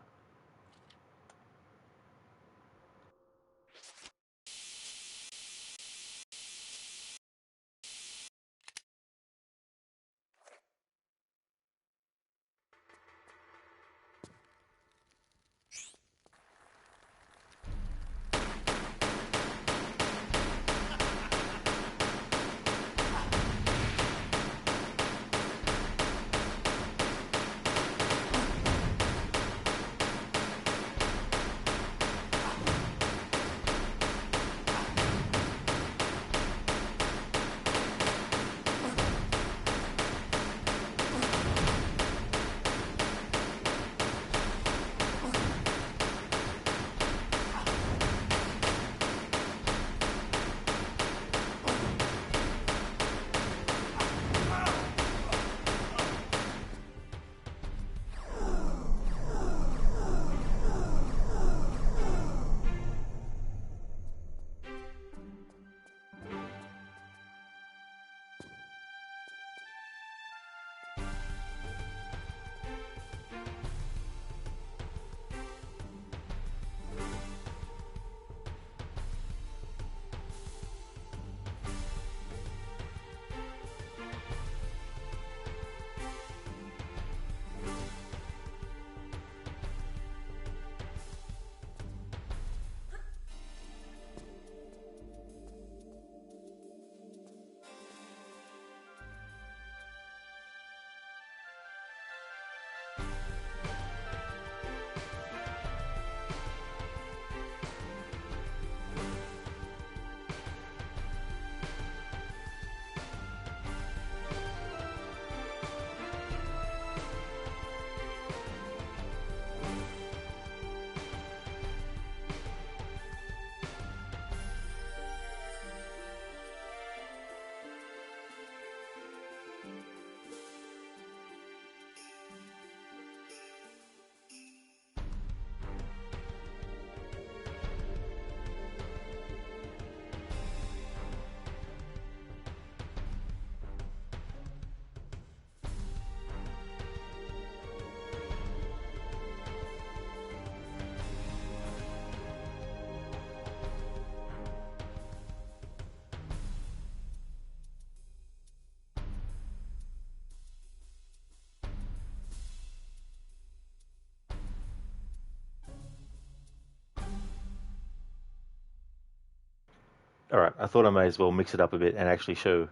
A: Alright, I thought I may as well mix it up a bit and actually show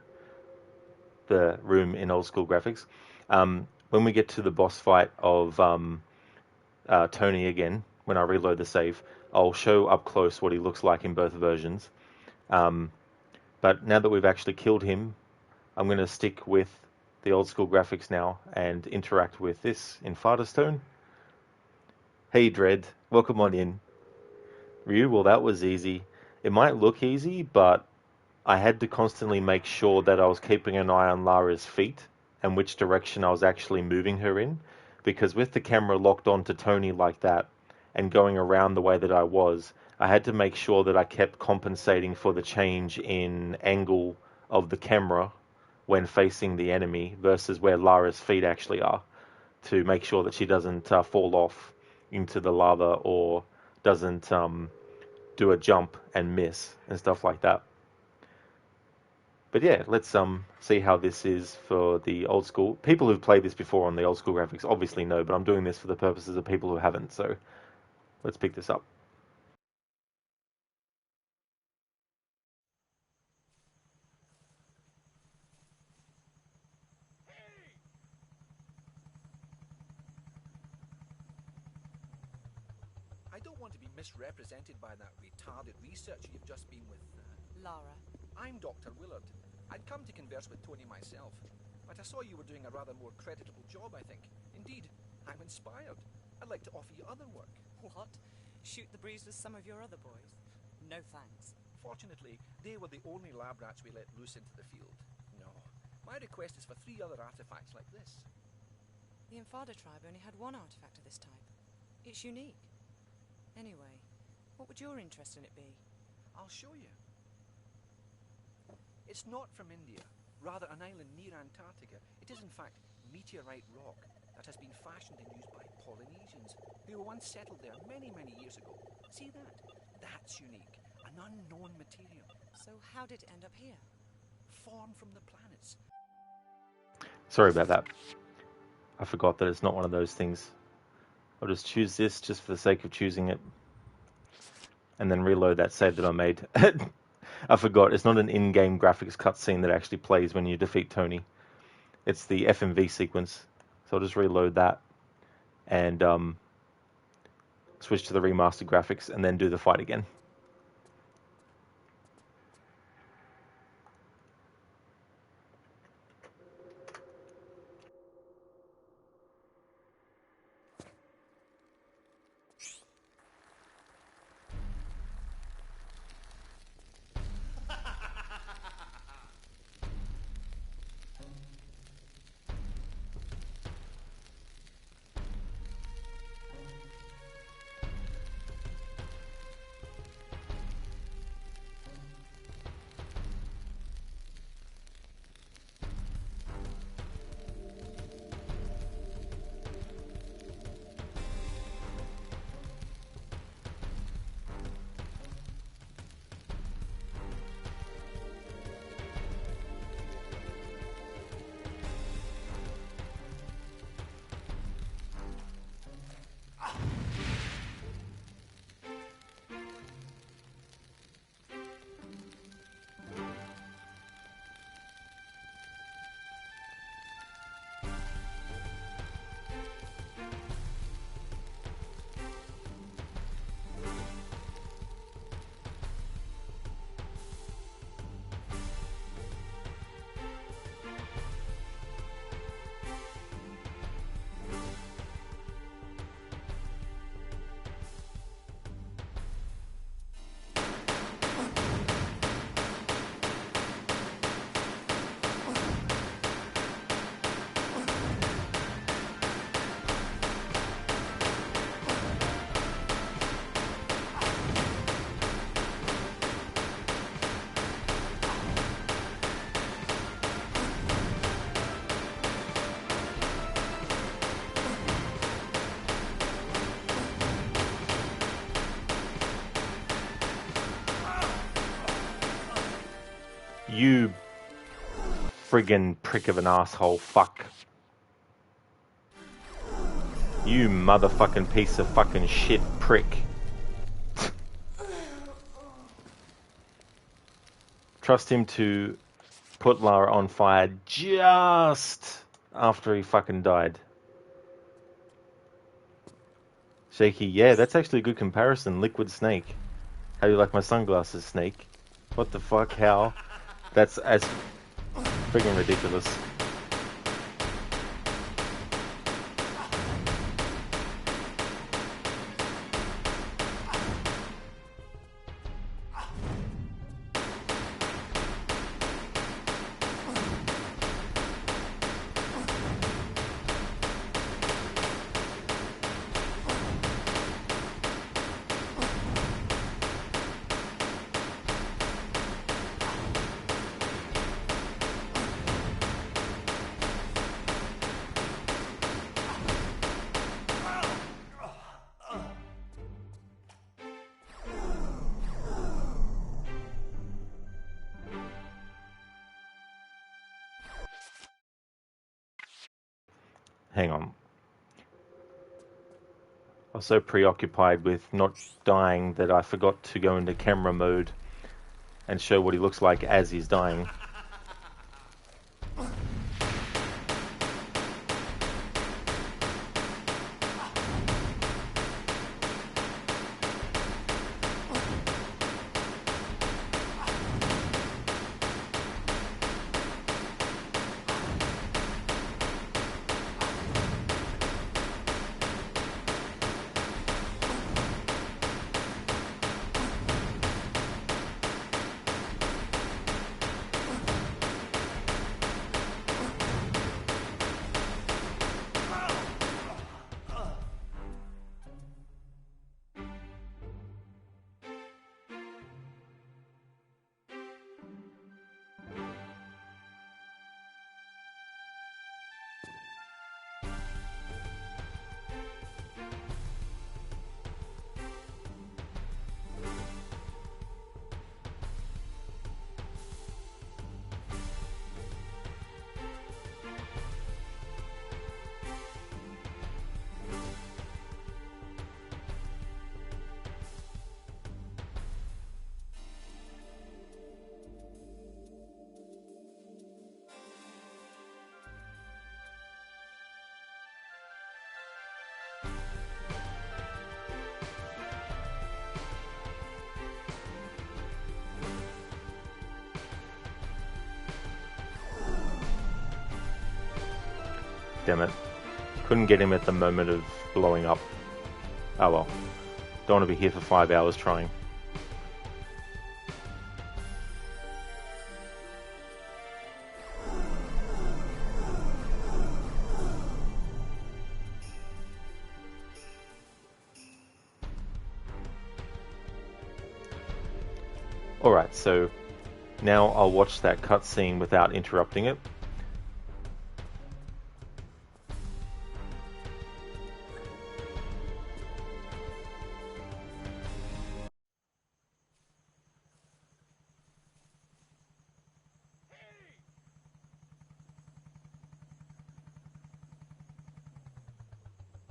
A: the room in old school graphics. When we get to the boss fight of Tony again, when I reload the save, I'll show up close what he looks like in both versions. But now that we've actually killed him, I'm going to stick with the old school graphics now and interact with this in Farterstone. Hey Dread, welcome on in. Ryu, well that was easy. It might look easy, but I had to constantly make sure that I was keeping an eye on Lara's feet and which direction I was actually moving her in, because with the camera locked onto Tony like that and going around the way that I was, I had to make sure that I kept compensating for the change in angle of the camera when facing the enemy versus where Lara's feet actually are, to make sure that she doesn't fall off into the lava or doesn't do a jump and miss and stuff like that. But yeah, let's see how this is for the old school. People who've played this before on the old school graphics obviously know, but I'm doing this for the purposes of people who haven't, so let's pick this up.
C: I don't want to be misrepresented by that retarded researcher you've just been with.
B: Lara.
C: I'm Dr. Willard. I'd come to converse with Tony myself, but I saw you were doing a rather more creditable job, I think. Indeed, I'm inspired. I'd like to offer you other work.
B: What? Shoot the breeze with some of your other boys? No thanks.
C: Fortunately, they were the only lab rats we let loose into the field. No. My request is for 3 other artifacts like this.
B: The Infada tribe only had one artifact of this type. It's unique. Anyway, what would your interest in it be?
C: I'll show you. It's not from India, rather an island near Antarctica. It is in fact meteorite rock that has been fashioned and used by Polynesians who were once settled there many, many years ago. See that? That's unique. An unknown material.
B: So how did it end up here?
C: Formed from the planets.
A: Sorry about that. I forgot that it's not one of those things. I'll just choose this just for the sake of choosing it. And then reload that save that I made. I forgot, it's not an in-game graphics cutscene that actually plays when you defeat Tony. It's the FMV sequence. So I'll just reload that and switch to the remastered graphics and then do the fight again. You friggin' prick of an asshole fuck. You motherfucking piece of fucking shit prick. trust him to put Lara on fire just after he fucking died. Shaky, yeah, that's actually a good comparison. Liquid Snake. How do you like my sunglasses, Snake? What the fuck? How? That's as friggin' ridiculous. Hang on. I was so preoccupied with not dying that I forgot to go into camera mode and show what he looks like as he's dying. Damn it. Couldn't get him at the moment of blowing up. Oh well. Don't want to be here for 5 hours trying. Alright, so now I'll watch that cutscene without interrupting it.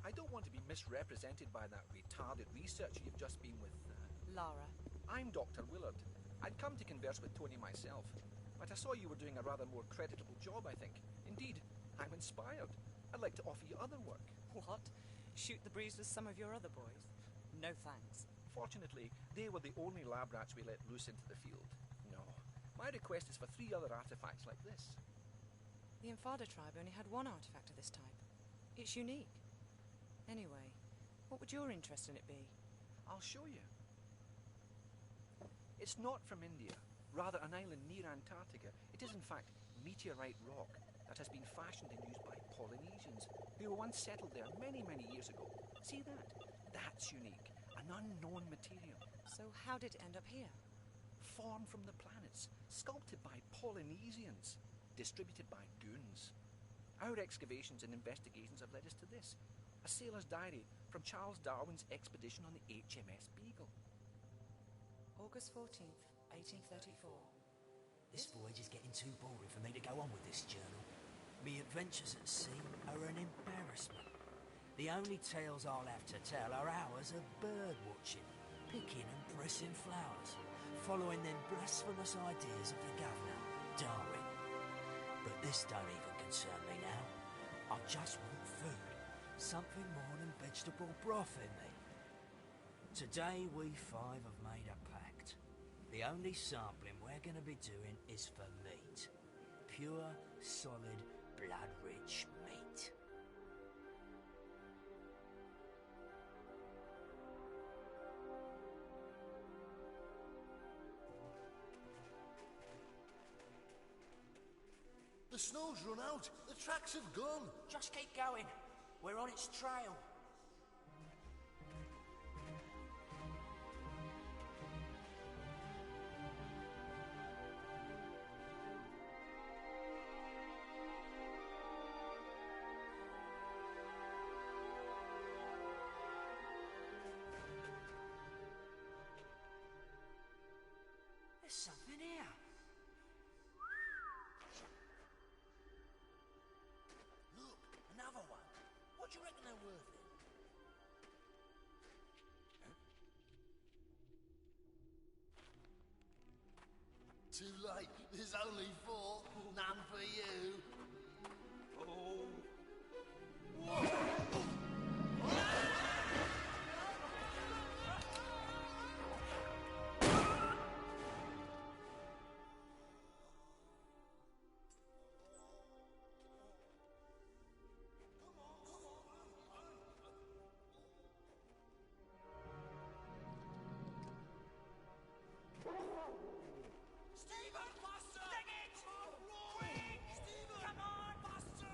C: I don't want to be misrepresented by that retarded researcher you've just been with.
B: Lara.
C: I'm Dr. Willard. I'd come to converse with Tony myself, but I saw you were doing a rather more creditable job, I think. Indeed, I'm inspired. I'd like to offer you other work.
B: What? Shoot the breeze with some of your other boys? No thanks.
C: Fortunately, they were the only lab rats we let loose into the field. No. My request is for 3 other artifacts like this.
B: The Infada tribe only had one artifact of this type. It's unique. Anyway, what would your interest in it be?
C: I'll show you. It's not from India, rather an island near Antarctica. It is in fact meteorite rock that has been fashioned and used by Polynesians who were once settled there many, many years ago. See that? That's unique. An unknown material.
B: So how did it end up here?
C: Formed from the planets, sculpted by Polynesians, distributed by goons. Our excavations and investigations have led us to this. A sailor's diary from Charles Darwin's expedition on the HMS Beagle.
B: August 14th, 1834.
G: This voyage is getting too boring for me to go on with this journal. Me adventures at sea are an embarrassment. The only tales I'll have to tell are hours of bird watching, picking and pressing flowers, following them blasphemous ideas of the governor, Darwin. But this don't even concern me now. I just want food. Something more than vegetable broth in me. Today we five have made a pact. The only sampling we're going to be doing is for meat. Pure, solid, blood-rich meat.
H: The snow's run out. The tracks have gone.
G: Just keep going. We're on its trail. There's something here.
H: Look, another one. What do you reckon they're worth then? Too late. There's only 4. None for you.
G: Stephen, faster! Dig it! Quick! Stephen! Come on, faster!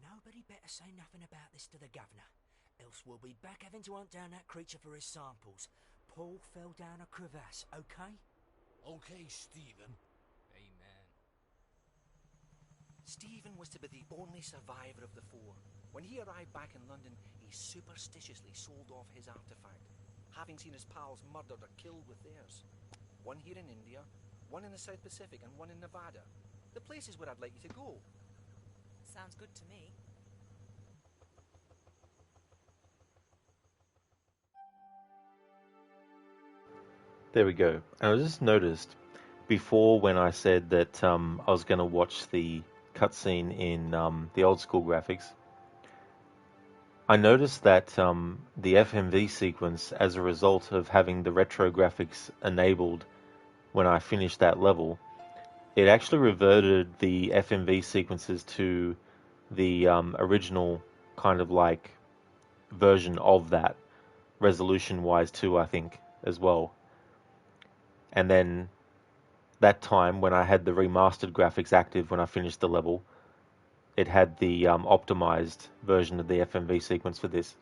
G: Nobody better say nothing about this to the governor, else we'll be back having to hunt down that creature for his samples. Paul fell down a crevasse, okay?
H: Okay, Stephen.
C: Amen. Stephen was to be the only survivor of the 4. When he arrived back in London, he superstitiously sold off his artifact, having seen his pals murdered or killed with theirs. One here in India, one in the South Pacific, and one in Nevada. The places where I'd like you to go.
B: Sounds good to me.
A: There we go. And I just noticed before when I said that I was going to watch the cutscene in the old school graphics, I noticed that the FMV sequence, as a result of having the retro graphics enabled when I finished that level, it actually reverted the FMV sequences to the original kind of like version of that, resolution-wise too, I think, as well. And then that time when I had the remastered graphics active when I finished the level, it had the optimized version of the FMV sequence for this.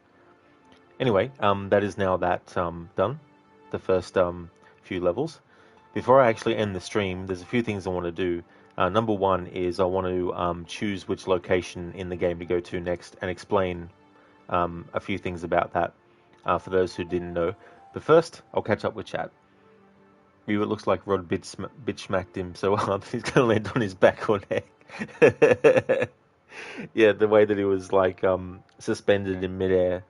A: Anyway, that is now that done, the first few levels. Before I actually end the stream, there's a few things I want to do. Number one is I want to choose which location in the game to go to next and explain a few things about that for those who didn't know. But first, I'll catch up with chat. It looks like Rod bitch smacked him so hard that he's going to land on his back or neck. Yeah, the way that he was like suspended in midair.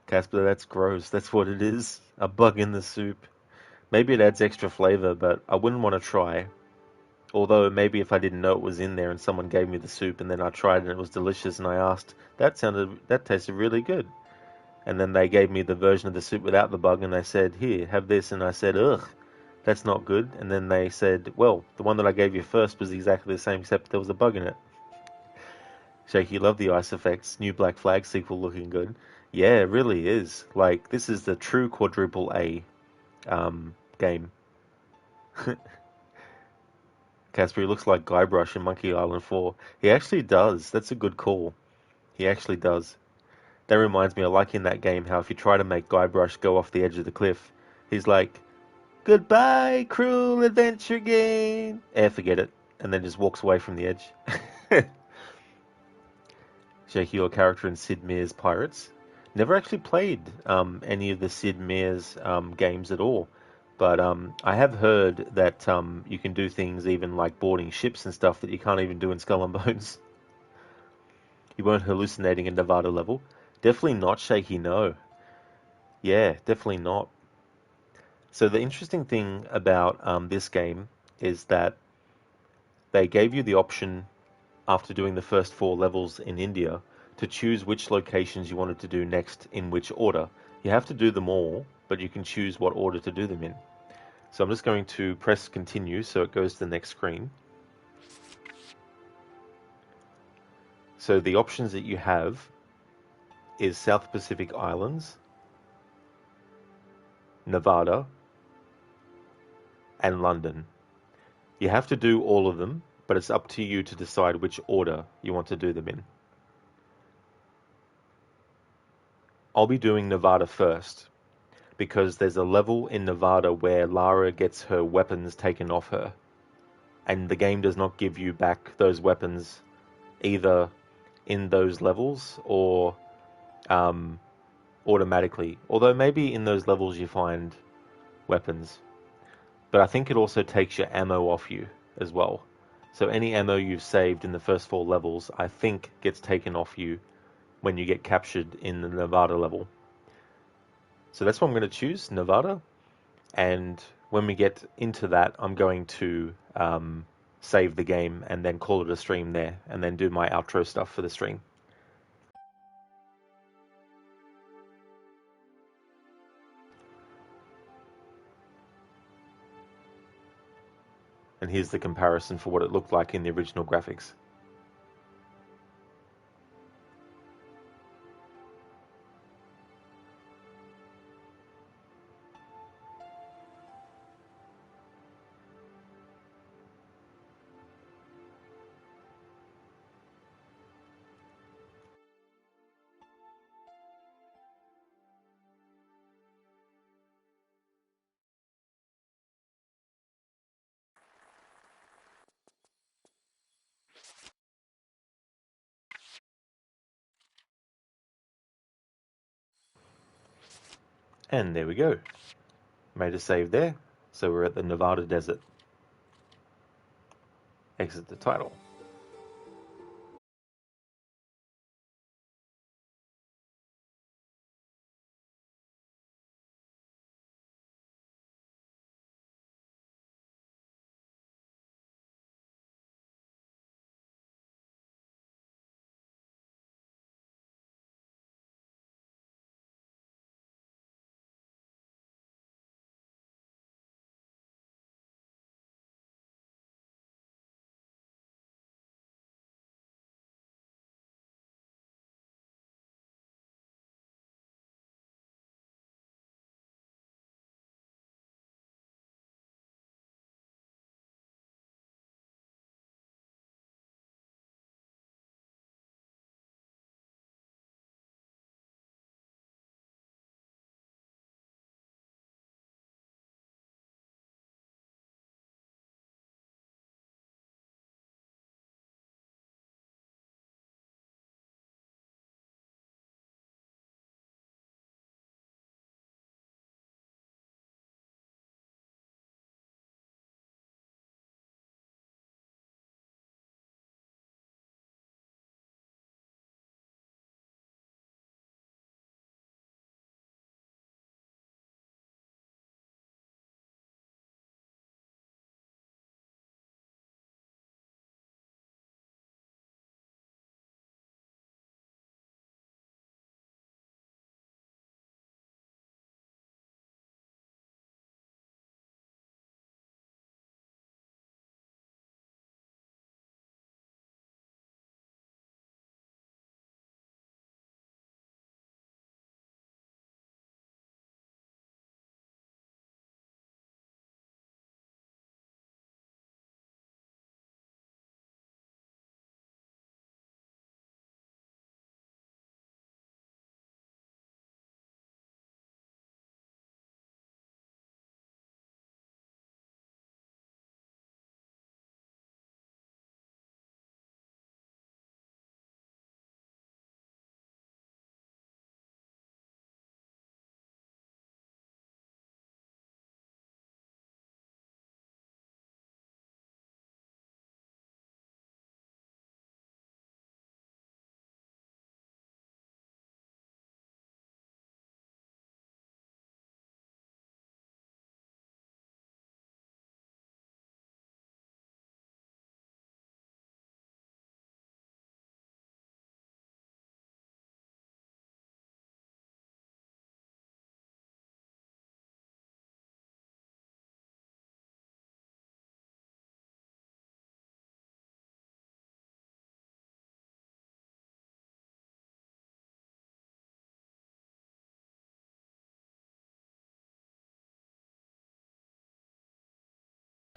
A: Casper, that's gross. That's what it is. A bug in the soup. Maybe it adds extra flavor, but I wouldn't want to try. Although maybe if I didn't know it was in there and someone gave me the soup and then I tried and it was delicious and I asked, that tasted really good. And then they gave me the version of the soup without the bug and they said, here, have this. And I said, ugh, that's not good. And then they said, well, the one that I gave you first was exactly the same except there was a bug in it. Shaky, love the ice effects. New Black Flag sequel looking good. Yeah, it really is. Like, this is the true quadruple A game. Casper, he looks like Guybrush in Monkey Island 4. He actually does. That's a good call. He actually does. That reminds me, I like in that game how if you try to make Guybrush go off the edge of the cliff, he's like, goodbye, cruel adventure game. Forget it. And then just walks away from the edge. Shaky, your character in Sid Meier's Pirates. Never actually played any of the Sid Meier's games at all, but I have heard that you can do things even like boarding ships and stuff that you can't even do in Skull and Bones. You weren't hallucinating at Nevada level. Definitely not Shaky, no. Yeah, definitely not. So the interesting thing about this game is that they gave you the option after doing the first 4 levels in India to choose which locations you wanted to do next in which order. You have to do them all, but you can choose what order to do them in. So I'm just going to press continue so it goes to the next screen. So the options that you have is South Pacific Islands, Nevada, and London. You have to do all of them, but it's up to you to decide which order you want to do them in. I'll be doing Nevada first, because there's a level in Nevada where Lara gets her weapons taken off her, and the game does not give you back those weapons either in those levels or automatically. Although maybe in those levels you find weapons. But I think it also takes your ammo off you as well. So any ammo you've saved in the first 4 levels, I think gets taken off you when you get captured in the Nevada level. So that's what I'm going to choose, Nevada. And when we get into that, I'm going to save the game and then call it a stream there, and then do my outro stuff for the stream. And here's the comparison for what it looked like in the original graphics. And there we go. Made a save there. So we're at the Nevada desert. Exit the title.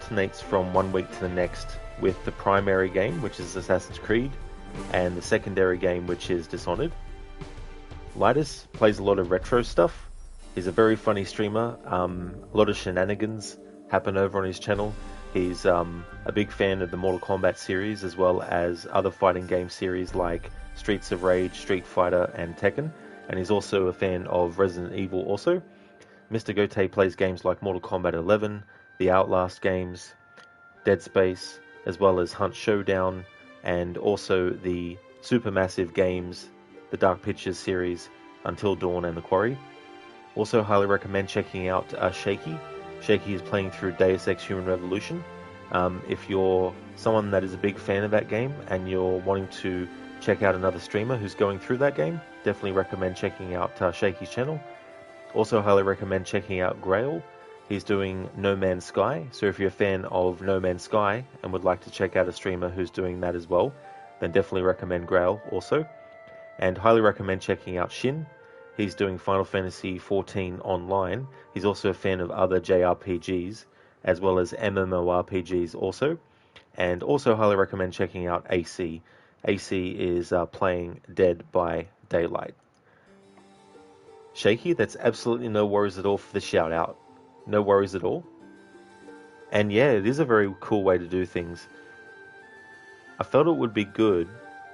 A: alternates from one week to the next with the primary game, which is Assassin's Creed, and the secondary game, which is Dishonored. Lidus plays a lot of retro stuff. He's a very funny streamer. A lot of shenanigans happen over on his channel. He's a big fan of the Mortal Kombat series, as well as other fighting game series like Streets of Rage, Street Fighter, and Tekken. And he's also a fan of Resident Evil also. Mr. Gote plays games like Mortal Kombat 11, the Outlast games, Dead Space, as well as Hunt Showdown, and also the supermassive games, the Dark Pictures series, Until Dawn and The Quarry. Also highly recommend checking out Shaky. Shaky is playing through Deus Ex Human Revolution. If you're someone that is a big fan of that game and you're wanting to check out another streamer who's going through that game, definitely recommend checking out Shaky's channel. Also highly recommend checking out Grail. He's doing No Man's Sky, so if you're a fan of No Man's Sky and would like to check out a streamer who's doing that as well, then definitely recommend Grail also. And highly recommend checking out Shin. He's doing Final Fantasy XIV online. He's also a fan of other JRPGs, as well as MMORPGs also. And also highly recommend checking out AC. AC is playing Dead by Daylight. Shaky, that's absolutely no worries at all for the shout out. No worries at all. And yeah, it is a very cool way to do things. I felt it would be good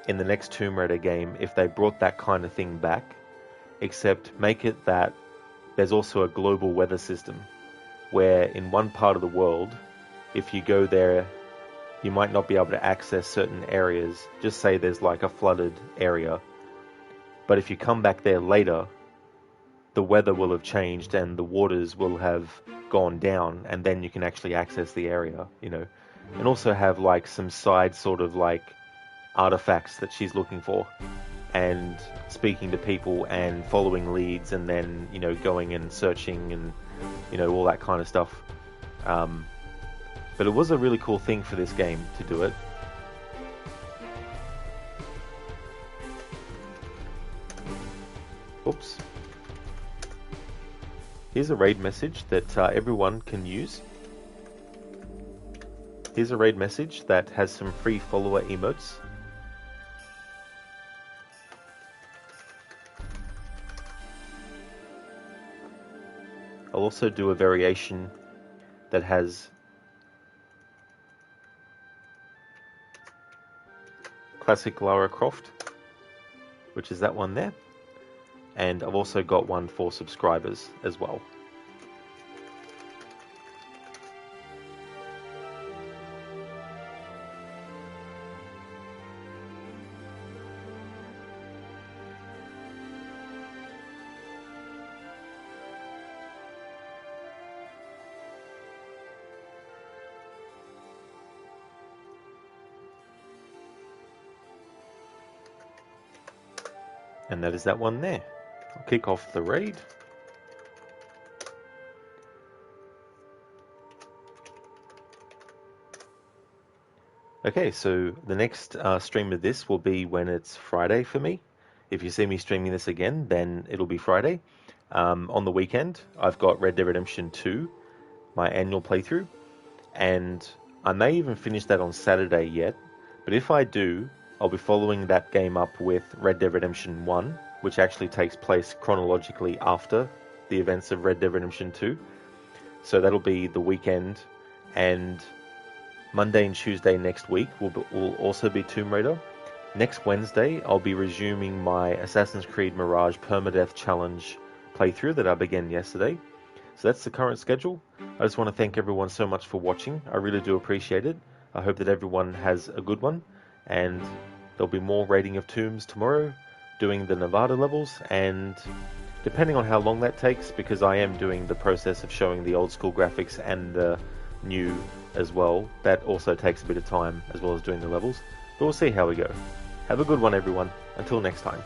A: in the next Tomb Raider game if they brought that kind of thing back, except make it that there's also a global weather system, where in one part of the world, if you go there, you might not be able to access certain areas. Just say there's like a flooded area. But if you come back there later, the weather will have changed and the waters will have gone down, and then you can actually access the area, you know. And also have like some side sort of like artifacts that she's looking for, and speaking to people and following leads, and then, you know, going and searching and, you know, all that kind of stuff. But it was a really cool thing for this game to do it. Oops. Here's a raid message that everyone can use. Here's a raid message that has some free follower emotes. I'll also do a variation that has classic Lara Croft, which is that one there. And I've also got one for subscribers as well. And that is that one there. I'll kick off the raid. Okay, so the next stream of this will be when it's Friday for me. If you see me streaming this again, then it'll be Friday. On the weekend, I've got Red Dead Redemption 2, my annual playthrough. And I may even finish that on Saturday yet. But if I do, I'll be following that game up with Red Dead Redemption 1, which actually takes place chronologically after the events of Red Dead Redemption 2. So that'll be the weekend, and Monday and Tuesday next week will also be Tomb Raider. Next Wednesday, I'll be resuming my Assassin's Creed Mirage Permadeath Challenge playthrough that I began yesterday. So that's the current schedule. I just want to thank everyone so much for watching. I really do appreciate it. I hope that everyone has a good one, and there'll be more raiding of tombs tomorrow, doing the Nevada levels, and depending on how long that takes, because I am doing the process of showing the old school graphics and the new as well, that also takes a bit of time, as well as doing the levels. But we'll see how we go. Have a good one, everyone. Until next time.